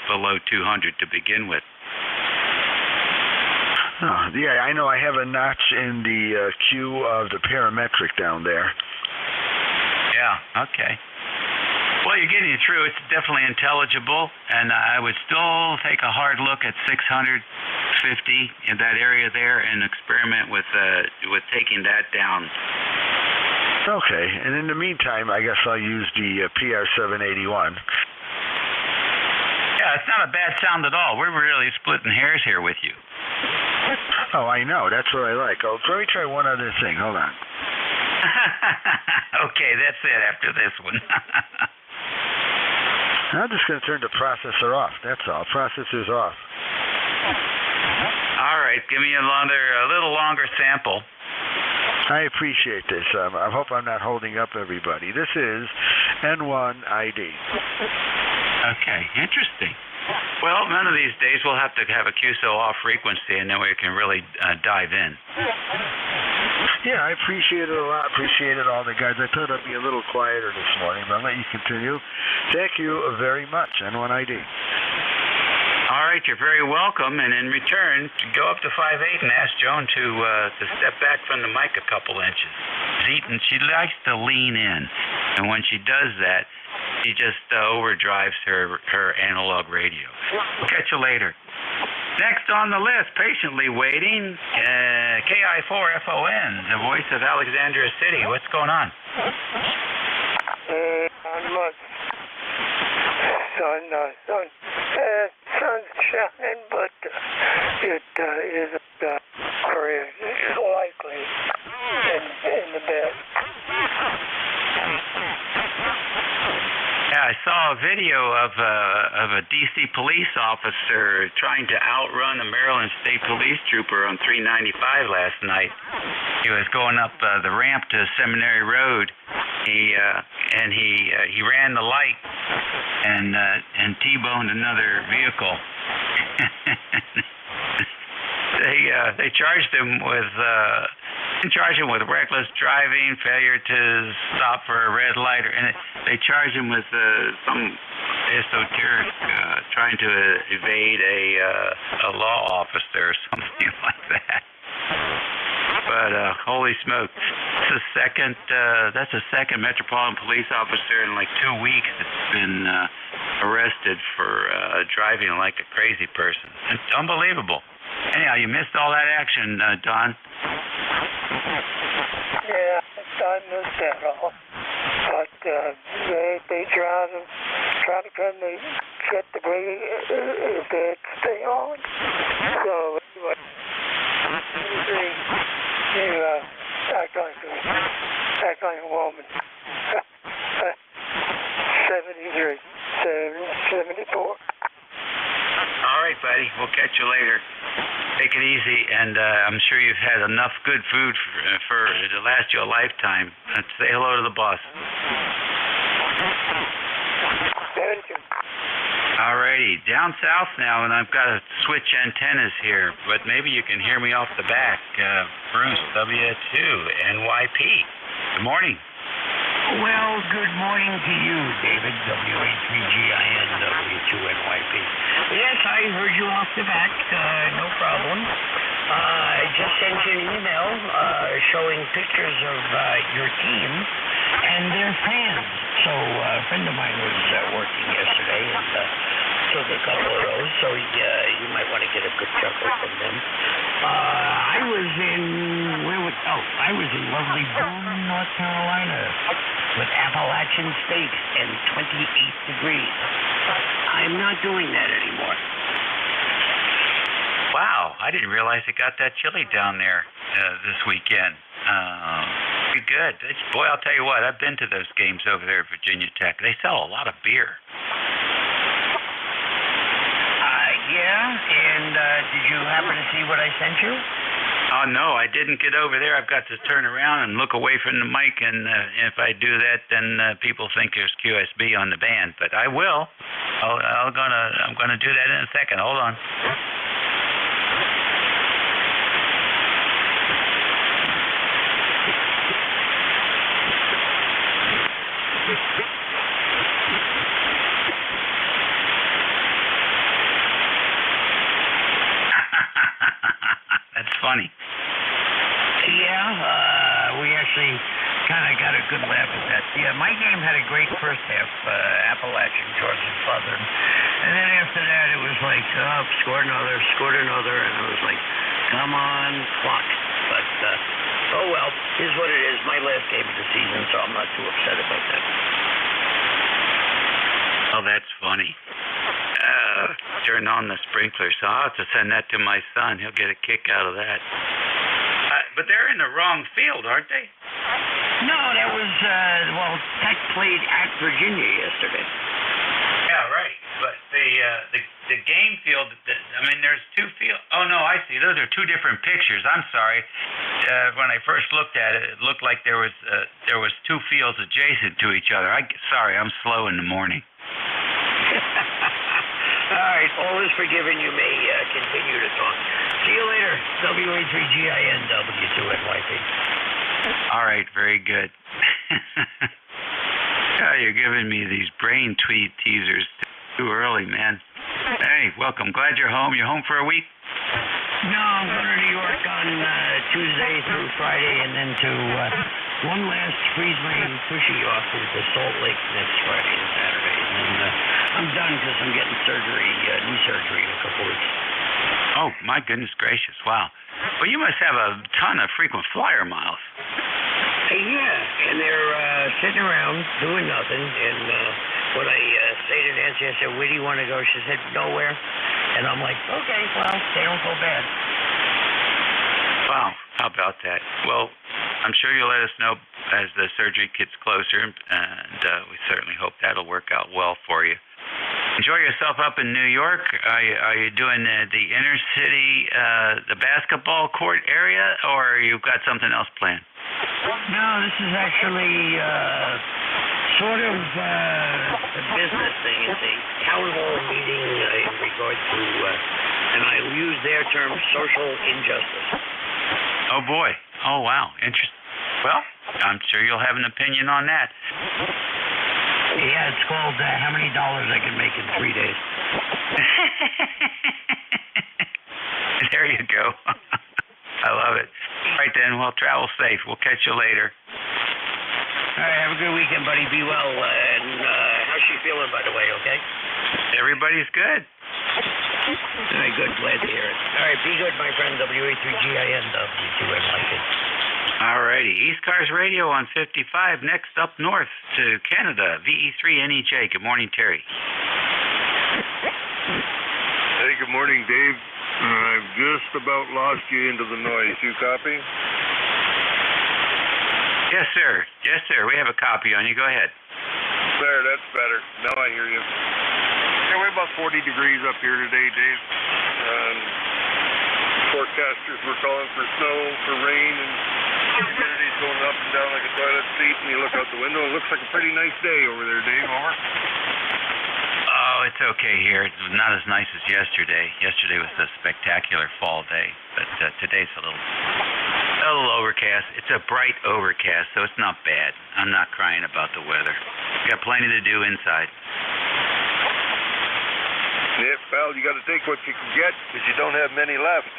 below 200 to begin with.
Oh, yeah, I know. I have a notch in the Q of the parametric down there.
Yeah. Okay. Well, you're getting it through. It's definitely intelligible, and I would still take a hard look at 650 in that area there and experiment with taking that down.
Okay, and in the meantime, I guess I'll use the PR781.
Yeah, it's not a bad sound at all. We're really splitting hairs here with you.
Oh, I know. That's what I like. Oh, let me try one other thing. Hold on.
Okay, that's it after this one.
I'm just going to turn the processor off. That's all. Processor's off.
All right. Give me a little longer sample.
I appreciate this. I hope I'm not holding up everybody. This is N1ID.
Okay. Interesting. Well, none of these days we'll have to have a QSO off frequency, and then we can really dive in.
Yeah, I appreciate it a lot. Appreciate it all, the guys. I thought I'd be a little quieter this morning, but I'll let you continue. Thank you very much, N1ID.
All right, you're very welcome. And in return, go up to 5'8" and ask Joan to step back from the mic a couple inches. She likes to lean in, and when she does that, she just overdrives her analog radio. We'll catch you later. Next on the list, patiently waiting, KI4FON, the voice of Alexandria City. What's going on?
Not much. Sun's shining, but it isn't very likely in the bed.
Yeah, I saw a video of a D.C. police officer trying to outrun a Maryland State Police trooper on 395 last night. He was going up the ramp to Seminary Road. He ran the light and T-boned another vehicle. They charged him with reckless driving, failure to stop for a red light, and they charged him with some esoteric trying to evade a law officer or something like that. But holy smoke, that's the second Metropolitan Police officer in like 2 weeks that's been arrested for driving like a crazy person. It's unbelievable. Anyhow, you missed all that action, Don.
Yeah, I missed that all. But they try to come and get the brake if they stay on. So anyway, you act like a woman. 73, 74.
All right, buddy. We'll catch you later. Take it easy, and I'm sure you've had enough good food for to last you a lifetime. Say hello to the boss.
Thank you.
All righty. Down south now, and I've got to switch antennas here, but maybe you can hear me off the back. Bruce, W2, NYP. Good morning.
Well, good morning to you, David, WA3GIN, W2NYP. Yes, I heard you off the back, no problem. I just sent you an email showing pictures of your team and their fans. So a friend of mine was working yesterday and took a couple of those, so you might want to get a good chuckle from them. I was in lovely Boone, North Carolina, with Appalachian State and 28 degrees. I'm not doing that anymore.
Wow, I didn't realize it got that chilly down there this weekend. Pretty good. Boy, I'll tell you what, I've been to those games over there at Virginia Tech. They sell a lot of beer.
Did you happen to see what I sent you?
Oh, no, I didn't get over there. I've got to turn around and look away from the mic, and if I do that, then people think there's QSB on the band. But I will. I'm gonna do that in a second. Hold on. That's funny.
Yeah, we actually kind of got a good laugh at that. Yeah, my game had a great first half, Appalachian, Georgia Southern. And then after that, it was like, scored another, and it was like, come on, clock. But, oh well, is what it is. My last game of the season, so I'm not too upset about that.
Oh, that's funny. Turn on the sprinkler, so I'll have to send that to my son. He'll get a kick out of that. But they're in the wrong field, aren't they?
No, that was, Tech played at Virginia yesterday.
Yeah, right. But the game field, there's two fields. Oh, no, I see. Those are two different pictures. I'm sorry. When I first looked at it, it looked like there was two fields adjacent to each other. Sorry, I'm slow in the morning.
All right, all is forgiven. You may continue to talk. See you later. WA3GIN, W2NYP.
All right, very good. You're giving me these brain tweet teasers too early, man. Hey, welcome. Glad you're home. You're home for a week?
No, I'm going to New York on Tuesday through Friday, and then to one last freeze-rain pushy off to Salt Lake next Friday and Saturday. And then I'm done because I'm getting knee surgery in a couple weeks.
Oh, my goodness gracious. Wow. Well, you must have a ton of frequent flyer miles.
Yeah, and they're sitting around doing nothing. And when I say to Nancy, I said, where do you want to go? She said, nowhere. And I'm like, okay, well, they don't go bad.
Wow, how about that? Well, I'm sure you'll let us know as the surgery gets closer, and we certainly hope that'll work out well for you. Enjoy yourself up in New York. Are you doing the inner city, the basketball court area, or you've got something else planned?
No, this is actually sort of a business thing. It's a town hall meeting in regard to, and I use their term, social injustice.
Oh, boy. Oh, wow. Interesting. Well, I'm sure you'll have an opinion on that.
Yeah, it's called how many dollars I can make in 3 days.
There you go. I love it. All right, then. Well, travel safe. We'll catch you later.
All right, have a good weekend, buddy. Be well. And how's she feeling, by the way, okay?
Everybody's good.
All right, good. Glad to hear it. All right, be good, my friend. WA3GIN, W2NYP.
All righty. ECARS Radio on 55. Next up north to Canada, VE3NEJ. Good morning, Terry.
Hey, good morning, Dave. I've just about lost you into the noise. You copy?
Yes, sir. Yes, sir. We have a copy on you. Go ahead.
There, that's better. Now I hear you. Yeah, we're about 40 degrees up here today, Dave. Forecasters were calling for snow, for rain, and humidity's going up and down like a toilet seat, and you look out the window, it looks like a pretty nice day over there, Dave. Over.
Oh, it's okay here. It's not as nice as yesterday. Yesterday was a spectacular fall day, but today's a A little overcast. It's a bright overcast, so it's not bad. I'm not crying about the weather. Got plenty to do inside.
Yeah, pal, you got to take what you can get because you don't have many left.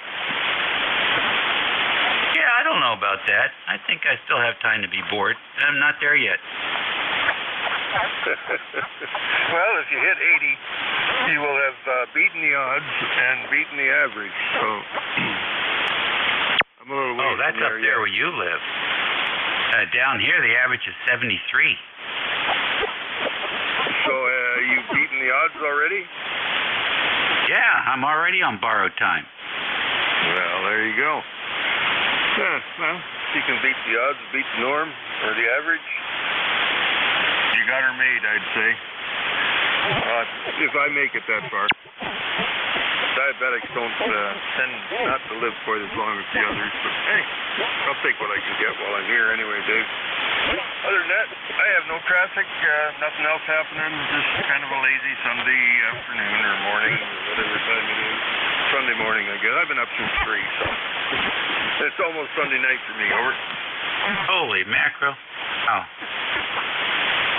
Yeah, I don't know about that. I think I still have time to be bored. I'm not there yet.
Well, if you hit 80, you will have beaten the odds and beaten the average. So I'm a little way
that's
from
up there
yet.
where you live. Down here, the average is 73.
So you've beaten the odds already?
Yeah, I'm already on borrowed time.
Well, there you go. Yeah, well, if you can beat the odds, beat the norm, or the average, you got her made, I'd say. If I make it that far. Diabetics don't tend not to live quite as long as the others, but hey, I'll take what I can get while I'm here anyway, Dave. Other than that, I have no traffic, nothing else happening, just kind of a lazy Sunday afternoon or morning, or whatever time it is. Sunday morning, I guess. I've been up since 3, so it's almost Sunday night for me, over.
Holy mackerel. Oh.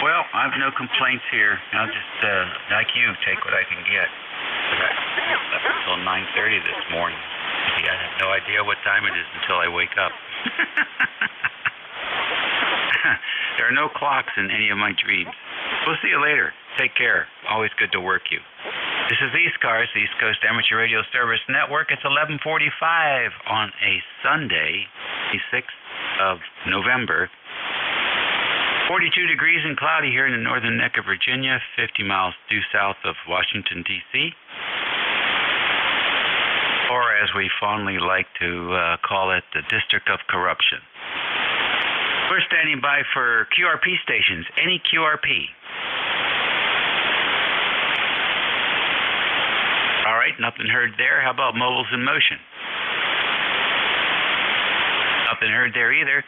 Well, I have no complaints here. I'll just, like you, take what I can get. I slept until 9:30 this morning. I have no idea what time it is until I wake up. There are no clocks in any of my dreams. We'll see you later. Take care. Always good to work you. This is ECARS, the East Coast Amateur Radio Service Network. It's 11:45 on a Sunday, the 6th of November. 42 degrees and cloudy here in the northern neck of Virginia, 50 miles due south of Washington, D.C., or as we fondly like to call it, the District of Corruption. We're standing by for QRP stations, any QRP. All right, nothing heard there. How about mobiles in motion? Nothing heard there either.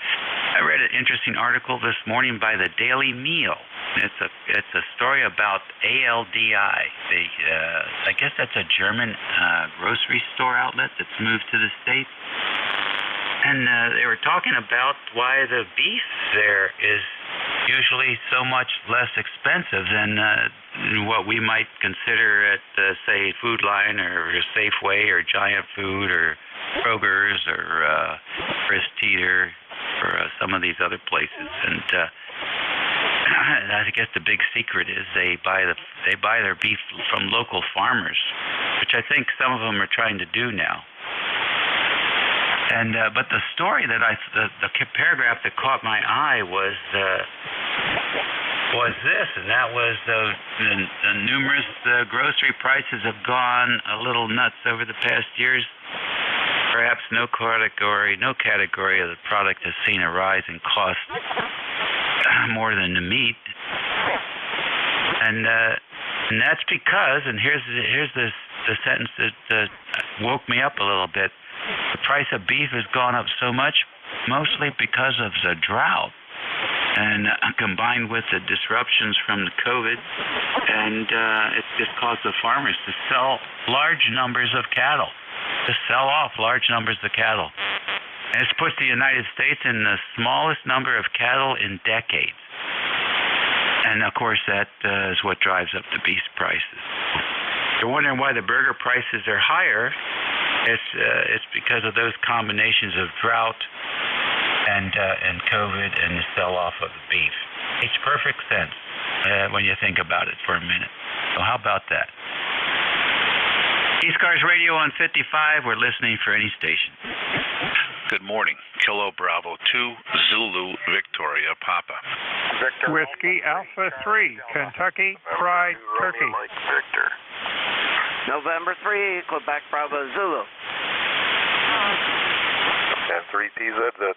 I read an interesting article this morning by the Daily Meal. It's a story about ALDI. I guess that's a German grocery store outlet that's moved to the States. And they were talking about why the beef there is usually so much less expensive than what we might consider at, say, Food Line or Safeway or Giant Food or Kroger's or Chris Teeter or some of these other places. And I guess the big secret is they buy their beef from local farmers, which I think some of them are trying to do now. And but the story that the paragraph that caught my eye was this, and that was the numerous grocery prices have gone a little nuts over the past years. Perhaps no category of the product has seen a rise in cost more than the meat, and that's because, and here's the sentence that woke me up a little bit. The price of beef has gone up so much, mostly because of the drought, and combined with the disruptions from the COVID, and it's just caused the farmers to sell large numbers of cattle, to sell off large numbers of cattle. And it's put the United States in the smallest number of cattle in decades. And of course, that is what drives up the beef prices. You're wondering why the burger prices are higher. It's because of those combinations of drought and COVID and the sell-off of the beef. Makes perfect sense when you think about it for a minute. So how about that? ECARS Radio on 55. We're listening for any station.
Good morning. Kilo Bravo 2, Zulu, Victoria, Papa.
Victor Whiskey Alpha 3, Kentucky Fried Turkey.
Mike Victor.
November 3, Quebec Bravo Zulu.
And 3 PZZ.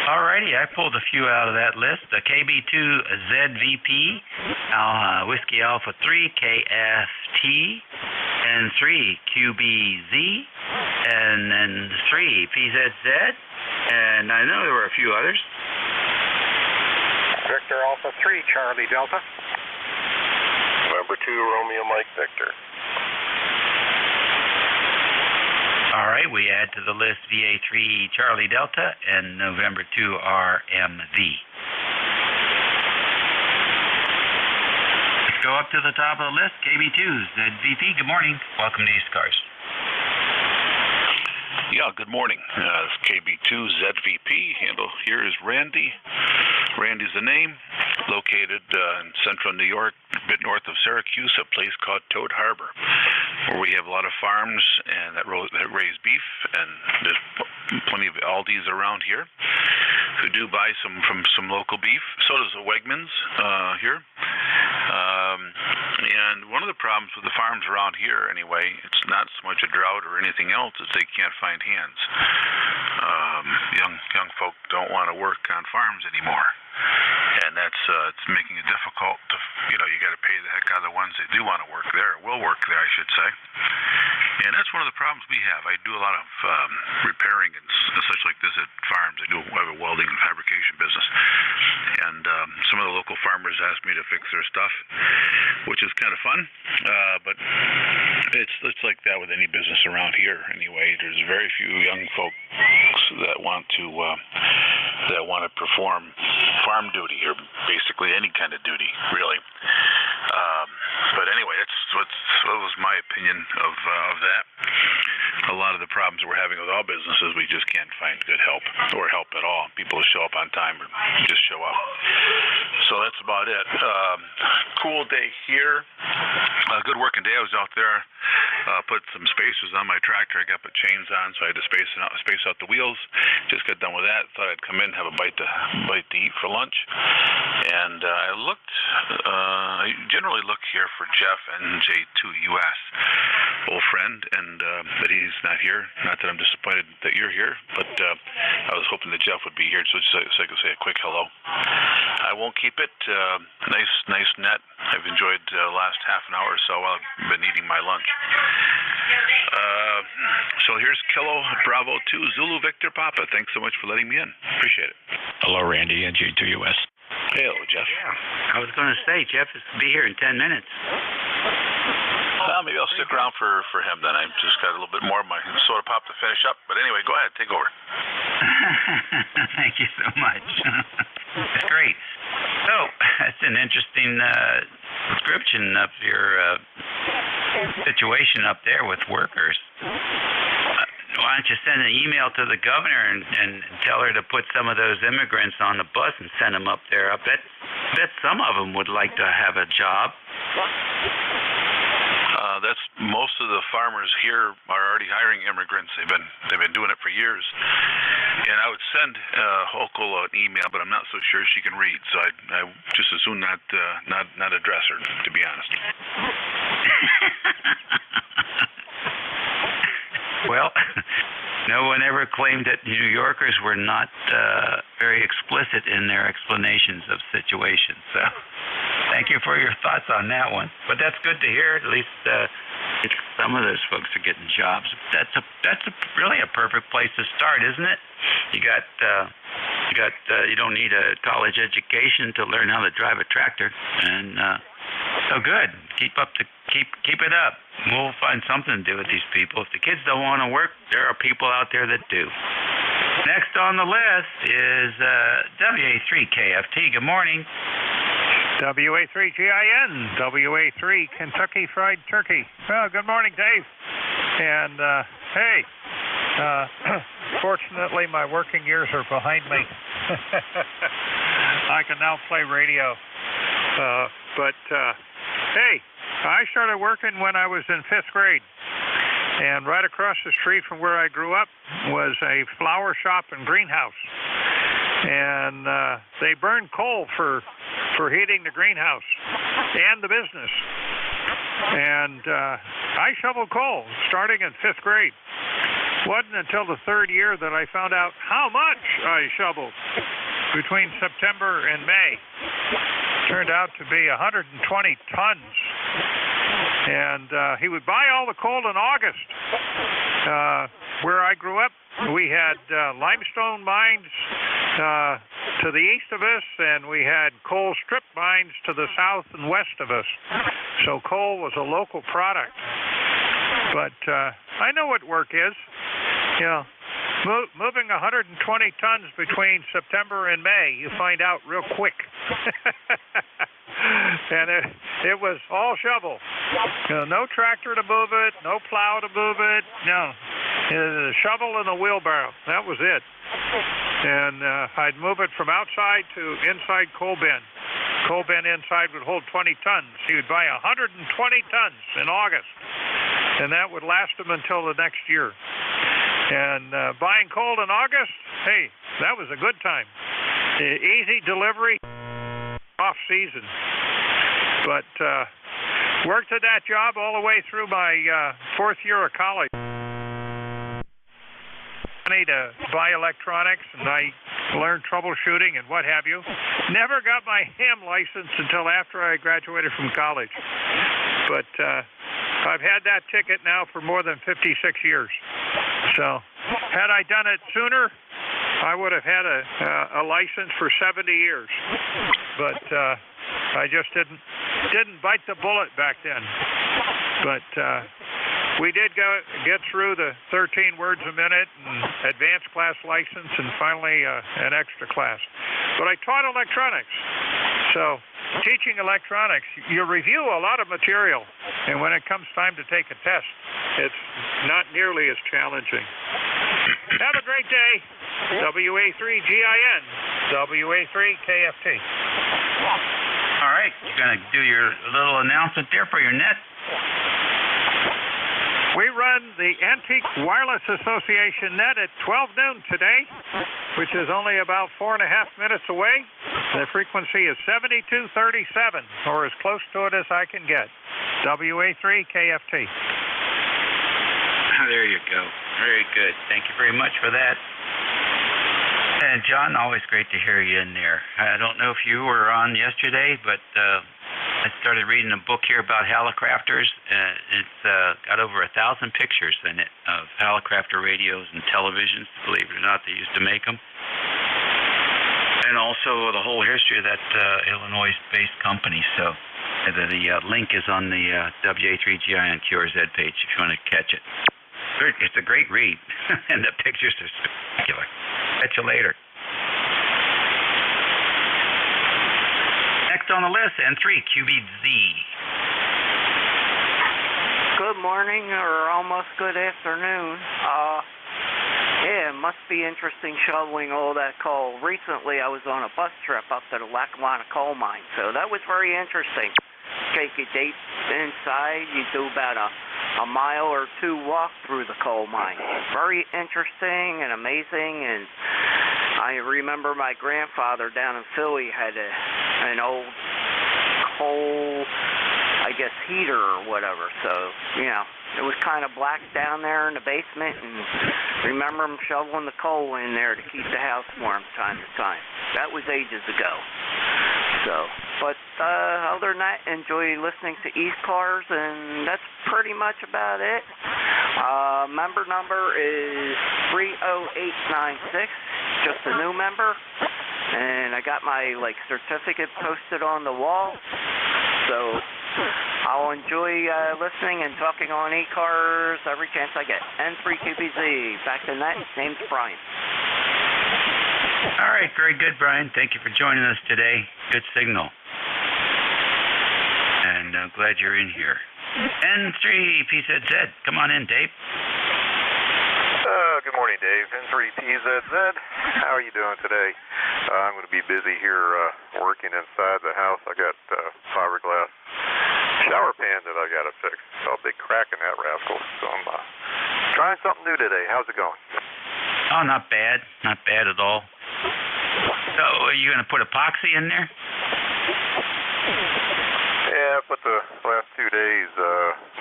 Alrighty, I pulled a few out of that list. The KB2ZVP, Whiskey Alpha 3, KFT, and 3 QBZ, and then 3 PZZ, and I know there were a few others.
Victor Alpha 3, Charlie Delta.
November 2, Romeo Mike Victor.
Okay, we add to the list VA3 Charlie Delta and November 2 RMV. Let's go up to the top of the list, KB2 ZVP. Good morning. Welcome to ECARS.
Yeah, good morning. It's KB2 ZVP. Handle here is Randy. Randy's the name. Located in central New York, a bit north of Syracuse, a place called Toad Harbor, where we have a lot of farms and that raise beef, and there's plenty of Aldis around here who do buy from some local beef. So does the Wegmans here. And one of the problems with the farms around here, anyway, it's not so much a drought or anything else, is they can't find hands. Young folk don't want to work on farms anymore, and that's it's making it difficult to, you got to pay the heck out of the ones that do want to work there, will work there, I should say. And that's one of the problems we have. I do a lot of repairing and such like this at farms. I have a welding and fabrication business, and some of the local farmers ask me to fix their stuff, which is kind of fun. But it's like that with any business around here. Anyway, there's very few young folks that want to perform farm duty, or basically any kind of duty, really. But anyway, that was my opinion of that. A lot of the problems we're having with all businesses, we just can't find good help or help at all. People show up on time or just show up. So that's about it. Cool day here. Good working day. I was out there, put some spacers on my tractor. I got put chains on, so I had to space out the wheels. Just got done with that. Thought I'd come in, have a bite to eat for lunch. And I looked. I generally look here for Jeff, NJ2US, old friend, and but he's not here. Not that I'm disappointed that you're here, but I was hoping that Jeff would be here, so I could say a quick hello. I won't keep it. Nice net. I've enjoyed the last half an hour or so while I've been eating my lunch. So here's Kilo Bravo 2 Zulu Victor Papa. Thanks so much for letting me in. Appreciate it.
Hello, Randy, NJ2US.
Hello, Jeff.
Yeah, I was going to say, Jeff is be here in 10 minutes.
Well, maybe I'll stick around for him then. I've just got a little bit more of my soda pop to finish up. But anyway, go ahead, take over.
Thank you so much. That's great. So, that's an interesting description of your situation up there with workers. Why don't you send an email to the governor and tell her to put some of those immigrants on the bus and send them up there? I bet some of them would like to have a job.
That's most of the farmers here are already hiring immigrants. They've been doing it for years. And I would send Hochul an email, but I'm not so sure she can read. So I just as soon not address her, to be honest.
Well, no one ever claimed that New Yorkers were not very explicit in their explanations of situations. So thank you for your thoughts on that one. But that's good to hear. At least some of those folks are getting jobs. That's really a perfect place to start, isn't it? You don't need a college education to learn how to drive a tractor, and so good. Keep it up. We'll find something to do with these people. If the kids don't want to work, there are people out there that do. Next on the list is WA3KFT. Good morning.
WA3GIN, WA3 Kentucky Fried Turkey. Well, good morning, Dave. And hey, fortunately my working years are behind me. I can now play radio. But hey, I started working when I was in 5th grade. And right across the street from where I grew up was a flower shop and greenhouse. And they burned coal for heating the greenhouse and the business. And I shoveled coal starting in 5th grade. Wasn't until the 3rd year that I found out how much I shoveled between September and May. Turned out to be 120 tons. And he would buy all the coal in August. Where I grew up, we had limestone mines to the east of us, and we had coal strip mines to the south and west of us. So coal was a local product. But I know what work is. Yeah. Moving 120 tons between September and May, you find out real quick. And it was all shovel. No tractor to move it, no plow to move it. No. A shovel and a wheelbarrow. That was it. And I'd move it from outside to inside coal bin. Coal bin inside would hold 20 tons. He would buy 120 tons in August. And that would last him until the next year. And buying coal in August, hey, that was a good time. Easy delivery, off season. But worked at that job all the way through my fourth year of college. Money to buy electronics, and I learned troubleshooting and what have you. Never got my ham license until after I graduated from college. But I've had that ticket now for more than 56 years. So, had I done it sooner, I would have had a license for 70 years. But I just didn't bite the bullet back then. But we did get through the 13 words a minute and advanced class license and finally an extra class. But I taught electronics. So teaching electronics, you review a lot of material. And when it comes time to take a test, it's not nearly as challenging. Have a great day. WA3GIN, WA3KFT.
All right, you're going to do your little announcement there for your net.
We run the Antique Wireless Association net at 12 noon today, which is only about 4.5 minutes away. The frequency is 7237, or as close to it as I can get. WA3KFT.
There you go. Very good. Thank you very much for that. And John, always great to hear you in there. I don't know if you were on yesterday, but I started reading a book here about Hallicrafters. It's got over 1,000 pictures in it of Hallicrafter radios and televisions. Believe it or not, they used to make them. And also the whole history of that Illinois-based company. So the link is on the WA3GI on QRZ page if you want to catch it. It's a great read, and the pictures are spectacular. Catch you later. Next on the list, N3QBZ.
Good morning, or almost good afternoon. Yeah, it must be interesting shoveling all that coal. Recently, I was on a bus trip up to the Lackawanna coal mine, so that was very interesting. Take your date inside, you do about a mile or two walk through the coal mine. Very interesting and amazing, and I remember my grandfather down in Philly had an old coal, I guess, heater or whatever, so, you know, it was kind of black down there in the basement, and remember him shoveling the coal in there to keep the house warm time to time. That was ages ago. So, but other than that, enjoy listening to ECARS, and that's pretty much about it. Member number is 30896, just a new member, and I got my certificate posted on the wall. So I'll enjoy listening and talking on ECARS every chance I get. N3QBZ, back to net. Name's Brian.
All right, very good, Brian. Thank you for joining us today. Good signal. And I'm glad you're in here. N3PZZ, come on in, Dave.
Good morning, Dave. N3PZZ. How are you doing today? I'm going to be busy here working inside the house. I got fiberglass shower pan that I got to fix. Saw a big crack in that rascal. So I'm trying something new today. How's it going?
Oh, not bad. Not bad at all. So are you going to put epoxy in there?
Yeah, I put the last 2 days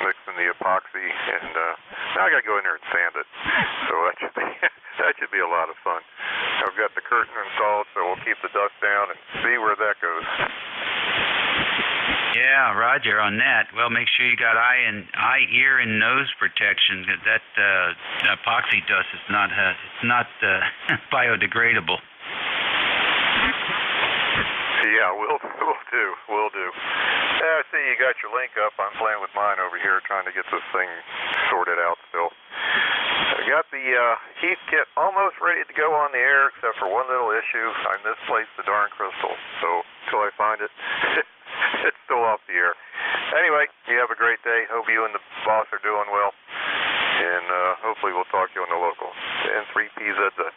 mixing the epoxy, and now I got to go in there and sand it. So that should be a lot of fun. I've got the curtain installed, so we'll keep the dust down and see where that goes.
Yeah, Roger on that. Well, make sure you got eye, ear, and nose protection. That epoxy dust is not biodegradable.
Yeah, we'll do. Yeah, I see you got your link up. I'm playing with mine over here, trying to get this thing sorted out still. I got the heat kit almost ready to go on the air, except for one little issue. I misplaced the darn crystal, so until I find it, it's still off the air. Anyway, you have a great day. Hope you and the boss are doing well, and hopefully we'll talk to you on the local. N3PZZ.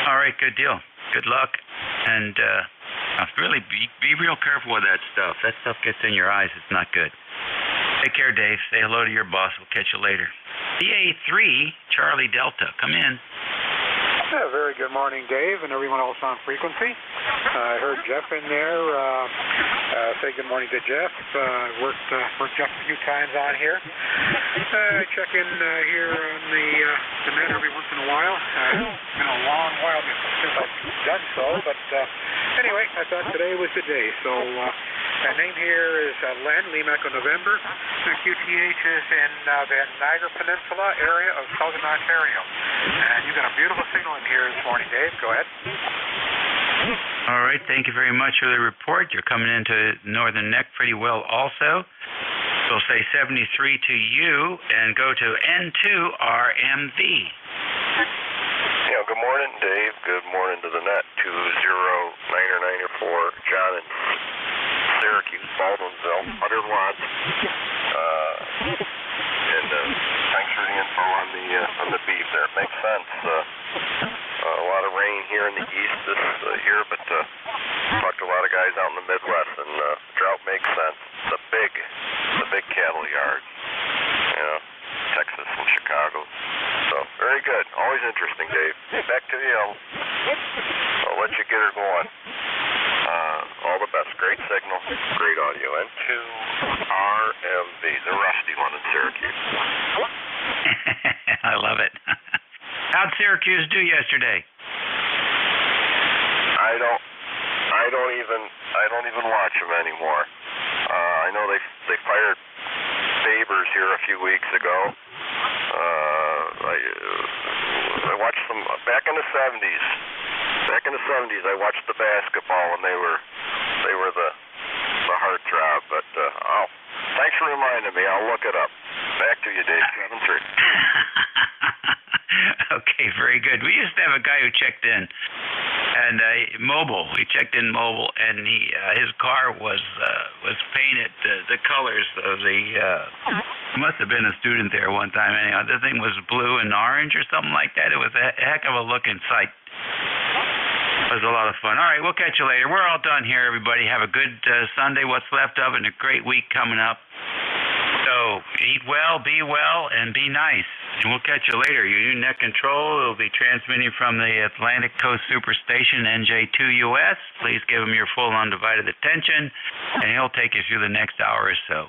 All right, good deal. Good luck, and really be real careful with that stuff. That stuff gets in your eyes. It's not good. Take care, Dave. Say hello to your boss. We'll catch you later. DA3, Charlie Delta, come in.
Yeah, very good morning, Dave, and everyone else on frequency. I heard Jeff in there. Say good morning to Jeff. Worked Jeff a few times on here. Check in here on the net every once in a while. It's been a long while since I've done so, but anyway, I thought today was the day. So my name here is Len, Lima Echo November. QTH is in the Niagara Peninsula area of southern Ontario. And you got a beautiful signal in here this morning, Dave. Go ahead.
All right, thank you very much for the report. You're coming into Northern Neck pretty well also. We'll say 73 to you and go to N2RMV.
Yeah, good morning, Dave. Good morning to the net. 20994, John in Syracuse, Baldwinsville, 100 watts. And thanks for the info on the beef there. It makes sense. A lot of rain here in the east this year, but talked to a lot of guys out in the Midwest, and drought makes sense. The big cattle yards, you know, Texas and Chicago. So very good. Always interesting, Dave. Back to you. I'll let you get her going. All the best. Great signal. Great audio. N2RMV, the rusty one in Syracuse.
I love it. How'd Syracuse do yesterday?
I don't even watch them anymore. I know they fired Babers here a few weeks ago. I watched them back in the 70s. Back in the 70s, I watched the basketball, and they were the heartthrob. But thanks for reminding me. I'll look it up. Back to you, Dave. 7-3.
Okay, very good. We used to have a guy who checked in, and mobile. He checked in mobile, and his car was painted the colors of the. Must have been a student there one time. Anyhow, the thing was blue and orange or something like that. It was a heck of a looking sight. It was a lot of fun. All right, we'll catch you later. We're all done here, everybody. Have a good Sunday, what's left of it, and a great week coming up. So eat well, be well, and be nice. And we'll catch you later. Your new net control will be transmitting from the Atlantic Coast Superstation, NJ2US. Please give him your full undivided attention, and he'll take you through the next hour or so.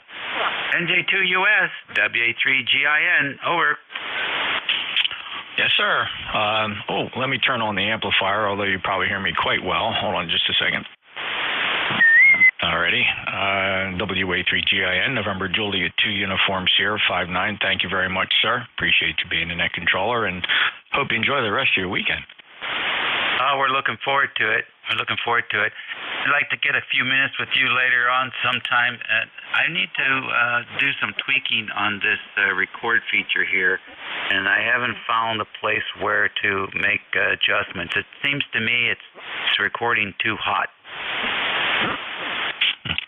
NJ2US, WA3GIN, over.
Yes, sir. Let me turn on the amplifier, although you probably hear me quite well. Hold on just a second. Alrighty. WA3GIN, November Juliet 2 Uniform Sierra 59. Thank you very much, sir. Appreciate you being the net controller, and hope you enjoy the rest of your weekend.
We're looking forward to it. I'd like to get a few minutes with you later on sometime. I need to do some tweaking on this record feature here, and I haven't found a place where to make adjustments. It seems to me it's recording too hot.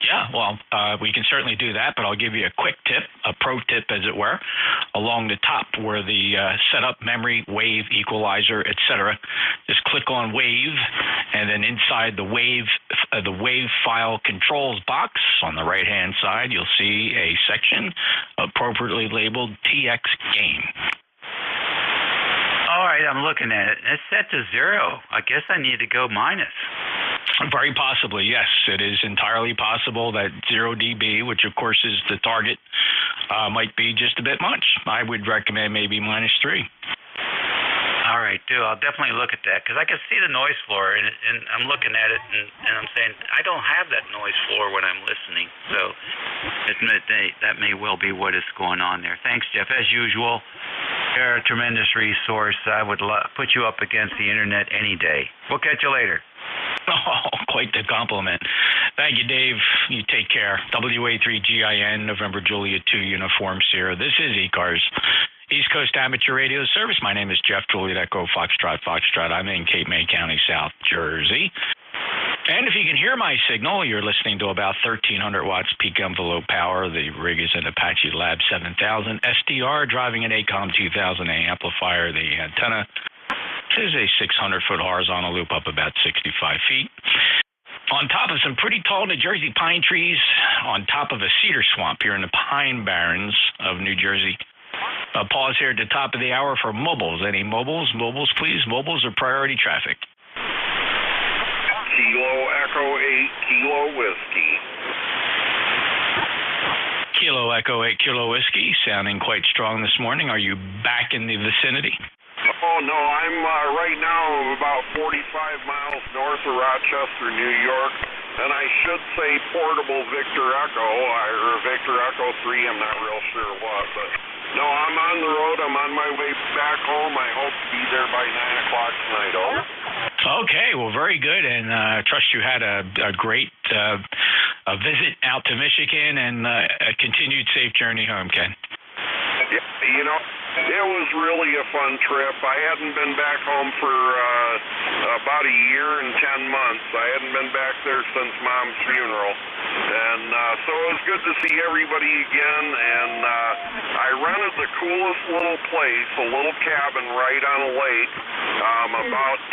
Yeah, well, we can certainly do that, but I'll give you a quick tip, a pro tip, as it were. Along the top where the setup, memory, wave, equalizer, etc., just click on wave, and then inside the wave file controls box on the right-hand side, you'll see a section appropriately labeled TX Gain.
All right, I'm looking at it. It's set to 0. I guess I need to go minus.
Very possibly, yes. It is entirely possible that 0 dB, which of course is the target, might be just a bit much. I would recommend maybe -3.
All right, I'll definitely look at that, because I can see the noise floor, and I'm looking at it, and I'm saying, I don't have that noise floor when I'm listening, so that may well be what is going on there. Thanks, Jeff. As usual, you're a tremendous resource. I would put you up against the Internet any day. We'll catch you later.
Oh, quite the compliment. Thank you, Dave. You take care. WA3GIN, November Juliet 2 Uniform Sierra. This is ECARS. East Coast Amateur Radio Service. My name is Jeff, Juliet Echo, Foxtrot. I'm in Cape May County, South Jersey. And if you can hear my signal, you're listening to about 1,300 watts peak envelope power. The rig is an Apache Lab 7000 SDR driving an ACOM 2000A amplifier. The antenna is a 600-foot horizontal loop up about 65 feet. On top of some pretty tall New Jersey pine trees, on top of a cedar swamp here in the Pine Barrens of New Jersey. A pause here at the top of the hour for mobiles. Any mobiles? Mobiles, please. Mobiles are priority traffic.
Kilo Echo 8, Kilo Whiskey.
Kilo Echo 8, Kilo Whiskey, sounding quite strong this morning. Are you back in the vicinity?
Oh, no, I'm right now about 45 miles north of Rochester, New York, and I should say portable Victor Echo, or Victor Echo 3, I'm not real sure what, but no, I'm on the road, I'm on my way back home. I hope to be there by 9 o'clock tonight, over.
Okay, well, very good, and I trust you had a great a visit out to Michigan and a continued safe journey home, Ken.
Yeah, you know, it was really a fun trip. I hadn't been back home for about a year and 10 months. I hadn't been back there since Mom's funeral. And so it was good to see everybody again. And I rented the coolest little place, a little cabin right on a lake, about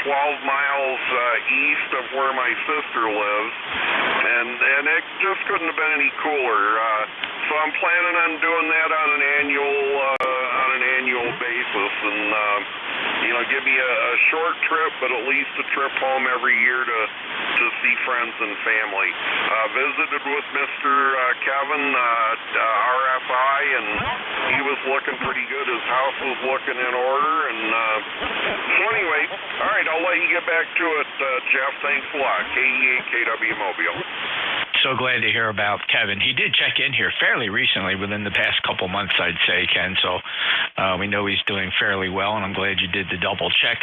12 miles east of where my sister lives. And it just couldn't have been any cooler. So I'm planning on doing that on an annual basis, and you know, give me a short trip, but at least a trip home every year to see friends and family. Visited with Mr. Kevin RFI, and he was looking pretty good. His house was looking in order, and so anyway, all right, I'll let you get back to it, Jeff. Thanks a lot. KE8KW Mobile.
So glad to hear about Kevin. He did check in here fairly recently, within the past couple months, I'd say, Ken. So we know he's doing fairly well, and I'm glad you did the double check.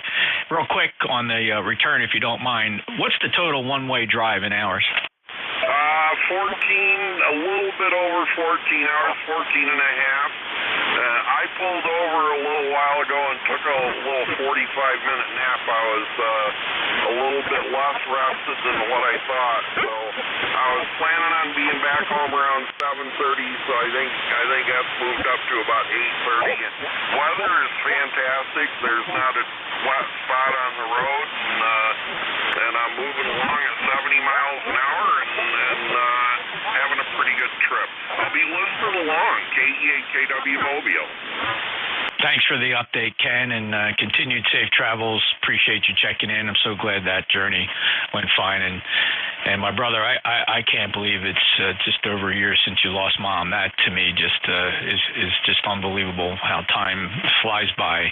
Real quick on the return, if you don't mind, what's the total one-way drive in hours?
14, a little bit over 14 hours, 14 and a half. I pulled over a little while ago and took a little 45-minute nap. I was a little bit less rested than what I thought. So I was planning on being back home around 7:30, so I think that's moved up to about 8:30. And weather is fantastic. There's not a wet spot on the road, and I'm moving along at 70 miles an hour and having a pretty good trip. I'll be listening along, KE8KW Mobile.
Thanks for the update, Ken, and continued safe travels. Appreciate you checking in. I'm so glad that journey went fine. And my brother, I can't believe it's just over a year since you lost Mom. That to me just is just unbelievable how time flies by.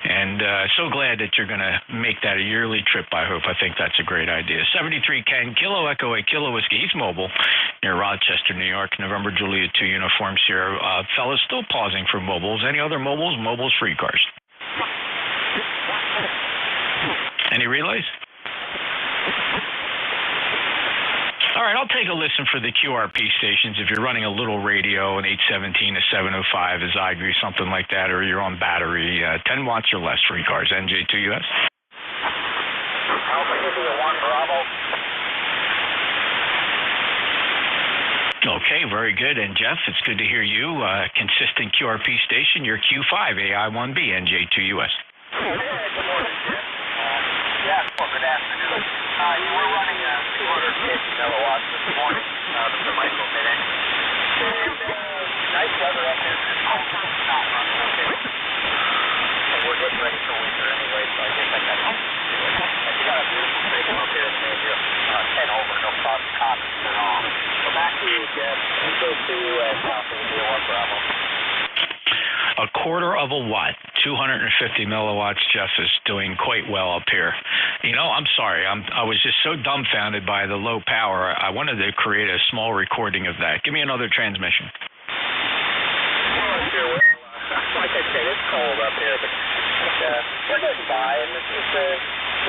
And so glad that you're going to make that a yearly trip, I hope. I think that's a great idea. 73 Ken, Kilo Echo 8, Kilo Whiskey. He's mobile near Rochester, New York. November Juliet 2 uniform Sierra. Fellas still pausing for mobiles. Any other mobiles? Mobiles for ECARS. Any relays? All right, I'll take a listen for the QRP stations. If you're running a little radio, an 817 to 705 is I agree, something like that, or you're on battery, 10 watts or less for ECARS. NJ2US.
Alpha India 1 Bravo.
Okay, very good. And Jeff, it's good to hear you. Consistent QRP station, your Q5, AI1B, NJ2US.
Good morning, Jeff. Yeah, well, good afternoon. You were running 250 milliwatts this morning out of the micro mid-engine. And nice weather up there. Not running okay. And we're getting ready for winter anyway, so I guess I got to do it. And you got a beautiful signal up here in India. 10 over, no problem, copies at all. So back to you, Jeff. NJ2US, Alpha India 1 Bravo.
A quarter of a watt, 250 milliwatts, Jeff, is doing quite well up here. You know, I'm sorry. I was just so dumbfounded by the low power. I wanted to create a small recording of that. Give me another transmission.
Well, sure will. Like I said, it's cold up here, but we're getting by, and the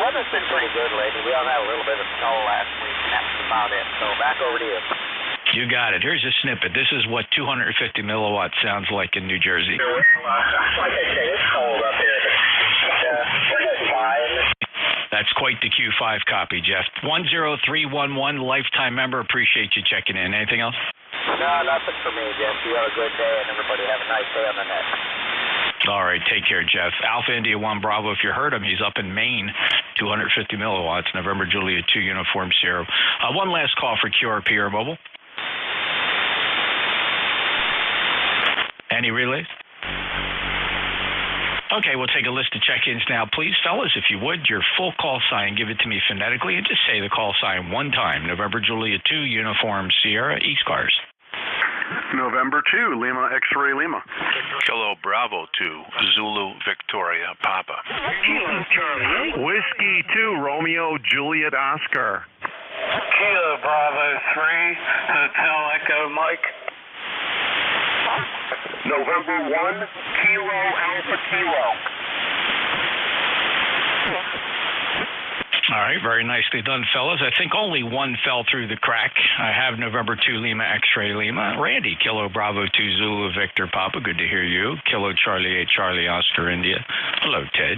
weather's been pretty good lately. We all had a little bit of snow last week, and that's about it. So back over to you.
You got it. Here's a snippet. This is what 250 milliwatts sounds like in New Jersey.
Like I say, it's cold up here. We're fine.
That's quite the Q5 copy, Jeff. 10311, lifetime member. Appreciate you checking in. Anything else?
No, nothing for me, Jeff. You have a good day, and everybody have a nice day on the net.
All right, take care, Jeff. Alpha India 1 Bravo, if you heard him, he's up in Maine, 250 milliwatts, November Juliet 2 Uniform Sierra. One last call for QRP or mobile. Any relays? Okay, we'll take a list of check-ins now. Please, fellas, if you would, your full call sign, give it to me phonetically, and just say the call sign one time. November Juliet 2 Uniform Sierra, ECARS.
November 2, Lima X-Ray Lima.
Kilo Bravo 2, Zulu Victoria Papa.
Kilo Charlie.
Whiskey 2, Romeo Juliet Oscar.
Kilo Bravo 3, Hotel Echo Mike.
November 1, Kilo Alpha Kilo.
All right, very nicely done, fellas. I think only one fell through the crack. I have November 2 Lima X-Ray Lima. Randy, Kilo Bravo 2 Zulu Victor Papa. Good to hear you. Kilo Charlie 8 Charlie Oscar India. Hello, Ted.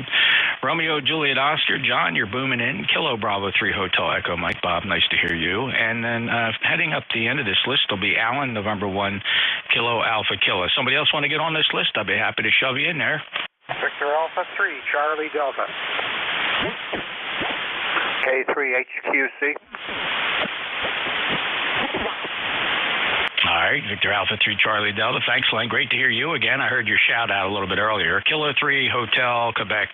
Romeo Juliet Oscar. John, you're booming in. Kilo Bravo 3 Hotel Echo Mike Bob. Nice to hear you. And then heading up the end of this list will be Alan, November 1 Kilo Alpha Kilo. Somebody else want to get on this list? I'll be happy to shove you in there.
Victor Alpha 3 Charlie Delta.
K3HQC.
All right, Victor Alpha 3 Charlie Delta. Thanks, Len. Great to hear you again. I heard your shout out a little bit earlier. Kilo 3 Hotel Quebec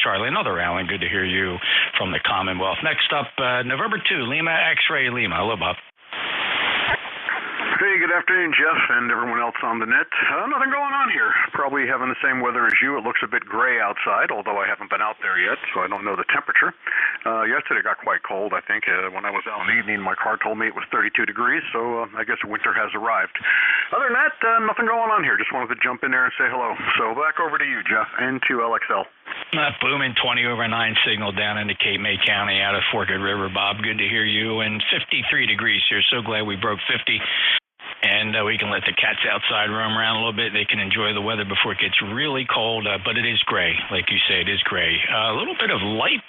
Charlie. Another Alan. Good to hear you from the Commonwealth. Next up, November 2 Lima X-Ray Lima. Hello, Bob.
Hey, good afternoon, Jeff, and everyone else on the net. Nothing going on here. Probably having the same weather as you. It looks a bit gray outside, although I haven't been out there yet, so I don't know the temperature. Yesterday got quite cold, I think. When I was out in the evening, my car told me it was 32 degrees, so I guess winter has arrived. Other than that, nothing going on here. Just wanted to jump in there and say hello. So back over to you, Jeff, N2LXL.
Booming 20 over 9 signal down into Cape May County out of Forked River, Bob. Good to hear you. And 53 degrees here. So glad we broke 50. And we can let the cats outside roam around a little bit. They can enjoy the weather before it gets really cold, but it is gray. Like you say, it is gray. A little bit of light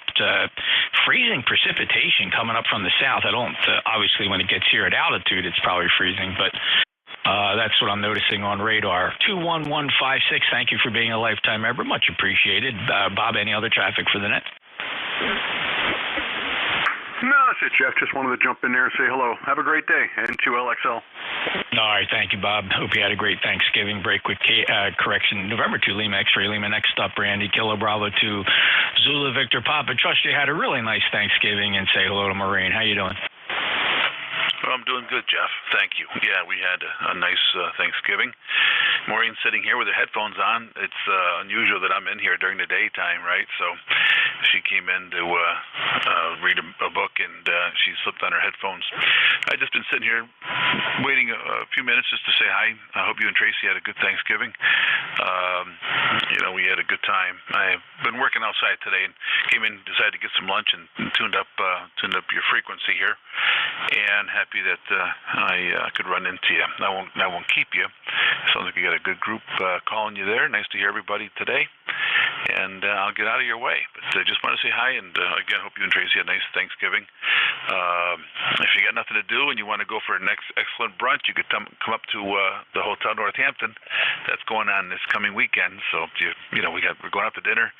freezing precipitation coming up from the south. I don't, obviously, when it gets here at altitude, it's probably freezing, but that's what I'm noticing on radar. 21156, thank you for being a lifetime member. Much appreciated. Bob, any other traffic for the net?
No, that's it, Jeff. Just wanted to jump in there and say hello. Have a great day. N2LXL.
All right, thank you, Bob. Hope you had a great Thanksgiving break with correction. November 2 Lima X-Ray Lima. Next up, Randy, Kilo Bravo 2 Zulu Victor Papa. Trust you had a really nice Thanksgiving, and say hello to Maureen. How you doing?
Well, I'm doing good, Jeff. Thank you. Yeah, we had a nice Thanksgiving. Maureen's sitting here with her headphones on. It's unusual that I'm in here during the daytime, right? So she came in to read a book, and she slipped on her headphones. I've just been sitting here waiting a few minutes just to say hi. I hope you and Tracy had a good Thanksgiving. We had a good time. I've been working outside today and came in, decided to get some lunch, and tuned up your frequency here. And happy that I could run into you. I won't keep you. Sounds like you got a good group calling you there. Nice to hear everybody today. And I'll get out of your way. But I just want to say hi, and again, hope you and Tracy had a nice Thanksgiving. If you got nothing to do and you want to go for an excellent brunch, you could come up to the Hotel Northampton. That's going on this coming weekend. So we're going out to dinner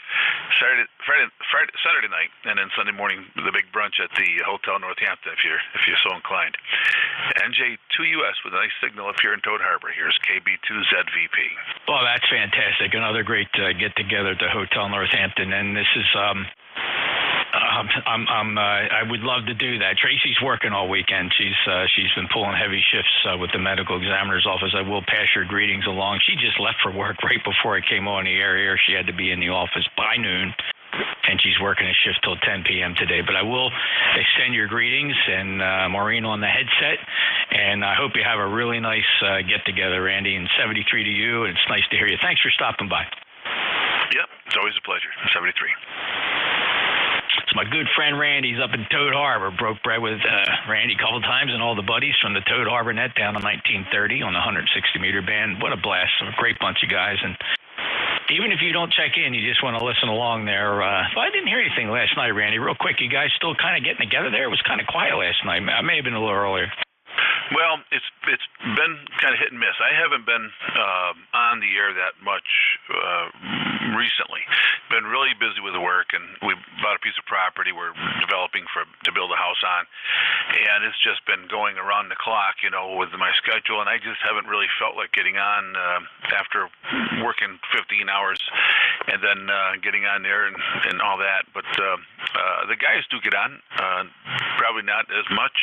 Saturday night, and then Sunday morning the big brunch at the Hotel Northampton if you're so inclined. NJ2US with a nice signal up here in Toad Harbor. Here's KB2ZVP.
Well, that's fantastic. Another great get together at the Hotel Northampton, and this is I would love to do that. Tracy's working all weekend. She's been pulling heavy shifts with the medical examiner's office. I will pass her greetings along. She just left for work right before I came on the air here. She had to be in the office by noon, and she's working a shift till 10 p.m. today. But I will extend your greetings, and Maureen on the headset, and I hope you have a really nice get-together, Randy, and 73 to you, and it's nice to hear you. Thanks for stopping by.
Yep, it's always a pleasure. 73.
So my good friend Randy's up in Toad Harbor. Broke bread with Randy a couple times and all the buddies from the Toad Harbor net down to 1930 on the 160-meter band. What a blast. A great bunch of guys. And even if you don't check in, you just want to listen along there. Well, I didn't hear anything last night, Randy. Real quick, you guys still kind of getting together there? It was kind of quiet last night. I may have been a little earlier.
Well, it's been kind of hit and miss. I haven't been on the air that much recently. Been really busy with work, and we bought a piece of property we're developing to build a house on, and it's just been going around the clock, with my schedule, and I just haven't really felt like getting on after working 15 hours and then getting on there and all that. But the guys do get on, probably not as much,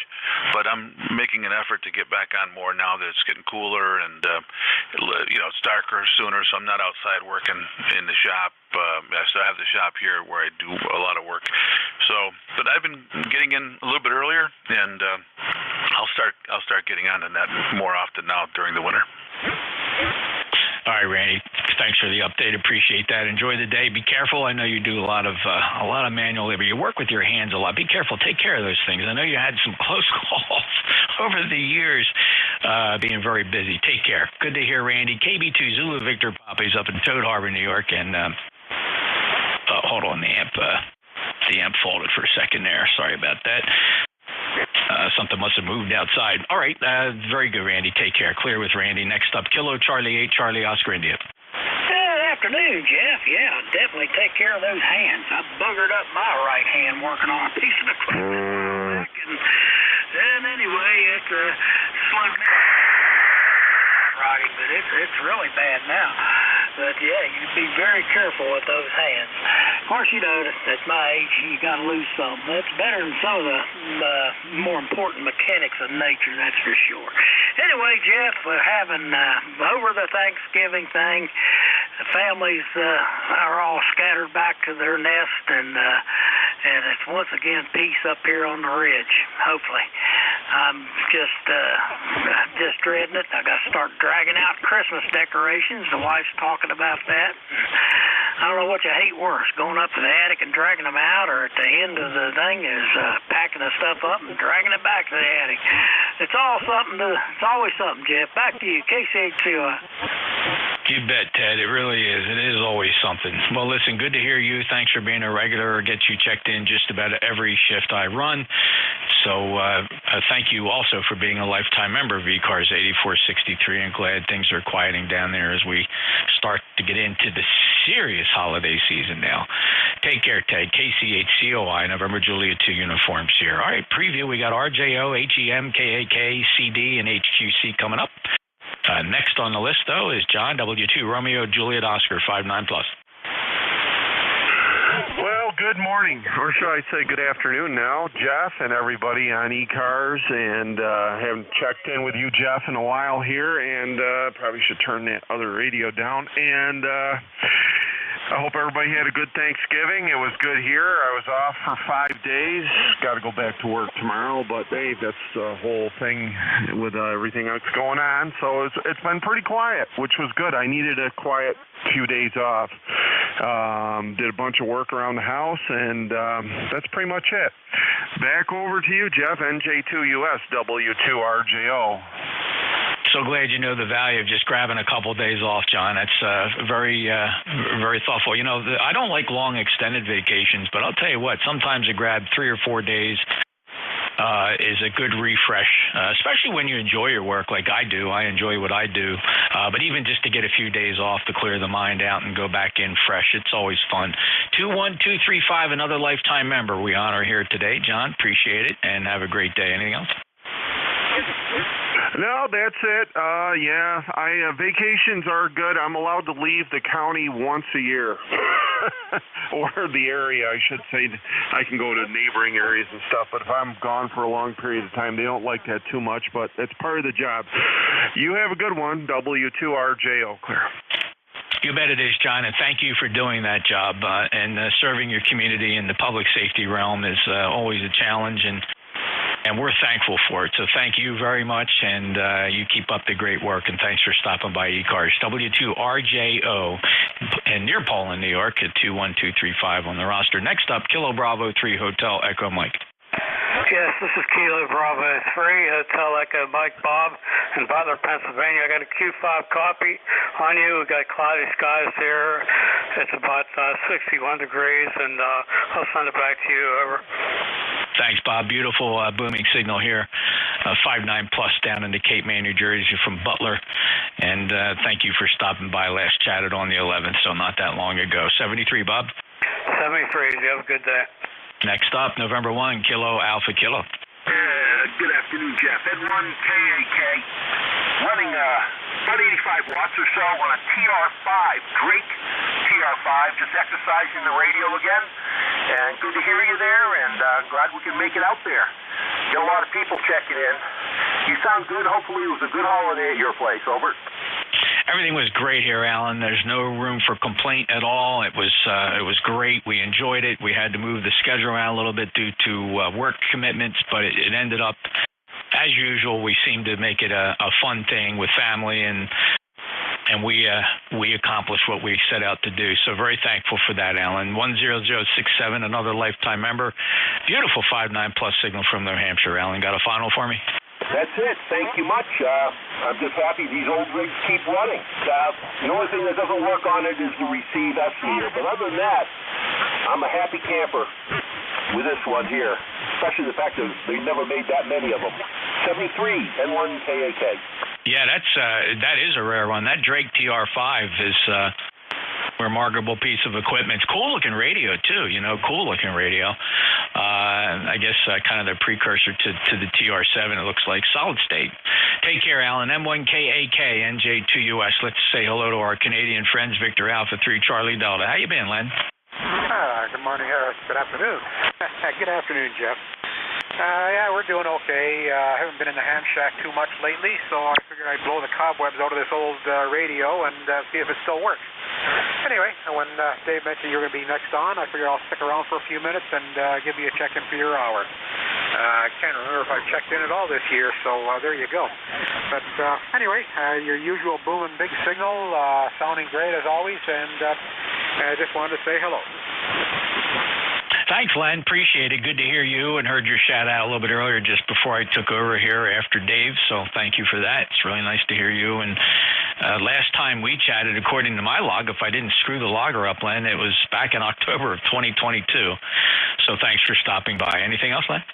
but I'm making an effort to get back on more now that it's getting cooler and it's darker sooner, so I'm not outside working in the shop. I still have the shop here where I do a lot of work. But I've been getting in a little bit earlier, and I'll start getting on that more often now during the winter.
All right, Randy. Thanks for the update. Appreciate that. Enjoy the day. Be careful. I know you do a lot of manual labor. You work with your hands a lot. Be careful. Take care of those things. I know you had some close calls over the years, being very busy. Take care. Good to hear, Randy. KB2 Zulu Victor Poppy's up in Toad Harbor, New York, and hold on, the amp folded for a second there. Sorry about that. Something must have moved outside. All right, very good, Randy. Take care. Clear with Randy. Next up, Kilo Charlie 8, Charlie Oscar India.
Good afternoon, Jeff. Yeah, definitely take care of those hands. I buggered up my right hand working on a piece of equipment. And anyway, it's slow riding, but it's really bad now. But yeah, you be very careful with those hands. Of course, at my age, you got to lose some. That's better than some of the more important mechanics of nature, that's for sure. Anyway, Jeff, we're having over the Thanksgiving thing, the families are all scattered back to their nest, and it's once again peace up here on the ridge. Hopefully, I'm just dreading it. I got to start dragging out Christmas decorations. The wife's talking about that. I don't know what you hate worse, going up to the attic and dragging them out, or at the end of the thing is packing the stuff up and dragging it back to the attic. It's always something, Jeff. Back to you, KCHCOI.
You bet, Ted. It really is. It is always something. Well, listen, good to hear you. Thanks for being a regular. Get you checked in just about every shift I run. So thank you also for being a lifetime member of ECARS 8463, and glad things are quieting down there as we start to get into the serious holiday season now. Take care, Ted. KCHCOI, November Juliet 2 uniforms here. All right, preview. We got RJO, HEM, KAK, CD, and HQC coming up. Next on the list, though, is John, W2 Romeo Juliet Oscar 59+.
Well, good morning, or should I say good afternoon now, Jeff and everybody on ECARS, and haven't checked in with you, Jeff, in a while here, and probably should turn that other radio down, and I hope everybody had a good Thanksgiving. It was good here. I was off for 5 days. Got to go back to work tomorrow, but hey, that's the whole thing with everything that's going on. So it's been pretty quiet, which was good. I needed a quiet few days off. Did a bunch of work around the house, and that's pretty much it. Back over to you, Jeff. NJ2US, W2RJO.
So glad you know the value of just grabbing a couple of days off, John. That's very, very thoughtful. I don't like long extended vacations, but I'll tell you what, sometimes a grab 3 or 4 days is a good refresh, especially when you enjoy your work like I do. I enjoy what I do. But even just to get a few days off to clear the mind out and go back in fresh, it's always fun. 21235, another lifetime member we honor here today. John, appreciate it, and have a great day. Anything else?
No, that's it. Vacations are good. I'm allowed to leave the county once a year. Or the area, I should say. I can go to neighboring areas and stuff, but if I'm gone for a long period of time, they don't like that too much, but it's part of the job. You have a good one, W2RJO, Clear.
You bet it is, John, and thank you for doing that job. And serving your community in the public safety realm is always a challenge, and we're thankful for it. So thank you very much, and you keep up the great work, and thanks for stopping by ECARS. W2RJO, and near Poland, New York at 21235 on the roster. Next up, Kilo Bravo 3 Hotel Echo Mike.
Yes, this is Kilo Bravo 3 Hotel Echo Mike Bob in Butler, Pennsylvania. I got a Q5 copy on you. We got cloudy skies here. It's about 61 degrees, and I'll send it back to you. Over.
Thanks, Bob. Beautiful booming signal here. 5.9 plus down into Cape May, New Jersey from Butler. And thank you for stopping by. Last chatted on the 11th, so not that long ago. 73, Bob.
73. You have a good day.
Next up, November 1, Kilo Alpha Kilo.
Good afternoon, Jeff. N1KAK, running about 85 watts or so on a TR5, Drake TR5, just exercising the radio again. And good to hear you there, and glad we can make it out there. Get a lot of people checking in. You sound good. Hopefully it was a good holiday at your place. Over.
Everything was great here, Alan. There's no room for complaint at all. It was great. We enjoyed it. We had to move the schedule around a little bit due to work commitments, but it ended up, as usual, we seemed to make it a fun thing with family, and we accomplished what we set out to do. So very thankful for that, Alan. 10067, another lifetime member. Beautiful 5.9 plus signal from New Hampshire. Alan, got a final for me?
That's it. Thank you much. I'm just happy these old rigs keep running. The only thing that doesn't work on it is the receive S meter. But other than that, I'm a happy camper with this one here, especially the fact that they never made that many of them. 73, N1KAK.
Yeah, that is a rare one. That Drake TR5 is a remarkable piece of equipment. It's cool looking radio too, cool looking radio. I guess kind of the precursor to the TR7, it looks like. Solid state. Take care, Alan. M1KAK, NJ2US. Let's say hello to our Canadian friends, Victor Alpha 3 Charlie Delta. How you been, Len?
Good morning, good afternoon. Good afternoon, Jeff. Yeah, we're doing okay. I haven't been in the ham shack too much lately, so I figured I'd blow the cobwebs out of this old radio and see if it still works. Anyway, when Dave mentioned you were going to be next on, I figured I'll stick around for a few minutes and give you a check-in for your hour. I can't remember if I've checked in at all this year, so there you go. But anyway, your usual booming big signal, sounding great as always, and I just wanted to say hello.
Thanks, Len. Appreciate it. Good to hear you, and heard your shout out a little bit earlier just before I took over here after Dave, so thank you for that. It's really nice to hear you. And last time we chatted, according to my log, if I didn't screw the logger up, Len, it was back in October of 2022. So thanks for stopping by. Anything else, Len?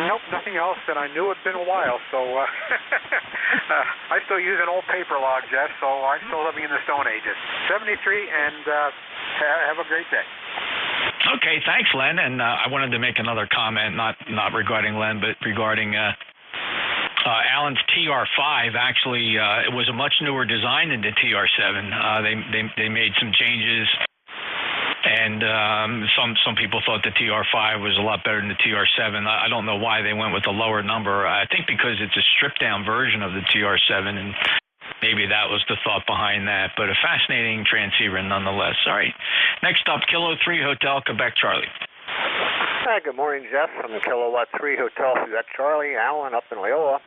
Nope, nothing else, and I knew it'd been a while, so I still use an old paper log, Jeff, so I'm still living in the Stone Ages. 73, and have a great day.
Okay, thanks, Len. And I wanted to make another comment, not regarding Len, but regarding Alan's TR5. Actually, it was a much newer design than the TR7. They made some changes, and some people thought the TR5 was a lot better than the TR7. I don't know why they went with a lower number. I think because it's a stripped-down version of the TR7, and maybe that was the thought behind that, but a fascinating transceiver nonetheless. All right. Next up, Kilo 3 Hotel, Quebec Charlie.
Hi, good morning, Jeff. From the Kilowatt 3 Hotel, Quebec Charlie. Alan up in Loyola.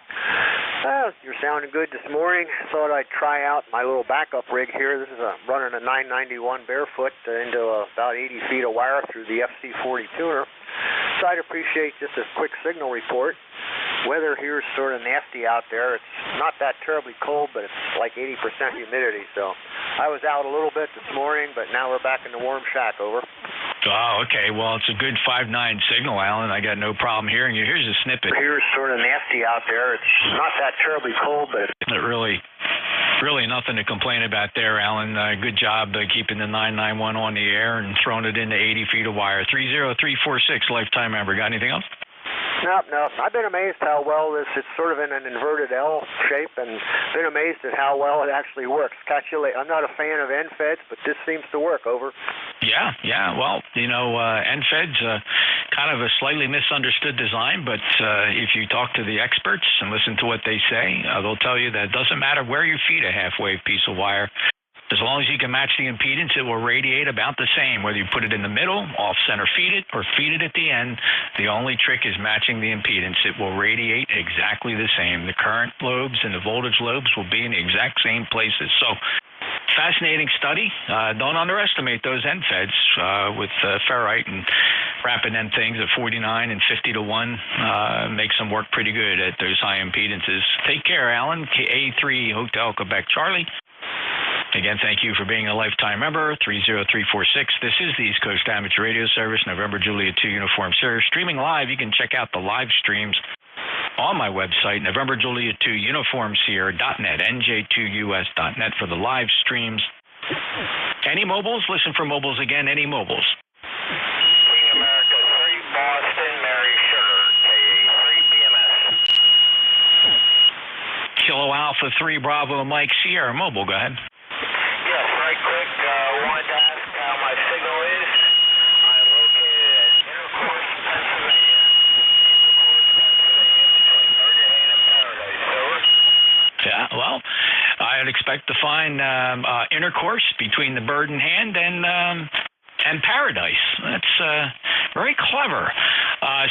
You're sounding good this morning. Thought I'd try out my little backup rig here. This is running a 991 barefoot into about 80 feet of wire through the FC40 tuner. So I'd appreciate just a quick signal report. Weather here is sort of nasty out there. It's not that terribly cold, but it's like 80% humidity. So I was out a little bit this morning, but now we're back in the warm shack. Over.
Oh, okay. Well, it's a good 5.9 signal, Alan. I got no problem hearing you. Here's a snippet.
Here is sort of nasty out there. It's not that terribly cold, but it's
really nothing to complain about there, Alan. Good job keeping the 991 on the air and throwing it into 80 feet of wire. 30346 lifetime member. Got anything else?
No. I've been amazed how well it's sort of in an inverted L shape, and been amazed at how well it actually works. I'm not a fan of NFEDs, but this seems to work. Over.
Yeah. Well, NFED's kind of a slightly misunderstood design, but if you talk to the experts and listen to what they say, they'll tell you that it doesn't matter where you feed a half-wave piece of wire. As long as you can match the impedance, it will radiate about the same, whether you put it in the middle, off-center feed it, or feed it at the end. The only trick is matching the impedance. It will radiate exactly the same. The current lobes and the voltage lobes will be in the exact same places. So fascinating study. Don't underestimate those NFEDs with ferrite and rapid end things at 49 and 50 to 1 makes them work pretty good at those high impedances. Take care, Alan. A3 Hotel Quebec Charlie. Again, thank you for being a lifetime member. 30346. This is the East Coast Amateur Radio Service, November Juliet 2 Uniform Sierra. Streaming live, you can check out the live streams on my website, November Juliet 2 Uniform Sierra.net, NJ2US.net for the live streams. Any mobiles? Listen for mobiles again. Any mobiles?
King America 3 Boston Mary Sugar, KA 3 BMS.
Kilo Alpha 3 Bravo Mike Sierra Mobile. Go ahead.
Yes, right quick. Wanted to ask how my signal is. I'm located at Intercourse, Pennsylvania. Between Burger Hayne and Paradise. Over.
Yeah, well, I'd expect to find intercourse between the bird in hand and paradise. That's very clever.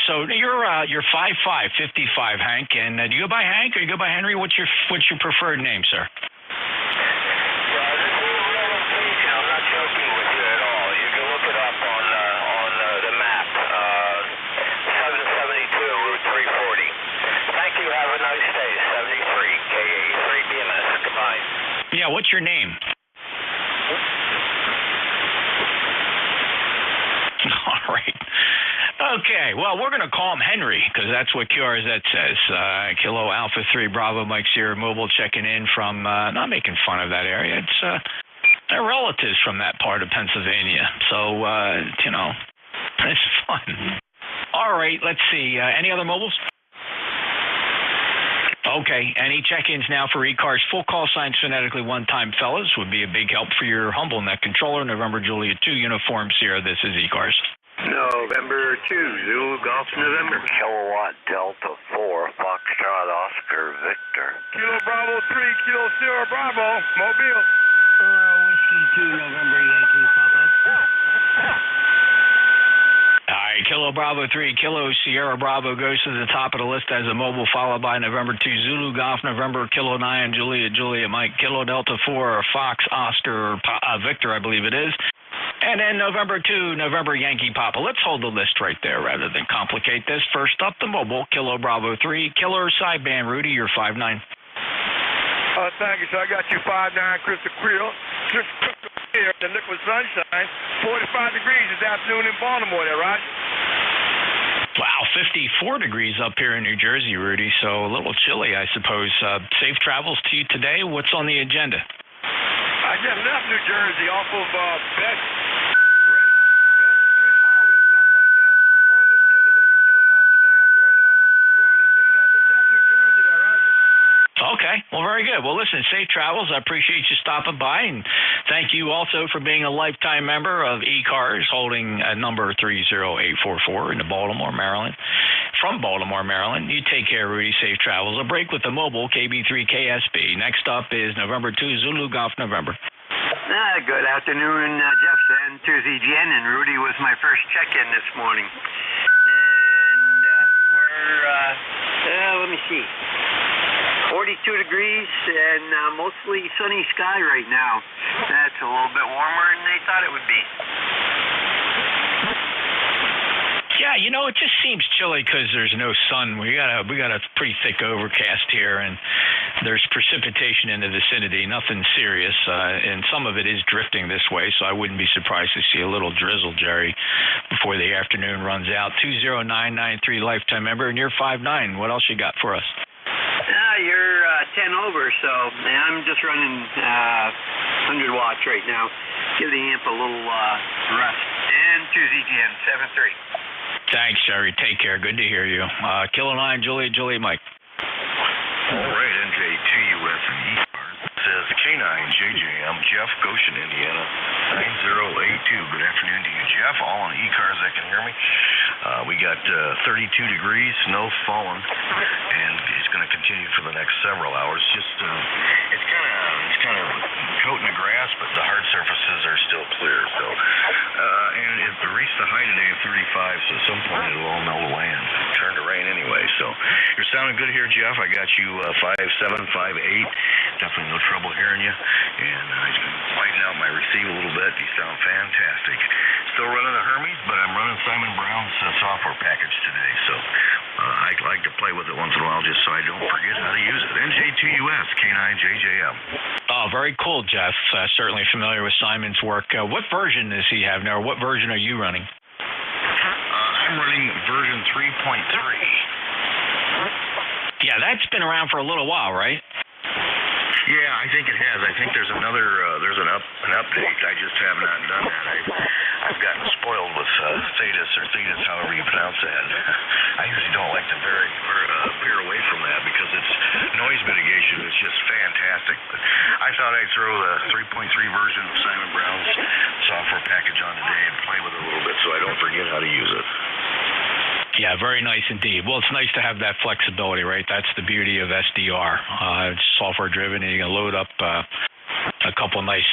So you're 5'5", 55, Hank, and do you go by Hank or you go by Henry? What's your preferred name, sir?
I'm not joking with you at all. You can look it up on the map. 772 Route 340. Thank you. Have a nice day. 73 KA 3 BMS. Goodbye.
Yeah, what's your name? All right. Okay, well, we're going to call him Henry because that's what QRZ says. Kilo Alpha 3 Bravo Mike Sierra Mobile checking in from, not making fun of that area. It's they're relatives from that part of Pennsylvania. So, it's fun. All right, let's see. Any other mobiles? Okay, any check-ins now for ECARS? Full call signs phonetically one-time, fellas, would be a big help for your humble net controller. November Juliet 2 Uniform Sierra. This is ECARS.
November 2 Zulu Golf November.
Kilowatt Delta 4 Foxtrot Oscar Victor.
Kilo Bravo 3 Kilo Sierra Bravo Mobile.
Whiskey 2 November Yankee Papa.
All right, Kilo Bravo 3 Kilo Sierra Bravo goes to the top of the list as a mobile, followed by November 2 Zulu Golf November Kilo 9 Juliet Mike Kilo Delta 4 Fox Oscar Victor, I believe it is. And then November 2, November Yankee Papa. Let's hold the list right there rather than complicate this. First up, the mobile, Kilo Bravo 3, Killer Sideband. Rudy, you're 5'9".
Thank you, sir. I got you 5'9", crystal clear, the liquid sunshine, 45 degrees this afternoon in Baltimore there, right?
Wow, 54 degrees up here in New Jersey, Rudy, so a little chilly, I suppose. Safe travels to you today. What's on the agenda?
I just left New Jersey off of Best Highway or something like that. On the agenda, just chilling out today. I'm going to dinner. I just left New Jersey there, right?
Okay, well, very good. Well, listen, safe travels. I appreciate you stopping by, and thank you also for being a lifetime member of ECARS, holding number 30844 in Baltimore, Maryland. From Baltimore, Maryland. You take care, Rudy. Safe travels. A break with the mobile, KB3KSB. Next up is November 2 Zulu Golf November.
Good afternoon, Jeff and Tuesday Jen, and Rudy was my first check-in this morning. And we're, let me see, 42 degrees and mostly sunny sky right now. That's a little bit warmer than they thought it would be.
Yeah, it just seems chilly because there's no sun. We got a pretty thick overcast here, and there's precipitation in the vicinity. Nothing serious, and some of it is drifting this way, so I wouldn't be surprised to see a little drizzle, Jerry, before the afternoon runs out. 20993 lifetime member, and you're 5'9". What else you got for us?
You're 10 over, so I'm just running 100 watts right now. Give the amp a little rest. And Tuesday Jen, 7-3.
Thanks, Jerry. Take care. Good to hear you. Kilo 9, Juliet Mike.
All right, NJ2US and ECARS says K9JJ. I'm Jeff, Goshen, Indiana, 9082. Good afternoon to you, Jeff. All on ECARS that can hear me. We got 32 degrees, snow falling, and it's going to continue for the next several hours. Just it's kind of coating the grass, but the hard surfaces are still clear. So, and it reached the high today of 35. So at some point it'll all melt away and turn to rain anyway. So you're sounding good here, Jeff. I got you 5'7", 5'8". Definitely no trouble hearing you, and receive a little bit. You sound fantastic. Still running the Hermes, but I'm running Simon Brown's software package today. So I like to play with it once in a while just so I don't forget how to use it. NJ2US, K9JJM.
Oh, very cool, Jeff. Certainly familiar with Simon's work. What version does he have now, or what version are you running?
I'm running version 3.3.
Yeah, that's been around for a little while, right?
Yeah, I think it has. I think there's another, there's an update. I just have not done that. I've gotten spoiled with Thetis, however you pronounce that. I usually don't like to veer away from that because it's noise mitigation is just fantastic. But I thought I'd throw the 3.3 version of Simon Brown's software package on today and play with it a little bit so I don't forget how to use it.
Yeah, very nice indeed. Well, it's nice to have that flexibility, right? That's the beauty of SDR. It's software-driven, and you can load up a couple nice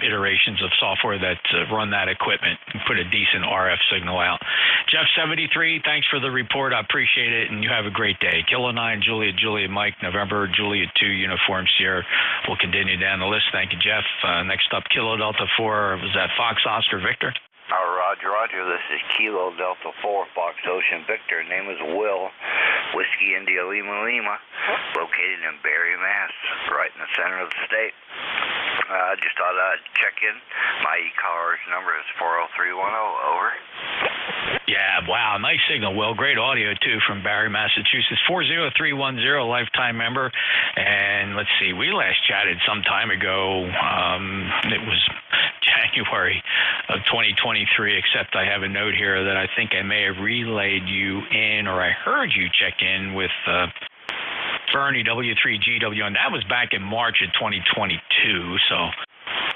iterations of software that run that equipment and put a decent RF signal out. Jeff73, thanks for the report. I appreciate it, and you have a great day. Kilo 9, Juliet Mike, November, Juliet 2, Uniform Sierra. We'll continue down the list. Thank you, Jeff. Next up, Kilo Delta 4. Was that Fox Oscar Victor?
Roger. This is Kilo Delta 4, Fox Ocean Victor. Name is Will. Whiskey India Lima, located in Barre, Mass, right in the center of the state. I just thought I'd check in. My ECARS number is 40310. Over.
Yeah, wow, nice signal, Will. Great audio, too, from Barre, Massachusetts. 40310, lifetime member. And let's see, we last chatted some time ago. It was January of 2023, except I have a note here that I think I may have relayed you in, or I heard you check in with Bernie W3GW, and that was back in March of 2022, so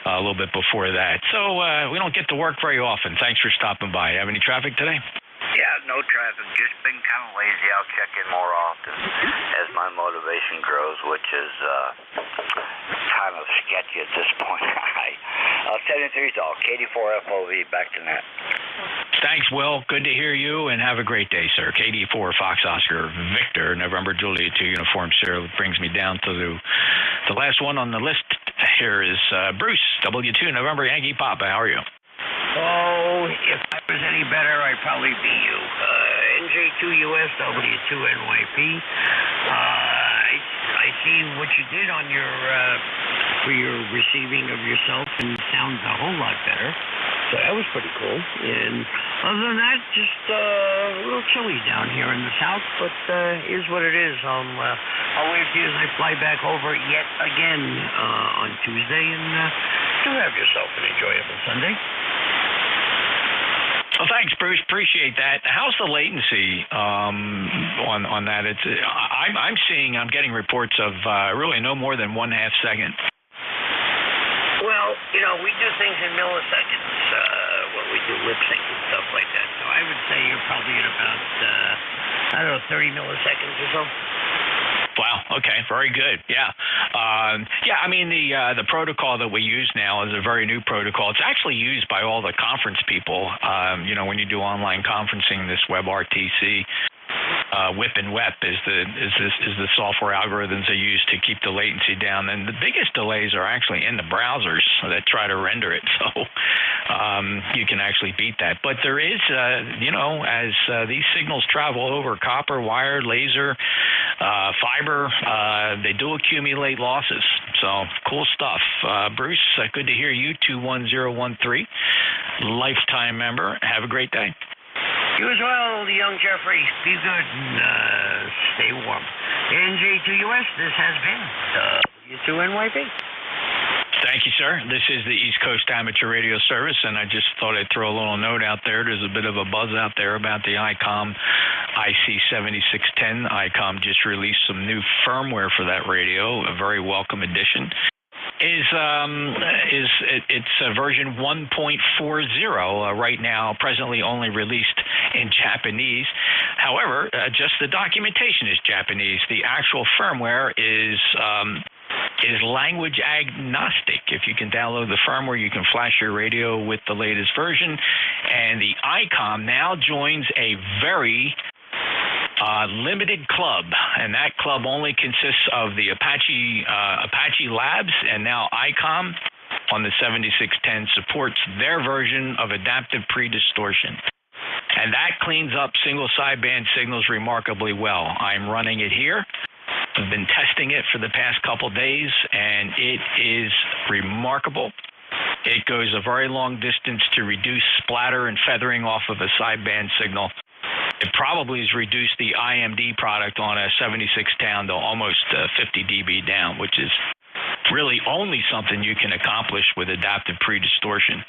a little bit before that. So we don't get to work very often. Thanks for stopping by. Have any traffic today?
Yeah, no traffic. Just been kind of lazy. I'll check in more often as my motivation grows, which is kind of sketchy at this point. 73's all. KD4FOV, back to net.
Thanks, Will. Good to hear you, and have a great day, sir. KD4 Fox Oscar Victor, November Juliet 2 Uniform Sierra. Brings me down to the last one on the list. Here is Bruce, W2 November Yankee Papa. How are you?
Oh, if I was any better, I'd probably be you. NJ2US, W2NYP. I see what you did on your for your receiving of yourself, and sounds a whole lot better. So that was pretty cool. And other than that, just a little chilly down here in the south, but here's what it is. I'll wait for you as I fly back over yet again on Tuesday, and do have yourself an enjoyable Sunday.
Well, thanks, Bruce. Appreciate that. How's the latency on that? I'm getting reports of really no more than 1/2 second.
Well, we do things in milliseconds when we do lip sync and stuff like that. So I would say you're probably at about 30 milliseconds or so.
Wow. Okay. Very good. Yeah. I mean, the protocol that we use now is a very new protocol. It's actually used by all the conference people. When you do online conferencing, this WebRTC, WIP and WEP is the software algorithms they use to keep the latency down. And the biggest delays are actually in the browsers that try to render it. So you can actually beat that. But there is, as these signals travel over copper, wire, laser, fiber, they do accumulate losses. So cool stuff. Bruce, good to hear you. 21013, lifetime member. Have a great day.
You as well, young Jeffrey. Be good and stay warm. NJ2US, this has been W2NYP.
Thank you, sir. This is the East Coast Amateur Radio Service, and I just thought I'd throw a little note out there. There's a bit of a buzz out there about the ICOM IC7610. ICOM just released some new firmware for that radio, a very welcome addition. It's version 1.40 right now, presently only released in Japanese. However, just the documentation is Japanese. The actual firmware is language agnostic. If you can download the firmware, you can flash your radio with the latest version. And the ICOM now joins a very limited club, and that club only consists of the Apache Labs and now ICOM on the 7610 supports their version of adaptive pre-distortion. And that cleans up single sideband signals remarkably well. I'm running it here. I've been testing it for the past couple days, and it is remarkable. It goes a very long distance to reduce splatter and feathering off of a sideband signal. It probably has reduced the IMD product on a 7610 to almost 50 dB down, which is really only something you can accomplish with adaptive pre-distortion.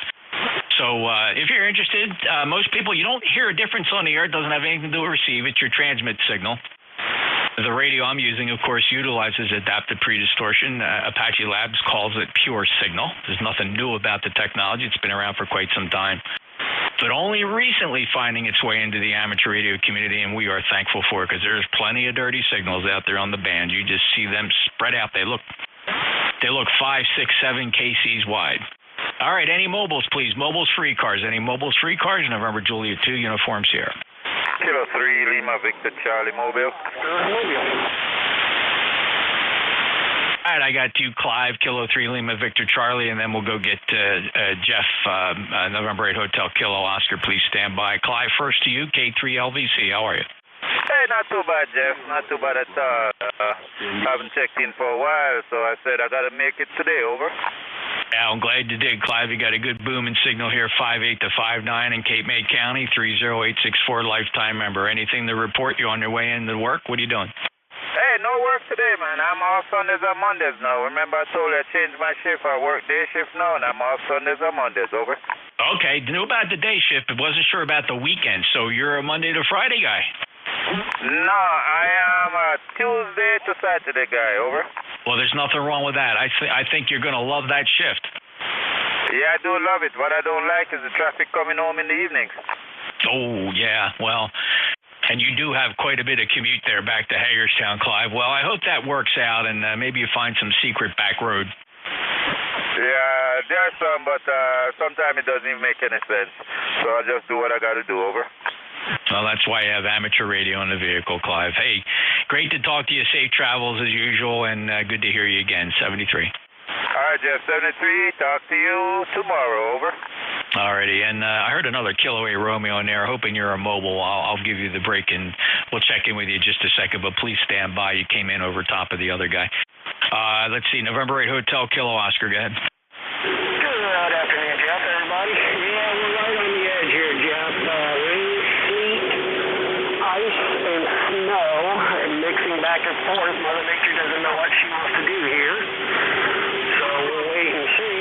So if you're interested, most people, you don't hear a difference on the air. It doesn't have anything to do with receive. It's your transmit signal. The radio I'm using, of course, utilizes adaptive pre-distortion. Apache Labs calls it pure signal. There's nothing new about the technology. It's been around for quite some time, but only recently finding its way into the amateur radio community, and we are thankful for it because there's plenty of dirty signals out there on the band. You just see them spread out. They look 5, 6, 7 kcs wide. All right, any mobiles, please. Mobiles for ECARS. Any mobiles for ECARS? November Juliet 2, Uniform Sierra.
Kilo 3, Lima, Victor, Charlie, Mobile.
All right, I got you, Clive, Kilo 3, Lima, Victor, Charlie, and then we'll go get Jeff, November 8, Hotel, Kilo, Oscar. Please stand by. Clive, first to you, K3LVC. How are you?
Hey, not too bad, Jeff. Not too bad at all. Haven't checked in for a while, so I said I got to make it today, over.
Yeah, I'm glad you did, Clive. You got a good booming signal here, 58 to 59 in Cape May County, 30864 lifetime member. Anything to report? You on your way into work? What are you doing?
Hey, no work today, man. I'm off Sundays and Mondays now. Remember I told you I changed my shift. I work day shift now, and I'm off Sundays and Mondays, over.
Okay, knew about the day shift, but wasn't sure about the weekend. So you're a Monday to Friday guy?
No, I am a Tuesday to Saturday guy, over.
Well, there's nothing wrong with that. I think you're going to love that shift.
Yeah, I do love it. What I don't like is the traffic coming home in the evenings.
Oh, yeah. Well, and you do have quite a bit of commute there back to Hagerstown, Clive. Well, I hope that works out, and maybe you find some secret back road.
Yeah, there's some, but sometimes it doesn't even make any sense. So I'll just do what I got to do, over.
Well, that's why you have amateur radio in the vehicle, Clive. Hey, great to talk to you. Safe travels as usual, and good to hear you again. 73.
All right, Jeff, 73. Talk to you tomorrow, over.
All righty, and I heard another Kilo 8 Romeo in there. Hoping you're a mobile. I'll give you the break, and we'll check in with you just a second, but please stand by. You came in over top of the other guy. Let's see, November 8 Hotel, Kilo Oscar, go ahead.
Good afternoon, Jeff, everybody. Yeah, we're right on the edge here, Jeff. Rain, sleet, ice, and snow, and mixing back and forth. Mother Nature doesn't know what she wants to do here. So we'll wait and see.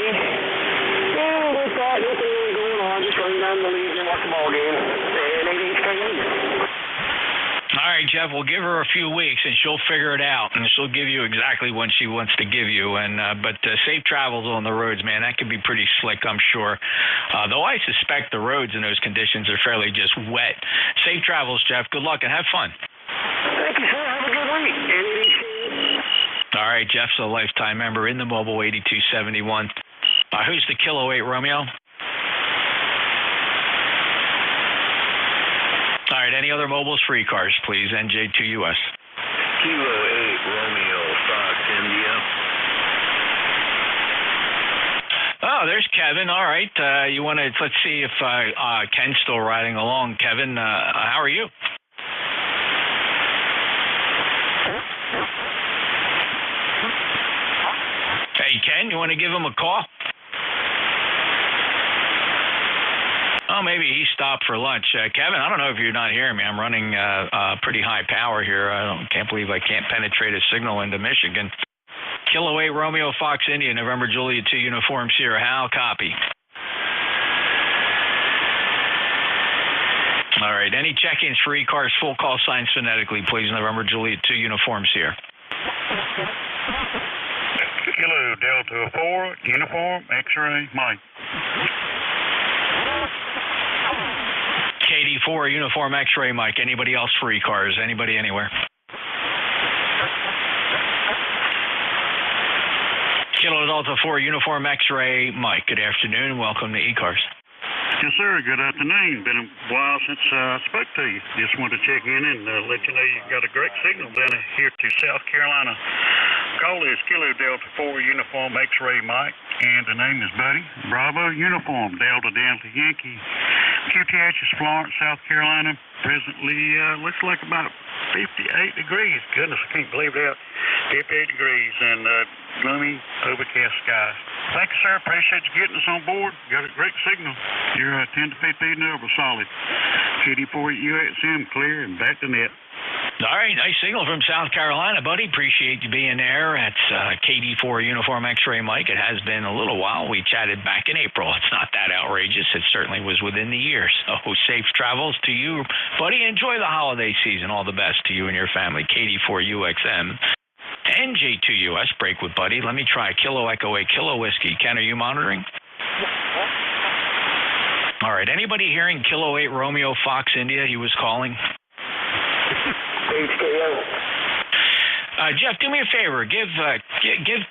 And with that, nothing really going on. Just running down the leaves and watch the ball game. And 88
All right, Jeff, we'll give her a few weeks, and she'll figure it out, and she'll give you exactly what she wants to give you. And but safe travels on the roads, man. That can be pretty slick, I'm sure. Though I suspect the roads in those conditions are fairly just wet. Safe travels, Jeff. Good luck, and have fun.
Thank you, sir. Have a good week.
All right, Jeff's a lifetime member in the mobile 8271. Who's the Kilo 8 Romeo? All right, any other mobiles for ECARS, please? NJ2US.
Kilo 8 Romeo Fox India.
Oh, there's Kevin. All right, you want to? Let's see if Ken's still riding along. Kevin, how are you? Hey, Ken, you want to give him a call? Oh, maybe he stopped for lunch. Kevin, I don't know if you're not hearing me. I'm running pretty high power here. Can't believe I can't penetrate a signal into Michigan. Kilo 8 Romeo Fox India, November Juliet 2 Uniform Sierra. Hal, copy. All right, any check-ins for ECARS, full call signs phonetically, please. November Juliet 2 Uniform Sierra.
Kilo Delta 4, Uniform, X-ray, Mike.
KD4, Uniform X-ray, Mike. Anybody else for ECARS? Anybody anywhere? Kilo Delta 4, Uniform X-ray, Mike. Good afternoon and welcome to ECARS.
Yes, sir. Good afternoon. Been a while since I spoke to you. Just wanted to check in and let you know you've got a great signal down here to South Carolina. Call is Kilo Delta 4 Uniform X-Ray Mike, and the name is Buddy. Bravo Uniform Delta Delta Yankee. QTH is Florence, South Carolina. Presently, looks like about 58 degrees. Goodness, I can't believe that. 58 degrees and gloomy, overcast skies. Thank you, sir. Appreciate you getting us on board. Got a great signal. You're 10 to 15 over solid. KD4UXM clear and back to net.
All right, nice signal from South Carolina, buddy. Appreciate you being there. That's KD4 Uniform X-Ray Mike. It has been a little while. We chatted back in April. It's not that outrageous. It certainly was within the year. So safe travels to you, buddy. Enjoy the holiday season. All the best to you and your family. KD4UXM. NJ2US, break with Buddy. Let me try Kilo Echo 8 Kilo Whiskey. Ken, are you monitoring? All right, anybody hearing Kilo 8 Romeo Fox India? He was calling. Jeff, do me a favor. Give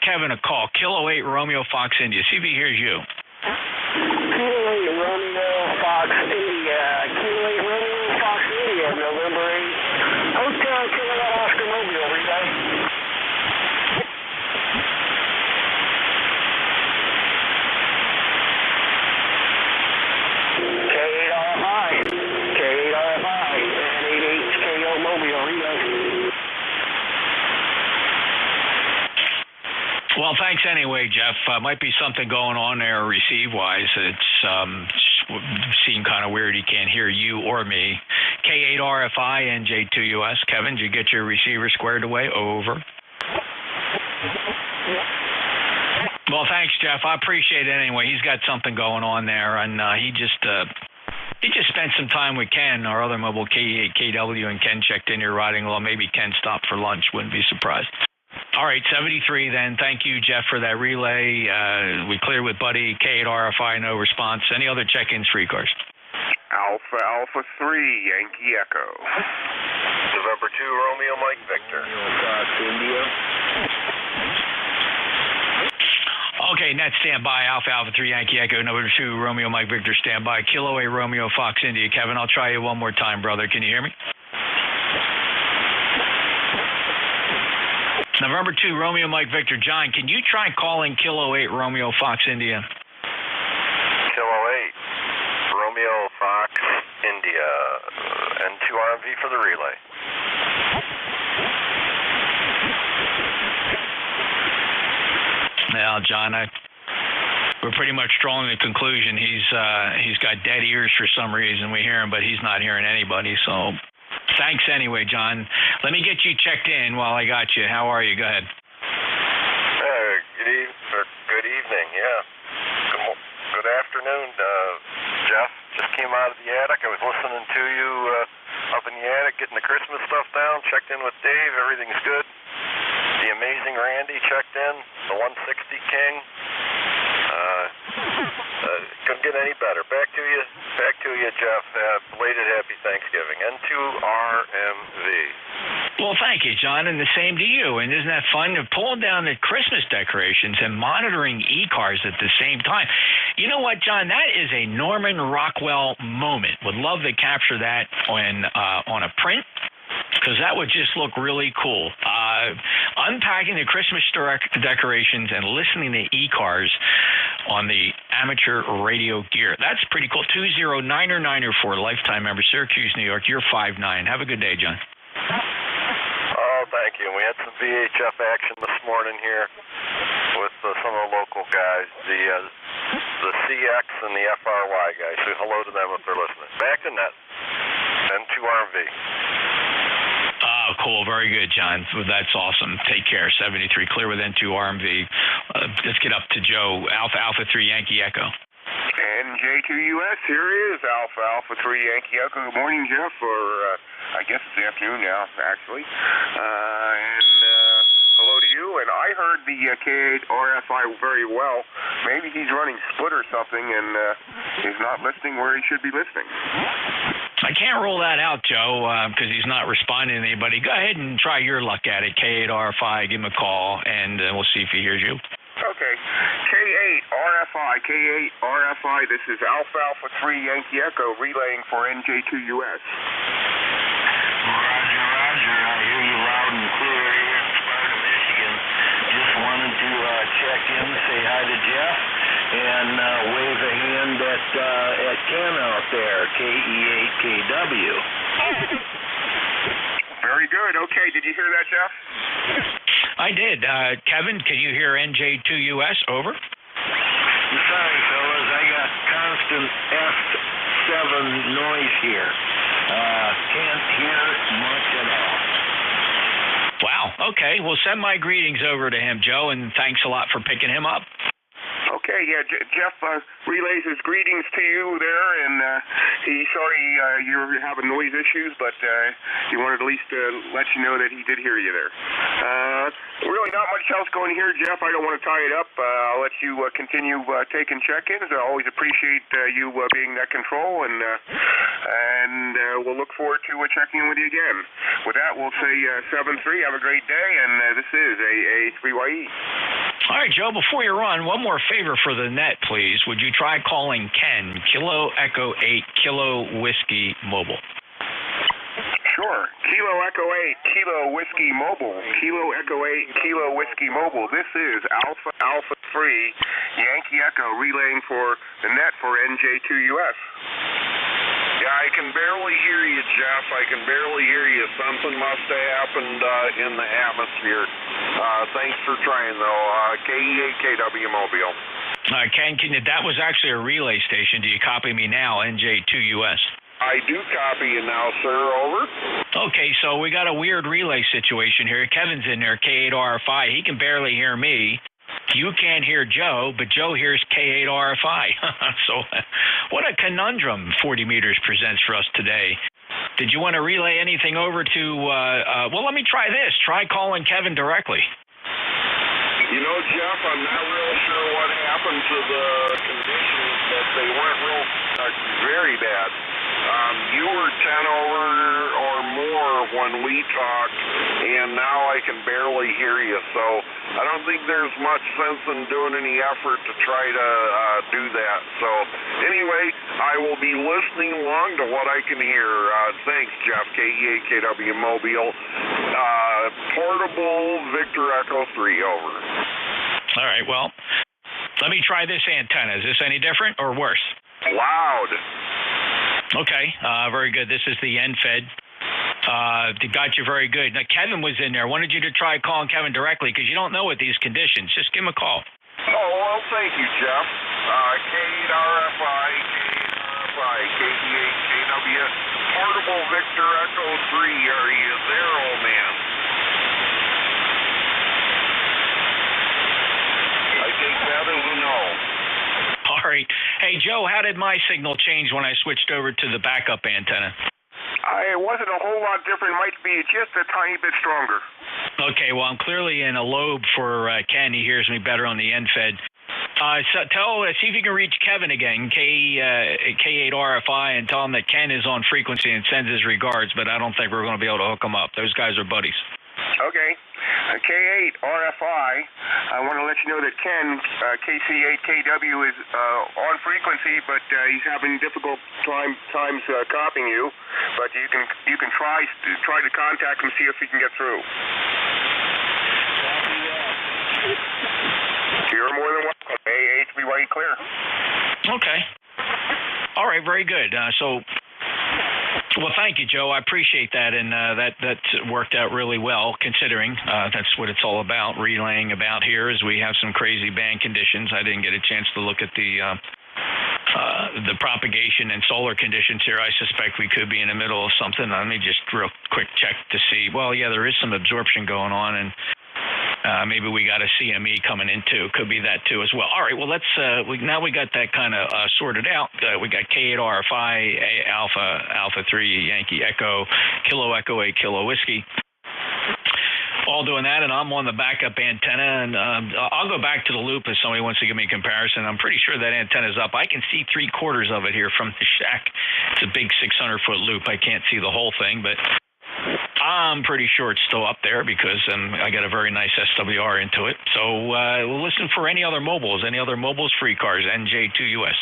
Kevin a call. Kilo 8 Romeo Fox India. See if he hears you.
Kilo 8 Romeo Fox India. Kilo 8 Romeo Fox India, November 8. Hotel Kilo Oscar Mobile, relay. K8RFI, and 88KO Mobile, relay.
Well, thanks anyway, Jeff. Might be something going on there receive-wise. It's seemed kind of weird. He can't hear you or me. K8RFI, NJ2US. Kevin, did you get your receiver squared away? Over. Well, thanks, Jeff. I appreciate it anyway. He's got something going on there, and he just spent some time with Ken, our other mobile KW, and Ken checked in here riding along. Maybe Ken stopped for lunch. Wouldn't be surprised. All right, 73 then. Thank you, Jeff, for that relay. We cleared with Buddy. K8RFI, no response. Any other check-ins for ECARS?
Alpha 3, Yankee Echo. November 2, Romeo Mike Victor. Fox India.
Okay, net standby. Alpha 3, Yankee Echo. November 2, Romeo Mike Victor, standby. Kilo 8, Romeo Fox India. Kevin, I'll try you one more time, brother. Can you hear me? November 2, Romeo Mike Victor. John, can you try calling Kilo 8, Romeo Fox India?
Kilo 8, Romeo Fox India. N2 RMV for the relay.
Now, John, we're pretty much drawing the conclusion he's got dead ears for some reason. We hear him, but he's not hearing anybody. So thanks anyway, John. Let me get you checked in while I got you. How are you? Go ahead.
Good evening, yeah. Good afternoon, Jeff. Just came out of the attic. I was listening to you up in the attic, getting the Christmas stuff down. Checked in with Dave. Everything's good. The amazing Randy checked in. The 160 King. Couldn't get any better. Back to you, Jeff. Belated Happy Thanksgiving. N2RMV.
Well, thank you, John, and the same to you. And isn't that fun? Pulling down the Christmas decorations and monitoring ECARS at the same time. You know what, John? That is a Norman Rockwell moment. Would love to capture that on a print, because that would just look really cool. Unpacking the Christmas decorations and listening to ECARS on the amateur radio gear. That's pretty cool. 20994, lifetime member, Syracuse, New York. You're 5'9". Have a good day, John.
Oh, thank you. We had some VHF action this morning here with some of the local guys, the CX and the FRY guys. So hello to them if they're listening. Back to net. N2RMV.
Oh, cool. Very good, John. That's awesome. Take care. 73, clear with N2 RMV. Let's get up to Joe. Alpha 3, Yankee Echo.
NJ2US, here is Alpha 3, Yankee Echo. Good morning, Jeff, or I guess it's the afternoon now, actually. Hello to you, and I heard the K8RFI very well. Maybe he's running split or something and is not listening where he should be listening.
I can't rule that out, Joe, because he's not responding to anybody. Go ahead and try your luck at it. K8RFI, give him a call, and we'll see if he hears you.
Okay. K8RFI, this is Alpha 3 Yankee Echo relaying for NJ2US.
Roger. I hear you loud and clear here in Sparta, Michigan.
check in, say hi to Jeff, and wave a hand at Ken out there, KE8KW.
Very good. Okay, did you hear that, Jeff?
I did. Kevin, can you hear NJ2US? Over.
Sorry, fellas, I got constant F7 noise here. Can't hear much at all.
Wow. Okay. Well, send my greetings over to him, Joe, and thanks a lot for picking him up.
Okay, yeah, Jeff relays his greetings to you there, and he's sorry you're having noise issues, but he wanted to at least let you know that he did hear you there. Really not much else going here, Jeff. I don't want to tie it up. I'll let you continue taking check-ins. I always appreciate you being that control, and we'll look forward to checking in with you again. With that, we'll say 7-3. Have a great day, and this is AA3YE.
All right, Joe, before you run, one more favor for the net, please. Would you try calling Ken, Kilo Echo 8, Kilo Whiskey Mobile?
Sure. Kilo Echo 8, Kilo Whiskey Mobile. Kilo Echo 8, Kilo Whiskey Mobile. This is Alpha 3, Yankee Echo, relaying for the net for NJ2US.
Yeah, I can barely hear you, Jeff. I can barely hear you. Something must have happened in the atmosphere. Thanks for trying, though. KE8KW Mobile.
Ken, that was actually a relay station. Do you copy me now, NJ2US?
I do copy you now, sir. Over.
Okay, so we got a weird relay situation here. Kevin's in there, K8RFI. He can barely hear me. You can't hear Joe, but Joe hears K8RFI. So what a conundrum 40 meters presents for us today. Did you want to relay anything over to, well, let me try this. Try calling Kevin directly.
You know, Jeff, I'm not real sure what happened to the conditions, but they weren't real very bad. You were 10 over or more when we talked, and now I can barely hear you. So I don't think there's much sense in doing any effort to try to do that. So anyway, I will be listening along to what I can hear. Thanks, Jeff, KE8KW Mobile. Portable Victor Echo 3, over.
All right, well, let me try this antenna. Is this any different or worse?
Loud.
Okay, very good. This is the NFED. Got you very good. Now, Kevin was in there. I wanted you to try calling Kevin directly because you don't know with these conditions. Just give him a call.
Oh, well, thank you, Jeff. K8RFI, KE8KW, Portable Victor Echo 3. Are you there, old man? I think that is a no.
All right. Hey, Joe, how did my signal change when I switched over to the backup antenna?
It wasn't a whole lot different. It might be just a tiny bit stronger.
Okay, well, I'm clearly in a lobe for Ken. He hears me better on the NFED. See if you can reach Kevin again, K8RFI, and tell him that Ken is on frequency and sends his regards, but I don't think we're going to be able to hook him up. Those guys are buddies.
Okay. K8RFI, I want to let you know that Ken, KC8KW, is on frequency, but he's having difficult times copying you. But you can try to contact him, see if he can get through. You're more than welcome. AA3YE clear.
Okay. All right, very good. Well, thank you, Joe. I appreciate that, and that worked out really well, considering that's what it's all about, relaying about here, is we have some crazy band conditions. I didn't get a chance to look at the propagation and solar conditions here. I suspect we could be in the middle of something. Let me just real quick check to see. Well, yeah, there is some absorption going on, and maybe we got a CME coming in too. Could be that too as well. All right. Well, let's. Now we got that kind of sorted out. We got K8RFI, Alpha 3, Yankee Echo, Kilo Echo 8, Kilo Whiskey. All doing that, and I'm on the backup antenna, and I'll go back to the loop if somebody wants to give me a comparison. I'm pretty sure that antenna's up. I can see 3/4 of it here from the shack. It's a big 600-foot loop. I can't see the whole thing, but I'm pretty sure it's still up there because I got a very nice SWR into it. So we'll listen for any other mobiles for ECARS, NJ2US.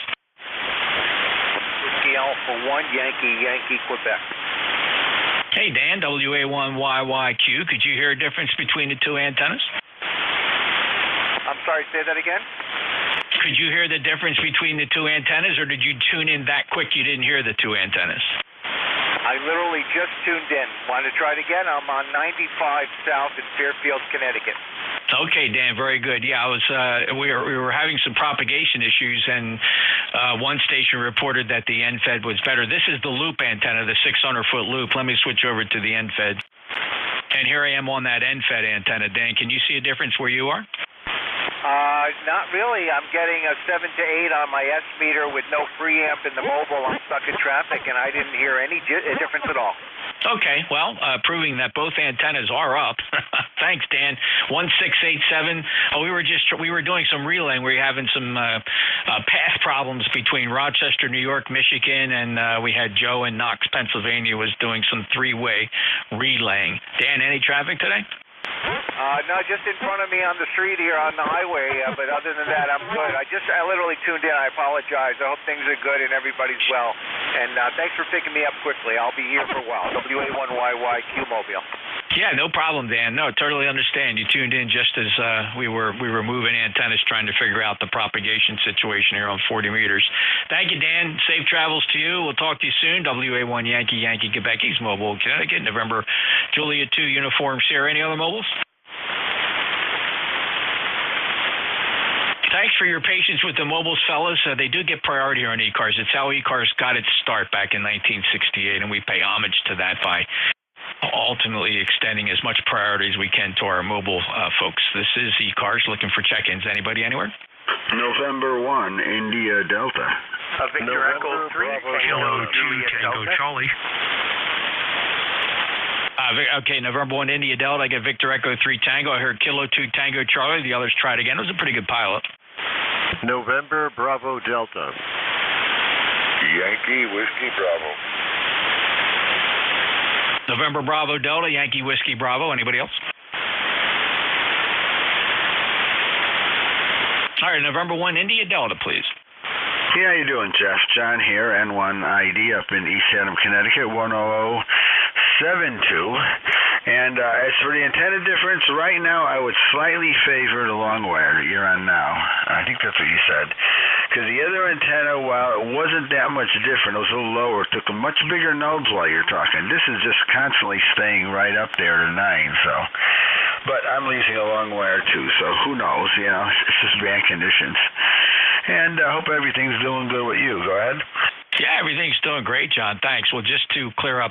Whiskey Alpha 1, Yankee, Quebec.
Hey, Dan, WA1YYQ. Could you hear a difference between the two antennas?
I'm sorry, say that again?
Could you hear the difference between the two antennas, or did you tune in that quick you didn't hear the two antennas?
I literally just tuned in. Want to try it again? I'm on 95 South in Fairfield, Connecticut.
Okay, Dan, very good. Yeah, we were having some propagation issues, and one station reported that the NFED was better. This is the loop antenna, the 600-foot loop. Let me switch over to the NFED. And here I am on that NFED antenna. Dan, can you see a difference where you are?
Not really. I'm getting a 7 to 8 on my S meter with no preamp in the mobile. I'm stuck in traffic, and I didn't hear any difference at all.
Okay, well, proving that both antennas are up. Thanks, Dan. 1687. Oh, we were doing some relaying. We were having some path problems between Rochester, New York, Michigan, and we had Joe in Knox, Pennsylvania, was doing some three-way relaying. Dan, any traffic today?
No, just in front of me on the street here on the highway, but other than that, I'm good. I literally tuned in. I apologize. I hope things are good and everybody's well. And thanks for picking me up quickly. I'll be here for a while. WA1YY Q-Mobile.
Yeah, no problem, Dan. No, totally understand. You tuned in just as we were moving antennas trying to figure out the propagation situation here on 40 meters. Thank you, Dan. Safe travels to you. We'll talk to you soon. WA1 Yankee Quebec East Mobile, Connecticut. November Juliet 2 Uniform Sierra. Any other mobiles? Thanks for your patience with the mobiles, fellas. They do get priority on ECARS. It's how ECARS got its start back in 1968, and we pay homage to that by ultimately extending as much priority as we can to our mobile folks. This is ECARS looking for check-ins. Anybody anywhere?
November 1, India Delta.
Victor Echo 3,
Kilo 2 Tango Charlie. Okay, November 1 India Delta. I get Victor Echo 3 Tango. I heard Kilo 2 Tango Charlie. The others tried again. It was a pretty good pilot.
November Bravo Delta.
Yankee Whiskey Bravo.
November Bravo Delta, Yankee Whiskey Bravo. Anybody else? All right, November 1 India Delta, please.
Yeah, how you doing, Jeff? John here, N1ID up in East Haddam, Connecticut, 10072. And as for the antenna difference, right now I would slightly favor the long wire you're on now. I think that's what you said. Because the other antenna, while it wasn't that much different, it was a little lower, took a much bigger node while you're talking. This is just constantly staying right up there to 9, so. But I'm leasing a long wire too, so who knows, it's just bad conditions. And I hope everything's doing good with you. Go ahead.
Yeah, everything's doing great, John. Thanks. Well, just to clear up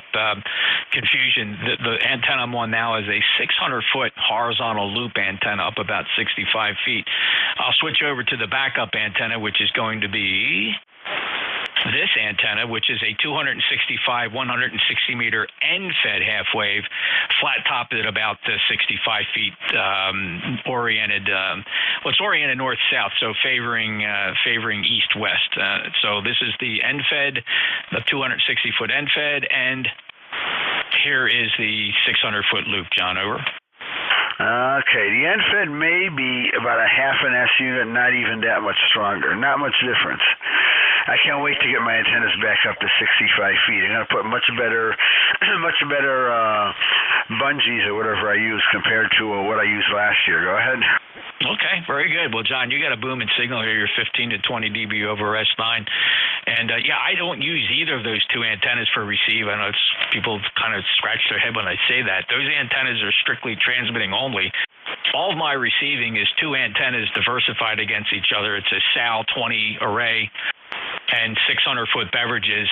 confusion, the antenna I'm on now is a 600-foot horizontal loop antenna up about 65 feet. I'll switch over to the backup antenna, which is going to be this antenna, which is a 265, 160-meter NFED half-wave, flat-topped at about 65 feet, oriented. It's oriented north-south, so favoring east-west. So this is the NFED, the 260-foot NFED, and here is the 600-foot loop, John. Over.
Okay, the NFED may be about a half an S unit, not even that much stronger, not much difference. I can't wait to get my antennas back up to 65 feet. I'm going to put much better bungees or whatever I use compared to what I used last year. Go ahead.
Okay, very good. Well, John, you got a booming signal here. You're 15 to 20 dB over S9. And, I don't use either of those two antennas for receive. I know people kind of scratch their head when I say that. Those antennas are strictly transmitting only. All of my receiving is two antennas diversified against each other. It's a SAL 20 array and 600-foot beverages,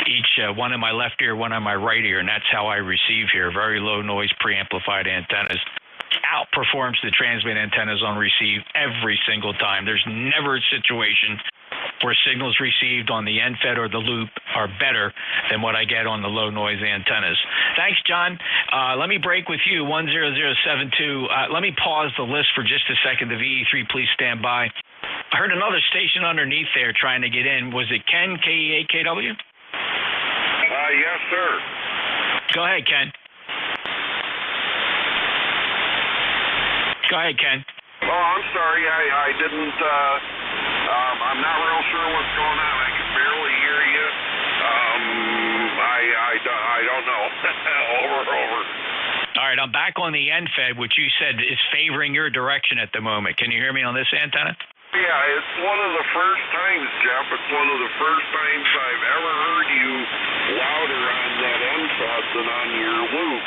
each one in my left ear, one on my right ear, and that's how I receive here. Very low noise preamplified antennas. Outperforms the transmit antennas on receive every single time. There's never a situation where signals received on the NFED or the loop are better than what I get on the low noise antennas. Thanks, John. Let me break with you, 10072. Let me pause the list for just a second. The VE3, please stand by. I heard another station underneath there trying to get in. Was it Ken, KE8KW?
Yes, sir.
Go ahead, Ken. Go ahead, Ken.
Oh, I'm sorry. I didn't, I'm not real sure what's going on. I can barely hear you. I don't know. Over.
All right, right, I'm back on the NFED, which you said is favoring your direction at the moment. Can you hear me on this antenna?
Yeah, it's one of the first times, Jeff. It's one of the first times I've ever heard you louder on that NFED than on your loop.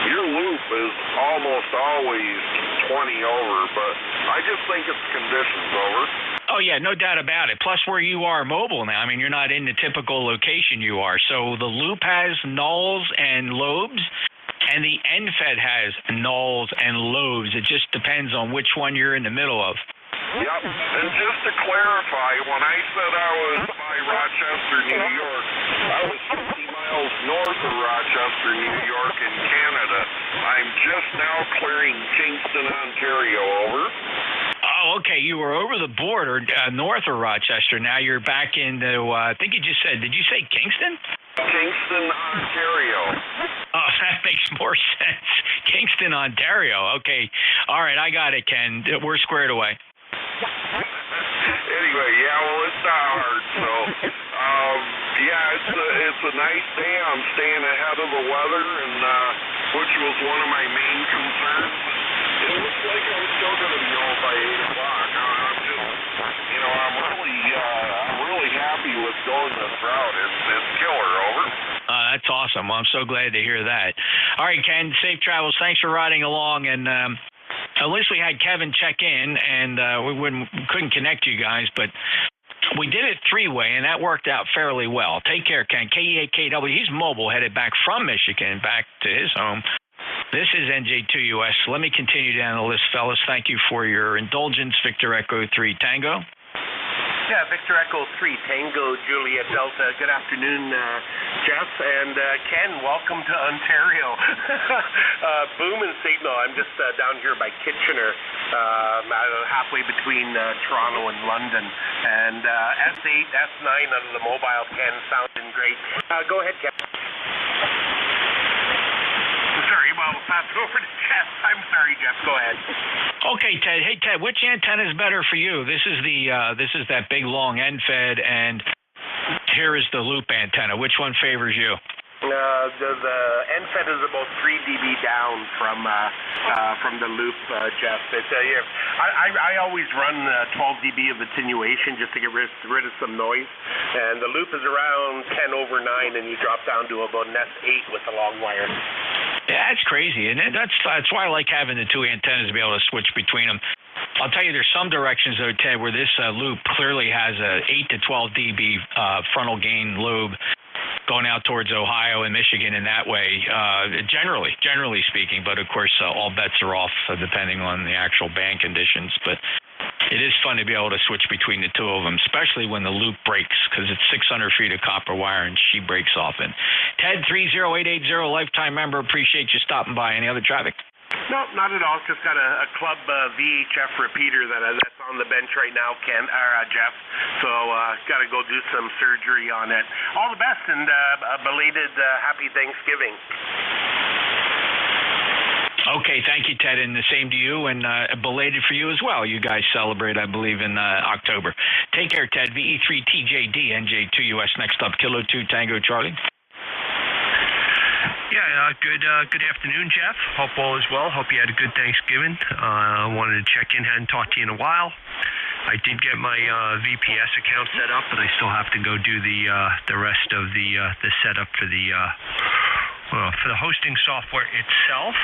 Your loop is almost always 20 over, but I just think it's conditions over.
Oh, yeah, no doubt about it. Plus, where you are mobile now, I mean, you're not in the typical location you are. So the loop has nulls and lobes, and the NFED has nulls and lobes. It just depends on which one you're in the middle of.
Yep, and just to clarify, when I said I was by Rochester, New York, I was 50 miles north of Rochester, New York in Canada. I'm just now clearing Kingston, Ontario, over.
Oh, okay, you were over the border north of Rochester. Now you're back into, I think you just said, did you say Kingston?
Kingston, Ontario.
Oh, that makes more sense. Kingston, Ontario. Okay, all right, I got it, Ken. We're squared away.
Anyway, yeah, well, it's not hard, so, yeah, it's a nice day. I'm staying ahead of the weather, and which was one of my main concerns. It looks like I'm still going to be home by 8 o'clock. I'm just, you know, I'm really happy with going this route. It's killer, over.
That's awesome. Well, I'm so glad to hear that. All right, Ken, safe travels. Thanks for riding along, and at least we had Kevin check in, and we couldn't connect you guys, but we did it three-way, and that worked out fairly well. Take care, Ken. KEAKW. He's mobile, headed back from Michigan back to his home. This is NJ2US. Let me continue down the list, fellas. Thank you for your indulgence. Victor Echo 3 Tango.
Yeah, Victor Echo 3 Tango Juliet Delta. Good afternoon, Jeff, and Ken, welcome to Ontario. Booming signal. I'm just down here by Kitchener, halfway between Toronto and London. And S8, S9 on the mobile, Ken, sounding great. Go ahead, Ken. Sorry, well, we'll pass it over to Jeff. I'm sorry, Jeff. Go ahead.
Okay, Ted. Hey, Ted, which antenna is better for you? This is that big long NFED, and here is the loop antenna. Which one favors you?
The NFED is about 3 dB down from the loop, Jeff. I always run 12 dB of attenuation just to get rid of some noise, and the loop is around 10 over 9, and you drop down to about an S8 with a long wire.
Yeah, that's crazy, and that's why I like having the two antennas to be able to switch between them. I'll tell you, there's some directions, though, Ted, where this loop clearly has a 8 to 12 dB frontal gain lobe going out towards Ohio and Michigan in that way, generally speaking. But, of course, all bets are off depending on the actual band conditions. But it is fun to be able to switch between the two of them, especially when the loop breaks, because it's 600 feet of copper wire and she breaks often. Ted, 30880, lifetime member. Appreciate you stopping by. Any other traffic?
No, not at all. Just got a club VHF repeater that's on the bench right now, Jeff. So got to go do some surgery on it. All the best, and a belated happy Thanksgiving.
Okay, thank you, Ted, and the same to you, and belated for you as well. You guys celebrate, I believe, in October. Take care, Ted. VE3TJD, NJ2US. Next up, Kilo 2 Tango Charlie.
Yeah, good afternoon, Jeff. Hope all is well. Hope you had a good Thanksgiving. Wanted to check in. Hadn't talked to you in a while. I did get my VPS account set up, but I still have to go do the rest of the setup for the hosting software itself.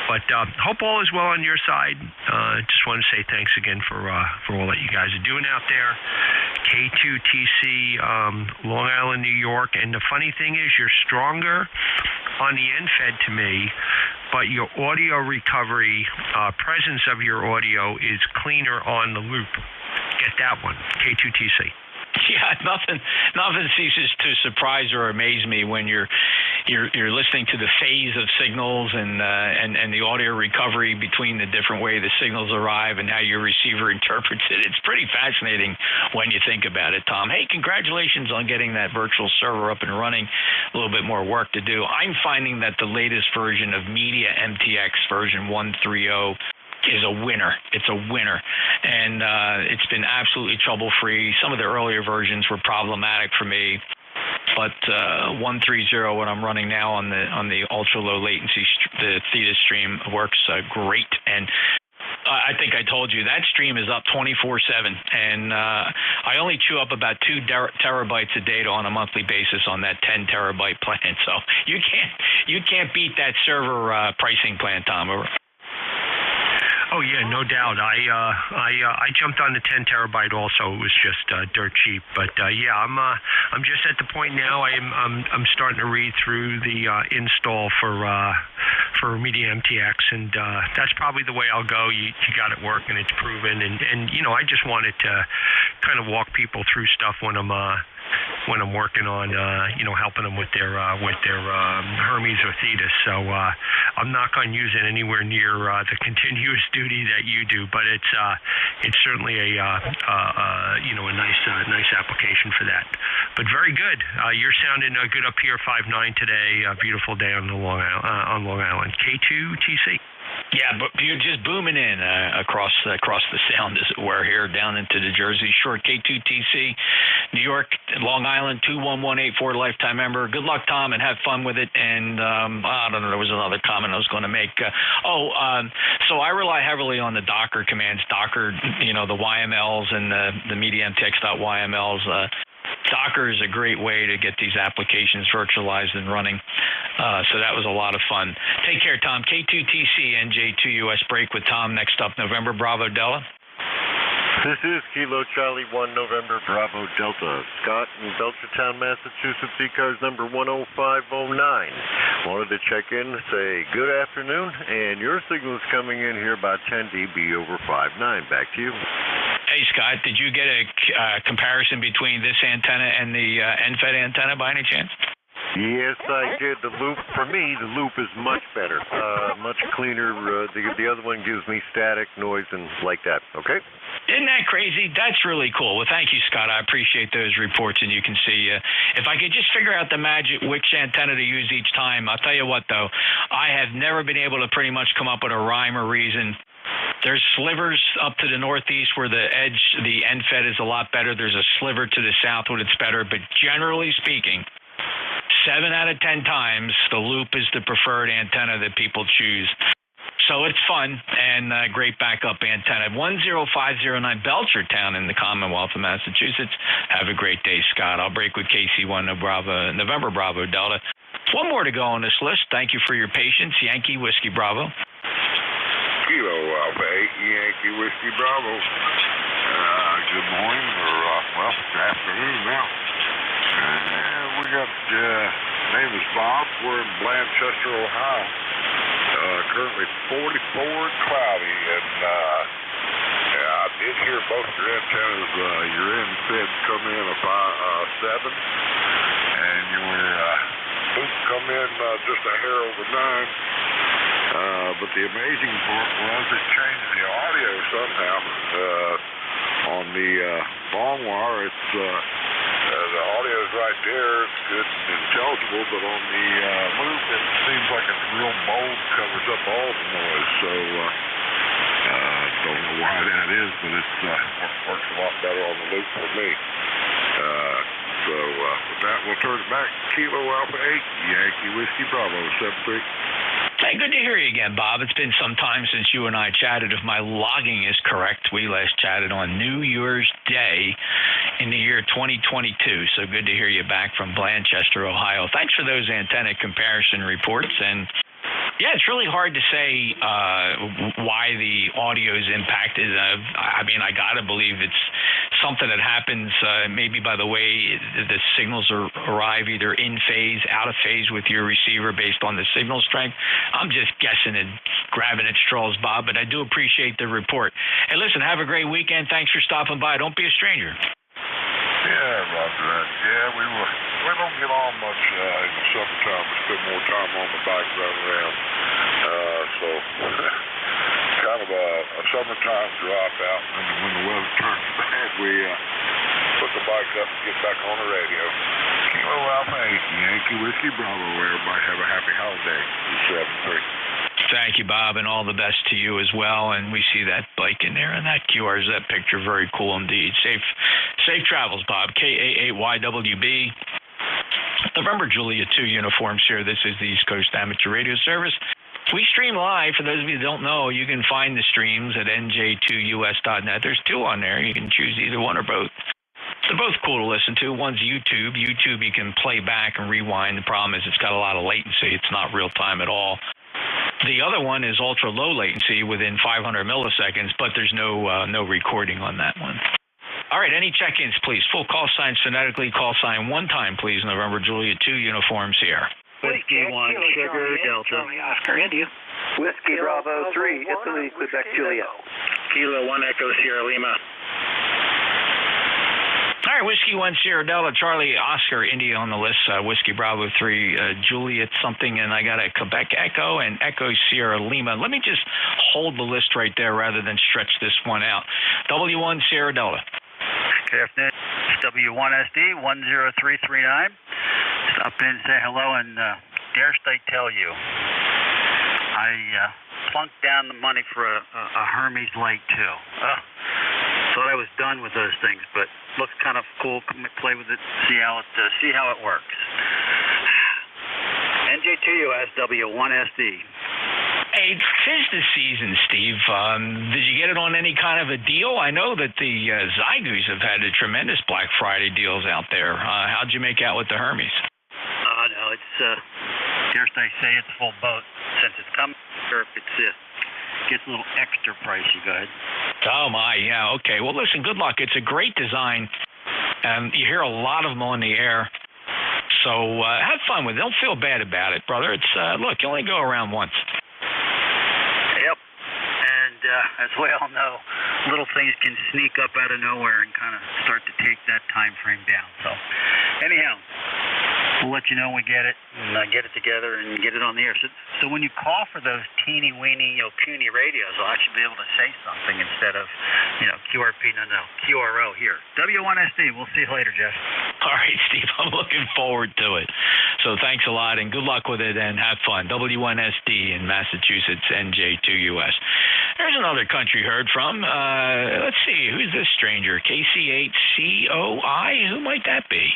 But hope all is well on your side. Just want to say thanks again for all that you guys are doing out there. K2TC, Long Island, New York. And the funny thing is, you're stronger on the NFED to me, but your audio recovery, presence of your audio is cleaner on the loop. Get that one, K2TC.
Yeah, nothing ceases to surprise or amaze me when you're listening to the phase of signals and the audio recovery between the different way the signals arrive and how your receiver interprets it. It's pretty fascinating when you think about it, Tom. Hey, congratulations on getting that virtual server up and running. A little bit more work to do. I'm finding that the latest version of Media MTX version 1.3.0 is a winner. It's a winner. And it's been absolutely trouble-free. Some of the earlier versions were problematic for me. but 130, what I'm running now on the ultra low latency, the Theta stream works great. And I think I told you that stream is up 24/7, and I only chew up about 2 terabytes of data on a monthly basis on that 10 terabyte plan. So you can't beat that server pricing plan, Tom.
Oh yeah, no doubt. I jumped on the 10 terabyte also. It was just dirt cheap. But yeah, I'm just at the point now. I'm starting to read through the install for Media MTX, and that's probably the way I'll go. You got it working. It's proven, and you know, I just wanted to kind of walk people through stuff when I'm working on you know, helping them with their Hermes or Thetis. So I'm not going to use it anywhere near the continuous duty that you do, but it's certainly a you know, a nice application for that. But very good. You're sounding good up here, 5.9 today. A beautiful day on Long Island. K2TC.
Yeah, but you're just booming in across the sound, as it were, here down into the Jersey Shore. K2TC, New York, Long Island, 21184, lifetime member. Good luck, Tom, and have fun with it. And I don't know, there was another comment I was going to make. So I rely heavily on the Docker commands. Docker, you know, the YMLs and the MediaMTX.YMLs. Docker is a great way to get these applications virtualized and running. So that was a lot of fun. Take care, Tom. K2TC, NJ2US break with Tom next up, November Bravo Delta.
This is Kilo Charlie 1 November Bravo Delta. Scott in Belchertown, Massachusetts, ECARS number 10509. Wanted to check in, say good afternoon, and your signal's coming in here about 10 dB over 5.9. Back to you.
Hey, Scott, did you get a comparison between this antenna and the NFET antenna by any chance?
Yes, I did. The loop, for me, the loop is much better, much cleaner. The other one gives me static, noise, and like that. Okay?
Isn't that crazy? That's really cool. Well, thank you, Scott. I appreciate those reports, and you can see if I could just figure out the magic which antenna to use each time. I'll tell you what, though, I have never been able to pretty much come up with a rhyme or reason. There's slivers up to the northeast where the NFET is a lot better. There's a sliver to the south where it's better, but generally speaking, 7 out of 10 times, the loop is the preferred antenna that people choose. So it's fun and great backup antenna. 10509 Belchertown in the Commonwealth of Massachusetts. Have a great day, Scott. I'll break with KC1 November Bravo Delta. One more to go on this list. Thank you for your patience. Yankee Whiskey Bravo.
Kilo Alpha 8 Yankee Whiskey Bravo. Good morning, or well, good afternoon now. We got, name is Bob. We're in Blanchester, Ohio. Currently 44 and cloudy, and I did hear both your antennas, your NFETs come in at 7, and your loop come in just a hair over 9. But the amazing part was it changed the audio somehow. On the long wire, it's the audio is right there. It's good and intelligible, but on the loop, it seems like it's real bold, covers up all the noise. So don't know why that is, but it works a lot better on the loop for me. So with that, we'll turn it back. Kilo Alpha 8 Yankee Whiskey Bravo 73.
Hey, good to hear you again, Bob. It's been some time since you and I chatted. If my logging is correct, we last chatted on New Year's Day in the year 2022. So good to hear you back from Blanchester, Ohio. Thanks for those antenna comparison reports. And yeah, it's really hard to say why the audio is impacted. I mean, I got to believe it's something that happens maybe by the way the signals arrive either in phase, out of phase with your receiver based on the signal strength. I'm just guessing and grabbing at straws, Bob, but I do appreciate the report. Hey, listen, have a great weekend. Thanks for stopping by. Don't be a stranger.
Yeah, Roger that. Yeah, we don't get on much in the summertime. We spend more time on the bike running around. So kind of a summertime drop out. And when the weather turns bad, we put the bike up and get back on the radio. Kilo Alpha 8 Yankee Whiskey Bravo. Everybody have a happy holiday. 7-3.
Thank you, Bob, and all the best to you as well. And we see that bike in there and that QRZ picture. Very cool indeed. Safe travels, Bob. KA8YWB. November Juliet 2 uniforms here. This is the East Coast Amateur Radio Service. We stream live. For those of you who don't know, you can find the streams at NJ2US.net. There's two on there. You can choose either one or both. They're both cool to listen to. One's YouTube. YouTube, you can play back and rewind. The problem is it's got a lot of latency. It's not real time at all. The other one is ultra low latency within 500 milliseconds, but there's no recording on that one. All right, any check-ins, please. Full call signs phonetically. Call sign one time, please. November Juliet 2 uniforms here.
Whiskey 1, Sugar, Delta. Oscar, India.
Whiskey Bravo 3, Italy, Quebec, Juliet.
Kilo 1 Echo Sierra Lima.
All right, Whiskey 1, Sierra Delta, Charlie, Oscar, India on the list. Whiskey Bravo 3, Juliet something, and I got a Quebec Echo and Echo Sierra Lima. Let me just hold the list right there rather than stretch this one out. W1 Sierra Delta.
Good afternoon. It's W1SD 10339. Stop in and say hello, and dare I tell you, I plunked down the money for a Hermes Light 2. Thought I was done with those things, but looks kind of cool. Play with it, see how it works. NJ2US W1SD.
Hey, 'tis the season, Steve. Did you get it on any kind of a deal? I know that the Zygoos have had a tremendous Black Friday deals out there. How'd you make out with the Hermes?
No, it's dare I say it's full boat. Since it's come Europe, it's gets a little extra pricey. Go ahead.
Oh my, yeah, okay. Well, listen, good luck. It's a great design, and you hear a lot of them on the air. So have fun with it. Don't feel bad about it, brother. It's look, you only go around once.
Yep. And as we all know, little things can sneak up out of nowhere and kind of start to take that time frame down. So anyhow, we'll let you know when we get it and get it together and get it on the air. So when you call for those teeny weeny, puny radios, I'll actually be able to say something instead of, QRP, no, QRO here. W1SD. We'll see you later, Jeff.
All right, Steve. I'm looking forward to it. So thanks a lot and good luck with it and have fun. W1SD in Massachusetts, NJ2US. There's another country heard from. Let's see. Who's this stranger? KC8COI? Who might that be?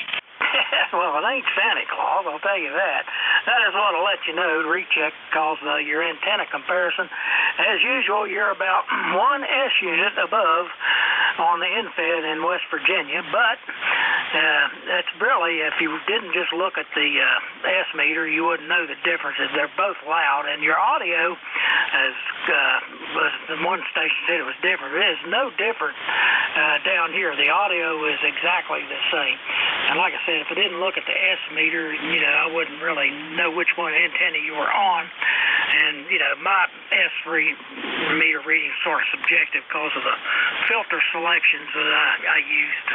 Well, it ain't Santa Claus, I'll tell you that. I just want to let you know to recheck because your antenna comparison. As usual, you're about 1 S unit above on the infed in West Virginia, but that's really, if you didn't just look at the S meter, you wouldn't know the differences. They're both loud, and your audio, as the one station said it was different, it is no different down here. The audio is exactly the same. And like I said, if I didn't look at the S meter, I wouldn't really know which one antenna you were on. And, my S meter reading is sort of subjective because of the filter selections that I used.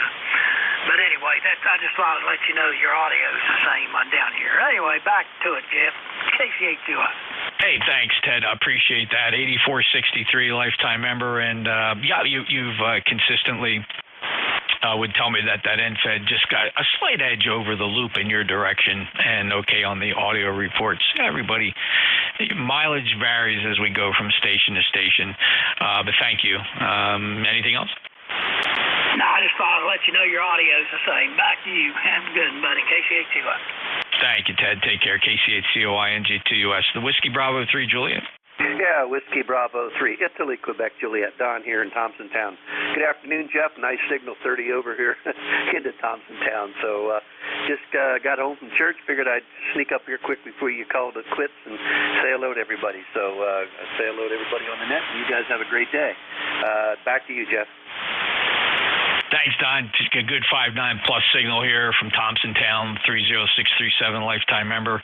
But anyway, I just thought I'd let you know your audio is the same down here. Anyway, back to it, Jeff. KC821.
Hey, thanks, Ted. I appreciate that. 8463 lifetime member, and you've consistently would tell me that NFED just got a slight edge over the loop in your direction, and okay on the audio reports. Everybody, mileage varies as we go from station to station, but thank you. Anything else?
No, I just thought I'd let you know your audio's the same. Back to you. Have a good one, buddy. KC8COI.
Thank you, Ted. Take care. KC8COI, NJ2US. The Whiskey Bravo 3, Juliet.
Yeah, Whiskey Bravo 3, Italy, Quebec, Juliet. Don here in Thompsontown. Good afternoon, Jeff. Nice signal 30 over here into Thompsontown. So just got home from church. Figured I'd sneak up here quick before you called it quits and say hello to everybody. So say hello to everybody on the net. And you guys have a great day. Back to you, Jeff.
Thanks, Don. Just a good 5.9 plus signal here from Thompsontown, 30637 lifetime member.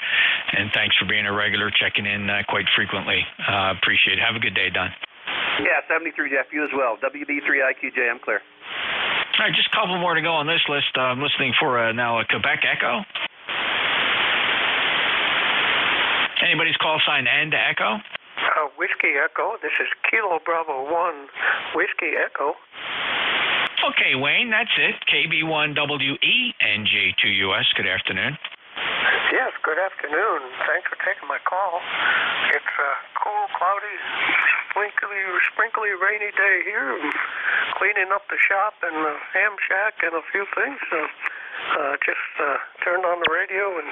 And thanks for being a regular, checking in quite frequently. Appreciate it. Have a good day, Don.
Yeah, 73, Jeff. You as well. WB3IQJ, I'm clear.
All right, just a couple more to go on this list. I'm listening for now a Quebec Echo. Anybody's call sign N to Echo?
Whiskey Echo. This is Kilo Bravo 1, Whiskey Echo.
Okay, Wayne, that's it. KB1WE, NJ2US. Good afternoon.
Yes, good afternoon. Thanks for taking my call. It's a cool, cloudy, sprinkly, rainy day here. I'm cleaning up the shop and the ham shack and a few things. just turned on the radio and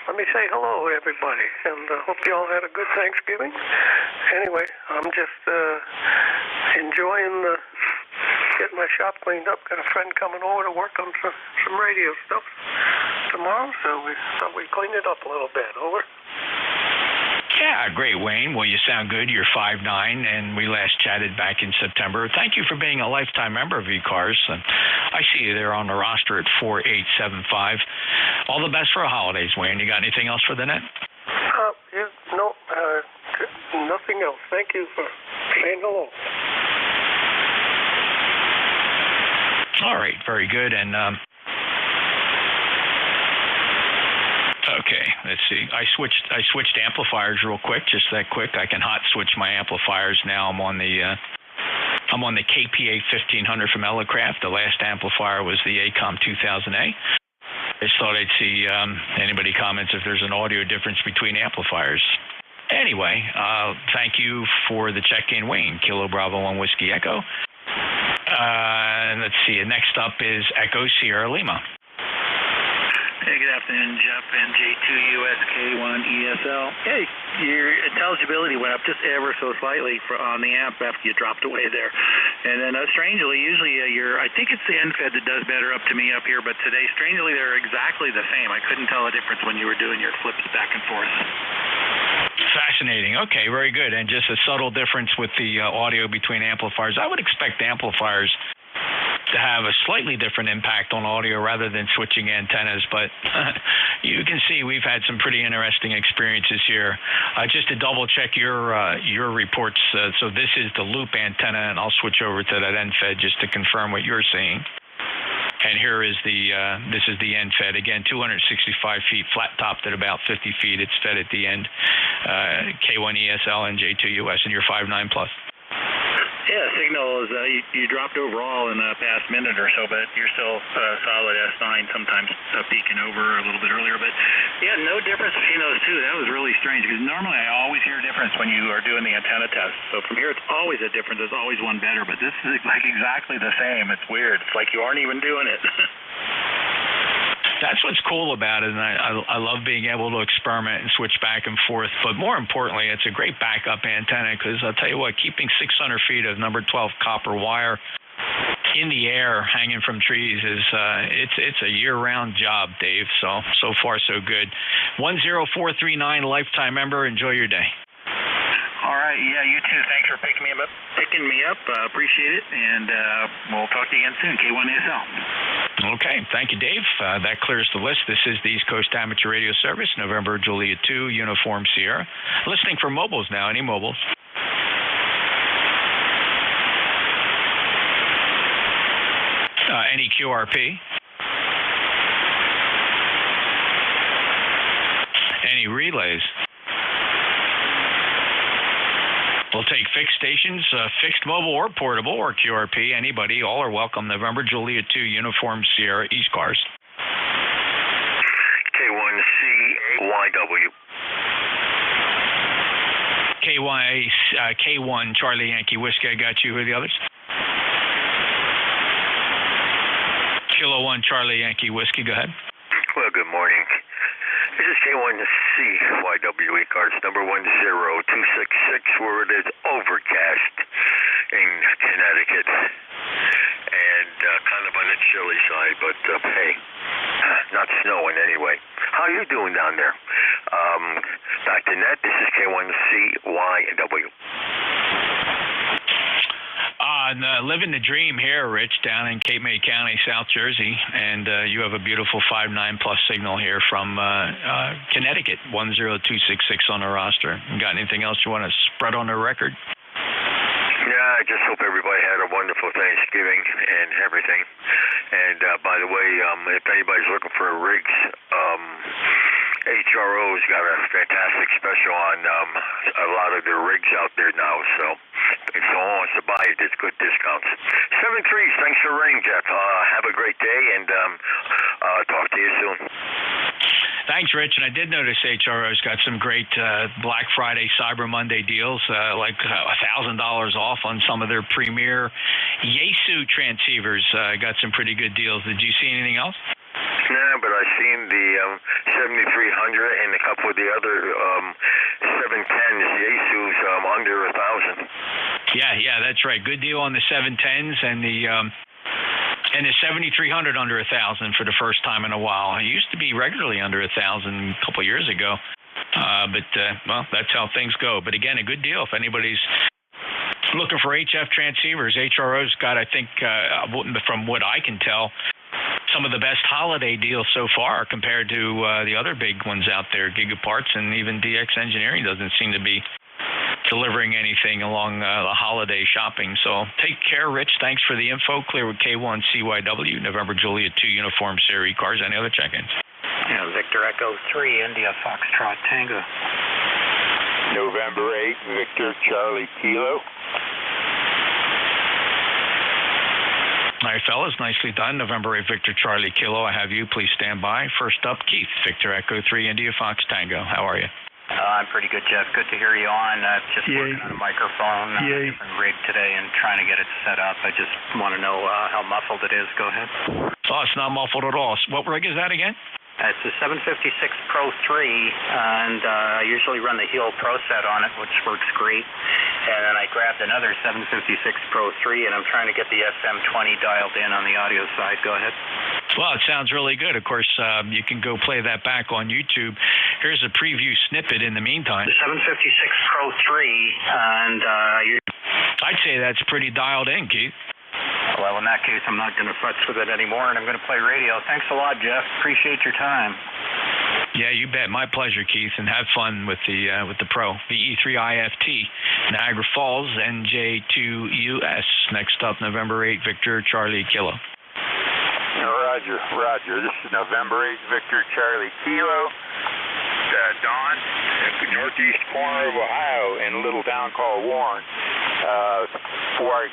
let me say hello, everybody, and hope you all had a good Thanksgiving. Anyway, I'm just enjoying getting my shop cleaned up. Got a friend coming over to work on some radio stuff tomorrow, so we thought we'd clean it up a little bit. Over.
Yeah, great, Wayne. Well, you sound good. You're 5'9", and we last chatted back in September. Thank you for being a lifetime member of ECARS. And I see you there on the roster at 4875. All the best for the holidays, Wayne. You got anything else for the net?
No, nothing else. Thank you for saying hello.
All right, very good. And okay, let's see. I switched amplifiers real quick, just that quick. I can hot switch my amplifiers now. I'm on the KPA 1500 from Elecraft. The last amplifier was the ACOM 2000A. I just thought I'd see anybody comments if there's an audio difference between amplifiers. Anyway, thank you for the check-in, Wayne. Kilo Bravo 1 Whiskey Echo. And let's see. Next up is Echo Sierra Lima.
Hey, good afternoon, Jeff. NJ2US K1ESL. Hey, your intelligibility went up just ever so slightly on the amp after you dropped away there. And then strangely, usually I think it's the NFED that does better up to me up here, but today, strangely, they're exactly the same. I couldn't tell the difference when you were doing your flips back and forth.
Fascinating. Okay, very good. And just a subtle difference with the audio between amplifiers. I would expect amplifiers to have a slightly different impact on audio rather than switching antennas, but you can see we've had some pretty interesting experiences here. Just to double check your reports, so this is the loop antenna, and I'll switch over to that NFED just to confirm what you're seeing. And here is this is the NFED. Again, 265 feet, flat topped at about 50 feet. It's fed at the end. K1ESL, NJ2US, and you're 5'9" plus.
Yeah, signal is you dropped overall in the past minute or so, but you're still solid S9, sometimes peaking over a little bit earlier. But yeah, no difference between those two. That was really strange because normally I always hear a difference when you are doing the antenna test. So from here, it's always a difference. There's always one better, but this is like exactly the same. It's weird. It's like you aren't even doing it.
That's what's cool about it, and I love being able to experiment and switch back and forth. But more importantly, it's a great backup antenna because I'll tell you what, keeping 600 feet of number 12 copper wire in the air hanging from trees is it's a year-round job, Dave. So far so good. 10439 lifetime member. Enjoy your day.
All right, yeah, you too. Thanks for picking me up. Appreciate it, and we'll talk to you again soon. K1ESL.
Okay, thank you, Dave. That clears the list. This is the East Coast Amateur Radio Service, November Juliet 2, Uniform Sierra. Listening for mobiles now. Any mobiles? Any QRP? Any relays? We'll take fixed stations, fixed mobile or portable or QRP. Anybody, all are welcome. November Juliet 2, Uniform Sierra, ECARS.
K1CYW.
K1 Charlie Yankee Whiskey. I got you. Who are the others? Kilo 1 Charlie Yankee Whiskey. Go ahead.
Well, good morning. This is K1CYW ECARS number 10266, where it is overcast in Connecticut and kind of on the chilly side, but hey, not snowing anyway. How are you doing down there? Back to net, this is K1CYW.
Living the dream here, Rich, down in Cape May County, South Jersey, and you have a beautiful 5'9" plus signal here from Connecticut, 10266 on the roster. You got anything else you want to spread on the record?
Yeah, I just hope everybody had a wonderful Thanksgiving and everything. And by the way, if anybody's looking for rigs, HRO's got a fantastic special on a lot of their rigs out there now. So if someone wants to buy it, there's good discounts. 7-3, thanks for ringing, Jeff. Have a great day, and talk to you soon.
Thanks, Rich. And I did notice HRO's got some great Black Friday, Cyber Monday deals, like $1,000 off on some of their premier Yaesu transceivers. Got some pretty good deals. Did you see anything else?
No, but I seen the 7300 and a couple of the other 710s, Yaesu's under 1,000.
Yeah, that's right. Good deal on the 710s and the 7300 under 1,000 for the first time in a while. It used to be regularly under 1,000 a couple of years ago, well, that's how things go. But again, a good deal if anybody's looking for HF transceivers. HRO's got, I think, from what I can tell, some of the best holiday deals so far compared to the other big ones out there. Gigaparts and even DX Engineering doesn't seem to be delivering anything along the holiday shopping. So take care, Rich. Thanks for the info. Clear with K1 CYW, November Juliet 2 Uniform Series ECARS. Any other check-ins?
Yeah, Victor Echo 3, India Foxtrot Tango.
November 8, Victor Charlie Kilo.
All right, fellas, nicely done. November 8, Victor Charlie Kilo. I have you. Please stand by. First up, Keith, Victor Echo 3, India Fox Tango. How are you?
I'm pretty good, Jeff. Good to hear you on. Just working on a microphone, different rig today, and trying to get it set up. I just want to know how muffled it is. Go ahead.
Oh, it's not muffled at all. What rig is that again?
It's a 756 Pro 3, and I usually run the Heel Pro set on it, which works great. And then I grabbed another 756 Pro 3, and I'm trying to get the SM20 dialed in on the audio side. Go ahead.
Well, it sounds really good. Of course, you can go play that back on YouTube. Here's a preview snippet in the meantime.
The 756 Pro 3, and
I'd say that's pretty dialed in, Keith.
Well, in that case, I'm not going to futz with it anymore, and I'm going to play radio. Thanks a lot, Jeff. Appreciate your time.
Yeah, you bet. My pleasure, Keith, and have fun with the Pro. The E3IFT, Niagara Falls, NJ2US. Next up, November 8, Victor Charlie Kilo.
Roger. This is November 8, Victor Charlie Kilo. Don, at the northeast corner of Ohio in a little town called Warren. Before I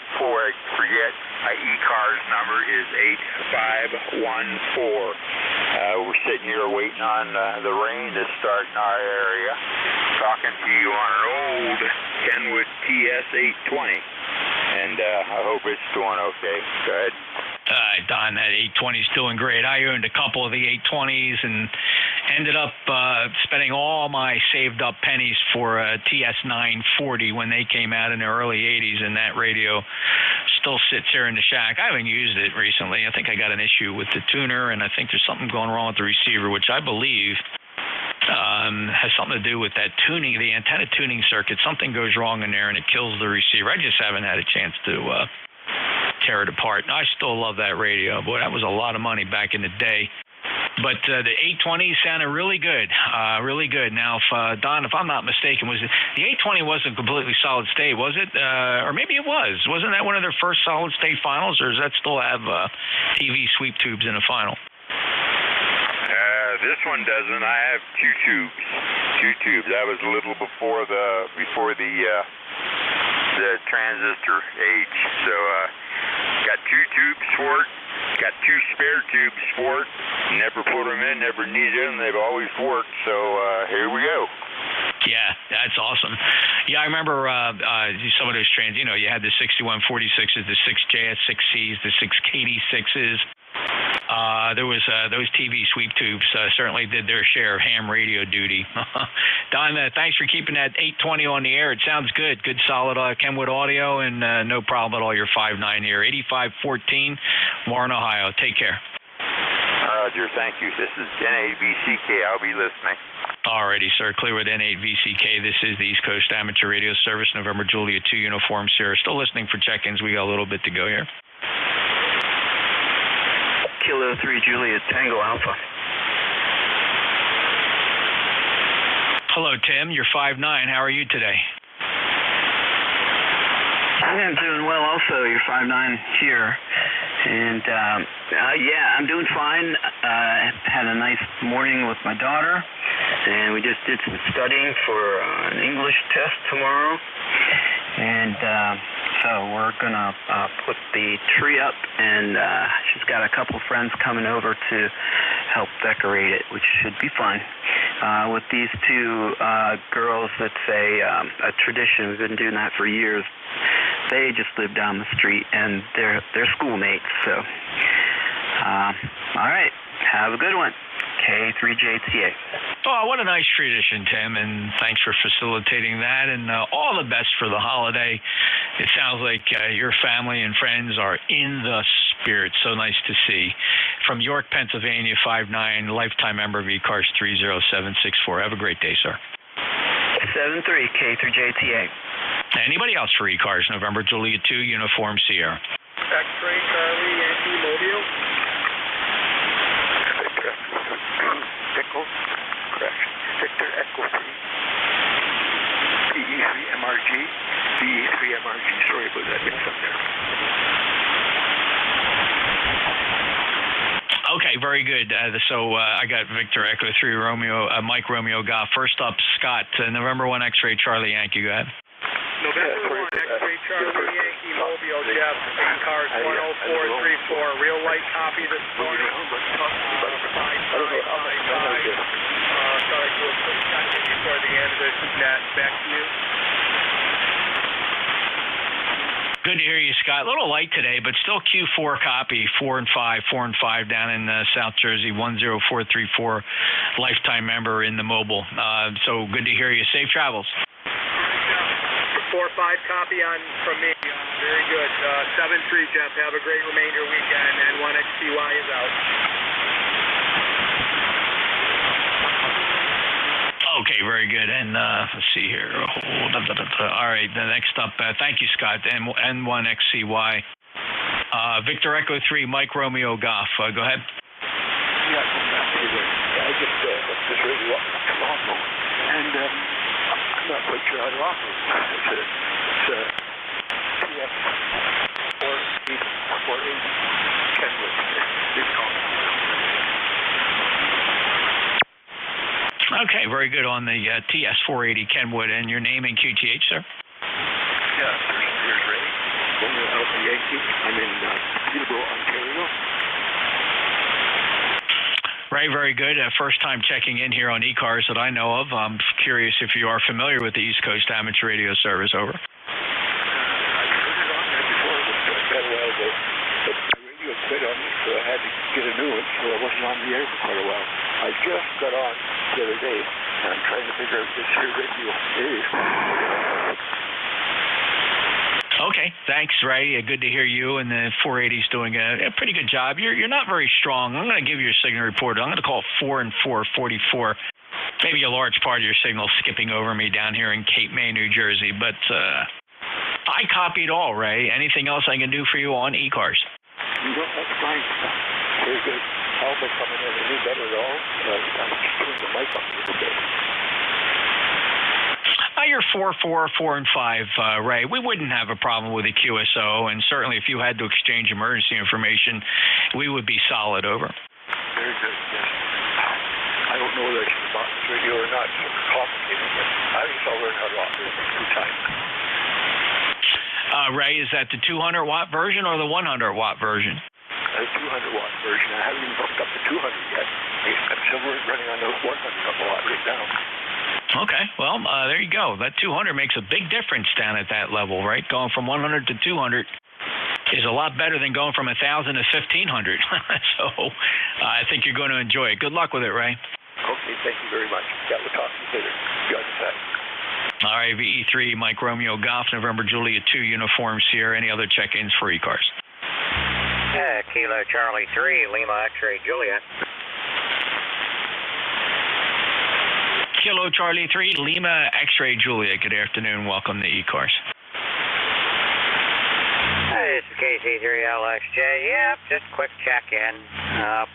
forget, my ECARS number is 8514. We're sitting here waiting on the rain to start in our area. Talking to you on an old Kenwood TS820. And I hope it's doing okay. Go ahead.
Don, that 820 is doing great. I owned a couple of the 820s and ended up spending all my saved up pennies for a TS940 when they came out in the early 80s, and that radio still sits here in the shack. I haven't used it recently. I think I got an issue with the tuner, and I think there's something going wrong with the receiver, which I believe has something to do with that tuning, the antenna tuning circuit. Something goes wrong in there, and it kills the receiver. I just haven't had a chance to tear it apart. I still love that radio. Boy, that was a lot of money back in the day. But the 820 sounded really good, really good. Now, Don, if I'm not mistaken, was it the 820 wasn't completely solid state, was it? Or maybe it was. Wasn't that one of their first solid state finals, or does that still have TV sweep tubes in the final?
This one doesn't. I have two tubes. That was a little before the transistor age. So got two tubes for it. Got two spare tubes for it. Never put them in. Never needed them. They've always worked. So here we go.
Yeah, that's awesome. Yeah, I remember some of those trains. You know, you had the 6146s, the 6JS6Cs, the 6KD6s. There was those TV sweep tubes certainly did their share of ham radio duty. Don, thanks for keeping that 820 on the air. It sounds good. Good solid Kenwood audio, and no problem at all. Your 5.9 here, 8514, Warren, Ohio. Take care.
Roger, thank you. This is N8VCK. I'll be listening.
Alrighty, sir. Clear with N8VCK. This is the East Coast Amateur Radio Service, November Juliet 2 Uniform Sierra. Still listening for check-ins. We got a little bit to go here.
Kilo 3 Juliet Tango Alpha.
Hello, Tim. You're 5'9". How are you today?
I'm doing well also. You're 5'9" here. And, yeah, I'm doing fine. Had a nice morning with my daughter. And we just did some studying for an English test tomorrow. And so we're going to put the tree up, and she's got a couple friends coming over to help decorate it, which should be fun. With these two girls, it's a tradition. We've been doing that for years. They just live down the street, and they're schoolmates. So, all right. Have a good one. K3JTA.
Oh, what a nice tradition, Tim, and thanks for facilitating that, and all the best for the holiday. It sounds like your family and friends are in the spirit. So nice to see. From York, Pennsylvania, 5'9", lifetime member of ECARS 30764. Have a great day, sir.
73, K3JTA.
Anybody else for ECARS? November Juliet 2, Uniform Sierra.
X-ray Charlie Yankee Mobile.
Echo, crash. Victor Echo 3. PE3MRG. PE3MRG. Sorry about that mix up there.
Okay, very good. So I got Victor Echo 3 Romeo, Mike Romeo Golf. First up, Scott, November 1 X-ray Charlie Yankee. Go ahead.
November 1 X-ray Charlie Yankee Mobile, Jeff. ECARS 10434. Real light copy this morning. 5555. Sorry to a quick check-in before the end of this. Matt, back to you.
Good to hear you, Scott. A little light today, but still Q4 copy, 4 and 5 down in South Jersey, 10434, lifetime member in the mobile. So good to hear you. Safe travels.
4-5 copy on from me. Very good. 7-3, Jeff. Have a great remainder weekend, and 1XCY is out.
Okay, very good. And let's see here. All right, the next up, thank you, Scott, N1XCY. Victor Echo 3, Mike Romeo Golf. Go ahead.
Yeah, I just really want to come on, and I'm not quite sure how to offer it. It's TF48 Kenwood.
Okay, very good on the TS480 Kenwood. And your name and QTH, sir?
Yeah, here's Ray. Alpha Yankee. I'm in Peterborough, Ontario.
Ray, very good. First time checking in here on ECARS that I know of. I'm curious if you are familiar with the East Coast Amateur Radio Service. Over.
I've heard it on there before. It was quite a while ago. But my radio quit on me, so I had to get a new one, so I wasn't on the air for quite a while. I just got on the other day, and I'm trying to figure out this here radio is.
Okay, thanks, Ray. Good to hear you. And the 480's doing a pretty good job. You're not very strong. I'm going to give you a signal report. I'm going to call 4 and 444. Maybe a large part of your signal skipping over me down here in Cape May, New Jersey. But I copied all, Ray. Anything else I can do for you on ECARS?
No, that's fine. Very good. Alpha coming in any better at all? I'm just turning the mic up a little bit.
You're 4, 4 and 5, Ray. We wouldn't have a problem with a QSO, and certainly if you had to exchange emergency information, we would be solid. Over.
Very good. Yes. I don't know whether I should box this radio or not. It's complicated, but I think I'll learn how to operate it through time.
Ray, is that the 200-watt version or the 100-watt version?
The 200-watt version. I haven't even hooked up the 200 yet. I'm still running on the 100-watt right now.
Okay, well, there you go. That 200 makes a big difference down at that level, right? Going from 100 to 200 is a lot better than going from 1,000 to 1,500. So I think you're going to enjoy it. Good luck with it, Ray.
Okay, thank you very much. Yeah, we'll talk to you later. Be on the side.
All right, VE3, Mike Romeo Golf, November Juliet 2, Uniform Sierra. Any other check-ins for ECARS?
Kilo Charlie 3, Lima X-ray Juliet.
Kilo Charlie 3, Lima X-ray Juliet. Good afternoon. Welcome to ECARS.
Hey, this is KC3LXJ. Yep, just a quick check-in.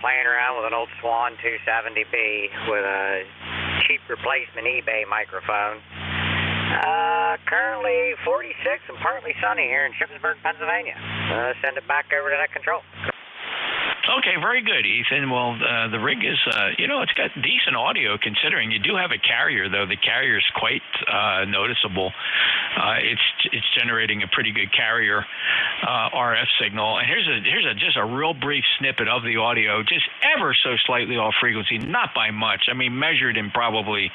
Playing around with an old Swan 270B with a cheap replacement eBay microphone. Currently 46 and partly sunny here in Shippensburg, Pennsylvania. Send it back over to net control.
Okay, very good, Ethan. Well, the rig is, it's got decent audio considering. You do have a carrier, though. The carrier is quite noticeable. It's generating a pretty good carrier RF signal. And here's just a real brief snippet of the audio, just ever so slightly off frequency, not by much. I mean, measured in probably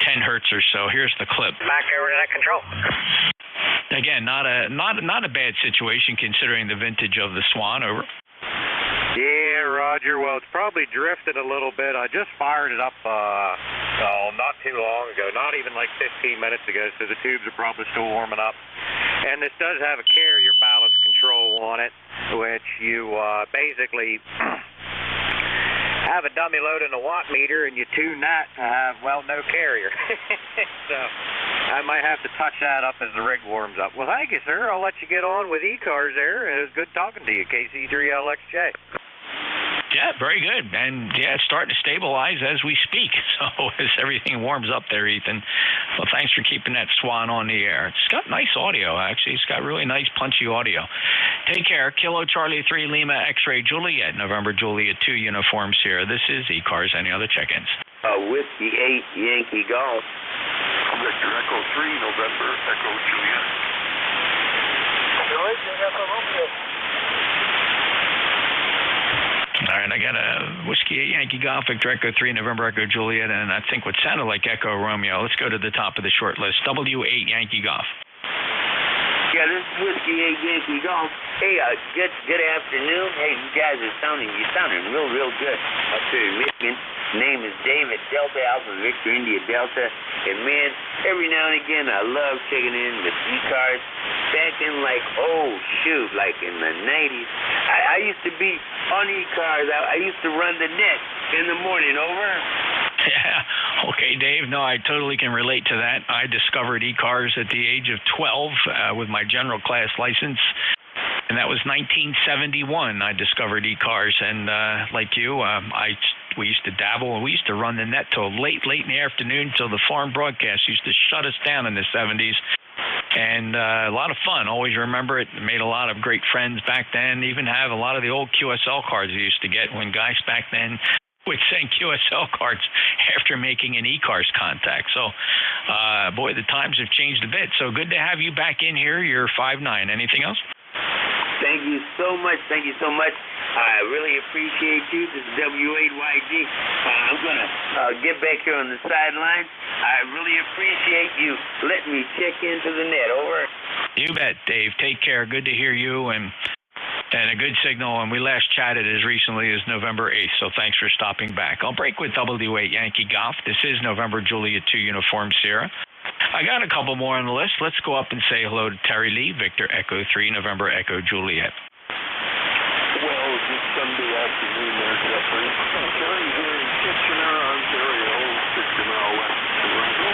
10 hertz or so. Here's the clip.
Back over to net control.
Again, not a bad situation considering the vintage of the Swan. Over.
Yeah,
Roger. Well, it's probably drifted a little bit. I just fired it up not too long ago, not even like 15 minutes ago, so the tubes are probably still warming up. And this does have a carrier balance control on it, which you basically have a dummy load in the watt meter and you tune that to have, well, no carrier. So I might have to touch that up as the rig warms up. Well, thank you, sir. I'll let you get on with ECARS there. It was good talking to you, KC3LXJ.
Yeah, very good. And, yeah, it's starting to stabilize as we speak. So as everything warms up there, Ethan, well, thanks for keeping that Swan on the air. It's got nice audio, actually. It's got really nice, punchy audio. Take care. Kilo Charlie 3 Lima X-Ray Juliet, November Juliet 2 uniforms here. This is ECARS. Any other check-ins?
Whiskey 8 Yankee Golf.
Victor Echo 3 November Echo Juliet.
All right, I got a Whiskey 8 Yankee Golf, Victor Echo 3, November Echo Juliet, and I think what sounded like Echo Romeo. Let's go to the top of the short list. W8 Yankee Golf.
Yeah, this is Whiskey 8 Yankee Golf. Hey, good afternoon. Hey, you guys are sounding real good up here in Michigan. Name is David, Delta Alpha Victor India Delta. And man, every now and again I love checking in with ECARS. Back in like in the 90s. I used to be on ECARS. I used to run the net in the morning. Over.
Yeah. Okay, Dave. No, I totally can relate to that. I discovered ECARS at the age of 12 with my general class license. And that was 1971. I discovered ECARS, and like you, we used to dabble, and we used to run the net till late in the afternoon, till the farm broadcast used to shut us down in the 70s. And a lot of fun. Always remember it. Made a lot of great friends back then. Even have a lot of the old QSL cards we used to get when guys back then would send QSL cards after making an ECARS contact. So, boy, the times have changed a bit. So good to have you back in here. You're 5'9". Anything else?
Thank you so much. I really appreciate you. This is W8YG. I'm going to get back here on the sideline. I really appreciate you letting me check into the net. Over.
You bet, Dave. Take care. Good to hear you, and a good signal. And we last chatted as recently as November 8th, so thanks for stopping back. I'll break with W8 Yankee Golf. This is November Juliet 2 Uniform Sierra. I got a couple more on the list. Let's go up and say hello to Terry Lee, Victor Echo 3, November Echo Juliet.
Well, this Sunday afternoon there, Jeffrey. Terry here in Kitchener, Ontario, 60 mile west of Toronto.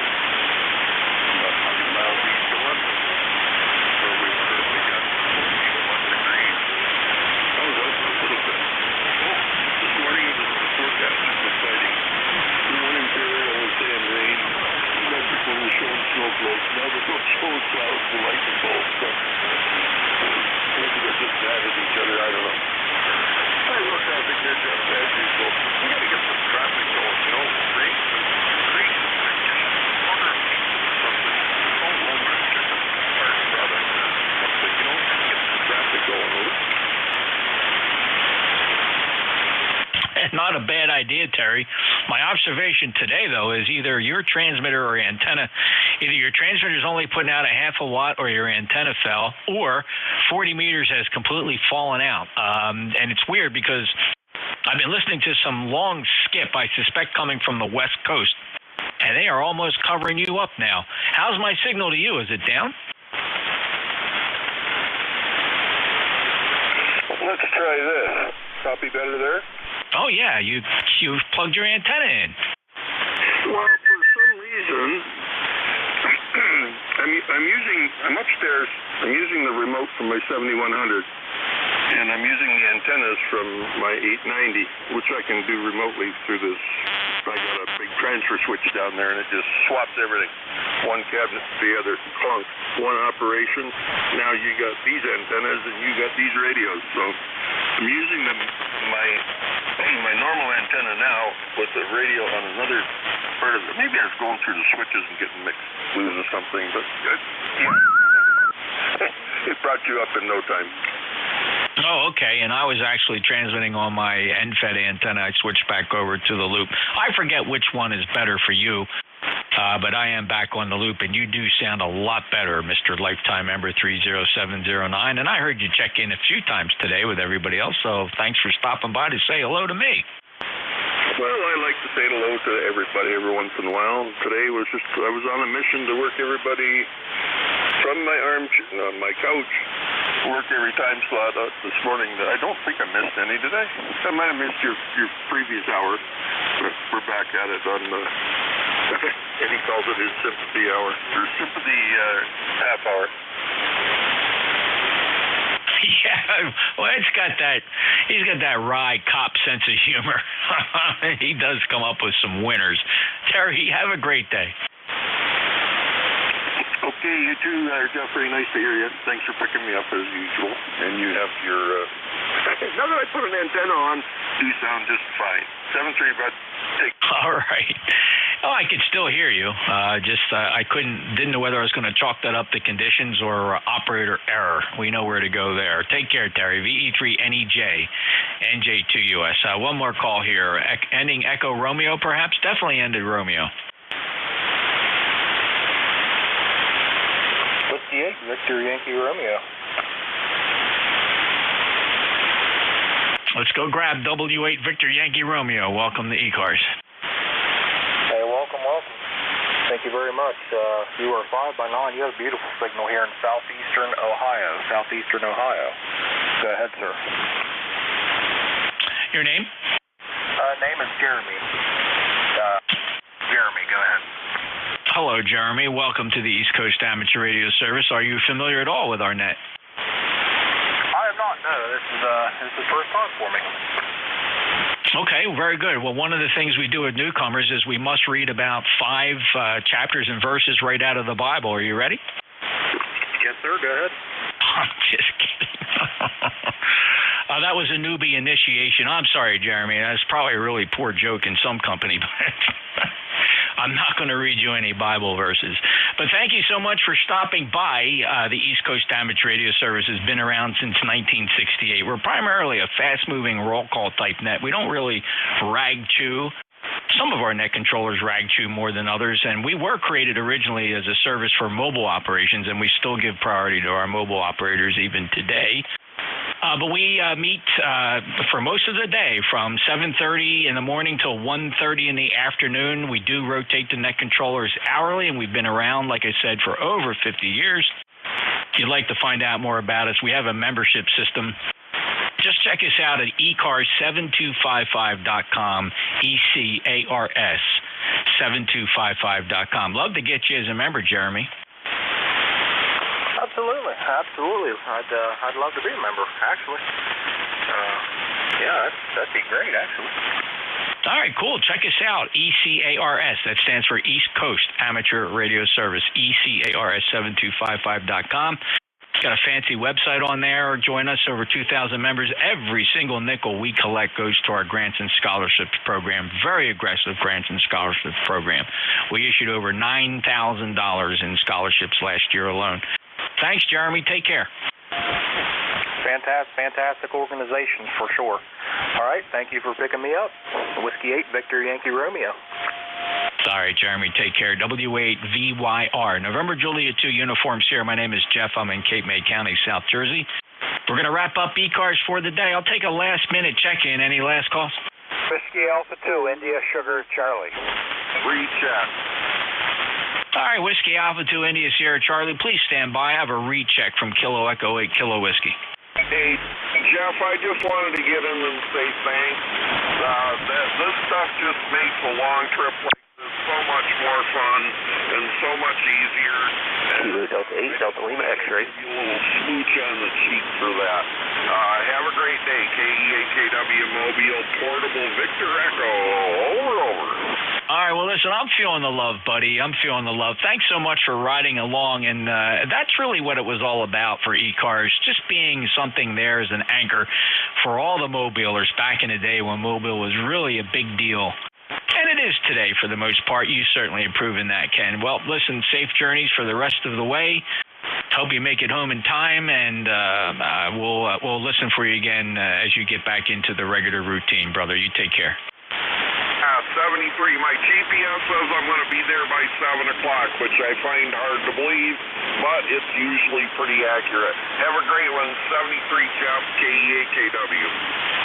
About 100 miles east of London. So we currently got 41 degrees. I was out for a little bit. This morning the forecast is exciting. The one in Ontario was saying rain. Mexico was showing snowflakes. Now they're both showing clouds and lightning bolts. So maybe they're just mad at each other. I don't know. Hey, look, I think they're just as usual. We got to get some traffic going, you know. Race and just order a pizza or something. Go home and get some hard product or something, you know. Get some traffic going, will it?
Not a bad idea, Terry. My observation today, though, is either your transmitter or antenna, either your transmitter is only putting out a half a watt or your antenna fell, or 40 meters has completely fallen out. And it's weird because I've been listening to some long skip, I suspect coming from the West Coast, and they are almost covering you up now. How's my signal to you? Is it down?
Let's try this. Copy better there?
Oh, yeah, you plugged your antenna in.
Well, for some reason, I'm upstairs. I'm using the remote from my 7100, and I'm using the antennas from my 890, which I can do remotely through this. I got a big transfer switch down there, and it just swaps everything. One cabinet to the other. Clunk. One operation. Now you got these antennas, and you got these radios. So I'm using my normal antenna now with the radio on another part of it. Maybe I was going through the switches and getting mixed loose or something, but it brought you up in no time.
Oh, okay. And I was actually transmitting on my NFED antenna. I switched back over to the loop. I forget which one is better for you. But I am back on the loop, and you do sound a lot better, Mr. Lifetime Member 30709. And I heard you check in a few times today with everybody else, so thanks for stopping by to say hello to me.
Well, I like to say hello to everybody every once in a while. Today was just, I was on a mission to work everybody from my my couch, work every time slot this morning. I don't think I missed any, did I? I might have missed your previous hour. We're back at it on the, and he calls it his sympathy hour, or sympathy half hour.
Yeah, well, he's got that wry cop sense of humor. He does come up with some winners. Terry, have a great day.
Okay, you too, Jeff. Very nice to hear you. Thanks for picking me up as usual. And you have your, now that I put an antenna on, you sound just fine. 7-3, bud.
All right. Oh, I could still hear you. I didn't know whether I was going to chalk that up to conditions or operator error. We know where to go there. Take care, Terry. VE3NEJ, NJ2US. One more call here. Ending Echo Romeo, perhaps? Definitely ended Romeo.
Whiskey 8, Victor Yankee Romeo.
Let's go grab W8 Victor Yankee Romeo. Welcome to ECARS.
Hey, welcome. Thank you very much. You are 5 by 9. You have a beautiful signal here in southeastern Ohio. Go ahead, sir.
Your name?
Name is Jeremy. Jeremy, go ahead.
Hello, Jeremy. Welcome to the East Coast Amateur Radio Service. Are you familiar at all with our net?
I am not. No, this is the first time for me.
Okay, very good. Well, one of the things we do with newcomers is we must read about 5 chapters and verses right out of the Bible. Are you ready?
Yes, sir. Go ahead.
I'm just kidding. That was a newbie initiation. I'm sorry, Jeremy. That's probably a really poor joke in some company, but I'm not going to read you any Bible verses. But thank you so much for stopping by. The East Coast Amateur Radio Service has been around since 1968. We're primarily a fast-moving roll call type net. We don't really rag chew. Some of our net controllers rag chew more than others, and we were created originally as a service for mobile operations, and we still give priority to our mobile operators even today. But we meet for most of the day from 7:30 in the morning till 1:30 in the afternoon. We do rotate the net controllers hourly, and we've been around, like I said, for over 50 years. If you'd like to find out more about us, we have a membership system. Just check us out at ECARS7255.com, ECARS 7255.com. Love to get you as a member, Jeremy.
Absolutely. I'd love to be a member, actually. Yeah, that'd be great, actually.
All right, cool. Check us out, ECARS. That stands for East Coast Amateur Radio Service, ECARS7255.com. It's got a fancy website on there. Join us, over 2,000 members. Every single nickel we collect goes to our grants and scholarships program. Very aggressive grants and scholarships program. We issued over $9,000 in scholarships last year alone. Thanks, Jeremy. Take care.
Fantastic organization, for sure. All right, thank you for picking me up. Whiskey 8, Victor Yankee Romeo.
All right, Jeremy, take care. W8VYR. November Juliet 2 uniforms here. My name is Jeff. I'm in Cape May County, South Jersey. We're going to wrap up ECARS for the day. I'll take a last-minute check-in. Any last calls?
Whiskey Alpha 2, India Sugar Charlie.
Recheck.
All right, Whiskey Alpha 2, India Sierra Charlie. Please stand by. I have a recheck from Kilo Echo 8 Kilo Whiskey.
Hey, Jeff, I just wanted to get in and say thanks. This stuff just makes a long trip like this so much more fun and so much easier.
Kilo Delta 8, Delta Lima X-ray.
A little smooch on the cheek for that. Have a great day. KEAKW Mobile Portable Victor Echo. Over.
All right, well, listen, I'm feeling the love, buddy. I'm feeling the love. Thanks so much for riding along, and that's really what it was all about for ECARS, just being something there as an anchor for all the mobilers back in the day when mobile was really a big deal. And it is today for the most part. You certainly have proven that, Ken. Well, listen, safe journeys for the rest of the way. Hope you make it home in time, and we'll listen for you again as you get back into the regular routine, brother. You take care.
73. My GPS says I'm going to be there by 7 o'clock, which I find hard to believe, but it's usually pretty accurate. Have a great one. 73 Jeff, KEAKW.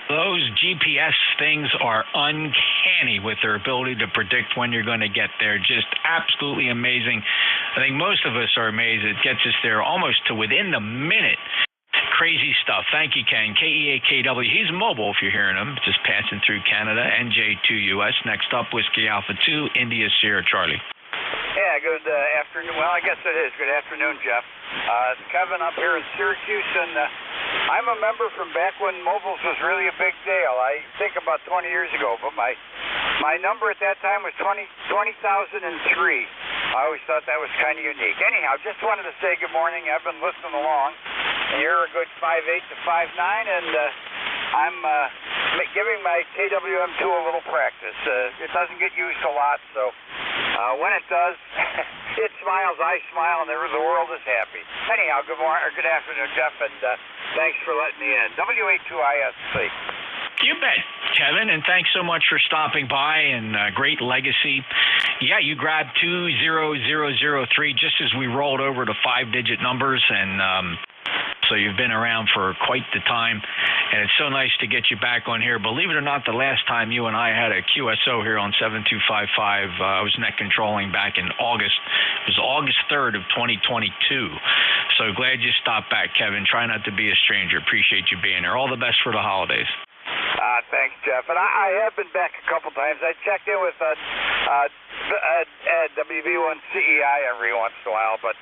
Those GPS things are uncanny with their ability to predict when you're going to get there. Just absolutely amazing. I think most of us are amazed. It gets us there almost to within the minute. Crazy stuff. Thank you, Ken. KEAKW. He's mobile if you're hearing him. Just passing through Canada. NJ2US. Next up, Whiskey Alpha 2, India Sierra Charlie.
Yeah, good afternoon. Well, I guess it is. Good afternoon, Jeff. It's Kevin up here in Syracuse, and I'm a member from back when mobiles was really a big deal. I think about 20 years ago, but my number at that time was 20,003. I always thought that was kind of unique. Anyhow, just wanted to say good morning. I've been listening along. You're a good 5'8" to 5'9", and I'm giving my KWM2 a little practice. It doesn't get used a lot, so when it does, it smiles, I smile, and the world is happy. Anyhow, good morning, or good afternoon, Jeff, and thanks for letting me in. WA2ISC.
You bet, Kevin, and thanks so much for stopping by, and great legacy. Yeah, you grabbed 20003 just as we rolled over to 5-digit numbers, and so you've been around for quite the time, and it's so nice to get you back on here. Believe it or not, the last time you and I had a QSO here on 7255, I was net controlling back in August. It was August 3rd of 2022. So glad you stopped back, Kevin. Try not to be a stranger. Appreciate you being here. All the best for the holidays.
Thanks, Jeff. And I have been back a couple times. I checked in with WV1CEI every once in a while, but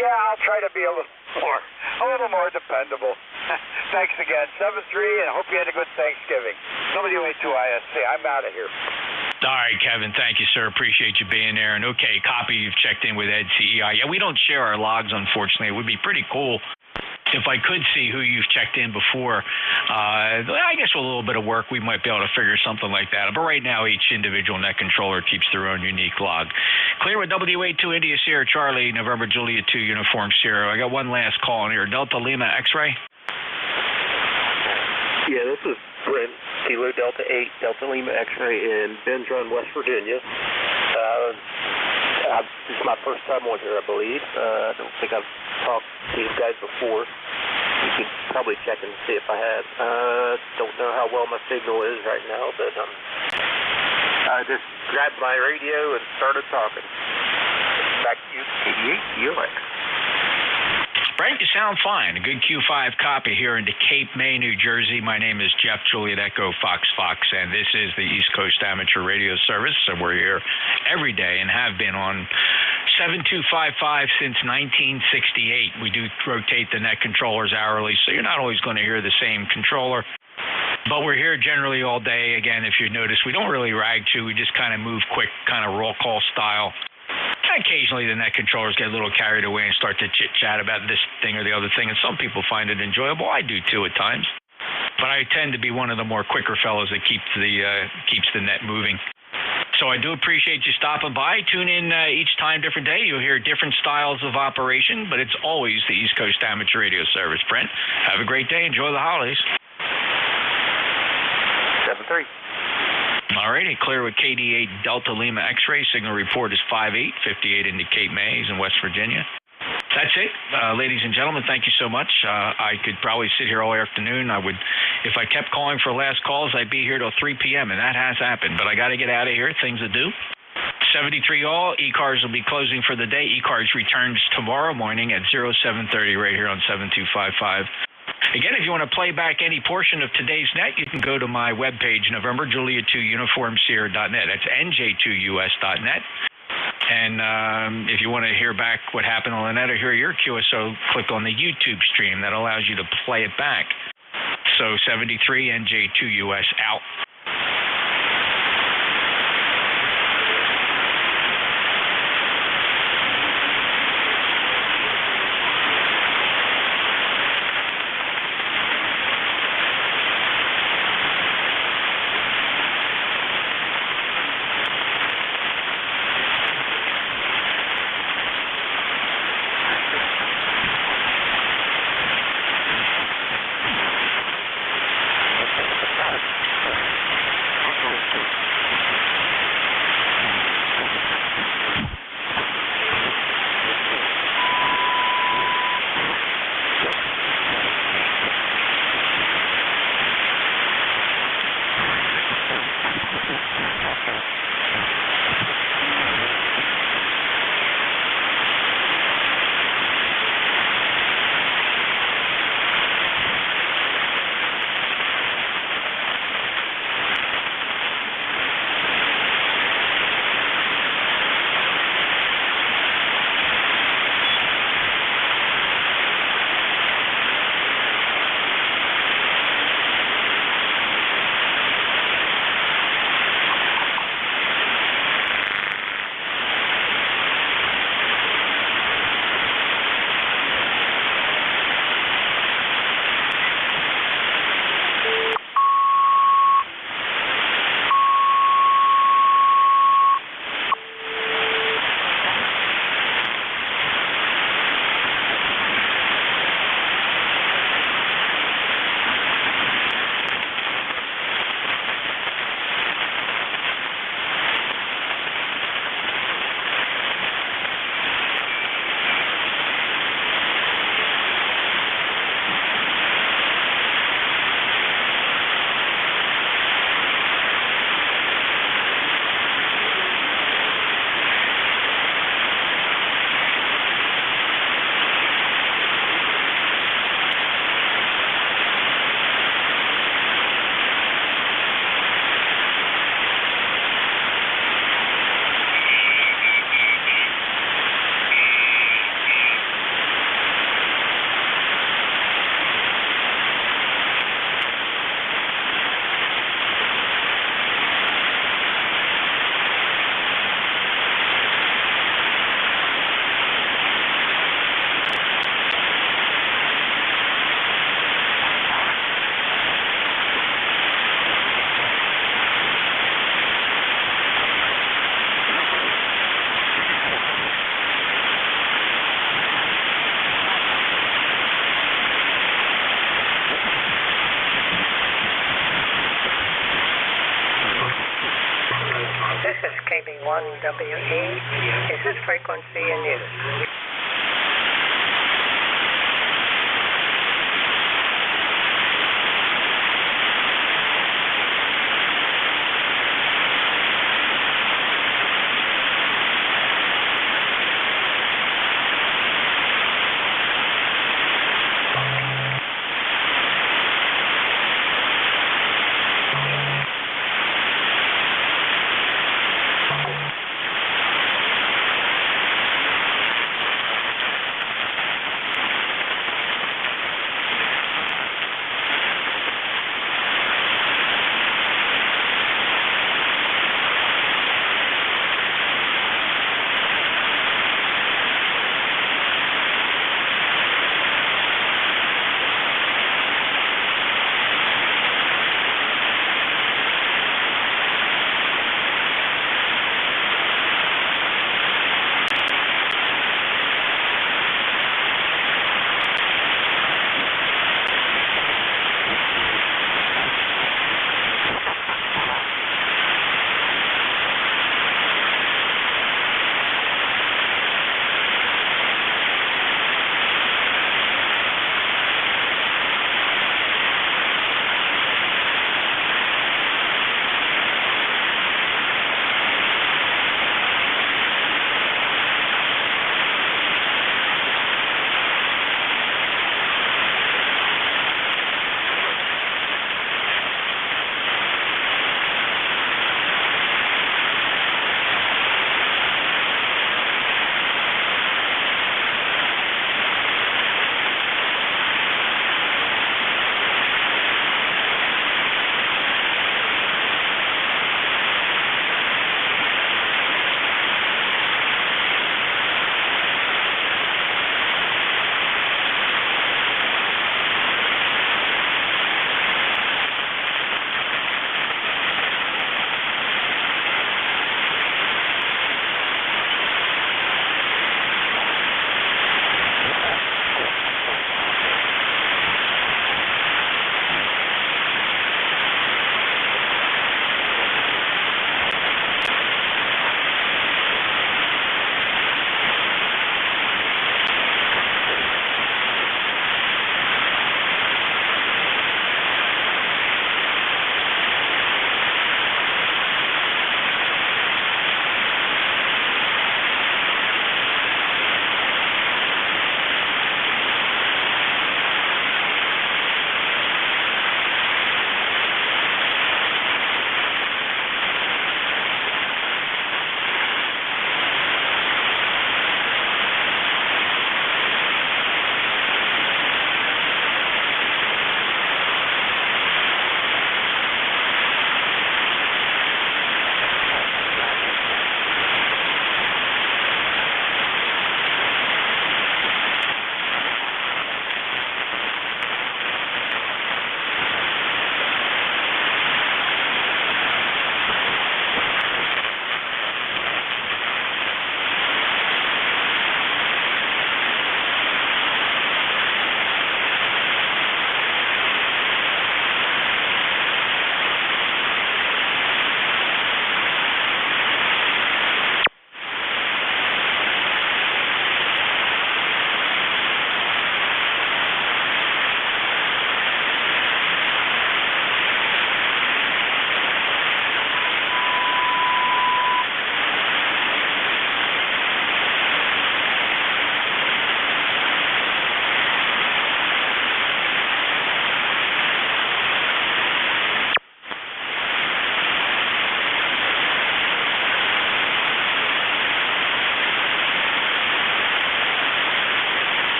yeah, I'll try to be a little more dependable. Thanks again, 7-3, and I hope you had a good Thanksgiving. WA2ISC. I'm out of here.
All right, Kevin. Thank you, sir. Appreciate you being there. And okay, copy. You've checked in with Ed CEI. Yeah, we don't share our logs, unfortunately. It would be pretty cool if I could see who you've checked in before. I guess with a little bit of work, we might be able to figure something like that. But right now, each individual net controller keeps their own unique log. Clear with WA2 India Sierra Charlie, November Juliet 2 Uniform Sierra. I got one last call in here. Delta Lima X-ray.
Yeah, this is Brent, Kilo Delta 8, Delta Lima X-ray in Ben's Run, West Virginia. This is my first time on here, I believe. I don't think I've talked to these guys before. You could probably check and see if I have. Don't know how well my signal is right now, but I just grabbed my radio and started talking. Back to you, KD8UX.
Brent, you sound fine. A good Q5 copy here into Cape May, New Jersey. My name is Jeff Juliet Echo Fox, and this is the East Coast Amateur Radio Service. So we're here every day and have been on 7255 since 1968. We do rotate the net controllers hourly, so you're not always going to hear the same controller. But we're here generally all day. Again, if you notice, we don't really rag chew. We just kind of move quick, kind of roll call style. Occasionally the net controllers get a little carried away and start to chit-chat about this thing or the other thing, and some people find it enjoyable. I do too at times. But I tend to be one of the more quicker fellows that keeps the net moving. So I do appreciate you stopping by. Tune in each time, different day. You'll hear different styles of operation, but it's always the East Coast Amateur Radio Service. Brent, have a great day. Enjoy the holidays.
7-3.
All righty, clear with KD8 Delta Lima X-ray. Signal report is 58, 58 into Cape May in West Virginia. That's it. Ladies and gentlemen, thank you so much. I could probably sit here all afternoon. If I kept calling for last calls, I'd be here till 3 p.m., and that has happened. But I got to get out of here. Things to do. 73 all. ECARS will be closing for the day. ECARS returns tomorrow morning at 0730 right here on 7255. Again, if you want to play back any portion of today's net, you can go to my webpage, NovemberJuliet2UniformSierra.net. That's NJ2US.net. And if you want to hear back what happened on the net or hear your QSO, click on the YouTube stream. That allows you to play it back. So 73 NJ2US out.
This is KB1WE. Is this frequency in use?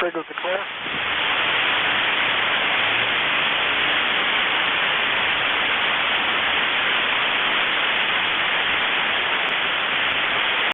signals are clear.